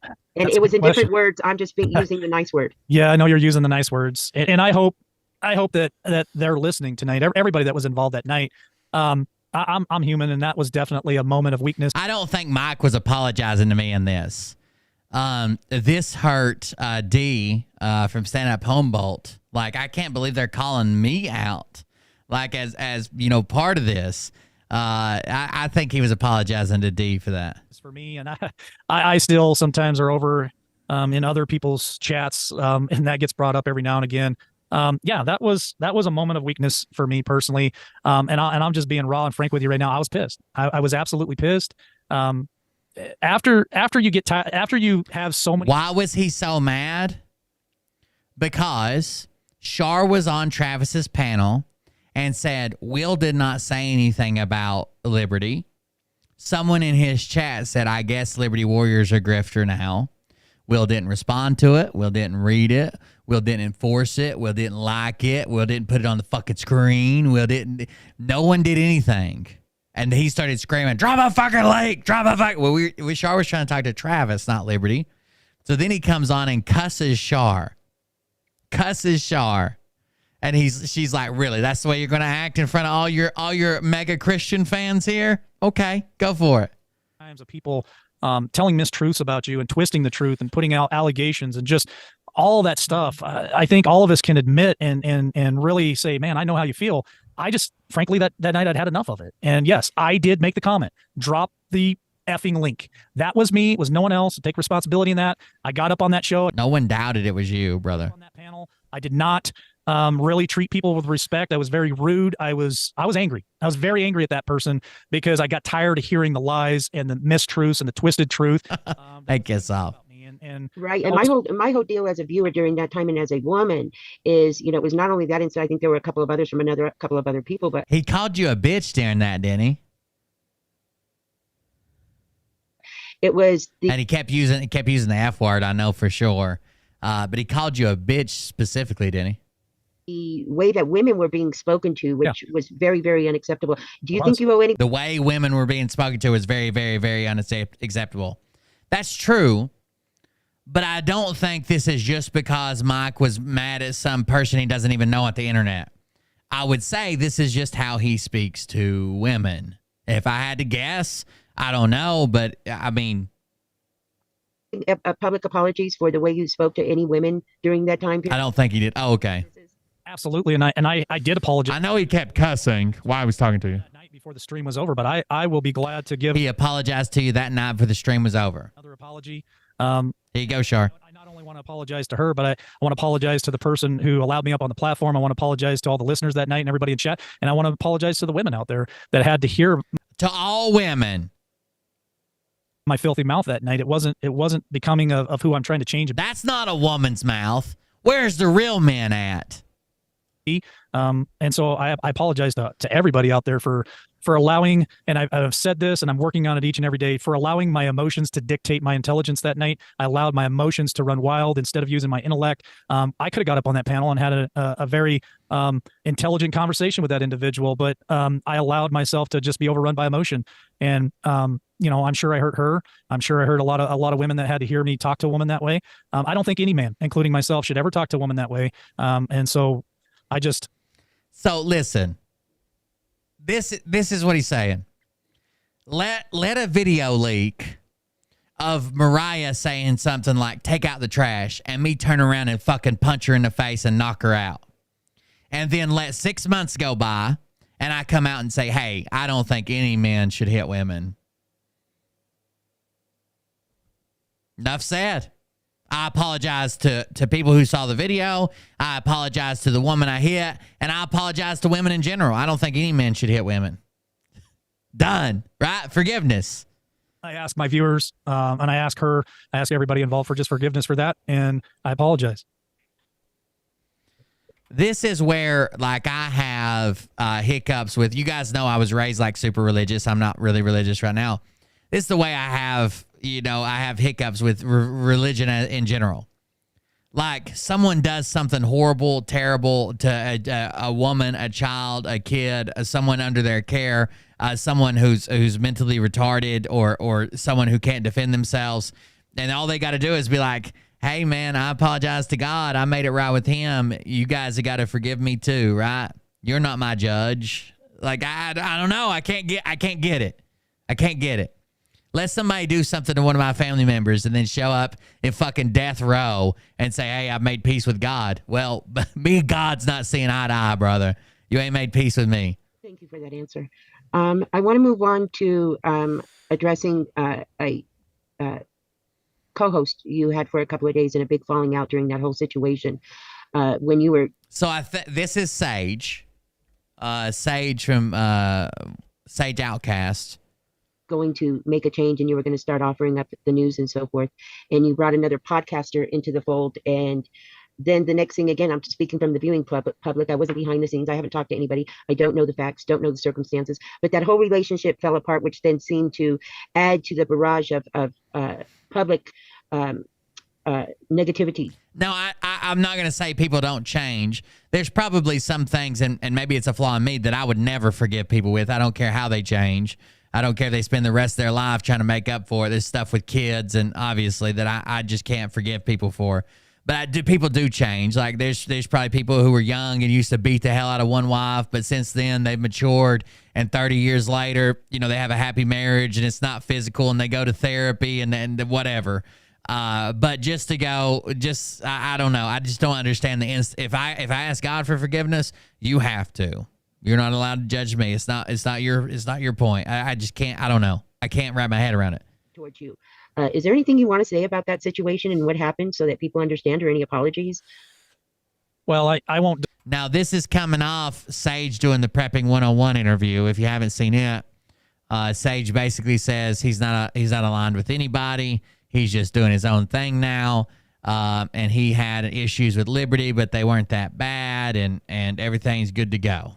And That's it was a in question. different words. I'm just using the nice word. Yeah, I know you're using the nice words, and I hope that they're listening tonight. Everybody that was involved that night. I'm human, and that was definitely a moment of weakness. I don't think Mike was apologizing to me in this. This hurt D from Stand Up Humboldt. Like, I can't believe they're calling me out, like as you know, part of this. I think he was apologizing to D for that. It's for me, and I still sometimes are over in other people's chats, and that gets brought up every now and again. Yeah, that was a moment of weakness for me personally, and I'm just being raw and frank with you right now. I was pissed. I was absolutely pissed. After you have so many. Why was he so mad? Because Shar was on Travis's panel and said Will did not say anything about Liberty. Someone in his chat said, I guess Liberty Warriors are Grifter now. Will didn't respond to it. Will didn't read it. Will didn't enforce it. Will didn't like it. Will didn't put it on the fucking screen. No one did anything. And he started screaming, drop a fucking link, drop a fucking. Well, Shar was trying to talk to Travis, not Liberty. So then he comes on and cusses Shar. And she's like, really? That's the way you're going to act in front of all your mega Christian fans here? Okay, go for it. Times of people telling mistruths about you and twisting the truth and putting out allegations and just all that stuff. I think all of us can admit and really say, man, I know how you feel. I just, frankly, that night I'd had enough of it. And yes, I did make the comment, drop the effing link. That was me. It was no one else. Take responsibility in that. I got up on that show. No one doubted it was you, brother. On that panel, I did not really treat people with respect. I was very rude. I was angry. I was very angry at that person because I got tired of hearing the lies and the mistruths and the twisted truth. I guess off. Right. And my whole deal as a viewer during that time and as a woman is, it was not only that incident. I think there were a couple of others from a couple of other people, but he called you a bitch during that, didn't he? It was and he kept using the F word, I know for sure. But he called you a bitch specifically, didn't he? The way that women were being spoken to, which was very, very unacceptable. Do you think you owe any? The way women were being spoken to was very, very, very unacceptable. That's true. But I don't think this is just because Mike was mad at some person he doesn't even know at the internet. I would say this is just how he speaks to women. If I had to guess, I don't know, but I mean, public apologies for the way you spoke to any women during that time period? I don't think he did. Oh, okay. Absolutely, and I did apologize. I know he kept cussing while I was talking to you. Night before the stream was over, but I will be glad to give. He apologized to you that night before the stream was over. Another apology. Here you go, Shar. I not only want to apologize to her, but I want to apologize to the person who allowed me up on the platform. I want to apologize to all the listeners that night and everybody in chat, and I want to apologize to the women out there that had to hear. To all women. My filthy mouth that night. It wasn't becoming of who I'm trying to change. That's not a woman's mouth. Where's the real men at? And so I apologize to everybody out there for allowing, and I've said this, and I'm working on it each and every day, for allowing my emotions to dictate my intelligence that night. I allowed my emotions to run wild instead of using my intellect. I could have got up on that panel and had a very intelligent conversation with that individual, but I allowed myself to just be overrun by emotion. And I'm sure I hurt her. I'm sure I hurt a lot of women that had to hear me talk to a woman that way. I don't think any man, including myself, should ever talk to a woman that way. And so So listen, this is what he's saying. Let a video leak of Mariah saying something like, take out the trash, and me turn around and fucking punch her in the face and knock her out. And then let 6 months go by, and I come out and say, hey, I don't think any man should hit women. Enough said. I apologize to people who saw the video. I apologize to the woman I hit. And I apologize to women in general. I don't think any man should hit women. Done. Right? Forgiveness. I ask my viewers, and I ask everybody involved for just forgiveness for that. And I apologize. This is where, like, I have hiccups with, you guys know I was raised like super religious. I'm not really religious right now. This is the way I have, I have hiccups with religion in general. Like, someone does something horrible, terrible to a woman, a child, a kid, someone under their care, someone who's mentally retarded or someone who can't defend themselves. And all they got to do is be like, hey, man, I apologize to God. I made it right with him. You guys have got to forgive me too, right? You're not my judge. Like, I don't know. I can't get it. I can't get it. Let somebody do something to one of my family members and then show up in fucking death row and say, hey, I've made peace with God. Well, me and God's not seeing eye to eye, brother. You ain't made peace with me. Thank you for that answer. I want to move on to addressing a co-host you had for a couple of days and a big falling out during that whole situation when you were. So this is Sage. Sage from Sage Outcast. Going to make a change and you were going to start offering up the news and so forth. And you brought another podcaster into the fold. And then the next thing, again, I'm speaking from the viewing public. I wasn't behind the scenes. I haven't talked to anybody. I don't know the facts, don't know the circumstances. But that whole relationship fell apart, which then seemed to add to the barrage of public negativity. No, I'm not going to say people don't change. There's probably some things, and maybe it's a flaw in me, that I would never forgive people with. I don't care how they change. I don't care if they spend the rest of their life trying to make up for it. There's stuff with kids, and obviously that I just can't forgive people for. But people do change. Like there's probably people who were young and used to beat the hell out of one wife, but since then they've matured, and 30 years later, they have a happy marriage and it's not physical, and they go to therapy and whatever. But I don't know. I just don't understand if I ask God for forgiveness, you have to. You're not allowed to judge me. It's not your point. I just can't. I don't know. I can't wrap my head around it. Towards you. Is there anything you want to say about that situation and what happened so that people understand, or any apologies? Well, I won't. Now, this is coming off Sage doing the Prepping 101 interview. If you haven't seen it, Sage basically says he's not aligned with anybody. He's just doing his own thing now. And he had issues with Liberty, but they weren't that bad, and everything's good to go.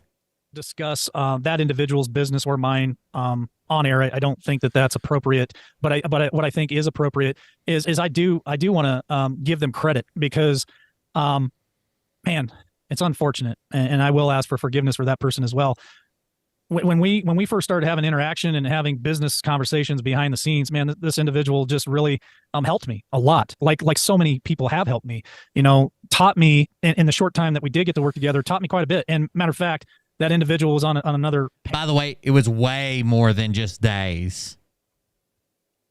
Discuss that individual's business or mine on air. I don't think that that's appropriate, but what I think is appropriate is I do want to give them credit, because man, it's unfortunate, and I will ask for forgiveness for that person as well. When we first started having interaction and having business conversations behind the scenes, man, this individual just really helped me a lot. Like so many people have helped me, taught me in the short time that we did get to work together, taught me quite a bit. And matter of fact, that individual was on another. By the way, it was way more than just days.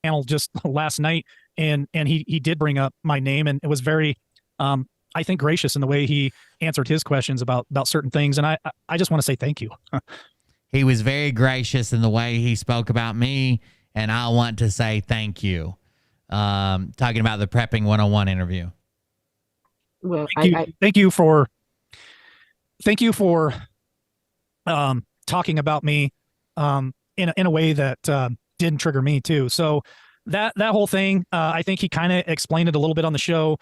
Panel just last night, and he did bring up my name, and it was very, I think, gracious in the way he answered his questions about certain things, and I just want to say thank you. He was very gracious in the way he spoke about me, and I want to say thank you. Talking about the Prepping 101 interview. Well, thank you for talking about me in a way that didn't trigger me too. So that whole thing, I think he kind of explained it a little bit on the show.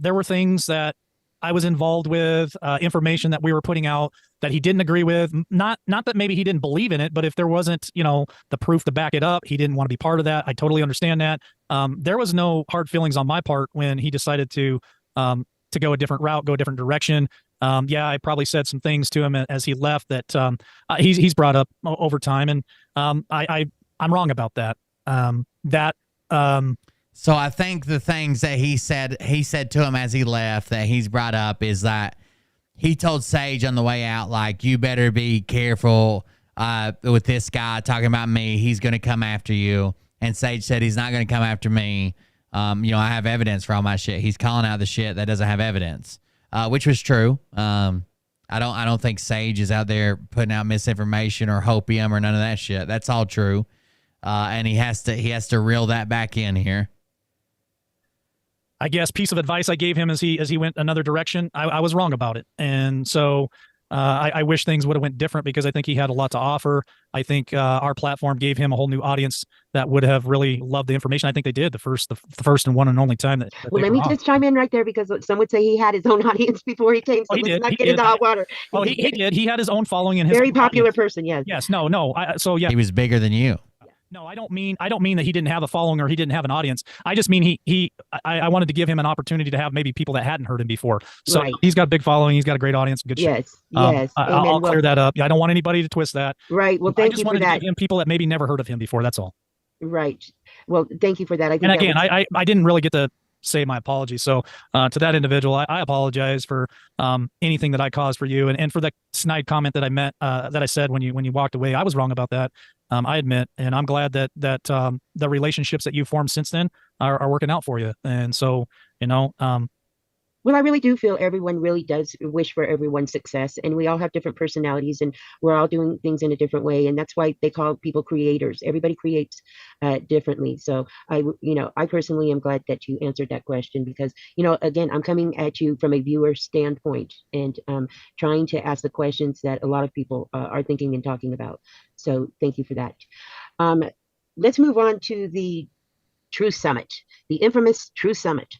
There were things that I was involved with, information that we were putting out that he didn't agree with. Not that maybe he didn't believe in it, but if there wasn't, the proof to back it up, he didn't want to be part of that. I totally understand that. There was no hard feelings on my part when he decided to go a different route, go a different direction. Yeah, I probably said some things to him as he left that he's brought up over time, and I'm wrong about that. So I think the things that he said to him as he left that he's brought up is that he told Sage on the way out, like, you better be careful with this guy talking about me. He's going to come after you. And Sage said he's not going to come after me. I have evidence for all my shit. He's calling out the shit that doesn't have evidence, which was true. I don't think Sage is out there putting out misinformation or hopium or none of that shit. That's all true. And he has to reel that back in here. I guess piece of advice I gave him as he went another direction, I was wrong about it. And so I wish things would have went different because I think he had a lot to offer. I think our platform gave him a whole new audience that would have really loved the information. I think they did the first and one and only time that. Well, let me just chime in right there because some would say he had his own audience before he came. So he did. Not get into hot water. Oh, he did. He had his own following and his very popular person. Yes. Yes. No. So yeah. He was bigger than you. No, I don't mean that he didn't have a following or he didn't have an audience. I just mean I wanted to give him an opportunity to have maybe people that hadn't heard him before. So he's got a big following. He's got a great audience. Good shit. Yes. I'll clear that up. I don't want anybody to twist that. Right. Well, thank you for that. I just wanted to give him people that maybe never heard of him before. That's all. Right. Well, thank you for that. I think and again, I didn't really get to say my apologies. So to that individual, I apologize for anything that I caused for you, and for that snide comment that I said when you walked away. I was wrong about that. I admit, and I'm glad that the relationships that you formed since then are working out for you. And so, well, I really do feel everyone really does wish for everyone's success, and we all have different personalities, and we're all doing things in a different way, and that's why they call people creators. Everybody creates differently. So I personally am glad that you answered that question because, again, I'm coming at you from a viewer standpoint and trying to ask the questions that a lot of people are thinking and talking about. So thank you for that. Let's move on to the Truth Summit, the infamous Truth Summit.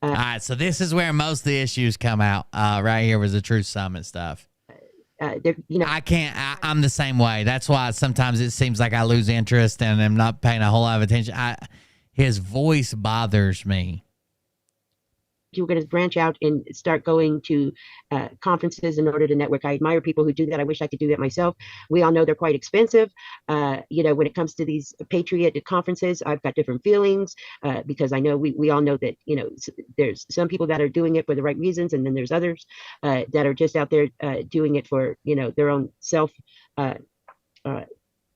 All right, so this is where most of the issues come out. Right here was the Truth Summit stuff. I can't. I'm the same way. That's why sometimes it seems like I lose interest and I'm not paying a whole lot of attention. His voice bothers me. You were going to branch out and start going to conferences in order to network. I admire people who do that. I wish I could do that myself. We all know they're quite expensive. When it comes to these Patriot conferences, I've got different feelings because I know we all know that, there's some people that are doing it for the right reasons. And then there's others that are just out there doing it for, their own self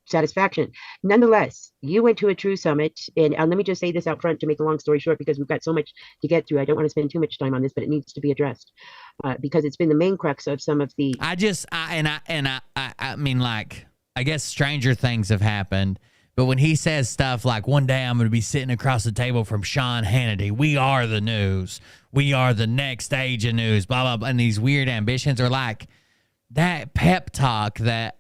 satisfaction. Nonetheless, you went to a True Summit, and let me just say this out front to make a long story short, because we've got so much to get through. I don't want to spend too much time on this, but it needs to be addressed because it's been the main crux of some of the. I mean, like, I guess stranger things have happened, but when he says stuff like, "One day I'm going to be sitting across the table from Sean Hannity. We are the news. We are the next age of news." Blah blah blah, and these weird ambitions are like that pep talk that.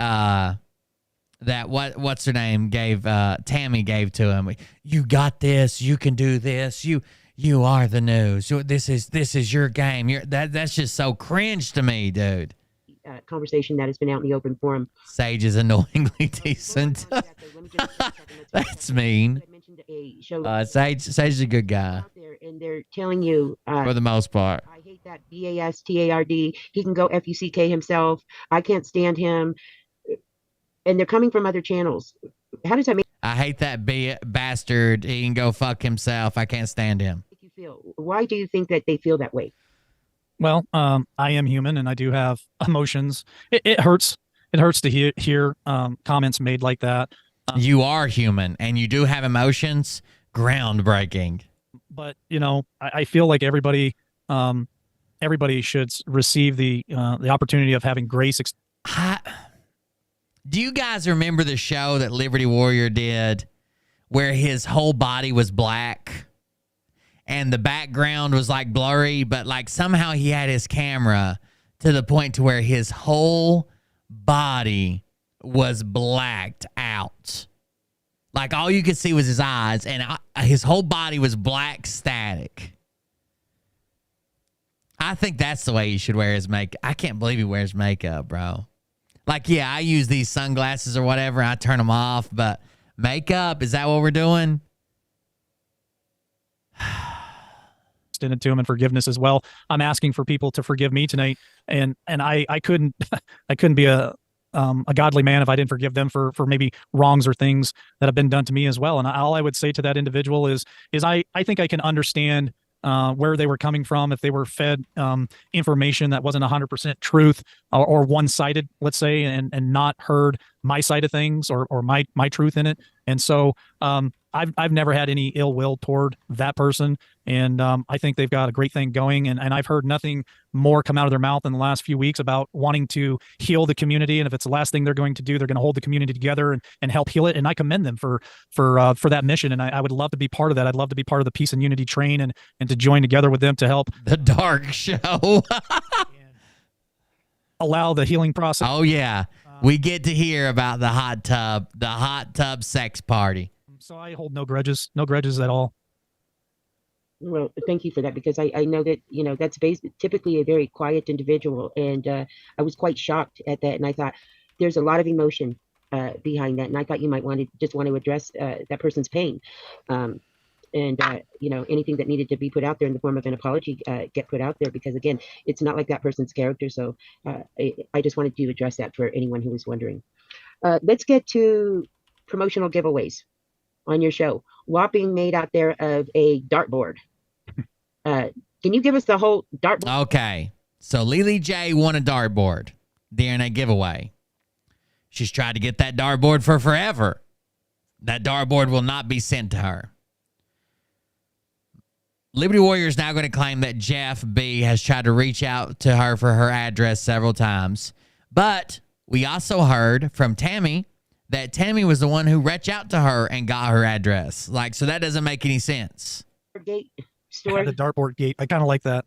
What's her name gave Tammy gave to him. You got this. You can do this. You are the news. This is your game. That's just so cringe to me, dude. Conversation that has been out in the open forum. Sage is annoyingly decent. That's mean. Sage is a good guy. And they're telling you for the most part. I hate that BASTARD. He can go FUCK himself. I can't stand him. And they're coming from other channels. How does that make? I hate that bastard. He can go fuck himself. I can't stand him. Why do you think that they feel that way? Well, I am human and I do have emotions. It hurts. It hurts to hear comments made like that. You are human and you do have emotions. Groundbreaking. But I feel like everybody should receive the opportunity of having grace. Do you guys remember the show that Liberty Warrior did where his whole body was black and the background was like blurry, but like somehow he had his camera to the point to where his whole body was blacked out. Like all you could see was his eyes and his whole body was black static. I think that's the way he should wear his makeup. I can't believe he wears makeup, bro. Like, yeah, I use these sunglasses or whatever. I turn them off, but makeup, is that what we're doing? Extended to him and forgiveness as well. I'm asking for people to forgive me tonight, and I couldn't be a godly man if I didn't forgive them for maybe wrongs or things that have been done to me as well. And all I would say to that individual is I think I can understand where they were coming from if they were fed information that wasn't 100% truth or one-sided, let's say, and not heard my side of things or my truth in it. And so I've never had any ill will toward that person. And I think they've got a great thing going. And I've heard nothing more come out of their mouth in the last few weeks about wanting to heal the community. And if it's the last thing they're going to do, they're going to hold the community together and help heal it. And I commend them for that mission. And I would love to be part of that. I'd love to be part of the Peace and Unity train and to join together with them to help. The Dark Show. allow the healing process. Oh yeah, we get to hear about the hot tub sex party. So I hold no grudges at all. Well, thank you for that, because I know that, that's typically a very quiet individual. And I was quite shocked at that. And I thought there's a lot of emotion behind that. And I thought you might want to address that person's pain. Anything that needed to be put out there in the form of an apology, get put out there, because again, it's not like that person's character. So I just wanted to address that for anyone who was wondering. Let's get to promotional giveaways on your show. WAP being made out there of a dartboard. Can you give us the whole dartboard? Okay, so Lily J won a dartboard during a giveaway. She's tried to get that dartboard for forever. That dartboard will not be sent to her. Liberty Warrior is now going to claim that Jeff B has tried to reach out to her for her address several times. But we also heard from Tammy that Tammy was the one who reached out to her and got her address. So that doesn't make any sense. Yeah, the dartboard gate. I kind of like that.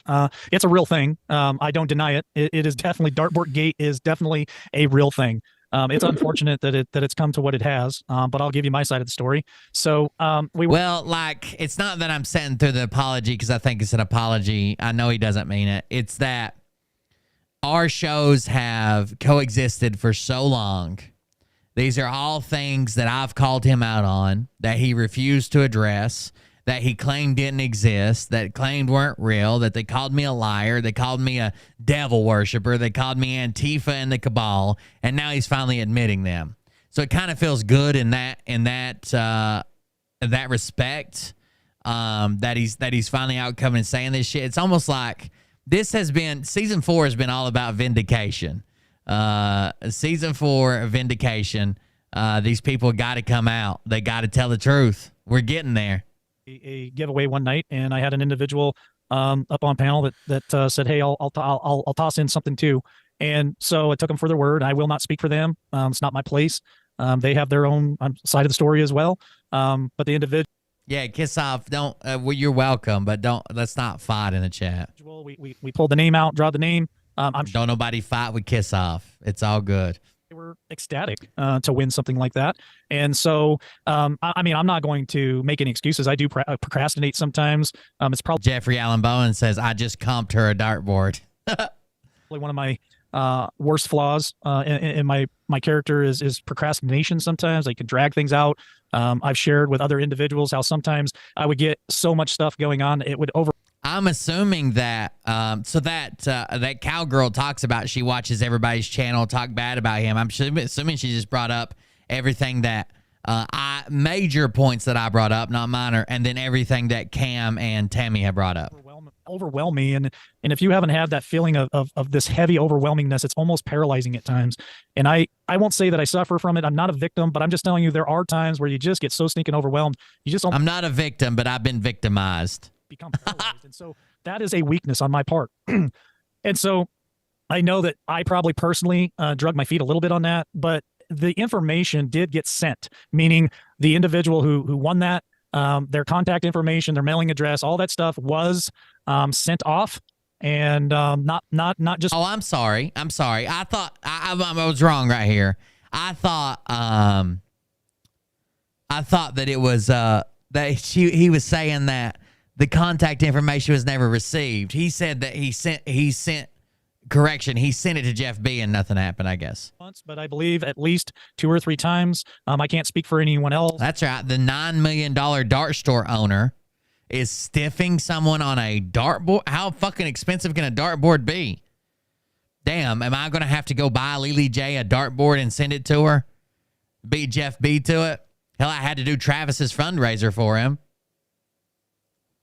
It's a real thing. I don't deny it. It is definitely, dartboard gate is definitely a real thing. It's unfortunate that it's come to what it has, but I'll give you my side of the story. So it's not that I'm sitting through the apology because I think it's an apology. I know he doesn't mean it. It's that our shows have coexisted for so long. These are all things that I've called him out on, that he refused to address, that he claimed didn't exist, that claimed weren't real, that they called me a liar, they called me a devil worshiper, they called me Antifa and the Cabal, and now he's finally admitting them. So it kind of feels good in that respect, that he's finally out coming and saying this shit. It's almost like season 4 has been all about vindication. Season 4 vindication. These people got to come out. They got to tell the truth. We're getting there. A giveaway one night, and I had an individual up on panel that said, "Hey, I'll toss in something too." And so I took them for their word. I will not speak for them. It's not my place. They have their own side of the story as well. But the individual. Yeah, kiss off. Don't. You're welcome, but don't. Let's not fight in the chat. We pulled the name out, draw the name. Don't nobody fight with kiss off. It's all good. They were ecstatic to win something like that. And so, I'm not going to make any excuses. I do procrastinate sometimes. It's probably Jeffrey Allen Bowen says, I just comped her a dartboard. one of my worst flaws in my character is procrastination. Sometimes I can drag things out. I've shared with other individuals how sometimes I would get so much stuff going on, it would over. I'm assuming that that cowgirl talks about, she watches everybody's channel talk bad about him. I'm assuming she just brought up everything that major points that I brought up, not minor, and then everything that Cam and Tammy have brought up. Overwhelm me, and if you haven't had that feeling of this heavy overwhelmingness, it's almost paralyzing at times. And I won't say that I suffer from it. I'm not a victim, but I'm just telling you there are times where you just get so stinking overwhelmed. I'm not a victim, but I've been victimized. Become paralyzed. And so that is a weakness on my part. And so I know that I probably personally drug my feet a little bit on that, but the information did get sent, meaning the individual who won that, their contact information, their mailing address, all that stuff was sent off, and not just. Oh, I'm sorry. I thought I was wrong right here. I thought that it was that he was saying that the contact information was never received. He said that he sent correction. He sent it to Jeff B and nothing happened, I guess. Once, but I believe at least 2 or 3 times. I can't speak for anyone else. That's right. The $9 million dart store owner is stiffing someone on a dartboard. How fucking expensive can a dartboard be? Damn, am I going to have to go buy Lily J a dartboard and send it to her? Beat Jeff B to it? Hell, I had to do Travis's fundraiser for him.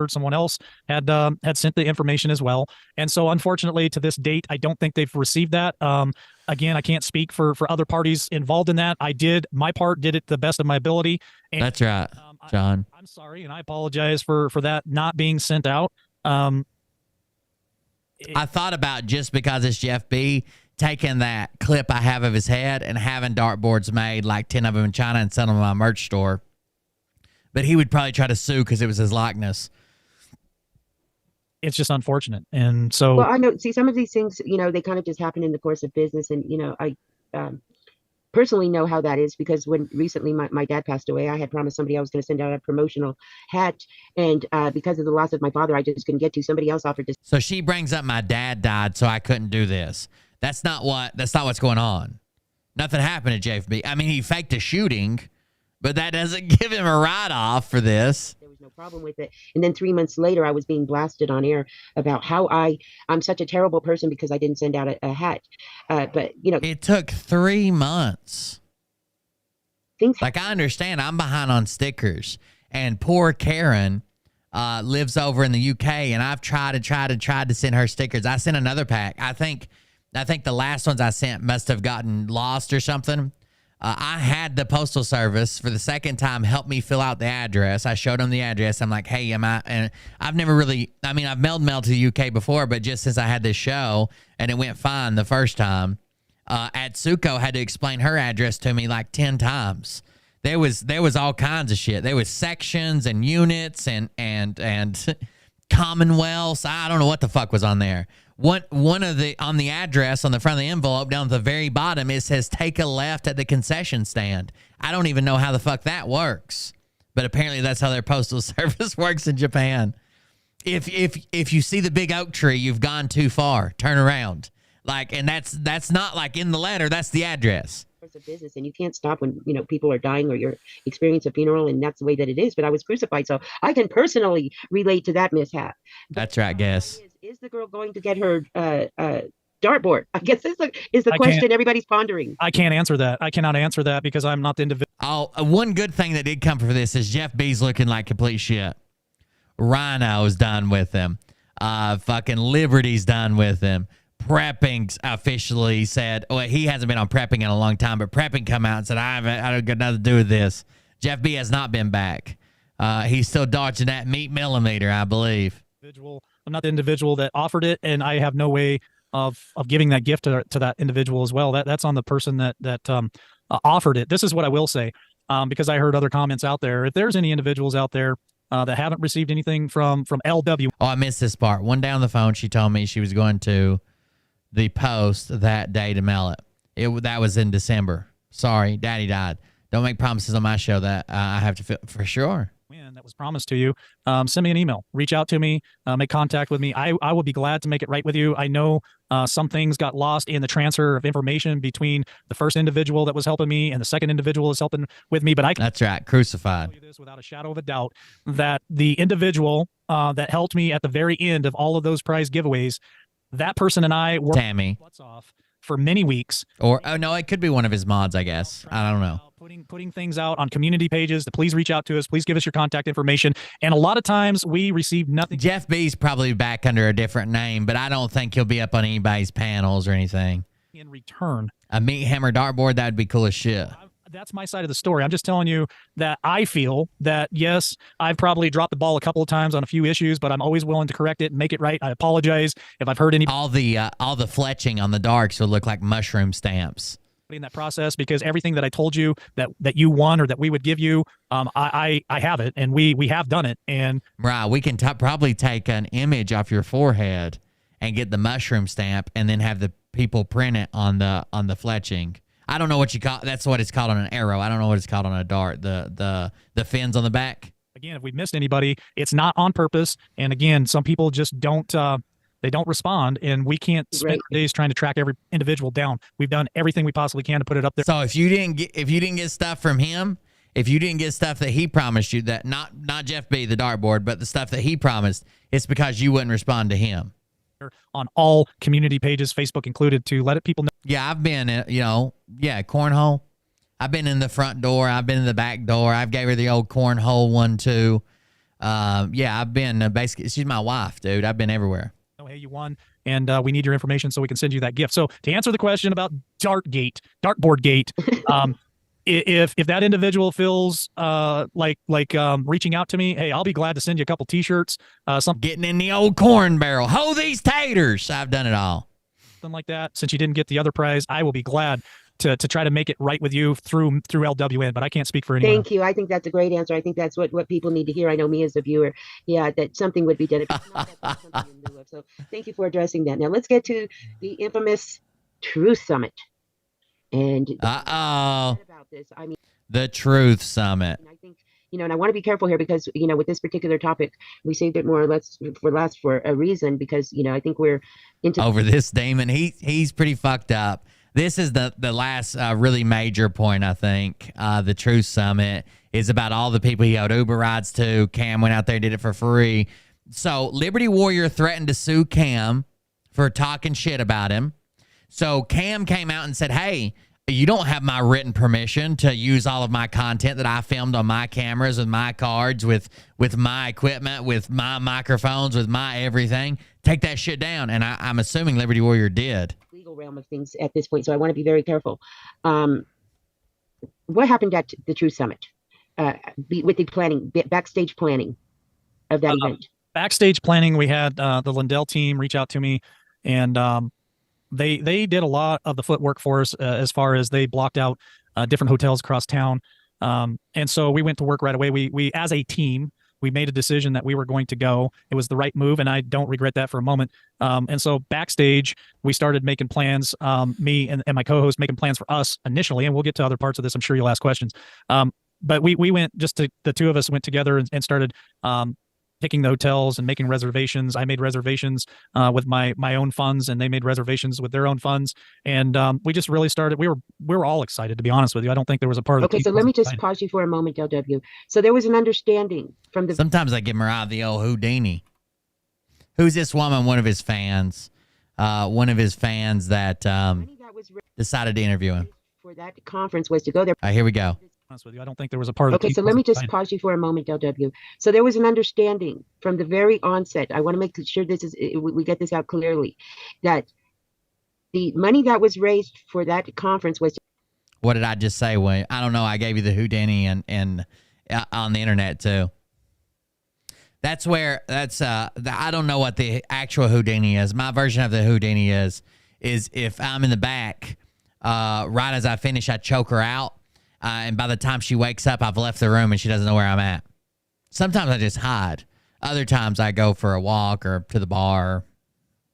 Someone else had sent the information as well, and so unfortunately to this date I don't think they've received that. Again, I can't speak for other parties involved in that. I did my part, did it the best of my ability, and that's right, John. I'm sorry, and I apologize for that not being sent out. I thought about, just because it's Jeff B, taking that clip I have of his head and having dartboards made, like 10 of them in China, and selling them in my merch store, but he would probably try to sue because it was his likeness. it's just unfortunate. And so, Well, I know, see, some of these things, they kind of just happen in the course of business. And, I personally know how that is because when recently my dad passed away, I had promised somebody I was going to send out a promotional hat. And because of the loss of my father, I just couldn't get to. Somebody else offered to. So she brings up my dad died, so I couldn't do this. That's not what's going on. Nothing happened to JFB. I mean, he faked a shooting, but that doesn't give him a write-off for this. There was no problem with it. And then 3 months later, I was being blasted on air about how I'm such a terrible person because I didn't send out a hat. But, It took 3 months. Like, I understand I'm behind on stickers. And poor Karen lives over in the UK, and I've tried to send her stickers. I sent another pack. I think the last ones I sent must have gotten lost or something. I had the postal service for the second time help me fill out the address. I showed them the address. I'm like, hey, and I've never really, I've mailed mail to the UK before, but just since I had this show and it went fine the first time, Atsuko had to explain her address to me like 10 times. There was all kinds of shit. There was sections and units and commonwealths. I don't know what the fuck was on there. One of the on the address on the front of the envelope down at the very bottom, it says take a left at the concession stand. I don't even know how the fuck that works, but apparently that's how their postal service works in Japan. If you see the big oak tree, you've gone too far. Turn around. And that's not like in the letter. That's the address. It's a business, and you can't stop when people are dying or you're experiencing a funeral, and that's the way that it is. But I was crucified, so I can personally relate to that mishap. That's right, guess. Is the girl going to get her dartboard? I guess this is the question everybody's pondering. I can't answer that. I cannot answer that because I'm not the individual. Oh, one good thing that did come for this is Jeff B's looking like complete shit. Rhino's done with him. Fucking Liberty's done with him. Prepping officially said, well, he hasn't been on Prepping in a long time, but Prepping come out and said, I don't got nothing to do with this. Jeff B has not been back. He's still dodging that meat millimeter, I believe. I'm not the individual that offered it, and I have no way of giving that gift to that individual as well. That's on the person that offered it. This is what I will say, because I heard other comments out there. If there's any individuals out there that haven't received anything from LW. Oh, I missed this part. One day on the phone, she told me she was going to the post that day to mail it. That was in December. Sorry, Daddy died. Don't make promises on my show that I have to feel for sure. When that was promised to you, send me an email, reach out to me, make contact with me. I will be glad to make it right with you. I know some things got lost in the transfer of information between the first individual that was helping me and the second individual is helping with me. But that's right, crucified. Tell you this without a shadow of a doubt that the individual that helped me at the very end of all of those prize giveaways, that person and I worked Tammy butts off for many weeks. Or no, it could be one of his mods, I guess. I don't know. Putting things out on community pages to please reach out to us. Please give us your contact information. And a lot of times we receive nothing. Jeff B's probably back under a different name, but I don't think he'll be up on anybody's panels or anything. In return, a meat hammer dartboard, that would be cool as shit. That's my side of the story. I'm just telling you that I feel that, yes, I've probably dropped the ball a couple of times on a few issues, but I'm always willing to correct it and make it right. I apologize if I've hurt any. All the fletching on the darks will look like mushroom stamps in that process, because everything that I told you that you won or that we would give you, I have it, and we have done it. And right, we can probably take an image off your forehead and get the mushroom stamp, and then have the people print it on the fletching. I don't know what you call. That's what it's called on an arrow. I don't know what it's called on a dart. The fins on the back. Again, if we missed anybody, it's not on purpose. And again, some people just don't. They don't respond, and we can't spend days trying to track every individual down. We've done everything we possibly can to put it up there. So if you didn't get stuff from him, if you didn't get stuff that he promised you, that not Jeff B, the dartboard, but the stuff that he promised, it's because you wouldn't respond to him. On all community pages, Facebook included, to let people know. Yeah, I've been, cornhole. I've been in the front door. I've been in the back door. I've gave her the old cornhole one too. I've been basically, she's my wife, dude. I've been everywhere. Oh, hey, you won, and we need your information so we can send you that gift. So to answer the question about dartboard gate, if that individual feels like reaching out to me, hey, I'll be glad to send you a couple T-shirts. Getting in the old corn barrel. Ho, these taters! I've done it all. Something like that. Since you didn't get the other prize, I will be glad to try to make it right with you through LWN, but I can't speak for anyone. Thank you. I think that's a great answer. I think that's what people need to hear. I know me as a viewer, that something would be done. If it's not that, there's something in lieu of. So thank you for addressing that. Now let's get to the infamous Truth Summit. And about this, I mean, the Truth Summit. I think, and I want to be careful here because, with this particular topic, we saved it more or less for a reason because, I think we're into over this Damon. He's pretty fucked up. This is the last really major point, I think. The Truth Summit is about all the people he owed Uber rides to. Cam went out there and did it for free. So Liberty Warrior threatened to sue Cam for talking shit about him. So Cam came out and said, hey, you don't have my written permission to use all of my content that I filmed on my cameras with my cards, with my equipment, with my microphones, with my everything. Take that shit down. And I'm assuming Liberty Warrior did. Legal realm of things at this point, so I want to be very careful. What happened at the Truth Summit with the planning, backstage planning of that event? Backstage planning, we had the Lindell team reach out to me, and they did a lot of the footwork for us as far as they blocked out different hotels across town. And so we went to work right away. We as a team, we made a decision that we were going to go. It was the right move, and I don't regret that for a moment. And so backstage, we started making plans, me and my co-host making plans for us initially, and we'll get to other parts of this. I'm sure you'll ask questions. But we went, the two of us went together and started picking the hotels and making reservations. I made reservations with my own funds, and they made reservations with their own funds. And we just really started. We were all excited, to be honest with you. I don't think there was a part of the Okay, so let me just pause you for a moment, LW. So there was an understanding from the. Sometimes I give Mariah the old Houdini. Who's this woman? One of his fans. One of his fans that decided to interview him. For that conference was to go there. All right, here we go. With you. I don't think there was a part of okay, so let me just pause you for a moment, LW. So there was an understanding from the very onset. I want to make sure we get this out clearly, that the money that was raised for that conference was. What did I just say? William? I don't know. I gave you the Houdini and on the internet too. That's where I don't know what the actual Houdini is. My version of the Houdini is if I'm in the back, right as I finish, I choke her out. And by the time she wakes up, I've left the room and she doesn't know where I'm at. Sometimes I just hide. Other times I go for a walk or to the bar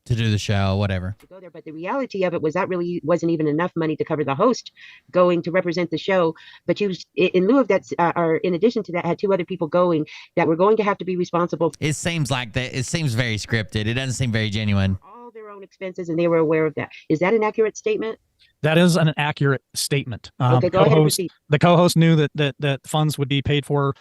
to do the show, whatever. To go there, but the reality of it was that really wasn't even enough money to cover the host going to represent the show. But you, in lieu of that, or in addition to that, had two other people going that were going to have to be responsible. It seems like that. It seems very scripted. It doesn't seem very genuine. All their own expenses, and they were aware of that. Is that an accurate statement? That is an accurate statement. Okay, go ahead and proceed. The co-host knew that funds would be paid for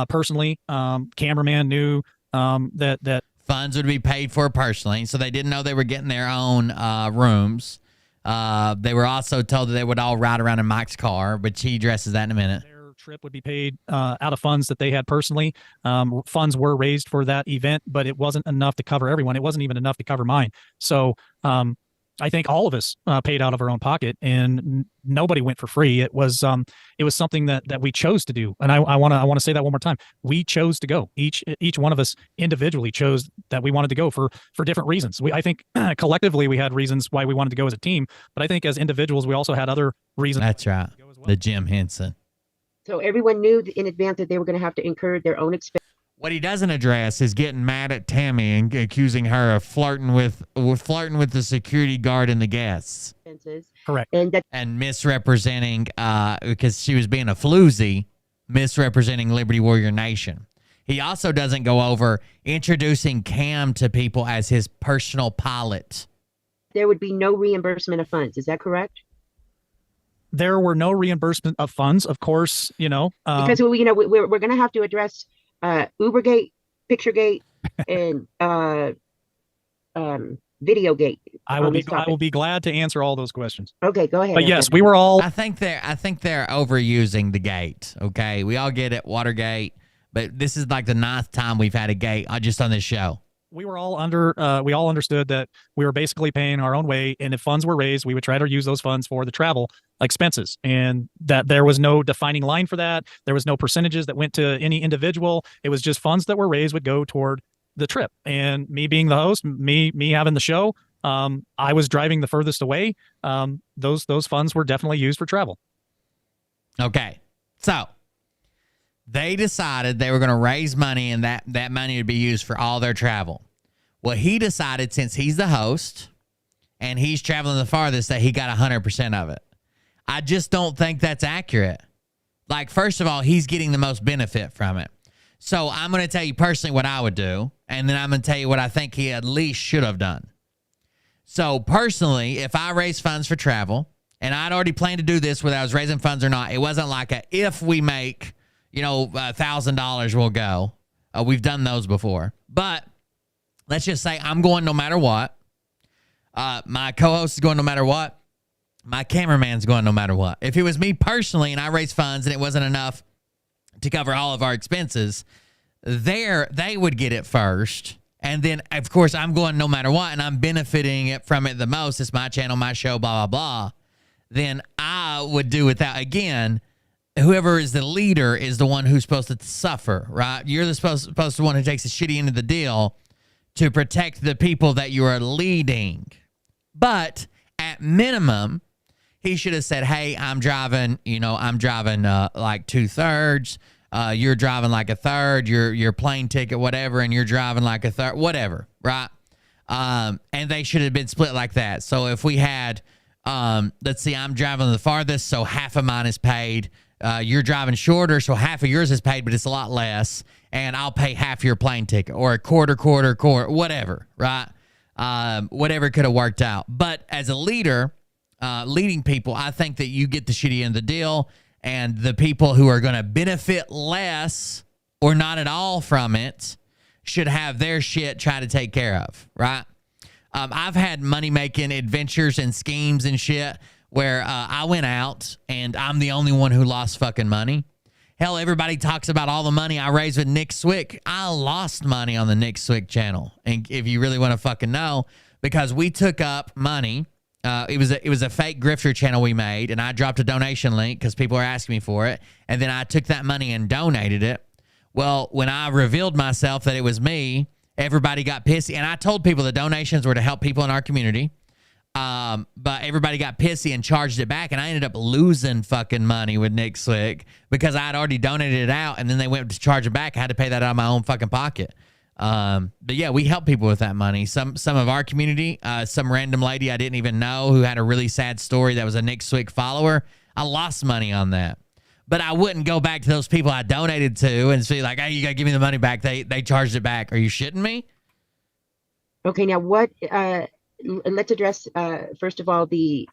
personally. Cameraman knew that funds would be paid for personally, so they didn't know they were getting their own rooms. They were also told that they would all ride around in Mike's car, but he addresses that in a minute. Their trip would be paid out of funds that they had personally. Funds were raised for that event, but it wasn't enough to cover everyone. It wasn't even enough to cover mine. So I think all of us paid out of our own pocket, and nobody went for free. It was something that we chose to do, and I want to say that one more time. We chose to go. Each one of us individually chose that we wanted to go for different reasons. I think collectively we had reasons why we wanted to go as a team, but I think as individuals we also had other reasons. That's right. The Jim Henson. So everyone knew in advance that they were going to have to incur their own expense. What he doesn't address is getting mad at Tammy and accusing her of flirting with the security guard and the guests. Correct. And misrepresenting, because she was being a floozy, misrepresenting Liberty Warrior Nation. He also doesn't go over introducing Cam to people as his personal pilot. There would be no reimbursement of funds. Is that correct? There were no reimbursement of funds, of course, because we're going to have to address Ubergate, Picturegate, and Videogate. I will be glad to answer all those questions. Okay, go ahead. But yes, we were all. I think they're overusing the gate. Okay, we all get it, Watergate, but this is like the 9th time we've had a gate just on this show. We were all we all understood that we were basically paying our own way, and if funds were raised, we would try to use those funds for the travel expenses, and that there was no defining line for that. There was no percentages that went to any individual. It was just funds that were raised would go toward the trip. And me being the host, me having the show, I was driving the furthest away. Those funds were definitely used for travel. Okay. So they decided they were going to raise money and that money would be used for all their travel. Well, he decided since he's the host and he's traveling the farthest that he got 100% of it. I just don't think that's accurate. Like, first of all, he's getting the most benefit from it. So I'm going to tell you personally what I would do, and then I'm going to tell you what I think he at least should have done. So personally, if I raise funds for travel, and I'd already planned to do this whether I was raising funds or not, it wasn't like if we make, $1,000 we'll go. We've done those before. But let's just say I'm going no matter what. My co-host is going no matter what. My cameraman's going no matter what. If it was me personally and I raised funds and it wasn't enough to cover all of our expenses, they would get it first. And then, of course, I'm going no matter what, and I'm benefiting from it the most. It's my channel, my show, blah, blah, blah. Then I would do without. Again, whoever is the leader is the one who's supposed to suffer, right? You're supposed to be the one who takes the shitty end of the deal to protect the people that you are leading. But at minimum, he should have said, hey, I'm driving like 2/3. You're driving like 1/3. Your plane ticket, whatever, and you're driving like 1/3, whatever, right? And they should have been split like that. So if we had, let's see, I'm driving the farthest, so half of mine is paid. You're driving shorter, so half of yours is paid, but it's a lot less. And I'll pay half your plane ticket, or a quarter, whatever, right? Whatever could have worked out. But as a leader, leading people, I think that you get the shitty end of the deal, and the people who are going to benefit less or not at all from it should have their shit try to take care of, right? I've had money-making adventures and schemes and shit where I went out and I'm the only one who lost fucking money. Hell, everybody talks about all the money I raised with Nick Swick. I lost money on the Nick Swick channel. And if you really want to fucking know, because we took up money. It was a fake Grifter channel we made, and I dropped a donation link because people were asking me for it. And then I took that money and donated it. Well, when I revealed myself that it was me, everybody got pissy. And I told people the donations were to help people in our community. But everybody got pissy and charged it back, and I ended up losing fucking money with Nick Slick because I had already donated it out, and then they went to charge it back. I had to pay that out of my own fucking pocket. But yeah, we help people with that money. Some of our community, some random lady I didn't even know who had a really sad story that was a Nick Swick follower. I lost money on that. But I wouldn't go back to those people I donated to and say like, hey, you gotta give me the money back. They charged it back. Are you shitting me? Okay, now what, let's address, first of all, the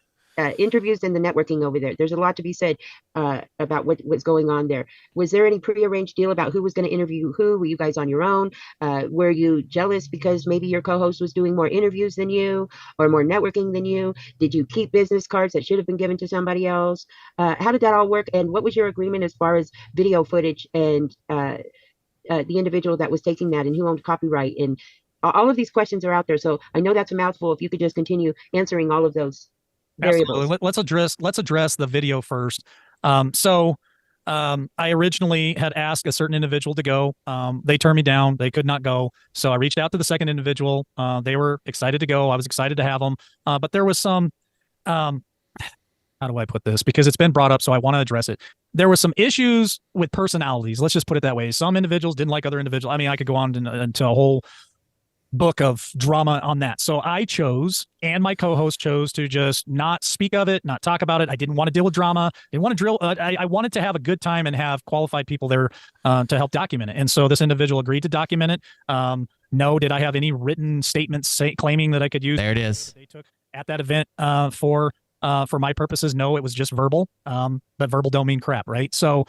interviews and the networking over there. There's a lot to be said about what's going on there. Was there any prearranged deal about who was going to interview who? Were you guys on your own? Were you jealous because maybe your co-host was doing more interviews than you or more networking than you? Did you keep business cards that should have been given to somebody else? How did that all work? And what was your agreement as far as video footage and the individual that was taking that and who owned copyright? And all of these questions are out there. So I know that's a mouthful. If you could just continue answering all of those variables. Absolutely. Let's address the video first. I originally had asked a certain individual to go. They turned me down. They could not go. So I reached out to the second individual. They were excited to go. I was excited to have them. But there was some, how do I put this? Because it's been brought up, so I want to address it. There were some issues with personalities. Let's just put it that way. Some individuals didn't like other individuals. I mean, I could go on into a whole book of drama on that. So I chose, and my co-host chose, to just not speak of it, not talk about it. I didn't want to deal with drama. Didn't want to drill. I wanted to have a good time and have qualified people there to help document it. And so this individual agreed to document it. No, did I have any written statements claiming that I could use? There it is. They took at that event for my purposes? No, it was just verbal. But verbal don't mean crap, right? So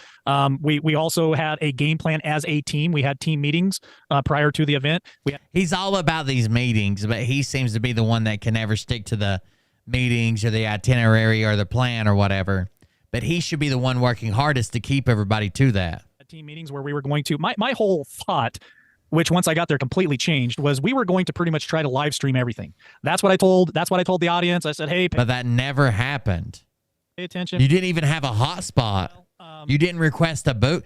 we also had a game plan as a team. We had team meetings prior to the event. He's all about these meetings, but he seems to be the one that can never stick to the meetings or the itinerary or the plan or whatever. But he should be the one working hardest to keep everybody to that. Team meetings where we were going to, my whole thought, which once I got there completely changed, was we were going to pretty much try to live stream everything. That's what I told the audience. I said, hey, but that never happened. Pay attention. You didn't even have a hotspot. You didn't request a booth.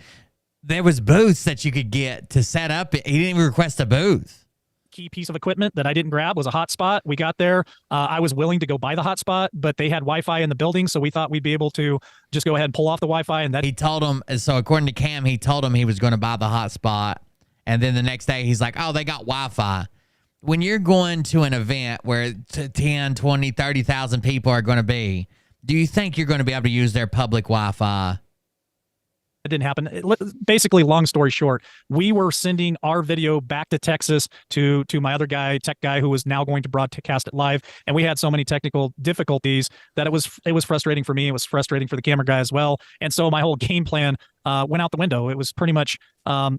There was booths that you could get to set up. He didn't even request a booth. key piece of equipment that I didn't grab was a hotspot. We got there. I was willing to go buy the hotspot, but they had Wi-Fi in the building, so we thought we'd be able to just go ahead and pull off the Wi-Fi. And that he told him. So according to Cam, he told him he was going to buy the hotspot, and then the next day he's like, "Oh, they got Wi-Fi." When you're going to an event where 10, 20, 30,000 people are going to be, do you think you're going to be able to use their public Wi-Fi? It didn't happen. Basically, long story short, we were sending our video back to Texas to my other guy, tech guy, who was now going to broadcast it live. And we had so many technical difficulties that it was frustrating for me. It was frustrating for the camera guy as well. And so my whole game plan went out the window. It was pretty much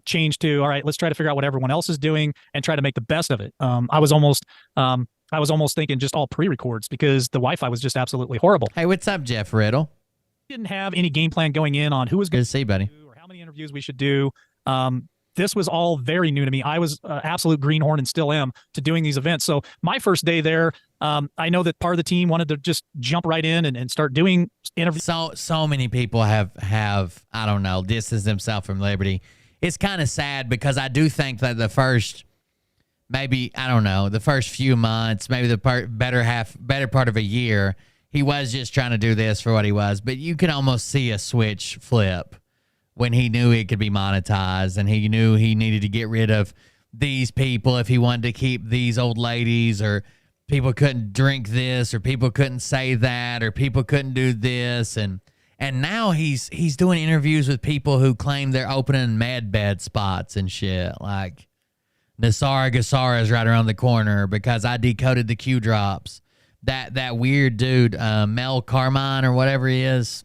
changed to, all right, let's try to figure out what everyone else is doing and try to make the best of it. I was almost thinking just all pre-records because the Wi-Fi was just absolutely horrible. Hey, what's up, Jeff Riddle? Didn't have any game plan going in on who was going to see, buddy, or how many interviews we should do. This was all very new to me. I was absolute greenhorn and still am to doing these events. So my first day there, I know that part of the team wanted to just jump right in and start doing interviews. So many people have I don't know, distanced themselves from Liberty. It's kind of sad because I do think that the first, maybe, I don't know, the first few months, maybe the better part of a year, he was just trying to do this for what he was. But you can almost see a switch flip when he knew it could be monetized and he knew he needed to get rid of these people if he wanted to keep these old ladies, or people couldn't drink this, or people couldn't say that, or people couldn't do this. And now he's doing interviews with people who claim they're opening med bed spots and shit. Like, Nasara Gassara is right around the corner because I decoded the Q drops. That weird dude, Mel Carmine or whatever he is.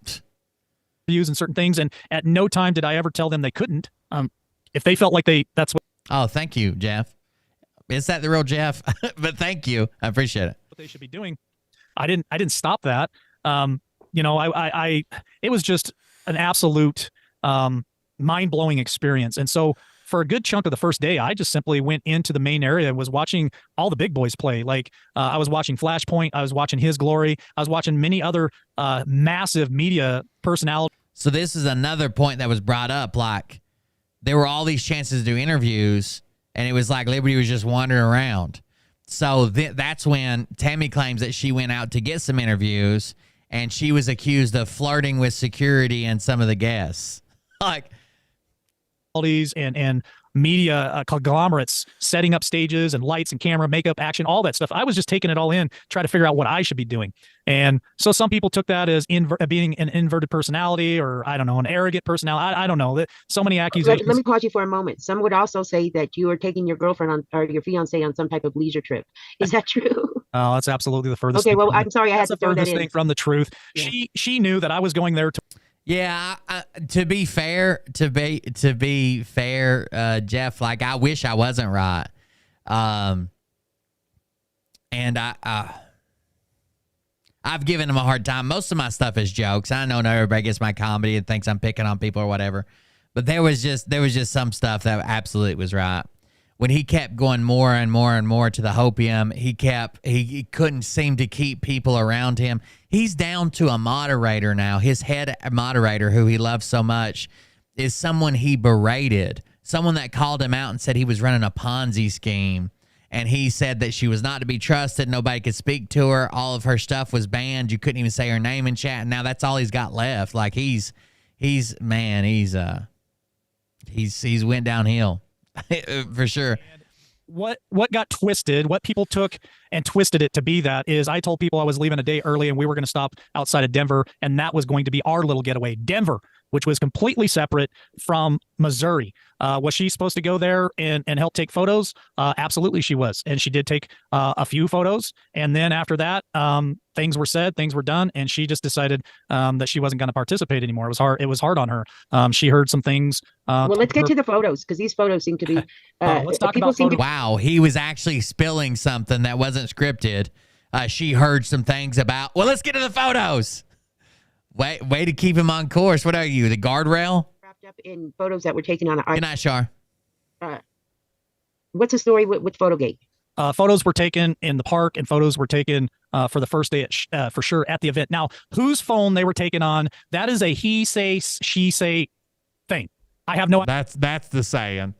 Views and certain things, and at no time did I ever tell them they couldn't. If they felt like that's what. Oh, thank you, Jeff. Is that the real Jeff? But thank you, I appreciate it. What they should be doing. I didn't stop that. You know, it was just an absolute mind-blowing experience, and so for a good chunk of the first day, I just simply went into the main area and was watching all the big boys play. Like I was watching Flashpoint, I was watching His Glory, I was watching many other massive media personalities. So this is another point that was brought up. Like, there were all these chances to do interviews, and it was like Liberty was just wandering around. So that's when Tammy claims that she went out to get some interviews, and she was accused of flirting with security and some of the guests. Like, and media conglomerates setting up stages and lights and camera, makeup, action, all that stuff. I was just taking it all in, trying to figure out what I should be doing. And so some people took that as being an inverted personality, or I don't know, an arrogant personality. I don't know. So many accusations. Let me pause you for a moment. Some would also say that you are taking your girlfriend or your fiance on some type of leisure trip. Is that true? Oh, that's absolutely the furthest. Okay, well, I'm sorry, I had to throw that in. Thing from the truth. Yeah. She knew that I was going there to. Yeah, to be fair, Jeff, like, I wish I wasn't right. And I've given him a hard time. Most of my stuff is jokes. I know not everybody gets my comedy and thinks I'm picking on people or whatever. But there was just some stuff that absolutely was right. When he kept going more and more and more to the hopium, he couldn't seem to keep people around him. He's down to a moderator now. His head moderator, who he loves so much, is someone he berated, someone that called him out and said he was running a Ponzi scheme. And he said that she was not to be trusted. Nobody could speak to her. All of her stuff was banned. You couldn't even say her name in chat. And now that's all he's got left. Like, he's went downhill. For sure. What got twisted, what people took and twisted it to be, that is, I told people I was leaving a day early and we were going to stop outside of Denver, and that was going to be our little getaway. Denver, which was completely separate from Missouri. Was she supposed to go there and help take photos? Absolutely she was. And she did take a few photos. And then after that, things were said, things were done, and she just decided that she wasn't going to participate anymore. It was hard on her. She heard some things. Well, let's get to the photos, because these photos seem to be... let's talk about photos. Wow, he was actually spilling something that wasn't scripted. She heard some things about... Well, let's get to the photos. Way to keep him on course. What are you, the guardrail? Wrapped up in photos that were taken on... Good night, Shar. What's the story with Photogate? Photos were taken in the park, and photos were taken for the first day for sure at the event. Now, whose phone they were taken on, that is a he say, she say thing. I have no... That's the saying.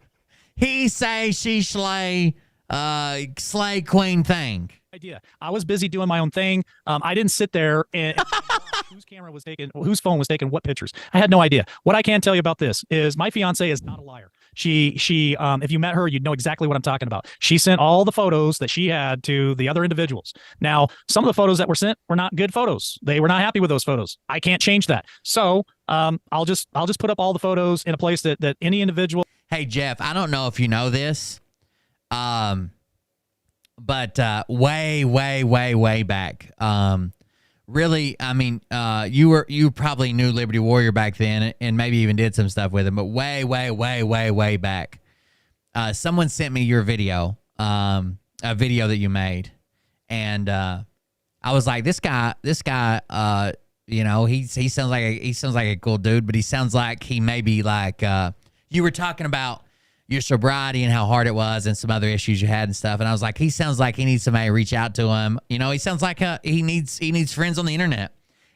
He say, she slay. Slay Queen thing. Idea. I was busy doing my own thing. I didn't sit there and whose camera was taking, whose phone was taking what pictures. I had no idea. What I can tell you about this is my fiance is not a liar. She, if you met her, you'd know exactly what I'm talking about. She sent all the photos that she had to the other individuals. Now, some of the photos that were sent were not good photos. They were not happy with those photos. I can't change that. So, I'll just put up all the photos in a place that any individual. Hey, Jeff, I don't know if you know this. But way back, really, I mean, you probably knew Liberty Warrior back then, and maybe even did some stuff with him. But way back, someone sent me your video, a video that you made, and I was like, this guy, you know, he sounds like a cool dude, but he sounds like he may be like, you were talking about your sobriety and how hard it was and some other issues you had and stuff. And I was like, he sounds like he needs somebody to reach out to him. You know, he sounds like he needs friends on the internet.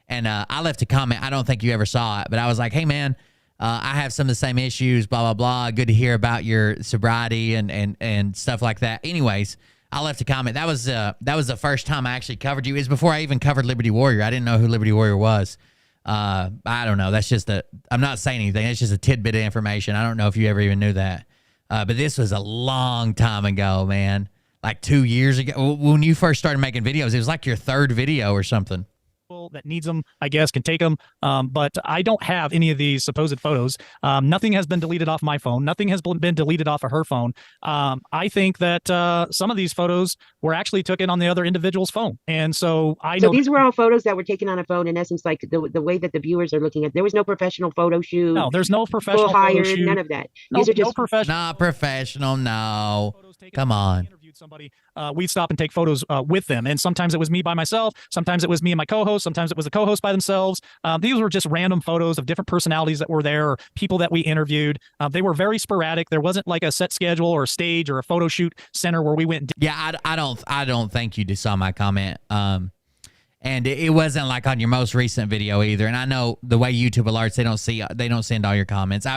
And I left a comment. I don't think you ever saw it, but I was like, hey, man, I have some of the same issues, blah, blah, blah. Good to hear about your sobriety and stuff like that. Anyways, I left a comment. That was the first time I actually covered you. It was before I even covered Liberty Warrior. I didn't know who Liberty Warrior was. I don't know. That's just I'm not saying anything. It's just a tidbit of information. I don't know if you ever even knew that. But this was a long time ago, man. Like 2 years ago. When you first started making videos, it was like your third video or something. That needs them, I guess, can take them. But I don't have any of these supposed photos. Nothing has been deleted off my phone. Nothing has been deleted off of her phone. I think that some of these photos were actually taken on the other individual's phone. And so I know. So these were all photos that were taken on a phone, in essence, like the way that the viewers are looking at. There was no professional photo shoot. No, there's no professional full photo hired, shoot. none of that. No, These are just Not professional, no. Come on. Somebody, we'd stop and take photos with them. And sometimes it was me by myself. Sometimes it was me and my co-host. Sometimes it was the co-host by themselves. These were just random photos of different personalities that were there or people that we interviewed. They were very sporadic. There wasn't like a set schedule or a stage or a photo shoot center where we went. Yeah, I don't think you just saw my comment. And it wasn't like on your most recent video either. And I know the way YouTube alerts, they don't send all your comments.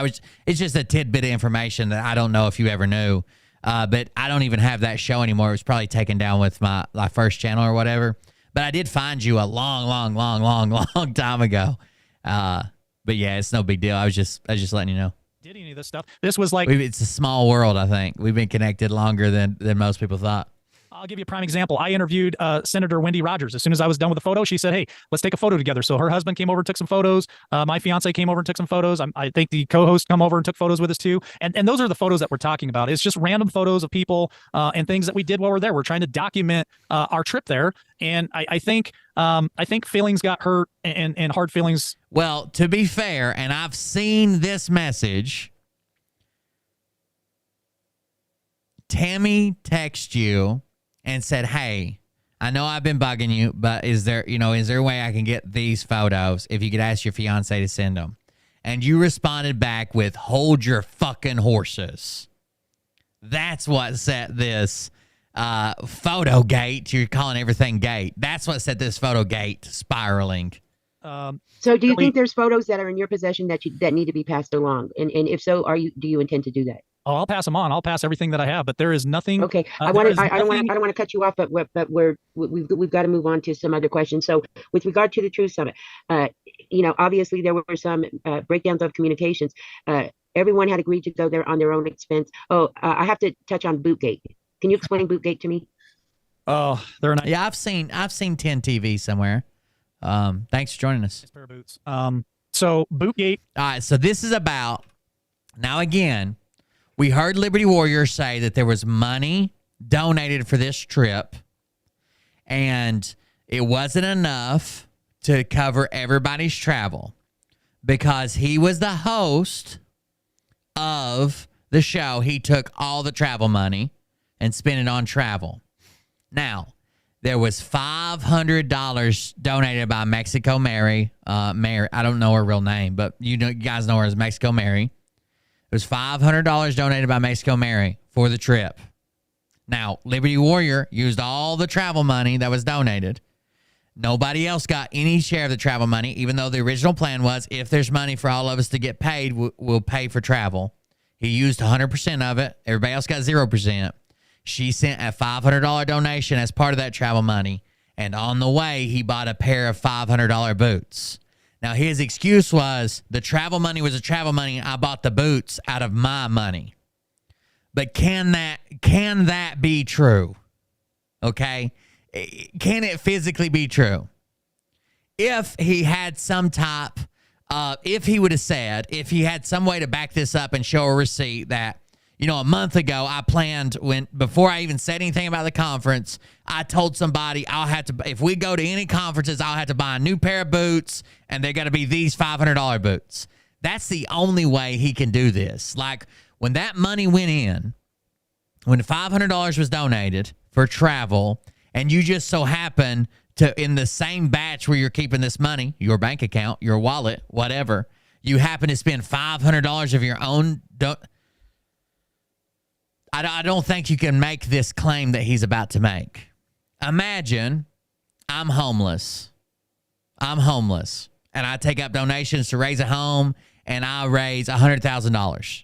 It's just a tidbit of information that I don't know if you ever knew. But I don't even have that show anymore. It was probably taken down with my first channel or whatever. But I did find you a long time ago. But yeah, it's no big deal. I was just letting you know. Did any of this stuff? This was like it's a small world. I think we've been connected longer than most people thought. I'll give you a prime example. I interviewed Senator Wendy Rogers. As soon as I was done with the photo, she said, hey, let's take a photo together. So her husband came over and took some photos. My fiance came over and took some photos. I think the co-host come over and took photos with us too. And those are the photos that we're talking about. It's just random photos of people and things that we did while we're there. We're trying to document our trip there. And I think feelings got hurt and hard feelings. Well, to be fair, and I've seen this message, Tammy texted you and said, hey, I know I've been bugging you, but is there a way I can get these photos if you could ask your fiance to send them? And you responded back with, hold your fucking horses. That's what set this photo gate. You're calling everything gate. That's what set this photo gate spiraling. So do you think there's photos that are in your possession that need to be passed along? And if so, do you intend to do that? Oh, I'll pass them on. I'll pass everything that I have, but there is nothing. Okay, I don't want to cut you off, but we've got to move on to some other questions. So, with regard to the Truth Summit, obviously there were some breakdowns of communications. Everyone had agreed to go there on their own expense. Oh, I have to touch on Bootgate. Can you explain Bootgate to me? Oh, they're not. Yeah, I've seen 10 TV somewhere. Thanks for joining us. Pair of boots. So Bootgate. All right, so this is about now again. We heard Liberty Warrior say that there was money donated for this trip, and it wasn't enough to cover everybody's travel because he was the host of the show. He took all the travel money and spent it on travel. Now, there was $500 donated by Mexico Mary. Mary, I don't know her real name, but you guys know her as Mexico Mary. It was $500 donated by Mexico Mary for the trip. Now, Liberty Warrior used all the travel money that was donated. Nobody else got any share of the travel money, even though the original plan was if there's money for all of us to get paid, we'll pay for travel. He used 100% of it. Everybody else got 0%. She sent a $500 donation as part of that travel money. And on the way, he bought a pair of $500 boots. Now, his excuse was the travel money was a travel money. I bought the boots out of my money. But can that be true? Okay? Can it physically be true? If he had some type, if he would have said, if he had some way to back this up and show a receipt that, you know, a month ago I planned before I even said anything about the conference, I told somebody I'll have to, if we go to any conferences, I'll have to buy a new pair of boots and they're going to be these $500 boots. That's the only way he can do this. Like when that money went in, when $500 was donated for travel and you just so happen to, in the same batch where you're keeping this money, your bank account, your wallet, whatever, you happen to spend $500 of your own, I don't think you can make this claim that he's about to make. Imagine I'm homeless, and I take up donations to raise a home, and I raise $100,000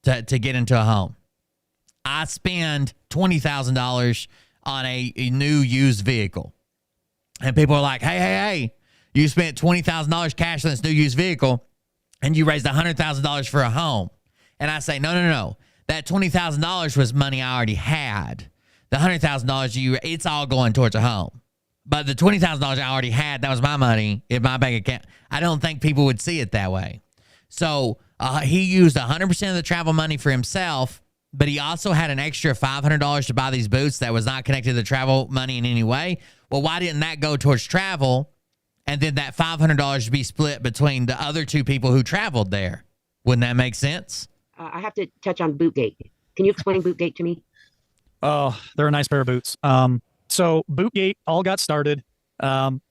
to get into a home. I spend $20,000 on a new used vehicle. And people are like, hey, you spent $20,000 cash on this new used vehicle, and you raised $100,000 for a home. And I say, no. That $20,000 was money I already had. The $100,000 it's all going towards a home. But the $20,000 I already had, that was my money in my bank account. I don't think people would see it that way. So he used 100% of the travel money for himself, but he also had an extra $500 to buy these boots that was not connected to the travel money in any way. Well, why didn't that go towards travel and then that $500 be split between the other two people who traveled there? Wouldn't that make sense? I have to touch on Bootgate. Can you explain Bootgate to me? Oh, they're a nice pair of boots. So Bootgate all got started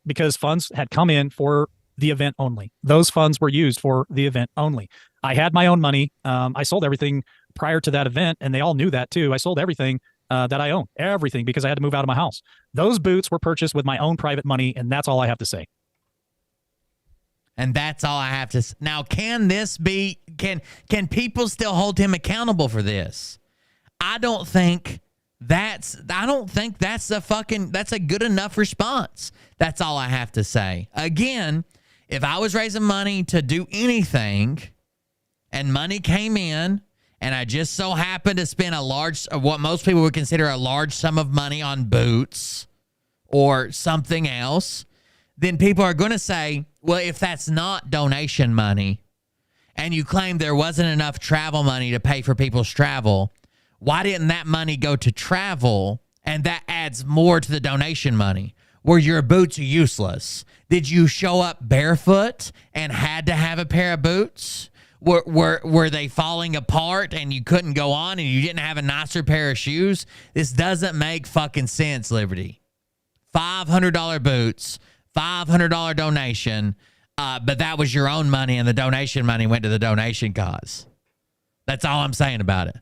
because funds had come in for the event only. Those funds were used for the event only. I had my own money. I sold everything prior to that event, and they all knew that too. I sold everything that I owned, everything, because I had to move out of my house. Those boots were purchased with my own private money, and that's all I have to say. And that's all I have to say. Now, can this be, can people still hold him accountable for this? I don't think that's a good enough response. That's all I have to say. Again, if I was raising money to do anything and money came in and I just so happened to spend what most people would consider a large sum of money on boots or something else, then people are going to say, well, if that's not donation money and you claim there wasn't enough travel money to pay for people's travel, why didn't that money go to travel and that adds more to the donation money? Were your boots useless? Did you show up barefoot and had to have a pair of boots? Were they falling apart and you couldn't go on and you didn't have a nicer pair of shoes? This doesn't make fucking sense, Liberty. $500 boots, $500 donation, but that was your own money and the donation money went to the donation cause. That's all I'm saying about it.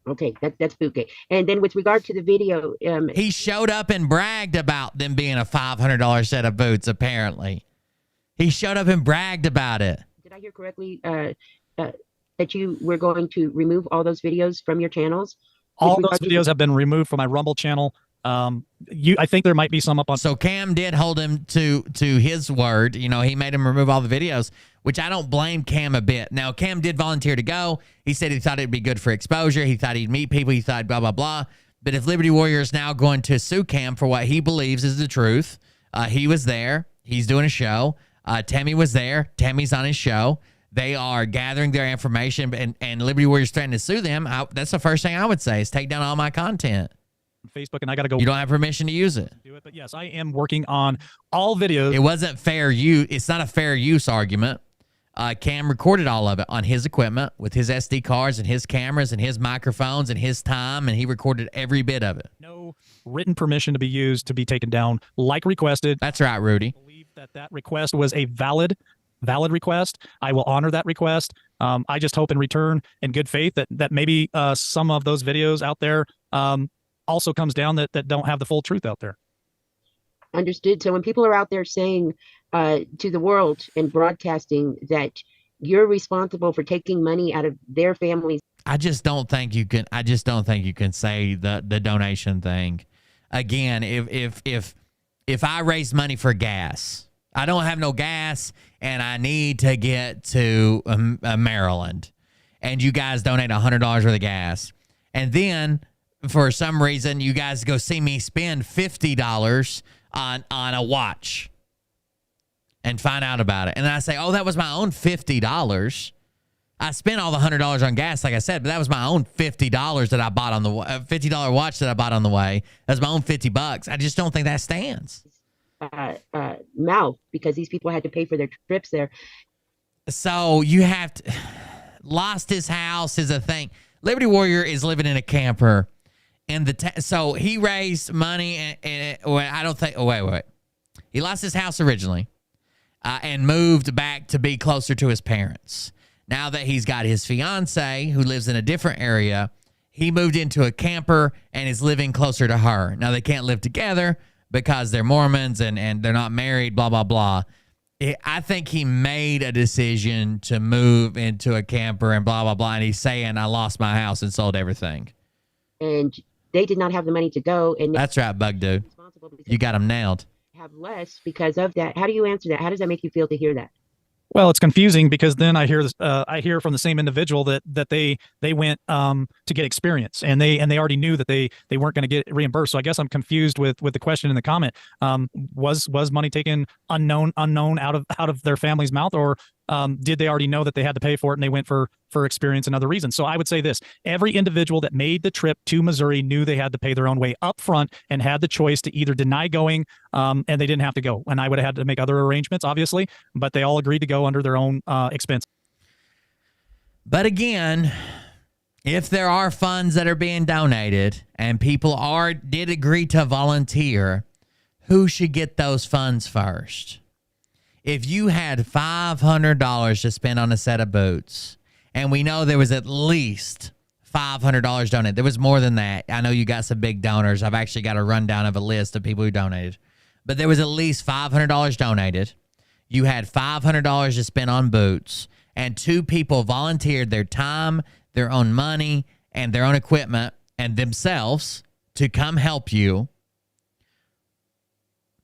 Okay, that's Bootgate. And then with regard to the video, he showed up and bragged about them being a $500 set of boots. Apparently, he showed up and bragged about it. Did I hear correctly that you were going to remove all those videos from your channels? All those videos have been removed from my Rumble channel. I think there might be some up on. So Cam did hold him to his word. You know, he made him remove all the videos, which I don't blame Cam a bit. Now, Cam did volunteer to go. He said he thought it'd be good for exposure. He thought he'd meet people. He thought blah, blah, blah. But if Liberty Warrior is now going to sue Cam for what he believes is the truth, he was there. He's doing a show. Tammy was there. Tammy's on his show. They are gathering their information, and Liberty Warrior's threatening to sue them. That's the first thing I would say is take down all my content. Facebook, and I got to go. You don't have permission to use it. Do it, but yes, I am working on all videos. It wasn't fair use. It's not a fair use argument. Cam recorded all of it on his equipment with his SD cards and his cameras and his microphones and his time, and he recorded every bit of it. No written permission to be used to be taken down like requested. That's right, Rudy. I believe that request was a valid request. I will honor that request. I just hope in return, in good faith, that maybe some of those videos out there also comes down that don't have the full truth out there. Understood. So when people are out there saying to the world and broadcasting that you're responsible for taking money out of their families. I just don't think you can. I just don't think you can say the donation thing. Again, if I raise money for gas, I don't have no gas, and I need to get to Maryland, and you guys donate $100 worth of gas, and then for some reason you guys go see me spend $50 on a watch, and find out about it, and then I say, oh, that was my own $50. I spent all the $100 on gas, like I said, but that was my own $50 that I bought on the $50 watch that I bought on the way. That's my own $50. I just don't think that stands. Mouth, because these people had to pay for their trips there. So you have to lost his house is a thing. Liberty Warrior is living in a camper, and so he raised money, and I don't think. Oh, wait. He lost his house originally, and moved back to be closer to his parents. Now that he's got his fiance who lives in a different area, he moved into a camper and is living closer to her. Now they can't live together because they're Mormons and they're not married, blah, blah, blah. I think he made a decision to move into a camper and blah, blah, blah. And he's saying, I lost my house and sold everything. And they did not have the money to go. And that's right, Bug Dude. You got him nailed. Have less because of that. How do you answer that? How does that make you feel to hear that? Well, it's confusing because then I hear from the same individual that they went to get experience, and they already knew that they weren't going to get reimbursed. So I guess I'm confused with the question in the comment. Was money taken unknown out of their family's mouth, or did they already know that they had to pay for it and they went for experience and other reasons? So I would say this: every individual that made the trip to Missouri knew they had to pay their own way up front and had the choice to either deny going, and they didn't have to go. And I would have had to make other arrangements, obviously, but they all agreed to go under their own expense. But again, if there are funds that are being donated and people did agree to volunteer, who should get those funds first? If you had $500 to spend on a set of boots, and we know there was at least $500 donated. There was more than that. I know you got some big donors. I've actually got a rundown of a list of people who donated. But there was at least $500 donated. You had $500 to spend on boots, and 2 people volunteered their time, their own money, and their own equipment, and themselves to come help you.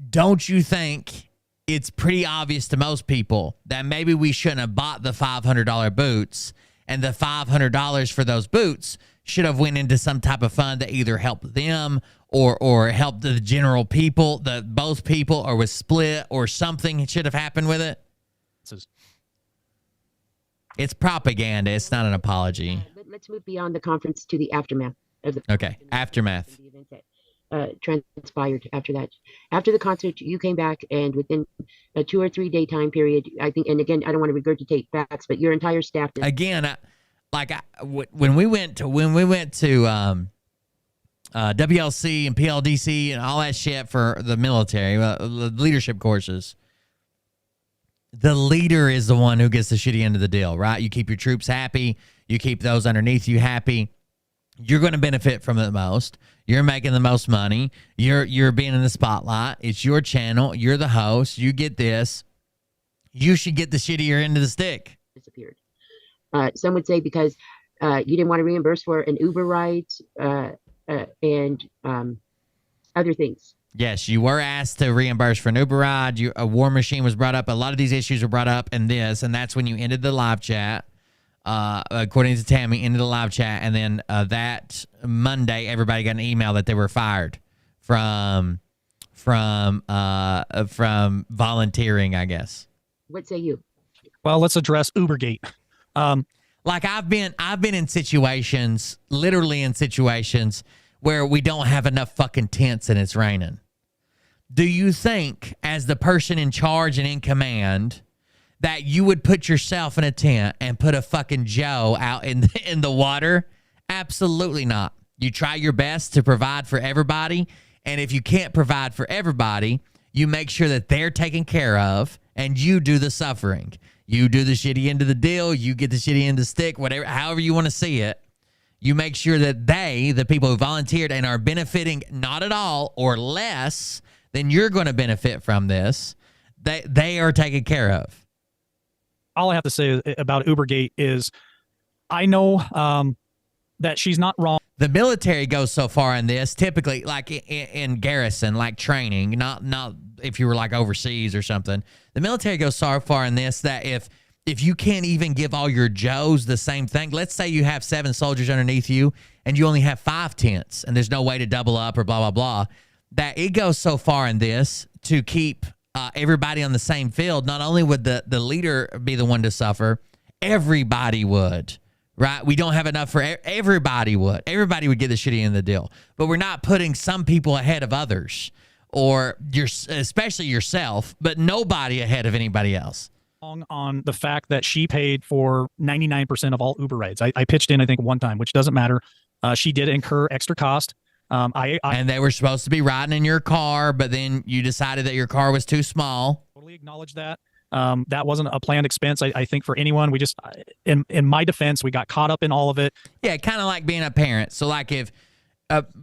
Don't you think it's pretty obvious to most people that maybe we shouldn't have bought the $500 boots, and the $500 for those boots should have went into some type of fund that either helped them or helped the general people, both people, or was split, or something should have happened with it? It's propaganda. It's not an apology. Let's move beyond the conference to the aftermath of the aftermath. Transpired after that. After the concert, you came back, and within a 2 or 3 day time period, I think, and again, I don't want to regurgitate facts, but your entire staff did. Again, when we went to WLC and PLDC and all that shit for the military leadership courses, the leader is the one who gets the shitty end of the deal, right? You keep your troops happy, you keep those underneath you happy. You're going to benefit from it the most. You're making the most money. You're being in the spotlight. It's your channel. You're the host. You get this. You should get the shittier end of the stick. Disappeared. Some would say because you didn't want to reimburse for an Uber ride and other things. Yes, you were asked to reimburse for an Uber ride. A war machine was brought up. A lot of these issues were brought up in this, and that's when you ended the live chat. According to Tammy, into the live chat, and then that Monday, everybody got an email that they were fired from volunteering, I guess. What say you? Well, let's address Ubergate. Like I've been in situations, literally in situations where we don't have enough fucking tents and it's raining. Do you think, as the person in charge and in command, that you would put yourself in a tent and put a fucking Joe out in the water? Absolutely not. You try your best to provide for everybody, and if you can't provide for everybody, you make sure that they're taken care of, and you do the suffering. You do the shitty end of the deal, you get the shitty end of the stick, whatever, however you want to see it. You make sure that the people who volunteered and are benefiting not at all or less than you're going to benefit from this, they are taken care of. All I have to say about Ubergate is I know that she's not wrong. The military goes so far in this, typically, like in garrison, like training, not if you were like overseas or something. The military goes so far in this that if you can't even give all your Joes the same thing, let's say you have 7 soldiers underneath you and you only have 5 tents and there's no way to double up or blah, blah, blah, that it goes so far in this to keep everybody on the same field. Not only would the leader be the one to suffer, everybody would. Right? We don't have enough for everybody would. Everybody would get the shitty end of the deal. But we're not putting some people ahead of others or especially yourself, but nobody ahead of anybody else. On the fact that she paid for 99% of all Uber rides. I pitched in, I think, one time, which doesn't matter. She did incur extra cost. And they were supposed to be riding in your car, but then you decided that your car was too small. Totally acknowledge that. That wasn't a planned expense, I think, for anyone. We just, in my defense, we got caught up in all of it. Yeah, kind of like being a parent. So, like, if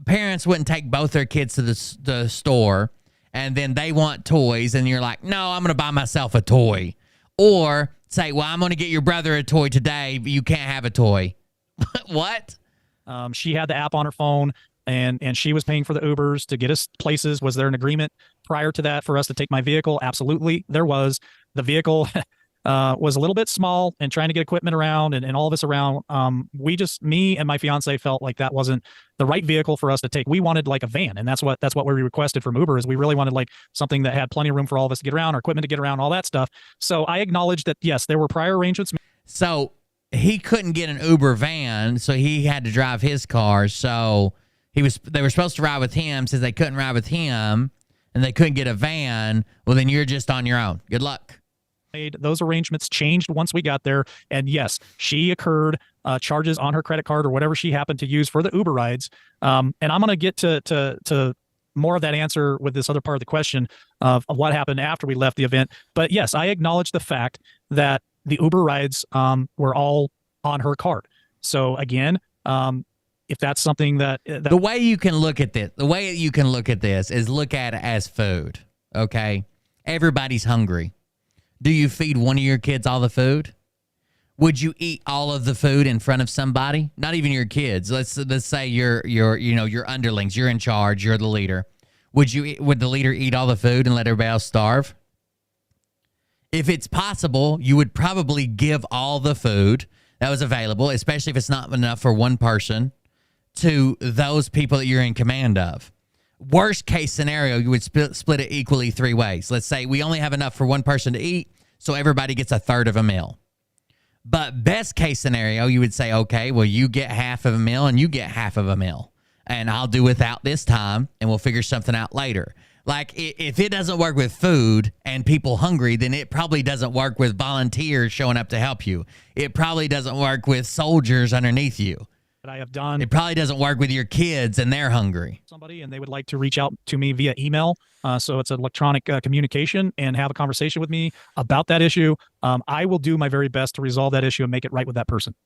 parents wouldn't take both their kids to the store, and then they want toys, and you're like, no, I'm going to buy myself a toy. Or say, well, I'm going to get your brother a toy today, but you can't have a toy. What? She had the app on her phone, and she was paying for the Ubers to get us places. Was there an agreement prior to that for us to take my vehicle? Absolutely, there was. The vehicle was a little bit small, and trying to get equipment around and all of us around. Me and my fiance felt like that wasn't the right vehicle for us to take. We wanted like a van, and that's what we requested from Uber. Is we really wanted like something that had plenty of room for all of us to get around, our equipment to get around, all that stuff. So I acknowledged that yes, there were prior arrangements. So he couldn't get an Uber van, so he had to drive his car. So they were supposed to ride with him. Since they couldn't ride with him and they couldn't get a van, well, then you're just on your own. Good luck. Those arrangements changed once we got there, and yes, she incurred charges on her credit card or whatever she happened to use for the Uber rides. And I'm going to get to more of that answer with this other part of the question of what happened after we left the event. But yes, I acknowledge the fact that the Uber rides were all on her card. So again, if that's something that the way you can look at this, is look at it as food. Okay, everybody's hungry. Do you feed one of your kids all the food? Would you eat all of the food in front of somebody? Not even your kids. Let's say your underlings. You're in charge. You're the leader. Would the leader eat all the food and let everybody else starve? If it's possible, you would probably give all the food that was available, especially if it's not enough for one person, to those people that you're in command of. Worst case scenario, you would split it equally 3 ways. Let's say we only have enough for one person to eat, so everybody gets a third of a meal. But best case scenario, you would say, okay, well, you get half of a meal and you get half of a meal. And I'll do without this time, and we'll figure something out later. Like, if it doesn't work with food and people hungry, then it probably doesn't work with volunteers showing up to help you. It probably doesn't work with soldiers underneath you. That I have done. It probably doesn't work with your kids and they're hungry. Somebody and they would like to reach out to me via email. So it's an electronic communication and have a conversation with me about that issue. I will do my very best to resolve that issue and make it right with that person.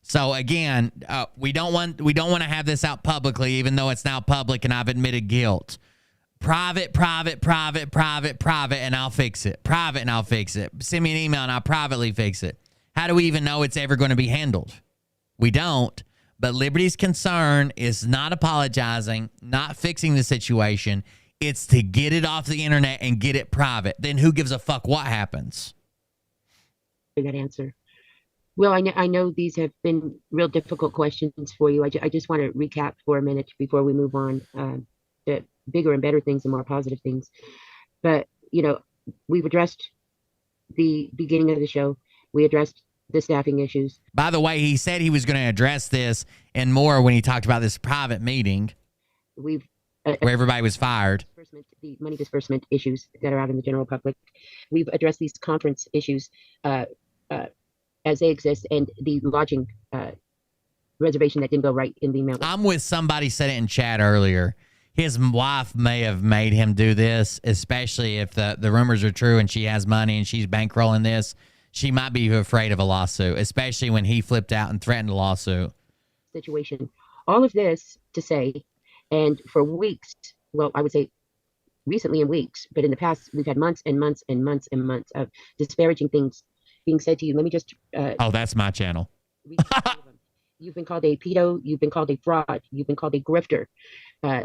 So again, we don't want to have this out publicly, even though it's now public and I've admitted guilt. Private, and I'll fix it. Private, and I'll fix it. Send me an email and I'll privately fix it. How do we even know it's ever going to be handled? We don't, but Liberty's concern is not apologizing, not fixing the situation. It's to get it off the internet and get it private. Then who gives a fuck what happens? That answer. Well, I know these have been real difficult questions for you. I just want to recap for a minute before we move on to bigger and better things and more positive things. But, we've addressed the beginning of the show. We addressed the staffing issues. By the way, he said he was going to address this and more when he talked about this private meeting where everybody was fired. The money disbursement issues that are out in the general public. We've addressed these conference issues as they exist, and the lodging reservation that didn't go right in the email. I'm with somebody said it in chat earlier. His wife may have made him do this, especially if the rumors are true and she has money and she's bankrolling this. She might be afraid of a lawsuit, especially when he flipped out and threatened a lawsuit. Situation. All of this to say, and for weeks, well, I would say recently in weeks, but in the past, we've had months and months and months and months of disparaging things being said to you. Let me just... oh, that's my channel. You've been called a pedo. You've been called a fraud. You've been called a grifter. Had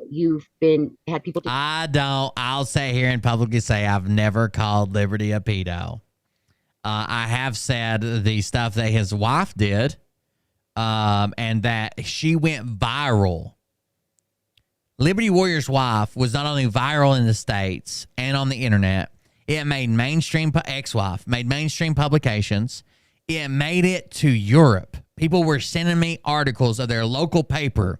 people. I'll say here and publicly say I've never called Liberty a pedo. I have said the stuff that his wife did, and that she went viral. Liberty Warrior's wife was not only viral in the States and on the internet, it made mainstream, ex-wife, made mainstream publications. It made it to Europe. People were sending me articles of their local paper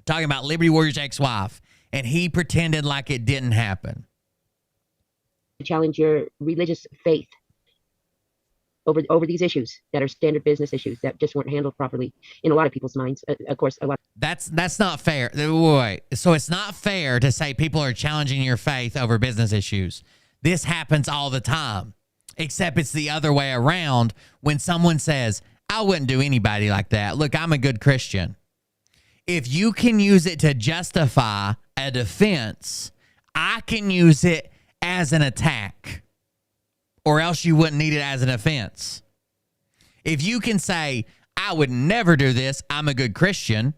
talking about Liberty Warrior's ex-wife, and he pretended like it didn't happen. Challenge your religious faith over these issues that are standard business issues that just weren't handled properly in a lot of people's minds. Of course, a lot. That's not fair. Wait. So it's not fair to say people are challenging your faith over business issues. This happens all the time, except it's the other way around when someone says, I wouldn't do anybody like that. Look, I'm a good Christian. If you can use it to justify a defense, I can use it as an attack, or else you wouldn't need it as an offense. If you can say, I would never do this, I'm a good Christian,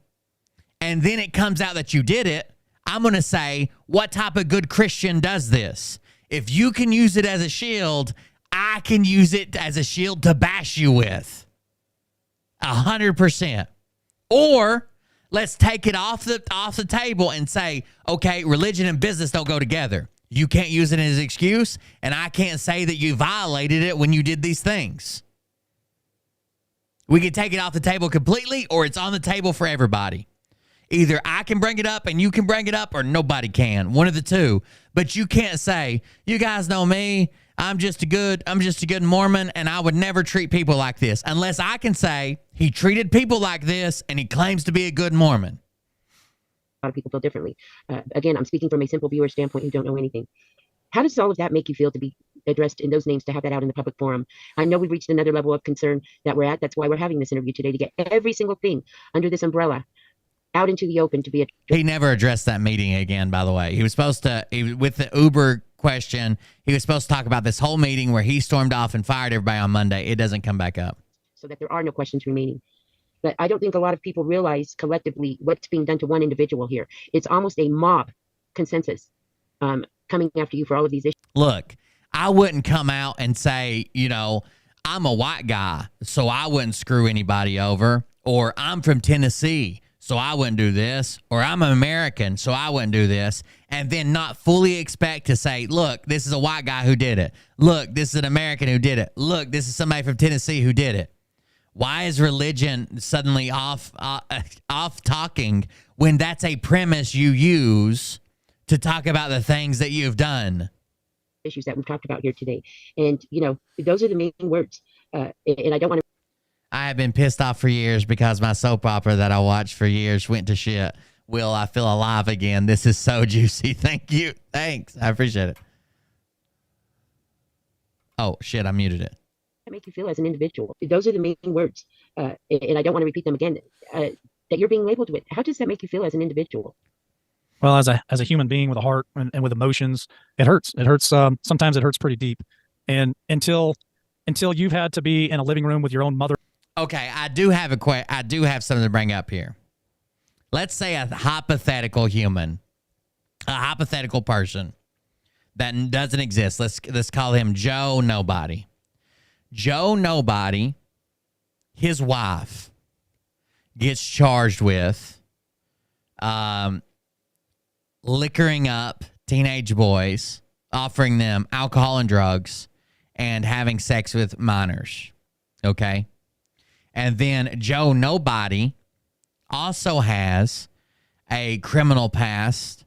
and then it comes out that you did it, I'm going to say, what type of good Christian does this? If you can use it as a shield, I can use it as a shield to bash you with. 100%. Or let's take it off the table and say, okay, religion and business don't go together. You can't use it as an excuse, and I can't say that you violated it when you did these things. We can take it off the table completely, or it's on the table for everybody. Either I can bring it up and you can bring it up, or nobody can. One of the two. But you can't say, you guys know me, I'm just a good Mormon, and I would never treat people like this. Unless I can say he treated people like this and he claims to be a good Mormon. A lot of people feel differently. Again, I'm speaking from a simple viewer standpoint who don't know anything. How does all of that make you feel to be addressed in those names, to have that out in the public forum? I know we've reached another level of concern that we're at. That's why we're having this interview today, to get every single thing under this umbrella out into the open to be addressed. He never addressed that meeting again, by the way. He was supposed to, with the Uber question, he was supposed to talk about this whole meeting where he stormed off and fired everybody on Monday. It doesn't come back up. So that there are no questions remaining. But I don't think a lot of people realize collectively what's being done to one individual here. It's almost a mob consensus coming after you for all of these issues. Look, I wouldn't come out and say, I'm a white guy, so I wouldn't screw anybody over. Or I'm from Tennessee, so I wouldn't do this. Or I'm an American, so I wouldn't do this. And then not fully expect to say, look, this is a white guy who did it. Look, this is an American who did it. Look, this is somebody from Tennessee who did it. Why is religion suddenly off talking when that's a premise you use to talk about the things that you've done? Issues that we've talked about here today. And, those are the main words. And I don't want to. I have been pissed off for years because my soap opera that I watched for years went to shit. Will I feel alive again? This is so juicy. Thank you. Thanks. I appreciate it. Oh, shit. I muted it. Make you feel as an individual? Those are the main words, and I don't want to repeat them again, that you're being labeled with. How does that make you feel as an individual? Well, as a human being with a heart and with emotions, it hurts. It hurts. Sometimes it hurts pretty deep. And until you've had to be in a living room with your own mother. Okay, I do have something to bring up here. Let's say a hypothetical human, a hypothetical person that doesn't exist. Let's call him Joe Nobody. Joe Nobody, his wife, gets charged with liquoring up teenage boys, offering them alcohol and drugs, and having sex with minors. Okay? And then Joe Nobody also has a criminal past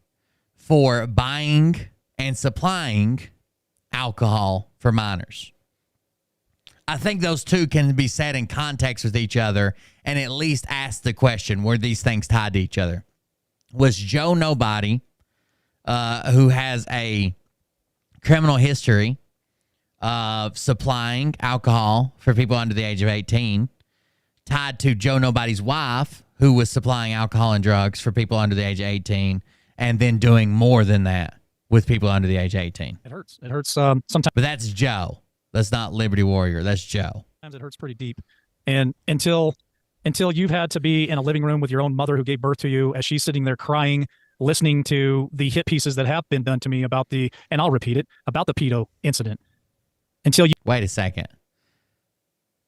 for buying and supplying alcohol for minors. I think those two can be set in context with each other and at least ask the question, were these things tied to each other? Was Joe Nobody, who has a criminal history of supplying alcohol for people under the age of 18, tied to Joe Nobody's wife, who was supplying alcohol and drugs for people under the age of 18, and then doing more than that with people under the age of 18? It hurts. It hurts sometimes. But that's Joe. That's not Liberty Warrior. That's Joe. Sometimes it hurts pretty deep. And until until you've had to be in a living room with your own mother who gave birth to you as she's sitting there crying, listening to the hit pieces that have been done to me about the, and I'll repeat it, about the pedo incident. Until you wait a second.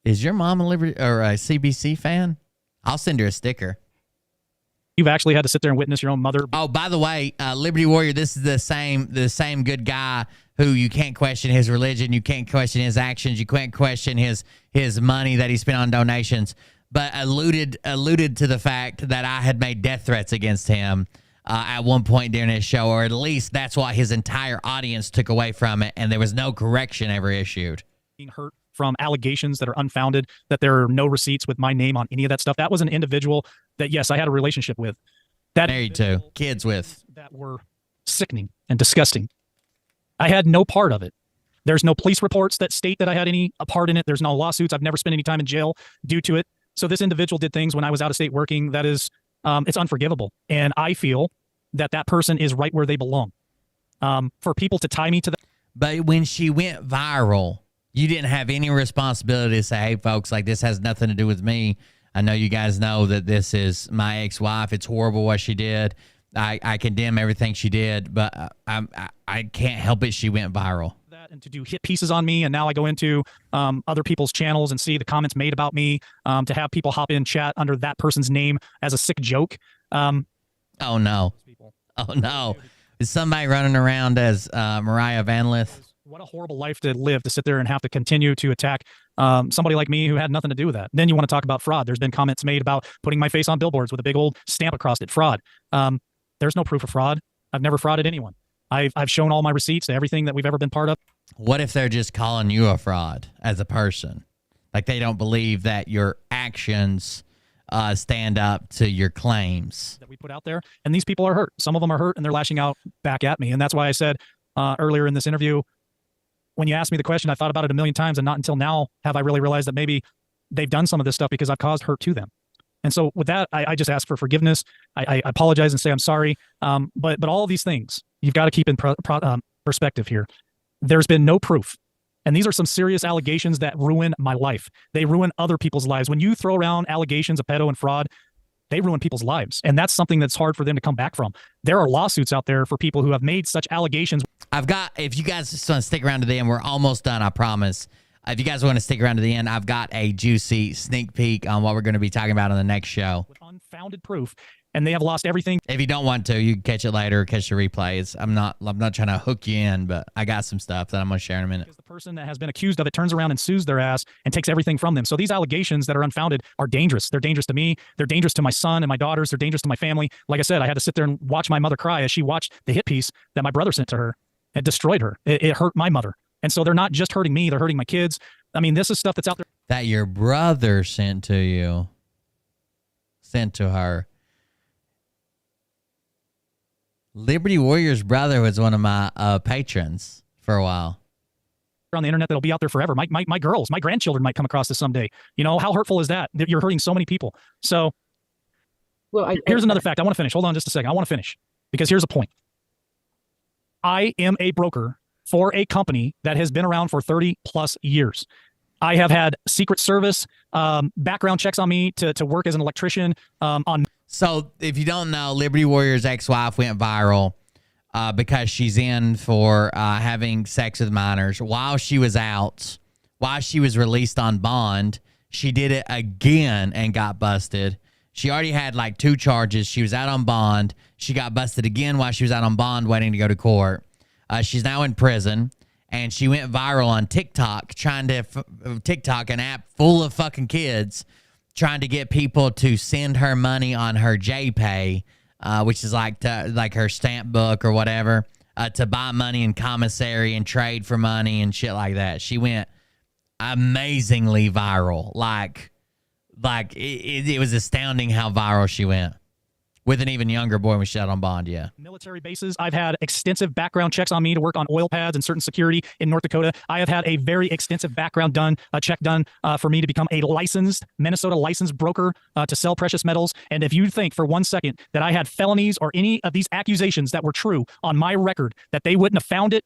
Is your mom a Liberty or a CBC fan? I'll send her a sticker. You've actually had to sit there and witness your own mother. Oh, by the way, Liberty Warrior, this is the same good guy who you can't question his religion, you can't question his actions, you can't question his money that he spent on donations, but alluded to the fact that I had made death threats against him at one point during his show, or at least that's what his entire audience took away from it, and there was no correction ever issued. Being hurt from allegations that are unfounded, that there are no receipts with my name on any of that stuff. That was an individual that, yes, I had a relationship with. That married to, kids with. That were sickening and disgusting. I had no part of it. There's no police reports that state that I had any part in it. There's no lawsuits. I've never spent any time in jail due to it. So this individual did things when I was out of state working that is, it's unforgivable. And I feel that that person is right where they belong. For people to tie me to that. But when she went viral, you didn't have any responsibility to say, hey, folks, like, this has nothing to do with me. I know you guys know that this is my ex-wife. It's horrible what she did. I condemn everything she did, but I can't help it. She went viral. That and to do hit pieces on me, and now I go into other people's channels and see the comments made about me, to have people hop in chat under that person's name as a sick joke. Oh, no. Oh, no. Is somebody running around as Mariah Van Lith? What a horrible life to live, to sit there and have to continue to attack somebody like me who had nothing to do with that. Then you want to talk about fraud. There's been comments made about putting my face on billboards with a big old stamp across it. Fraud. There's no proof of fraud. I've never frauded anyone. I've shown all my receipts to everything that we've ever been part of. What if they're just calling you a fraud as a person? Like, they don't believe that your actions stand up to your claims that we put out there. And these people are hurt. Some of them are hurt and they're lashing out back at me. And that's why I said earlier in this interview, when you asked me the question, I thought about it a million times, and not until now have I really realized that maybe they've done some of this stuff because I've caused hurt to them. And so with that, I just ask for forgiveness. I apologize and say I'm sorry. But all of these things, you've got to keep in perspective here. There's been no proof. And these are some serious allegations that ruin my life. They ruin other people's lives. When you throw around allegations of pedo and fraud, they ruin people's lives. And that's something that's hard for them to come back from. There are lawsuits out there for people who have made such allegations. If you guys just want to stick around to the end, we're almost done, I promise. If you guys want to stick around to the end, I've got a juicy sneak peek on what we're going to be talking about on the next show. With unfounded proof, and they have lost everything. If you don't want to, you can catch it later, catch the replays. I'm not trying to hook you in, but I got some stuff that I'm going to share in a minute. Because the person that has been accused of it turns around and sues their ass and takes everything from them. So these allegations that are unfounded are dangerous. They're dangerous to me. They're dangerous to my son and my daughters. They're dangerous to my family. Like I said, I had to sit there and watch my mother cry as she watched the hit piece that my brother sent to her. It destroyed her. It hurt my mother. And so they're not just hurting me, they're hurting my kids. I mean, this is stuff that's out there. That your brother sent to you. Sent to her. Liberty Warrior's brother was one of my patrons for a while. On the internet that'll be out there forever. My girls, my grandchildren might come across this someday. You know, how hurtful is that? You're hurting so many people. So well, here's another fact. I want to finish. Hold on just a second. I want to finish because here's a point. I am a broker for a company that has been around for 30 plus years. I have had Secret Service background checks on me to work as an electrician on. So if you don't know, Liberty Warrior's ex-wife went viral because she's in for having sex with minors. While she was out, while she was released on bond, she did it again and got busted. She already had like 2 charges. She was out on bond. She got busted again while she was out on bond waiting to go to court. She's now in prison, and she went viral on TikTok, TikTok, an app full of fucking kids, trying to get people to send her money on her JPay, which is like her stamp book or whatever, to buy money in commissary and trade for money and shit like that. She went amazingly viral. Like it was astounding how viral she went. With an even younger boy when she out on bond, yeah. Military bases. I've had extensive background checks on me to work on oil pads and certain security in North Dakota. I have had a very extensive background check done for me to become a Minnesota licensed broker to sell precious metals. And if you think for 1 second that I had felonies or any of these accusations that were true on my record, that they wouldn't have found it.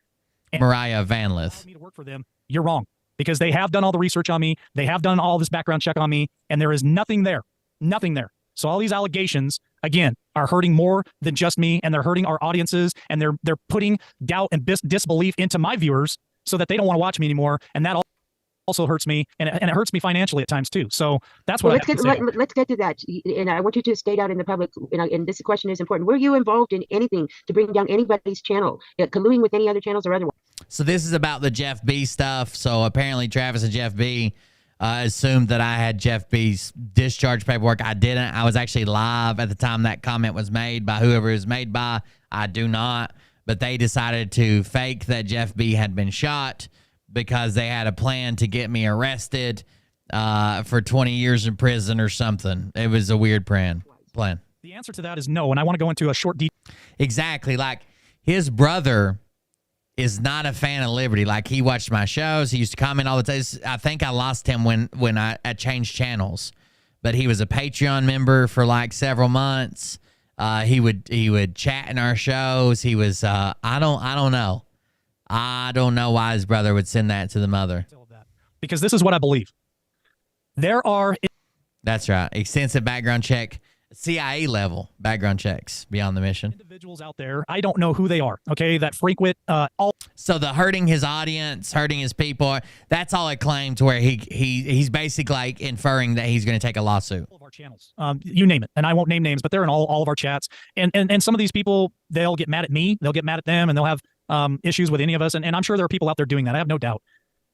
Mariah Van Lith. Me to work for them, you're wrong. Because they have done all the research on me. They have done all this background check on me. And there is nothing there. Nothing there. So all these allegations, again, are hurting more than just me, and they're hurting our audiences, and they're putting doubt and disbelief into my viewers so that they don't want to watch me anymore, and that also hurts me, and it hurts me financially at times too. So that's what let's get to that, and I want you to state out in the public, and this question is important. Were you involved in anything to bring down anybody's channel, colluding with any other channels or otherwise? So this is about the Jeff B stuff. So apparently Travis and Jeff B assumed that I had Jeff B's discharge paperwork. I didn't. I was actually live at the time that comment was made by whoever it was made by. I do not. But they decided to fake that Jeff B had been shot because they had a plan to get me arrested for 20 years in prison or something. It was a weird plan. The answer to that is no, and I want to go into a short detail. Exactly. Like, his brother is not a fan of Liberty. Like, he watched my shows. He used to comment all the time. I think I lost him when I changed channels. But he was a Patreon member for like several months. He would chat in our shows. He was I don't know. I don't know why his brother would send that to the mother. Because this is what I believe. That's right. Extensive background check. CIA level background checks beyond the mission. Individuals out there, I don't know who they are, okay, that frequent So the hurting his audience, hurting his people, that's all it claimed, to where he's basically like inferring that he's going to take a lawsuit. All of our channels, you name it, and I won't name names, but they're in all of our chats, and some of these people, they'll get mad at me, they'll get mad at them, and they'll have issues with any of us, and I'm sure there are people out there doing that. I have no doubt.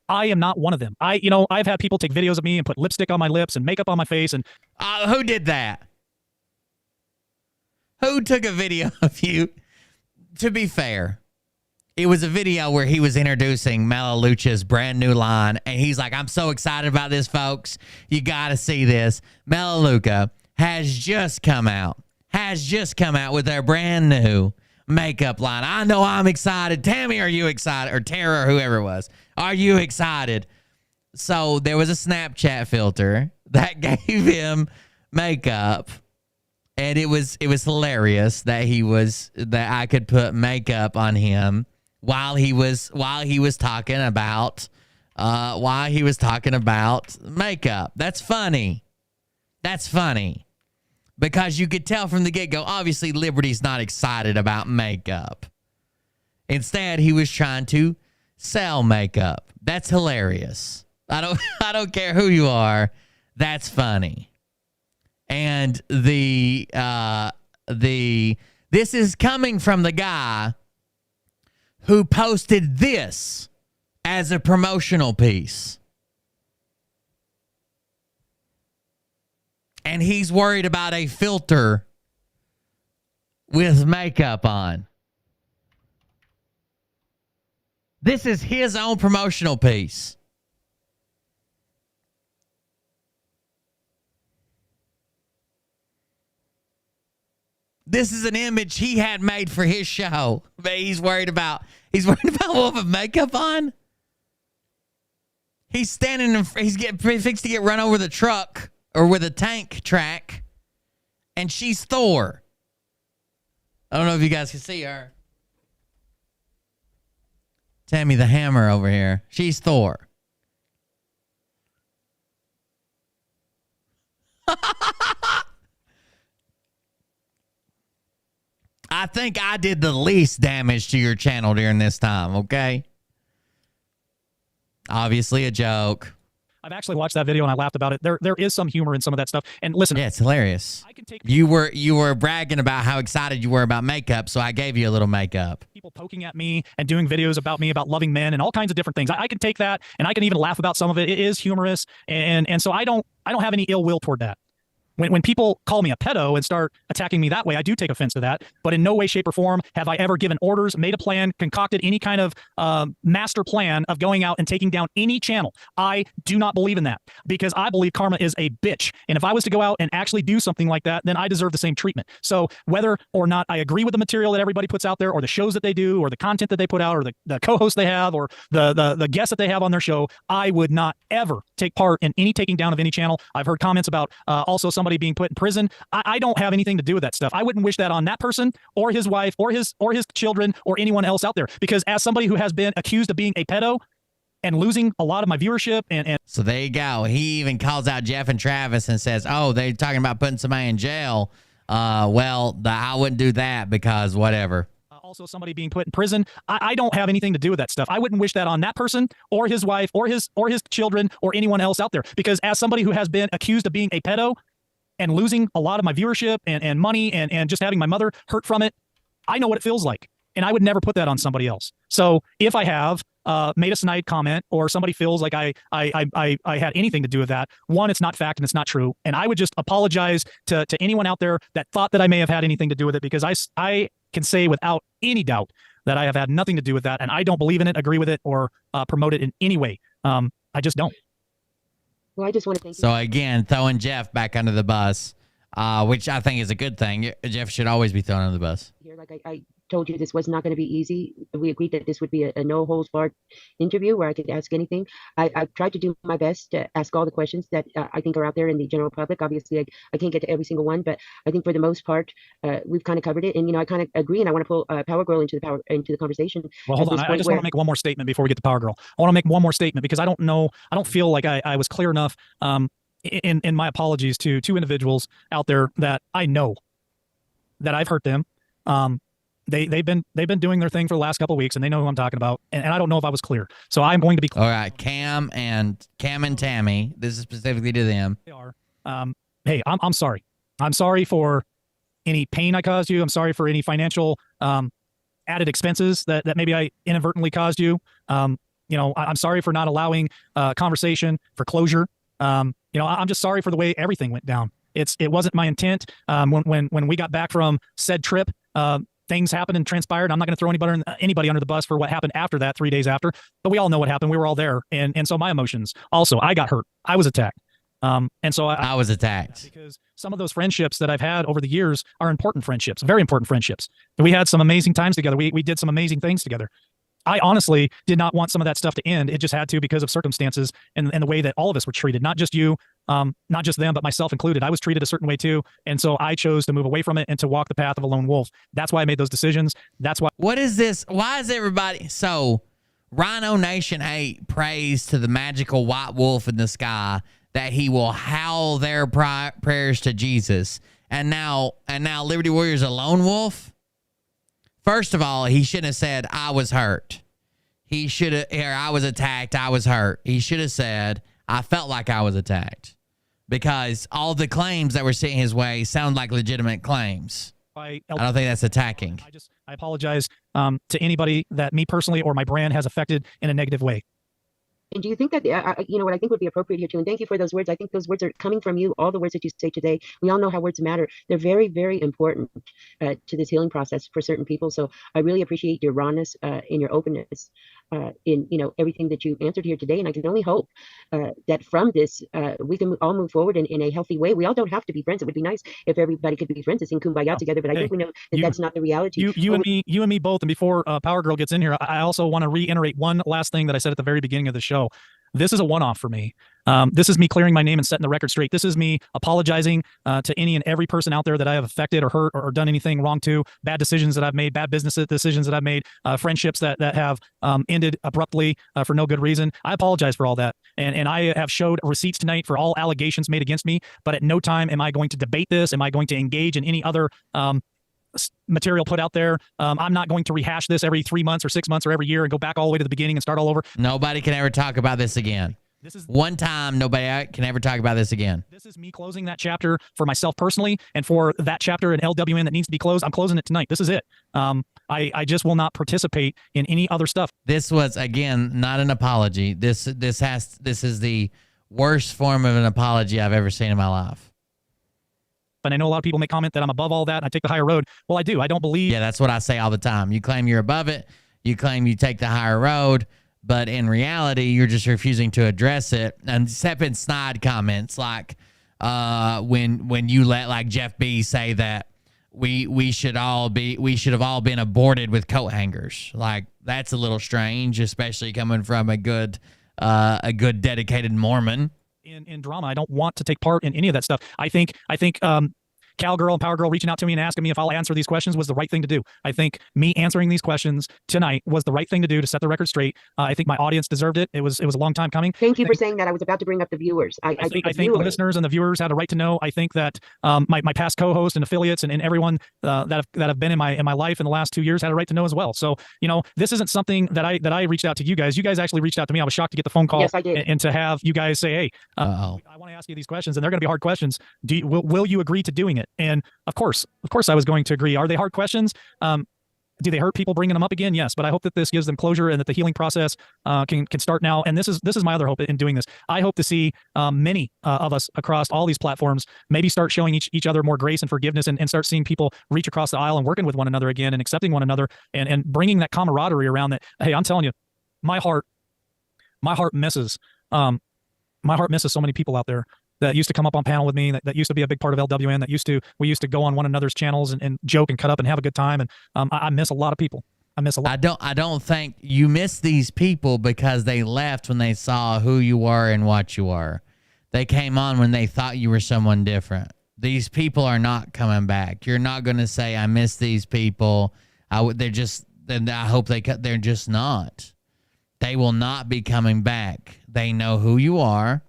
I am not one of them. I've had people take videos of me and put lipstick on my lips and makeup on my face, and who did that? Who took a video of you? To be fair, it was a video where he was introducing Melaleucha's brand new line, and he's like, I'm so excited about this, folks. You got to see this. Melaleuca has just come out with their brand new makeup line. I know I'm excited. Tammy, are you excited? Or Tara, or whoever it was. Are you excited? So there was a Snapchat filter that gave him makeup. And it was hilarious that I could put makeup on him while he was talking about makeup. That's funny. Because you could tell from the get-go, obviously Liberty's not excited about makeup. Instead, he was trying to sell makeup. That's hilarious. I don't care who you are. That's funny. And this is coming from the guy who posted this as a promotional piece. And he's worried about a filter with makeup on. This is his own promotional piece. This is an image he had made for his show, but he's worried about with makeup on. He's standing and he's fixed to get run over the truck or with a tank track, and she's Thor. I don't know if you guys can see her. Tammy the Hammer over here. She's Thor. I think I did the least damage to your channel during this time, okay? Obviously a joke. I've actually watched that video and I laughed about it. There is some humor in some of that stuff. And listen, yeah, it's hilarious. You were bragging about how excited you were about makeup, so I gave you a little makeup. People poking at me and doing videos about me about loving men and all kinds of different things. I can take that, and I can even laugh about some of it. It is humorous, and so I don't have any ill will toward that. When people call me a pedo and start attacking me that way, I do take offense to that. But in no way, shape, or form have I ever given orders, made a plan, concocted any kind of master plan of going out and taking down any channel. I do not believe in that because I believe karma is a bitch. And if I was to go out and actually do something like that, then I deserve the same treatment. So whether or not I agree with the material that everybody puts out there, or the shows that they do, or the content that they put out, or the co-hosts they have, or the guests that they have on their show, I would not ever take part in any taking down of any channel. I've heard comments about also somebody being put in prison. I don't have anything to do with that stuff. I wouldn't wish that on that person or his wife or his children or anyone else out there, because as somebody who has been accused of being a pedo, and losing a lot of my viewership. And so there you go. He even calls out Jeff and Travis and says, "Oh, they're talking about putting somebody in jail. Well, I wouldn't do that because whatever." Also, somebody being put in prison. I don't have anything to do with that stuff. I wouldn't wish that on that person or his wife or his children or anyone else out there. Because as somebody who has been accused of being a pedo and losing a lot of my viewership and money and just having my mother hurt from it, I know what it feels like. And I would never put that on somebody else. So if I have made a snide comment or somebody feels like I had anything to do with that, one, it's not fact and it's not true. And I would just apologize to anyone out there that thought that I may have had anything to do with it, because I can say without any doubt that I have had nothing to do with that. And I don't believe in it, agree with it, or promote it in any way. I just don't. Well, I just want to thank you. So again, throwing Jeff back under the bus, which I think is a good thing. Jeff should always be thrown under the bus. Here, like I told you, this was not going to be easy. We agreed that this would be a no holds barred interview where I could ask anything. I tried to do my best to ask all the questions that I think are out there in the general public. Obviously, I can't get to every single one, but I think for the most part, we've kind of covered it. And I kind of agree, and I want to pull Power Girl into the conversation. Well, hold on. I just want to make one more statement before we get to Power Girl. I want to make one more statement because I don't feel like I was clear enough in my apologies to two individuals out there that I know that I've hurt them. They've been doing their thing for the last couple of weeks, and they know who I'm talking about. And I don't know if I was clear, so I'm going to be clear. All right, Cam and Tammy. This is specifically to them. They are. Hey, I'm sorry. I'm sorry for any pain I caused you. I'm sorry for any financial added expenses that maybe I inadvertently caused you. I'm sorry for not allowing conversation for closure. I'm just sorry for the way everything went down. It wasn't my intent. When we got back from said trip, things happened and transpired. I'm not going to throw anybody under the bus for what happened after that, 3 days after. But we all know what happened. We were all there, and so my emotions. Also, I got hurt. I was attacked. And so I was attacked because some of those friendships that I've had over the years are important friendships, very important friendships. We had some amazing times together. We did some amazing things together. I honestly did not want some of that stuff to end. It just had to because of circumstances and the way that all of us were treated, not just you, not just them, but myself included. I was treated a certain way too. And so I chose to move away from it and to walk the path of a lone wolf. That's why I made those decisions. That's why. What is this? Why is everybody so Rhino Nation 8 prays to the magical white wolf in the sky that he will howl their prayers to Jesus. And now Liberty Warrior's a lone wolf? First of all, he shouldn't have said, I was hurt. He should have, I was attacked, I was hurt. He should have said, I felt like I was attacked. Because all the claims that were sent his way sound like legitimate claims. I don't think that's attacking. I apologize to anybody that me personally or my brand has affected in a negative way. And do you think that, what I think would be appropriate here too, and thank you for those words. I think those words are coming from you, all the words that you say today. We all know how words matter. They're very, very important to this healing process for certain people. So I really appreciate your rawness and your openness in, everything that you answered here today. And I can only hope that from this, we can all move forward in a healthy way. We all don't have to be friends. It would be nice if everybody could be friends and sing Kumbaya together, but I think we know that that's not the reality. You and me both. And before Power Girl gets in here, I also want to reiterate one last thing that I said at the very beginning of the show. This is a one-off for me. This is me clearing my name and setting the record straight. This is me apologizing to any and every person out there that I have affected or hurt or done anything wrong to, bad decisions that I've made, bad business decisions that I've made, friendships that have ended abruptly for no good reason. I apologize for all that. And I have showed receipts tonight for all allegations made against me, but at no time am I going to debate this. Am I going to engage in any other material put out there? I'm not going to rehash this every 3 months or 6 months or every year and go back all the way to the beginning and start all over. Nobody can ever talk about this again. This is one time nobody can ever talk about this again. This is me closing that chapter for myself personally, and for that chapter in LWN that needs to be closed, I'm closing it tonight. This is it. I just will not participate in any other stuff. This was, again, not an apology. This is the worst form of an apology I've ever seen in my life. And I know a lot of people may comment that I'm above all that and I take the higher road. Well, I do. I don't believe. Yeah, that's what I say all the time. You claim you're above it. You claim you take the higher road. But in reality, you're just refusing to address it. And stepping snide comments like when you let like Jeff B say that we should have all been aborted with coat hangers. Like, that's a little strange, especially coming from a good dedicated Mormon. In drama, I don't want to take part in any of that stuff. I think Cowgirl and Power Girl reaching out to me and asking me if I'll answer these questions was the right thing to do. I think me answering these questions tonight was the right thing to do to set the record straight. I think my audience deserved it. It was a long time coming. Thank you for saying that. I was about to bring up the viewers. I think the listeners and the viewers had a right to know. I think that my past co-hosts and affiliates and everyone that have been in my life in the last 2 years had a right to know as well. So this isn't something that I reached out to you guys. You guys actually reached out to me. I was shocked to get the phone call. Yes, I did. And to have you guys say, hey, I want to ask you these questions, and they're going to be hard questions. Will you agree to doing it? And of course I was going to agree. Are they hard questions? Do they hurt people bringing them up again? Yes, but I hope that this gives them closure and that the healing process can start now. And this is my other hope in doing this. I hope to see many of us across all these platforms maybe start showing each other more grace and forgiveness, and start seeing people reach across the aisle and working with one another again and accepting one another and bringing that camaraderie around that. Hey, I'm telling you, my heart misses so many people out there that used to come up on panel with me, that used to be a big part of LWN, we used to go on one another's channels and joke and cut up and have a good time. And I miss a lot of people. I miss a lot. I don't think you miss these people because they left when they saw who you were and what you were. They came on when they thought you were someone different. These people are not coming back. You're not going to say, I miss these people. I hope they're just not. They will not be coming back. They know who you are,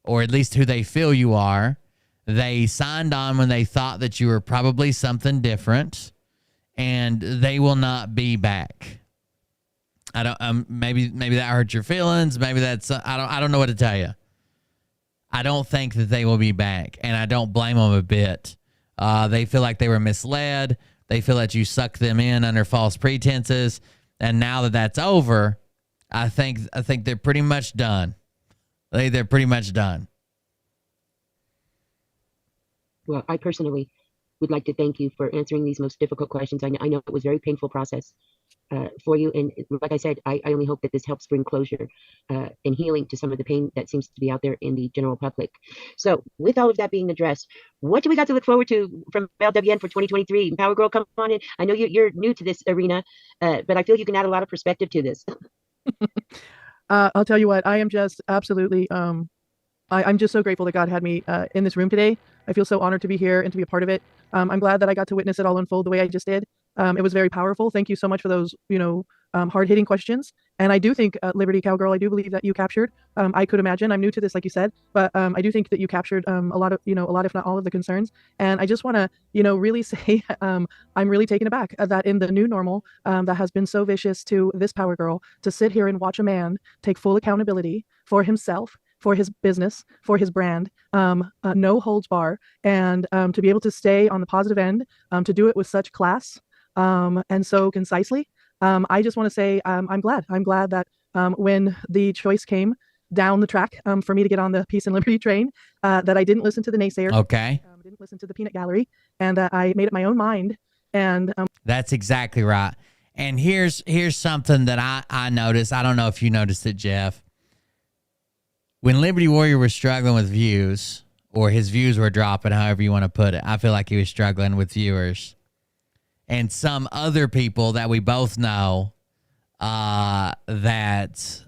or at least who they feel you are. They signed on when they thought that you were probably something different, and they will not be back. I don't. Maybe that hurt your feelings. Maybe that's. I don't know what to tell you. I don't think that they will be back, and I don't blame them a bit. They feel like they were misled. They feel that you sucked them in under false pretenses, and now that that's over, I think they're pretty much done. They're pretty much done. Well, I personally would like to thank you for answering these most difficult questions. I know it was a very painful process for you. And like I said, I only hope that this helps bring closure and healing to some of the pain that seems to be out there in the general public. So with all of that being addressed, what do we got to look forward to from LWN for 2023? Power Girl, come on in. I know you're new to this arena, but I feel you can add a lot of perspective to this. I'll tell you what, I am just absolutely, I'm just so grateful that God had me in this room today. I feel so honored to be here and to be a part of it. I'm glad that I got to witness it all unfold the way I just did. It was very powerful. Thank you so much for those, hard-hitting questions. And I do think, Liberty Cowgirl, I do believe that you captured, I could imagine, I'm new to this, like you said, but I do think that you captured a lot, if not all of the concerns. And I just want to, really say, I'm really taken aback that in the new normal that has been so vicious to this Power Girl, to sit here and watch a man take full accountability for himself, for his business, for his brand, no holds bar, and to be able to stay on the positive end, to do it with such class and so concisely. I just want to say I'm glad. I'm glad that when the choice came down the track for me to get on the Peace and Liberty train, that I didn't listen to the naysayers. Okay. Didn't listen to the peanut gallery, and that I made up my own mind. And that's exactly right. And here's something that I noticed. I don't know if you noticed it, Jeff. When Liberty Warrior was struggling with views, or his views were dropping, however you want to put it, I feel like he was struggling with viewers. And some other people that we both know that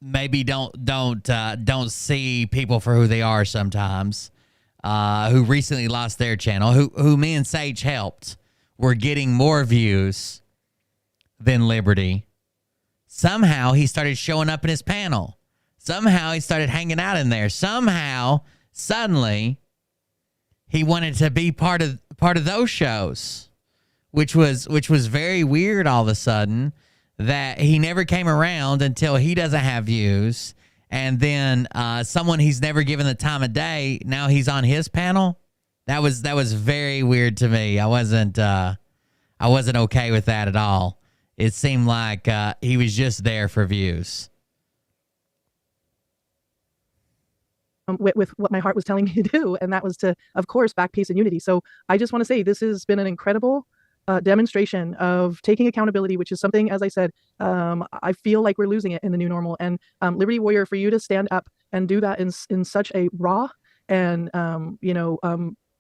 maybe don't see people for who they are sometimes, who recently lost their channel, who me and Sage helped, were getting more views than Liberty. Somehow he started showing up in his panel. Somehow he started hanging out in there. Somehow, suddenly, he wanted to be part of those shows, which was very weird. All of a sudden, that he never came around until he doesn't have views, and then someone he's never given the time of day, now he's on his panel. That was very weird to me. I wasn't okay with that at all. It seemed like he was just there for views. With what my heart was telling me to do, and that was to, of course, back peace and unity. So I just want to say this has been an incredible demonstration of taking accountability, which is something, as I said, I feel like we're losing it in the new normal. And Liberty Warrior, for you to stand up and do that in such a raw and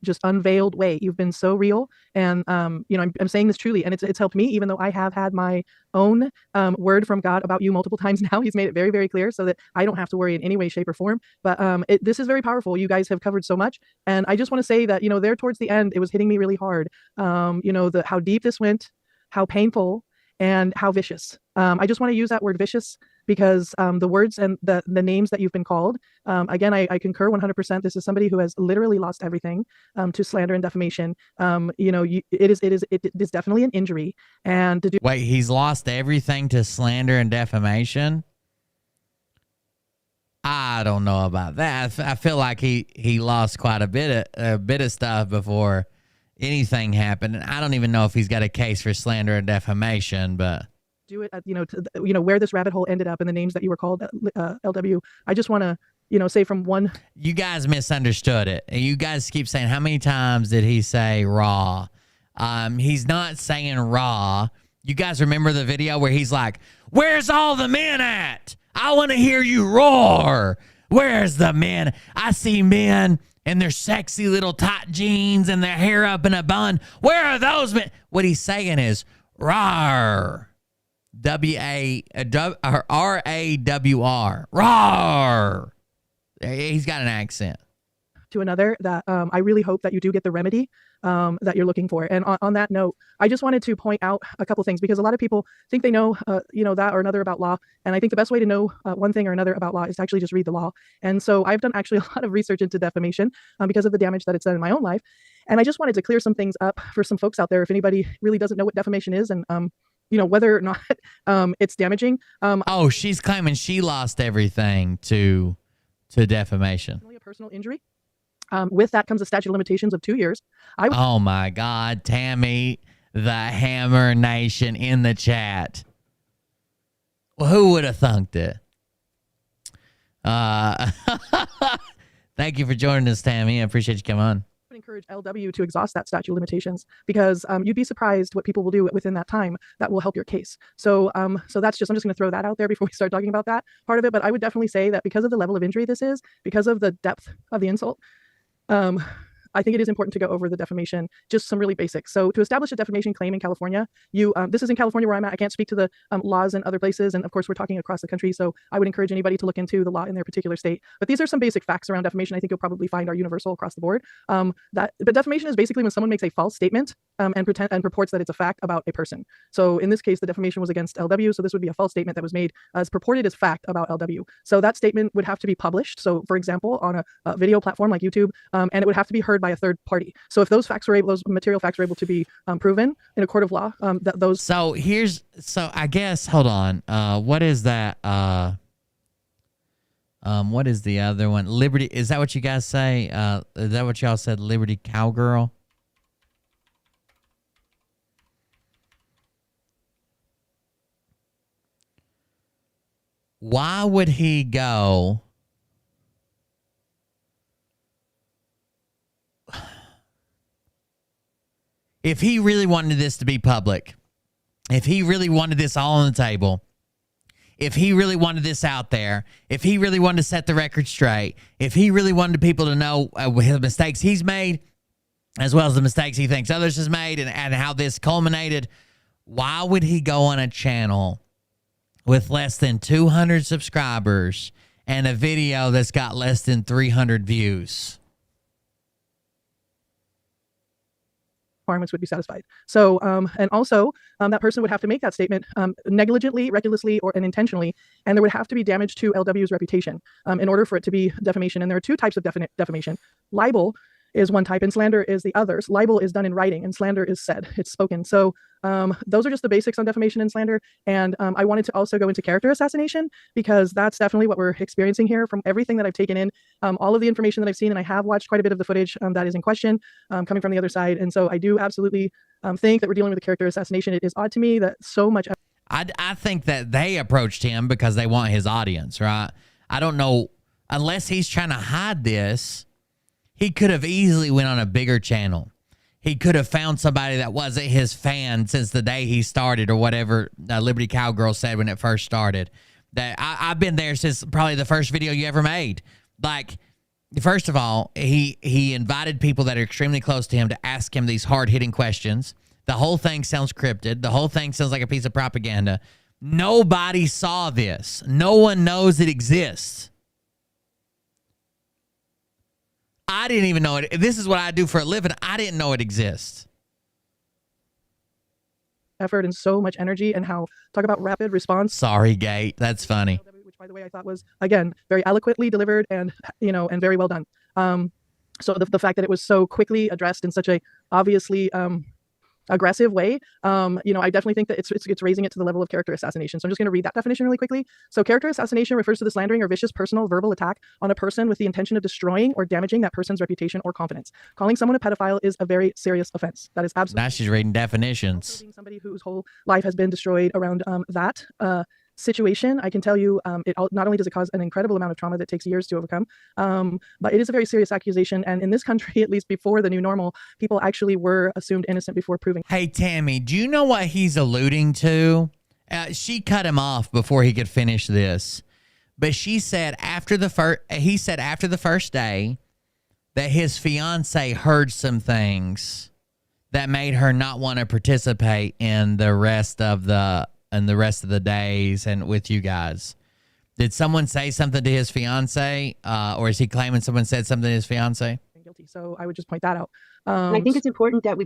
just unveiled way. You've been so real, and you know, I'm saying this truly, and it's helped me, even though I have had my own word from God about you multiple times now. He's made it very, very clear so that I don't have to worry in any way, shape, or form. But this is very powerful. You guys have covered so much, and I just want to say that, you know, there towards the end, it was hitting me really hard. You know, how deep this went, how painful, and how vicious. I just want to use that word vicious because the words and the names that you've been called, again, I concur 100%. This is somebody who has literally lost everything to slander and defamation. You know, it is definitely an injury. And to do— Wait, he's lost everything to slander and defamation? I don't know about that. I feel like he lost quite a bit of stuff before anything happened. And I don't even know if he's got a case for slander and defamation, but do it at, you know, where this rabbit hole ended up and the names that you were called, LW. I just want to, you know, say from one. You guys misunderstood it. You guys keep saying, how many times did he say raw? He's not saying raw. You guys remember the video where he's like, where's all the men at? I want to hear you roar. Where's the men? I see men in their sexy little tight jeans and their hair up in a bun. Where are those men? What he's saying is rawr. R-A-W-R. Rawr. He's got an accent. To another that I really hope that you do get the remedy that you're looking for. And on that note, I just wanted to point out a couple things because a lot of people think they know, you know, that or another about law. And I think the best way to know one thing or another about law is to actually just read the law. And so I've done actually a lot of research into defamation because of the damage that it's done in my own life. And I just wanted to clear some things up for some folks out there if anybody really doesn't know what defamation is and you know, whether or not it's damaging. Oh, she's claiming she lost everything to defamation. A personal injury. With that comes a statute of limitations of 2 years. Oh my God, Tammy, the Hammer Nation in the chat. Well, who would have thunked it? Thank you for joining us, Tammy. I appreciate you coming on. I would encourage LW to exhaust that statute of limitations because you'd be surprised what people will do within that time that will help your case. So so that's just, I'm just going to throw that out there before we start talking about that part of it. But I would definitely say that because of the level of injury this is, because of the depth of the insult, I think it is important to go over the defamation, just some really basics. So to establish a defamation claim in California, you this is in California where I'm at. I can't speak to the laws in other places. And of course, we're talking across the country. So I would encourage anybody to look into the law in their particular state. But these are some basic facts around defamation I think you'll probably find are universal across the board. But defamation is basically when someone makes a false statement and purports that it's a fact about a person. So in this case, the defamation was against LW. So this would be a false statement that was made as purported as fact about LW. So that statement would have to be published. So for example, on a video platform like YouTube, and it would have to be heard by a third party. So if those facts were able, those material facts were able to be proven in a court of law, that those. So I guess, hold on. What is that? What is the other one? Liberty. Is that what you guys say? Is that what y'all said? Liberty Cowgirl? Why would he go? If he really wanted this to be public, if he really wanted this all on the table, if he really wanted this out there, if he really wanted to set the record straight, if he really wanted people to know the mistakes he's made, as well as the mistakes he thinks others has made and how this culminated, why would he go on a channel with less than 200 subscribers and a video that's got less than 300 views? Requirements would be satisfied. So, and also that person would have to make that statement negligently, recklessly, or unintentionally, and there would have to be damage to LW's reputation in order for it to be defamation. And there are two types of defamation. Libel is one type and slander is the others. Libel is done in writing and slander is said. It's spoken. So those are just the basics on defamation and slander. And I wanted to also go into character assassination because that's definitely what we're experiencing here from everything that I've taken in, all of the information that I've seen, and I have watched quite a bit of the footage that is in question coming from the other side. And so I do absolutely think that we're dealing with a character assassination. It is odd to me that so much. I think that they approached him because they want his audience, right? I don't know, unless he's trying to hide this, he could have easily went on a bigger channel. He could have found somebody that wasn't his fan since the day he started or whatever Liberty Cowgirl said when it first started. That I've been there since probably the first video you ever made. Like, First of all, he invited people that are extremely close to him to ask him these hard-hitting questions. The whole thing sounds scripted. The whole thing sounds like a piece of propaganda. Nobody saw this. No one knows it exists. I didn't even know it. This is what I do for a living. I didn't know it exists. Effort and so much energy, and how talk about rapid response. Sorry, Gate. That's funny. Which, by the way, I thought was, again, very eloquently delivered and, and very well done. So the fact that it was so quickly addressed in such a obviously aggressive way, I definitely think that it's raising it to the level of character assassination. So I'm just going to read that definition really quickly. So character assassination refers to the slandering or vicious personal verbal attack on a person with the intention of destroying or damaging that person's reputation or confidence. Calling someone a pedophile is a very serious offense. That is absolutely. Now she's reading definitions. Being somebody whose whole life has been destroyed around that situation, I can tell you, not only does it cause an incredible amount of trauma that takes years to overcome, but it is a very serious accusation. And in this country, at least before the new normal, people actually were assumed innocent before proving. Hey, Tammy, do you know what he's alluding to? She cut him off before he could finish this, but she said he said after the first day that his fiance heard some things that made her not want to participate in the rest of the days and with you guys. Did someone say something to his fiance, or is he claiming someone said something to his fiance? Guilty. So I would just point that out. And I think it's important that we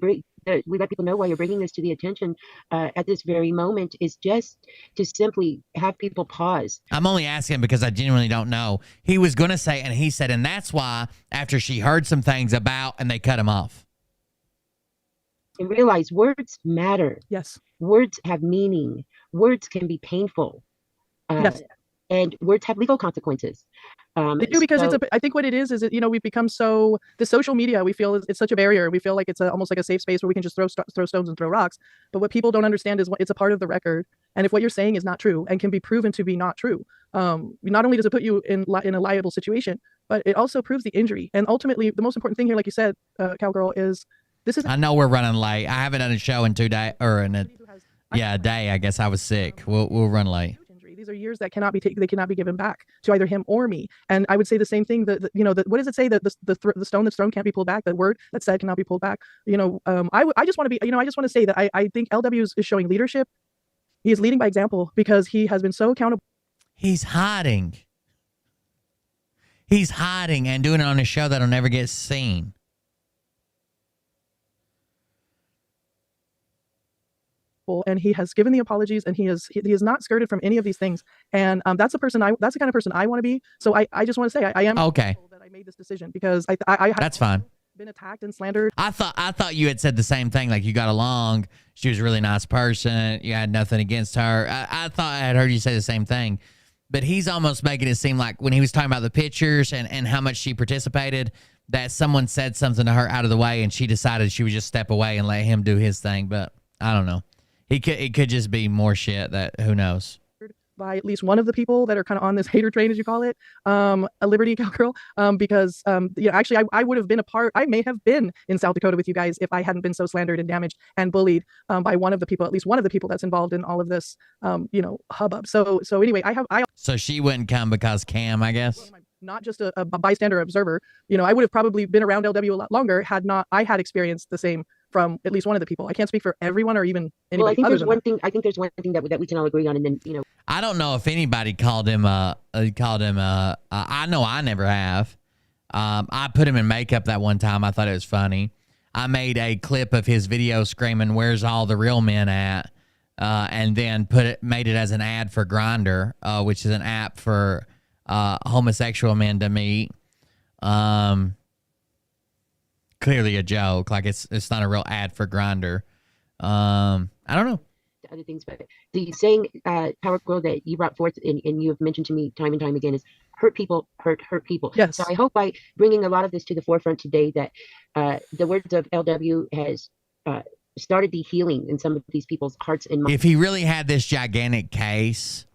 let people know why you're bringing this to the attention at this very moment, is just to simply have people pause. I'm only asking because I genuinely don't know. He was going to say, and he said, and that's why after she heard some things about, and they cut him off. And realize words matter. Yes. Words have meaning. Words can be painful. Yes. And words have legal consequences. They do, because I think what it is we've become so, the social media, we feel it's such a barrier. We feel like it's almost like a safe space where we can just throw stones and throw rocks. But what people don't understand is it's a part of the record. And if what you're saying is not true and can be proven to be not true, not only does it put you in a liable situation, but it also proves the injury. And ultimately, the most important thing here, like you said, Cowgirl, is this is. I know we're running late. I haven't done a show in 2 days, or in a day. I guess I was sick. We'll run late. These are years that cannot be taken. They cannot be given back to either him or me. And I would say the same thing. What does it say? That the stone that's thrown can't be pulled back. The word that's said cannot be pulled back. I just want to be. I just want to say that I think LW is showing leadership. He is leading by example because he has been so accountable. He's hiding. He's hiding and doing it on a show that'll never get seen. And he has given the apologies, and he has not skirted from any of these things. And that's the kind of person I want to be. So I just want to say I am okay that I made this decision because I that's fine. Been attacked and slandered. I thought you had said the same thing. Like, you got along. She was a really nice person. You had nothing against her. I thought I had heard you say the same thing. But he's almost making it seem like when he was talking about the pictures and how much she participated, that someone said something to her out of the way and she decided she would just step away and let him do his thing. But I don't know. It could just be more shit. That who knows. By at least one of the people that are kind of on this hater train, as you call it, a Liberty Cowgirl, because actually I would have been I may have been in South Dakota with you guys if I hadn't been so slandered and damaged and bullied by one of the people, at least one of the people that's involved in all of this, hubbub. So anyway, So she wouldn't come because Cam, I guess. Not just a bystander observer. I would have probably been around LW a lot longer had not I had experienced the same from at least one of the people. I can't speak for everyone or even anybody. Well, I think there's one thing. I think there's one thing that we can all agree on, and then I don't know if anybody called him. I know I never have. I put him in makeup that one time. I thought it was funny. I made a clip of his video screaming, "Where's all the real men at?" And then made it as an ad for Grifter, which is an app for homosexual men to meet. Clearly a joke. Like it's not a real ad for Grifter. I don't know. Other things, but the saying, Power Girl, that you brought forth and you have mentioned to me time and time again is hurt people, hurt people. Yes. So I hope by bringing a lot of this to the forefront today that the words of LW has started the healing in some of these people's hearts and minds. If he really had this gigantic case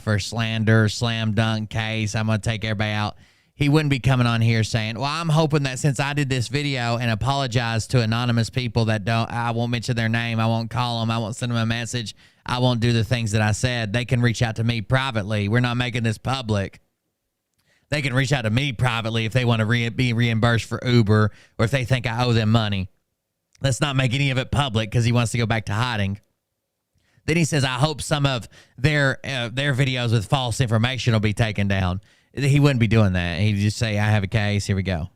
for slander, slam dunk case, I'm going to take everybody out, he wouldn't be coming on here saying, well, I'm hoping that since I did this video and apologized to anonymous people that I won't mention their name, I won't call them, I won't send them a message, I won't do the things that I said, they can reach out to me privately. We're not making this public. They can reach out to me privately if they want to be reimbursed for Uber or if they think I owe them money. Let's not make any of it public because he wants to go back to hiding. Then he says, I hope some of their videos with false information will be taken down. He wouldn't be doing that. He'd just say, I have a case. Here we go.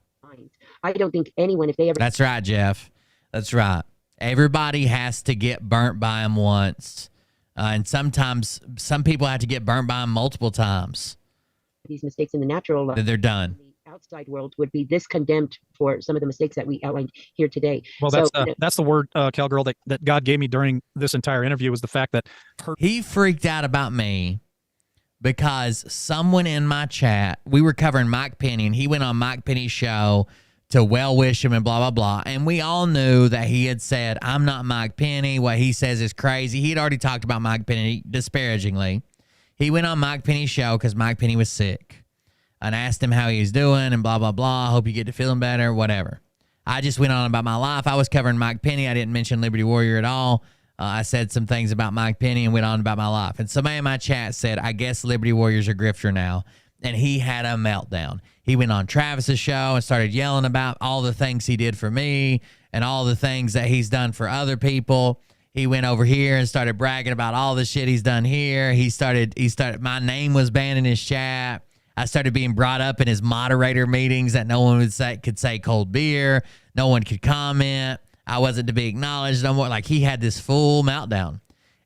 I don't think anyone, if they ever... That's right, Jeff. That's right. Everybody has to get burnt by him once. And sometimes some people have to get burnt by him multiple times. These mistakes in the natural life, they're done. The outside world would be this condemned for some of the mistakes that we outlined here today. Well, that's the word, Cowgirl, that God gave me during this entire interview was the fact that he freaked out about me because someone in my chat, we were covering Mike Penny, and he went on Mike Penny's show to well wish him and blah, blah, blah. And we all knew that he had said, I'm not Mike Penny. What he says is crazy. He had already talked about Mike Penny disparagingly. He went on Mike Penny's show because Mike Penny was sick and asked him how he was doing and blah, blah, blah. Hope you get to feeling better, whatever. I just went on about my life. I was covering Mike Penny. I didn't mention Liberty Warrior at all. I said some things about Mike Penny and went on about my life. And somebody in my chat said, I guess Liberty Warriors are Grifter now. And he had a meltdown. He went on Travis's show and started yelling about all the things he did for me and all the things that he's done for other people. He went over here and started bragging about all the shit he's done here. He started, my name was banned in his chat. I started being brought up in his moderator meetings that no one could say cold beer. No one could comment. I wasn't to be acknowledged no more. Like, he had this full meltdown.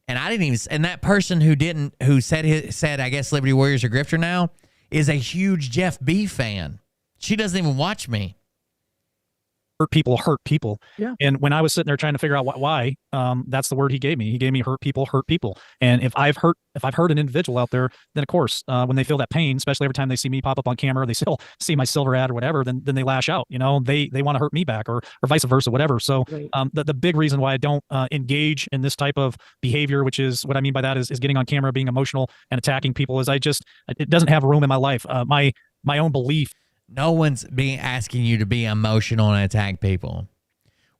And I didn't even, and that person who said, I guess Liberty Warriors are Grifter now, is a huge Jeff B fan. She doesn't even watch me. Hurt people. Yeah. And when I was sitting there trying to figure out why, that's the word he gave me. He gave me hurt people. And if I've hurt an individual out there, then of course, when they feel that pain, especially every time they see me pop up on camera, they still see my silver ad or whatever, then they lash out. You know, they want to hurt me back or vice versa, whatever. So Right. The big reason why I don't engage in this type of behavior, which is what I mean by that is getting on camera, being emotional and attacking people, is it doesn't have room in my life. My own belief. No one's asking you to be emotional and attack people.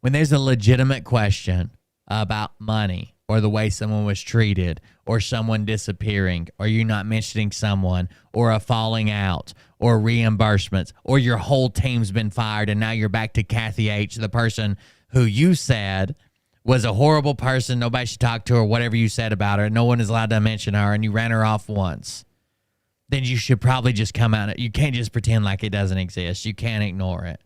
When there's a legitimate question about money or the way someone was treated or someone disappearing or you not mentioning someone or a falling out or reimbursements or your whole team's been fired and now you're back to Kathy H., the person who you said was a horrible person, nobody should talk to her, whatever you said about her, no one is allowed to mention her, and you ran her off once. Then you should probably just come out. You can't just pretend like it doesn't exist. You can't ignore it.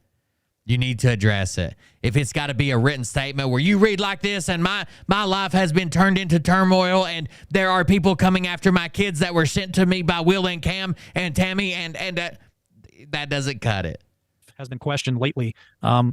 You need to address it. If it's got to be a written statement where you read like this and my life has been turned into turmoil and there are people coming after my kids that were sent to me by Will and Cam and Tammy and that doesn't cut it. Has been questioned lately.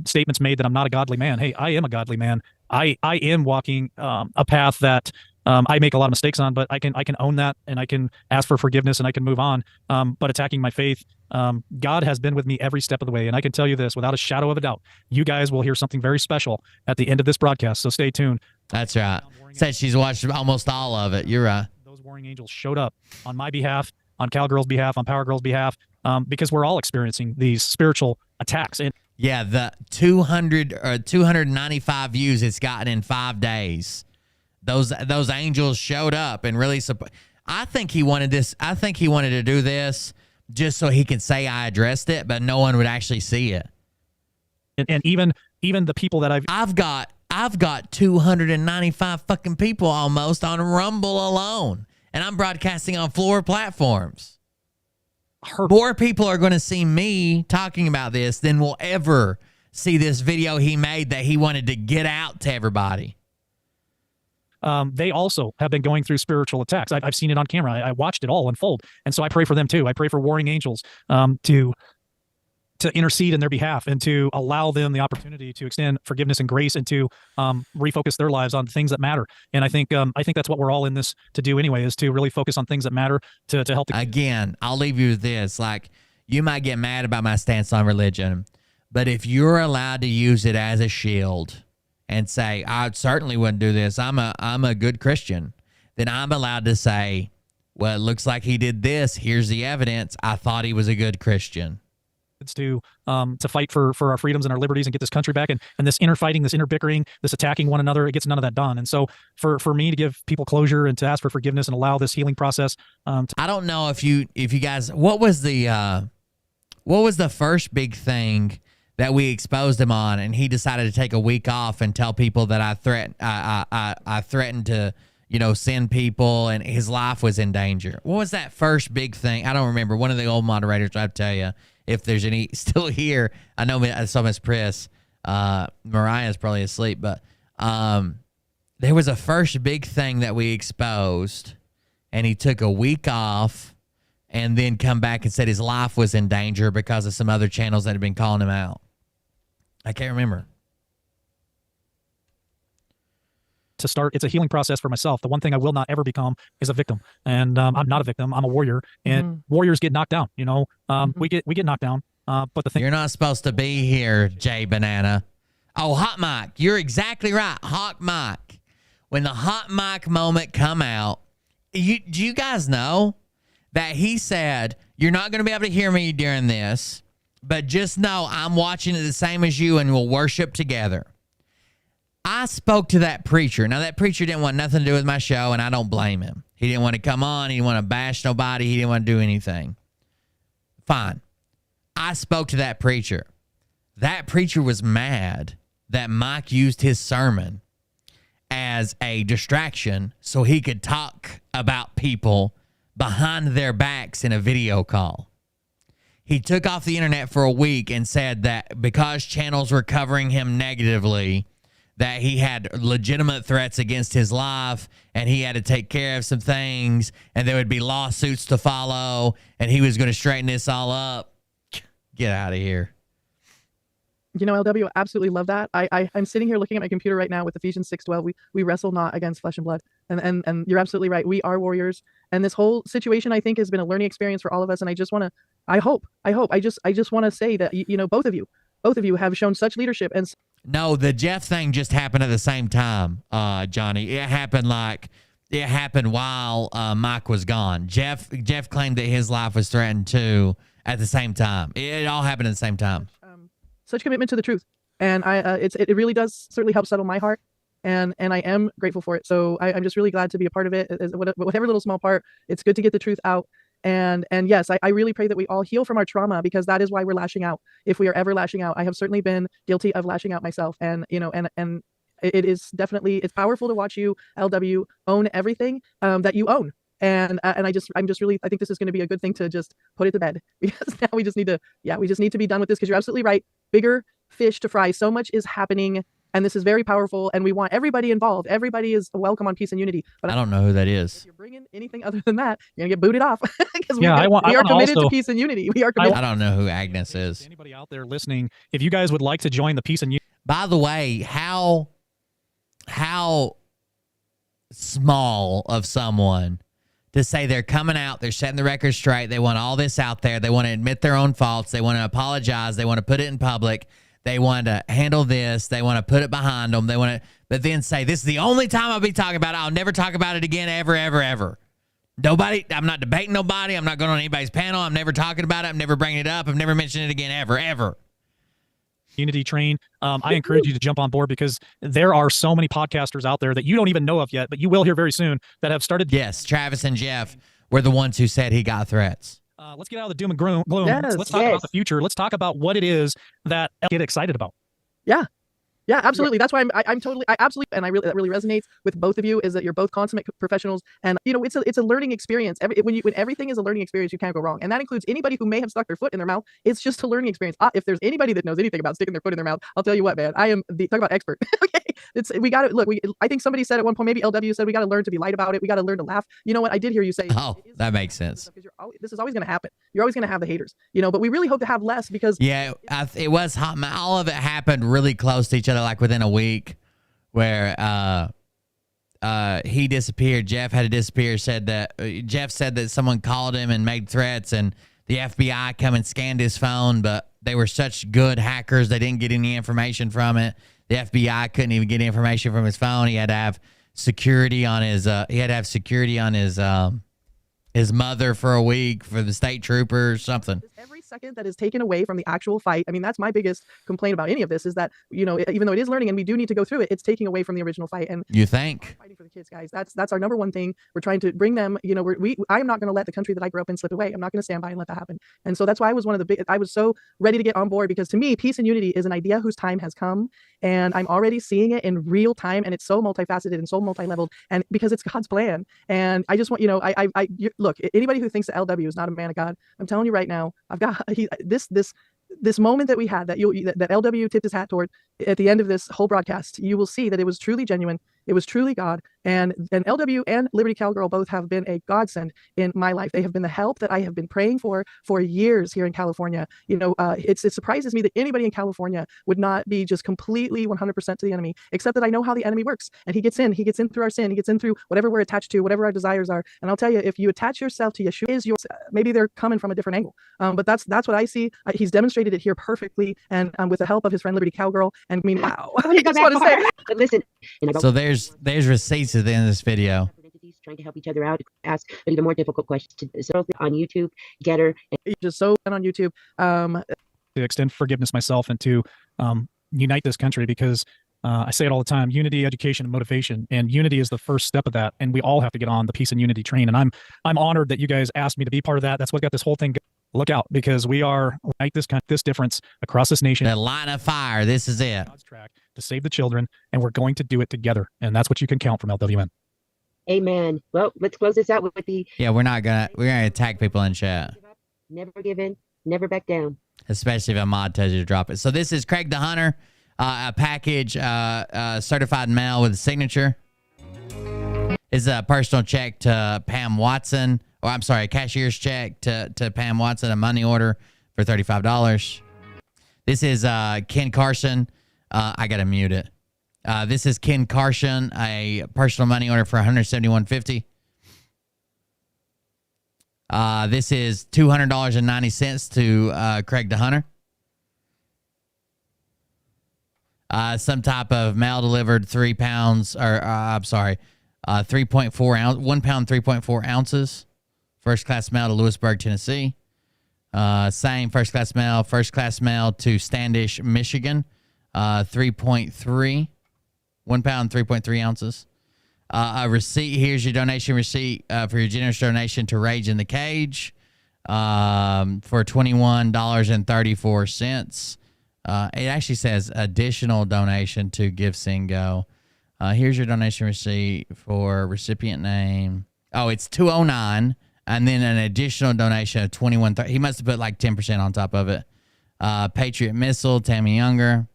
Statements made that I'm not a godly man. Hey, I am a godly man. I am walking a path that I make a lot of mistakes on, but I can own that and I can ask for forgiveness and I can move on. But attacking my faith, God has been with me every step of the way. And I can tell you this without a shadow of a doubt, you guys will hear something very special at the end of this broadcast. So stay tuned. That's right. Said she's watched almost all of it. You're right. Those warring angels showed up on my behalf, on Cowgirl's behalf, on Power Girl's behalf, because we're all experiencing these spiritual attacks. And yeah, the 295 views it's gotten in 5 days. Those angels showed up and really I think he wanted this. I think he wanted to do this just so he could say I addressed it, but no one would actually see it. And even the people that I've got 295 fucking people almost on Rumble alone, and I'm broadcasting on 4 platforms. More people are going to see me talking about this than will ever see this video he made that he wanted to get out to everybody. They also have been going through spiritual attacks. I've seen it on camera. I watched it all unfold. And so I pray for them too. I pray for warring angels to intercede in their behalf and to allow them the opportunity to extend forgiveness and grace and to refocus their lives on things that matter. And I think that's what we're all in this to do anyway, is to really focus on things that matter to help. Again, I'll leave you with this. Like, you might get mad about my stance on religion, but if you're allowed to use it as a shield and say, I certainly wouldn't do this, I'm a good Christian, then I'm allowed to say, well, it looks like he did this. Here's the evidence. I thought he was a good Christian. To fight for our freedoms and our liberties and get this country back, and this inner fighting, this inner bickering, this attacking one another, it gets none of that done. And so for me to give people closure and to ask for forgiveness and allow this healing process. I don't know if you guys, what was the What was the first big thing that we exposed him on, and he decided to take a week off and tell people that I threatened to, send people, and his life was in danger? What was that first big thing? I don't remember. One of the old moderators, I'd tell you if there's any still here. I know I saw Miss Priss. Mariah's probably asleep, but there was a first big thing that we exposed, and he took a week off and then come back and said his life was in danger because of some other channels that had been calling him out. I can't remember. To start, it's a healing process for myself. The one thing I will not ever become is a victim, and I'm not a victim. I'm a warrior, and warriors get knocked down. We get knocked down. But the thing, you're not supposed to be here, Jay Banana. Oh, Hot Mic, you're exactly right, Hot Mic. When the Hot Mic moment come out, do you guys know that he said, you're not going to be able to hear me during this, but just know I'm watching it the same as you and we'll worship together. I spoke to that preacher. Now, that preacher didn't want nothing to do with my show, and I don't blame him. He didn't want to come on. He didn't want to bash nobody. He didn't want to do anything. Fine. I spoke to that preacher. That preacher was mad that Mike used his sermon as a distraction so he could talk about people behind their backs in a video call. He took off the internet for a week and said that because channels were covering him negatively, that he had legitimate threats against his life and he had to take care of some things and there would be lawsuits to follow and he was going to straighten this all up. Get out of here. LW, absolutely love that. I'm sitting here looking at my computer right now with Ephesians 6:12. We wrestle not against flesh and blood. And you're absolutely right. We are warriors. And this whole situation, I think, has been a learning experience for all of us. And I just want to, I just want to say that, both of you have shown such leadership. And no, the Jeff thing just happened at the same time, Johnny. It happened while Mike was gone. Jeff claimed that his life was threatened too at the same time. It all happened at the same time. Such commitment to the truth, and it really does certainly help settle my heart, and I am grateful for it. So I'm just really glad to be a part of it. Whatever little small part, it's good to get the truth out. And yes, I really pray that we all heal from our trauma, because that is why we're lashing out. If we are ever lashing out, I have certainly been guilty of lashing out myself, and it is definitely, it's powerful to watch you, LW, own everything that you own. And I'm just really, I think this is going to be a good thing to just put it to bed, because now we just need to be done with this, because you're absolutely right. Bigger fish to fry. So much is happening, and this is very powerful, and we want everybody involved. Everybody is welcome on Peace and Unity. But I don't know who that is. If you're bringing anything other than that, you're going to get booted off, because we I are committed to Peace and Unity. We are committed. I don't know who Agnes is. Anybody out there listening, if you guys would like to join the Peace and Unity. By the way, how small of someone to say they're coming out, they're setting the record straight, they want all this out there, they want to admit their own faults, they want to apologize, they want to put it in public, they want to handle this, they want to put it behind them, but then say, this is the only time I'll be talking about it, I'll never talk about it again, ever, ever, ever. Nobody, I'm not debating nobody, I'm not going on anybody's panel, I'm never talking about it, I'm never bringing it up, I've never mentioned it again, ever, ever. Unity train. I encourage you to jump on board, because there are so many podcasters out there that you don't even know of yet, but you will hear very soon, that have started. Yes, Travis and Jeff were the ones who said he got threats. Let's get out of the doom and gloom. Yes, let's talk about the future. Let's talk about what it is that I get excited about. Yeah, absolutely. That's why I'm totally, absolutely, and that really resonates with both of you, is that you're both consummate professionals, and it's a learning experience. When everything is a learning experience, you can't go wrong, and that includes anybody who may have stuck their foot in their mouth. It's just a learning experience. If there's anybody that knows anything about sticking their foot in their mouth, I'll tell you what, man, I am talk about expert. Okay, we got to look. I think somebody said at one point, maybe LW said, we got to learn to be light about it. We got to learn to laugh. You know what? I did hear you say. Oh, that makes sense. This is always going to happen. You're always going to have the haters, but we really hope to have less, because it was hot. All of it happened really close to each other, like within a week, where he disappeared. Jeff had to disappear. Jeff said that someone called him and made threats, and the FBI come and scanned his phone, but they were such good hackers they didn't get any information from it. The FBI couldn't even get information from his phone. He had to have security on his. His mother for a week for the state troopers, something. second that is taken away from the actual fight. I mean, that's my biggest complaint about any of this is that, you know, even though it is learning and we do need to go through it, it's taking away from the original fight. And you think fighting for the kids, guys, that's our number one thing. We're trying to bring them, you know, I'm not going to let the country that I grew up in slip away. I'm not going to stand by and let that happen. And so that's why I was I was so ready to get on board, because to me, peace and unity is an idea whose time has come, and I'm already seeing it in real time, and it's so multifaceted and so multi-leveled, and because it's God's plan. And I just want, you know, look, anybody who thinks that LW is not a man of God, I'm telling you right now, I've got this moment that we had that LW tipped his hat toward at the end of this whole broadcast. You will see that it was truly genuine. It was truly God, and LW and Liberty Cowgirl both have been a godsend in my life. They have been the help that I have been praying for years here in California. You know, it surprises me that anybody in California would not be just completely 100% to the enemy, except that I know how the enemy works, and he gets in through our sin, he gets in through whatever we're attached to, whatever our desires are. And I'll tell you, if you attach yourself to Yeshua, is yours. Maybe they're coming from a different angle, but that's what I see. He's demonstrated it here perfectly, and with the help of his friend Liberty Cowgirl. And I mean, wow. I just want to say, but listen. So there's receipts at the end of this video. Trying to help each other out, ask even more difficult questions on YouTube, Getter. Just so on YouTube. To extend forgiveness myself and to unite this country, because I say it all the time: unity, education, and motivation. And unity is the first step of that. And we all have to get on the peace and unity train. And I'm honored that you guys asked me to be part of that. That's what got this whole thing. Look out, because we are like this difference across this nation. The line of fire. This is it. God's track to save the children, and we're going to do it together. And that's what you can count from LWN. Amen. Well, let's close this out with the. Yeah, we're gonna attack people in chat. Never give in, never back down. Especially if a mod tells you to drop it. So this is Craig the Hunter, a package, certified mail with a signature. Is a personal check to Pam Watson. Or I'm sorry, a cashier's check to Pam Watson, a money order for $35. This is Ken Carson. I gotta mute it. This is Ken Carson, a personal money order for $171.50. This is $200.90 to Craig the Hunter. Some type of mail delivered 3 pounds, or I'm sorry, 3.4 ounce, 1 pound, 3.4 ounces. First class mail to Lewisburg, Tennessee. Same first class mail to Standish, Michigan. 3.3, 1 pound, 3.3 ounces. A receipt. Here's your donation receipt for your generous donation to Rage in the Cage for $21.34. It actually says additional donation to Give Sing Go. Here's your donation receipt for recipient name. Oh, it's 209. And then an additional donation of $21.30. He must have put like 10% on top of it. Patriot Missile, Tammy Younger,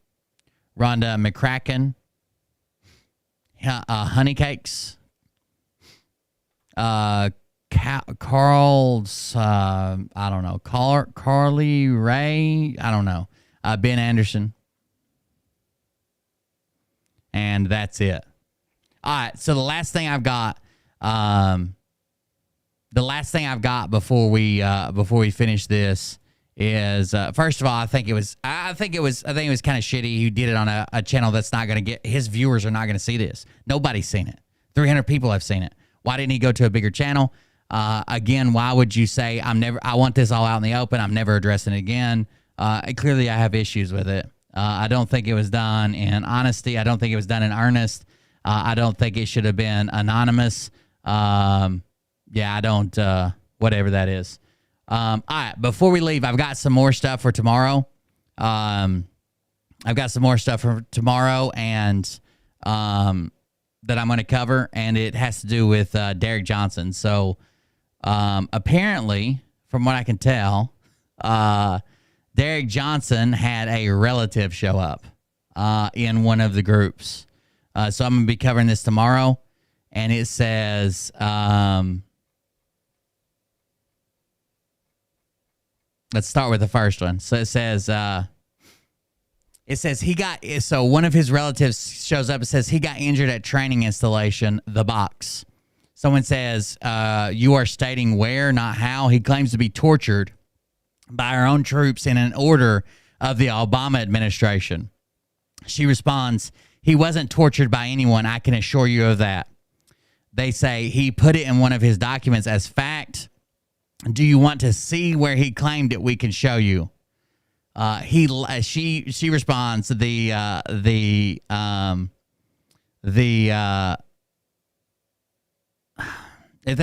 Rhonda McCracken, Honey Cakes, Carl's, I don't know, Carly Ray, I don't know, Ben Anderson, and that's it. All right, so the last thing I've got. The last thing I've got before we finish this is first of all, I think it was kind of shitty. He did it on a channel that's not going to get, his viewers are not going to see this. Nobody's seen it. 300 people have seen it. Why didn't he go to a bigger channel? Again, why would you say I want this all out in the open? I'm never addressing it again. Clearly I have issues with it. I don't think it was done in honesty. I don't think it was done in earnest. I don't think it should have been anonymous. Yeah, I don't, whatever that is. All right, before we leave, I've got some more stuff for tomorrow. And that I'm going to cover, and it has to do with Derek Johnson. So apparently, from what I can tell, Derek Johnson had a relative show up in one of the groups. So I'm going to be covering this tomorrow, and it says... let's start with the first one. So it says one of his relatives shows up and says he got injured at training installation, the box. Someone says, you are stating where, not how. He claims to be tortured by our own troops in an order of the Obama administration. She responds, he wasn't tortured by anyone. I can assure you of that. They say he put it in one of his documents as fact. Do you want to see where he claimed it? We can show you. She responds, if they're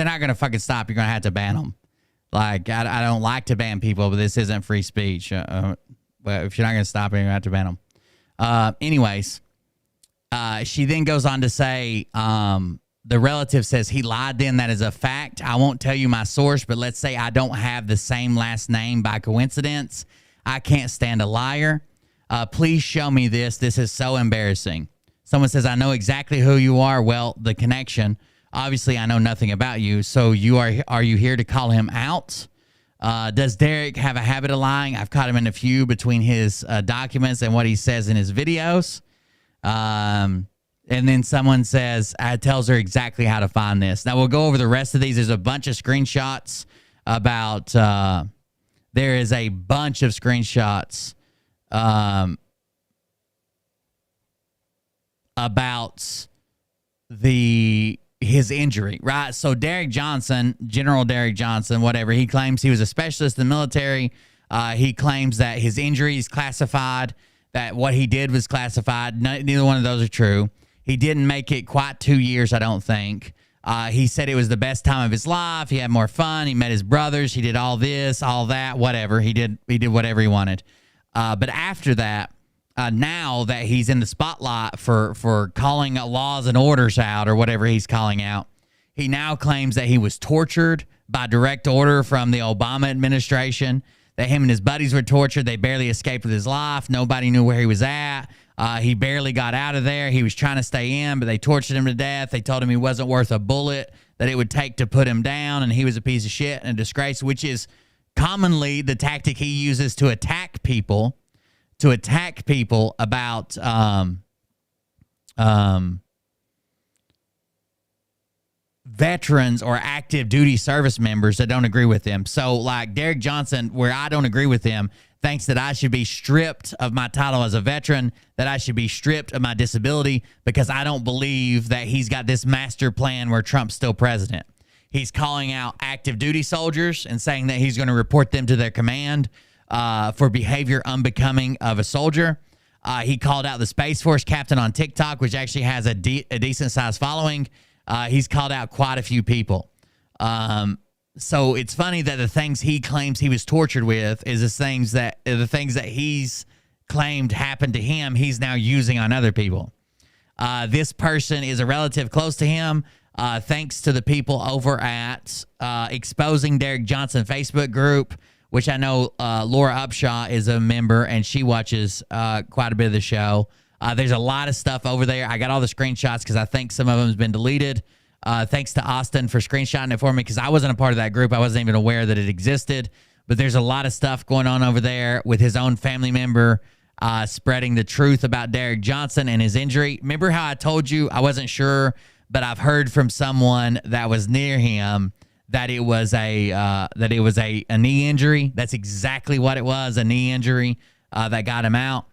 not going to fucking stop, you're going to have to ban them. Like, I don't like to ban people, but this isn't free speech. But if you're not going to stop it, you're going to have to ban them. Anyways, she then goes on to say, the relative says he lied then. That is a fact. I won't tell you my source, but let's say I don't have the same last name by coincidence. I can't stand a liar. Please show me this. This is so embarrassing. Someone says, I know exactly who you are. Well, the connection. Obviously, I know nothing about you. So are you here to call him out? Does Derek have a habit of lying? I've caught him in a few between his documents and what he says in his videos. And then someone says, tells her exactly how to find this. Now, we'll go over the rest of these. There's a bunch of screenshots about, there is a bunch of screenshots about his injury, right? So Derek Johnson, General Derek Johnson, whatever, he claims he was a specialist in the military. He claims that his injury is classified, that what he did was classified. Neither one of those are true. He didn't make it quite 2 years, I don't think. He said it was the best time of his life. He had more fun. He met his brothers. He did all this, all that, whatever. He did whatever he wanted. But after that, now that he's in the spotlight for calling laws and orders out or whatever he's calling out, he now claims that he was tortured by direct order from the Obama administration, that him and his buddies were tortured. They barely escaped with his life. Nobody knew where he was at. He barely got out of there. He was trying to stay in, but they tortured him to death. They told him he wasn't worth a bullet that it would take to put him down, and he was a piece of shit and a disgrace, which is commonly the tactic he uses to attack people about veterans or active duty service members that don't agree with him. So like Derek Johnson, where I don't agree with him, thinks that I should be stripped of my title as a veteran, that I should be stripped of my disability because I don't believe that he's got this master plan where Trump's still president. He's calling out active duty soldiers and saying that he's going to report them to their command for behavior unbecoming of a soldier. He called out the Space Force captain on TikTok, which actually has a decent-sized following. He's called out quite a few people. So it's funny that the things he claims he was tortured with is the things that he's claimed happened to him, he's now using on other people. This person is a relative close to him. Thanks to the people over at Exposing Derek Johnson Facebook group, which I know Laura Upshaw is a member, and she watches quite a bit of the show. There's a lot of stuff over there. I got all the screenshots because I think some of them has been deleted. Thanks to Austin for screenshotting it for me because I wasn't a part of that group. I wasn't even aware that it existed. But there's a lot of stuff going on over there with his own family member spreading the truth about Derek Johnson and his injury. Remember how I told you I wasn't sure, but I've heard from someone that was near him that it was a knee injury. That's exactly what it was, a knee injury that got him out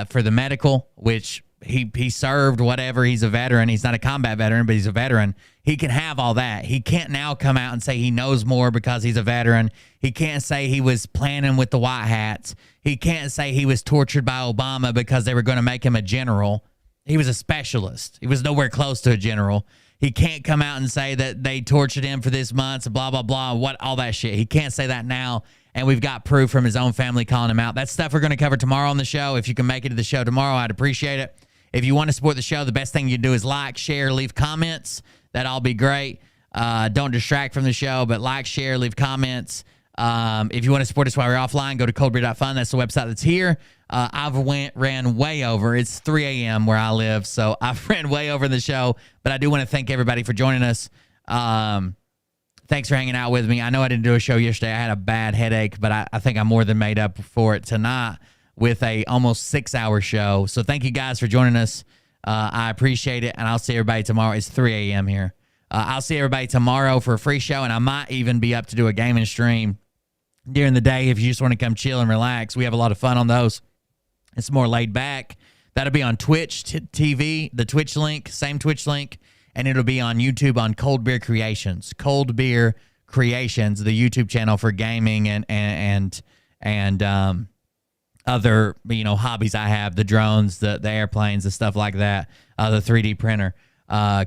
for the medical, which he served, whatever. He's a veteran. He's not a combat veteran, but he's a veteran. He can have all that. He can't now come out and say he knows more because he's a veteran. He can't say he was planning with the white hats. He can't say he was tortured by Obama because they were going to make him a general. He was a specialist. He was nowhere close to a general. He can't come out and say that they tortured him for this month, blah, blah, blah, all that shit. He can't say that now. And we've got proof from his own family calling him out. That's stuff we're going to cover tomorrow on the show. If you can make it to the show tomorrow, I'd appreciate it. If you want to support the show, the best thing you do is like, share, leave comments. That'd all be great. Don't distract from the show, but like, share, leave comments. If you want to support us while we're offline, go to coldbeer.fun. That's the website that's here. I've ran way over. It's 3 a.m. where I live, so I've ran way over the show. But I do want to thank everybody for joining us. Thanks for hanging out with me. I know I didn't do a show yesterday. I had a bad headache, but I think I more than made up for it tonight with a almost 6-hour show. So thank you guys for joining us. I appreciate it, and I'll see everybody tomorrow. It's 3 a.m. here. I'll see everybody tomorrow for a free show, and I might even be up to do a gaming stream during the day if you just want to come chill and relax. We have a lot of fun on those. It's more laid back. That'll be on Twitch TV, the Twitch link, same Twitch link, and it'll be on YouTube on Cold Beer Creations. Cold Beer Creations, the YouTube channel for gaming and other, you know, hobbies I have, the drones, the airplanes, the stuff like that, the 3D printer.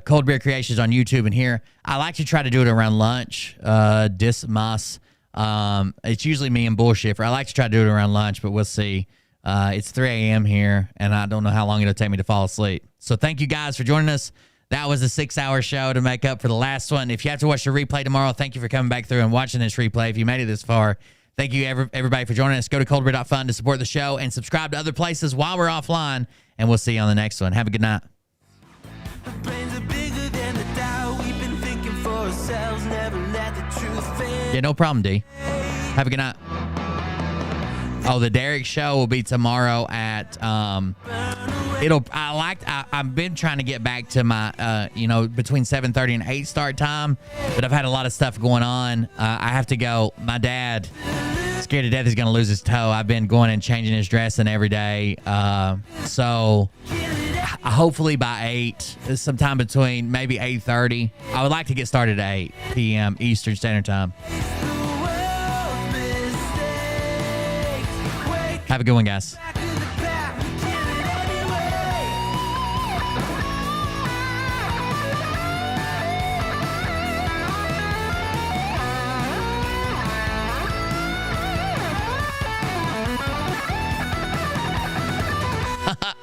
Cold Beer Creations on YouTube and here. I like to try to do it around lunch. It's usually me and Bullshifter. I like to try to do it around lunch, but we'll see. It's 3 a.m. here, and I don't know how long it'll take me to fall asleep. So thank you guys for joining us. That was a 6-hour show to make up for the last one. If you have to watch the replay tomorrow, thank you for coming back through and watching this replay. If you made it this far, thank you everybody for joining us. Go to coldbeer.fun to support the show and subscribe to other places while we're offline, and we'll see you on the next one. Have a good night. Yeah, no problem, D. Have a good night. Oh, the Derek show will be tomorrow at I've been trying to get back to my between 7:30 and 8 start time, but I've had a lot of stuff going on. I have to go. My dad, scared to death he's gonna lose his toe. I've been going and changing his dressing every day. So hopefully by 8, sometime between maybe 8:30. I would like to get started at 8 p.m. Eastern Standard Time. Have a good one, guys.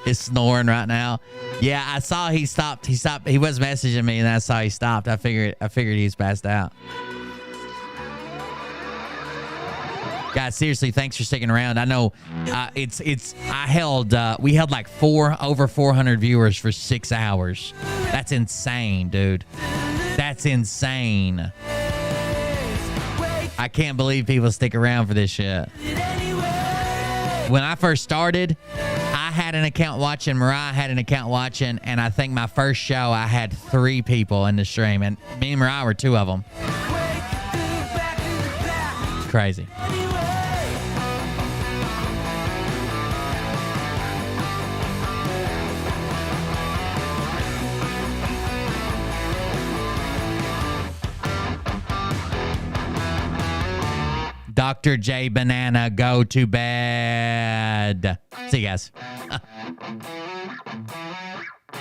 Is snoring right now. Yeah, I saw he stopped. He was messaging me, and I saw he stopped. I figured he's passed out. Guys, seriously, thanks for sticking around. I know we held like over 400 viewers for 6 hours. That's insane, dude. That's insane. I can't believe people stick around for this shit. When I first started, I had an account watching, Mariah had an account watching, and I think my first show I had 3 people in the stream, and me and Mariah were 2 of them. It's crazy. Dr. J Banana, go to bed. See you guys.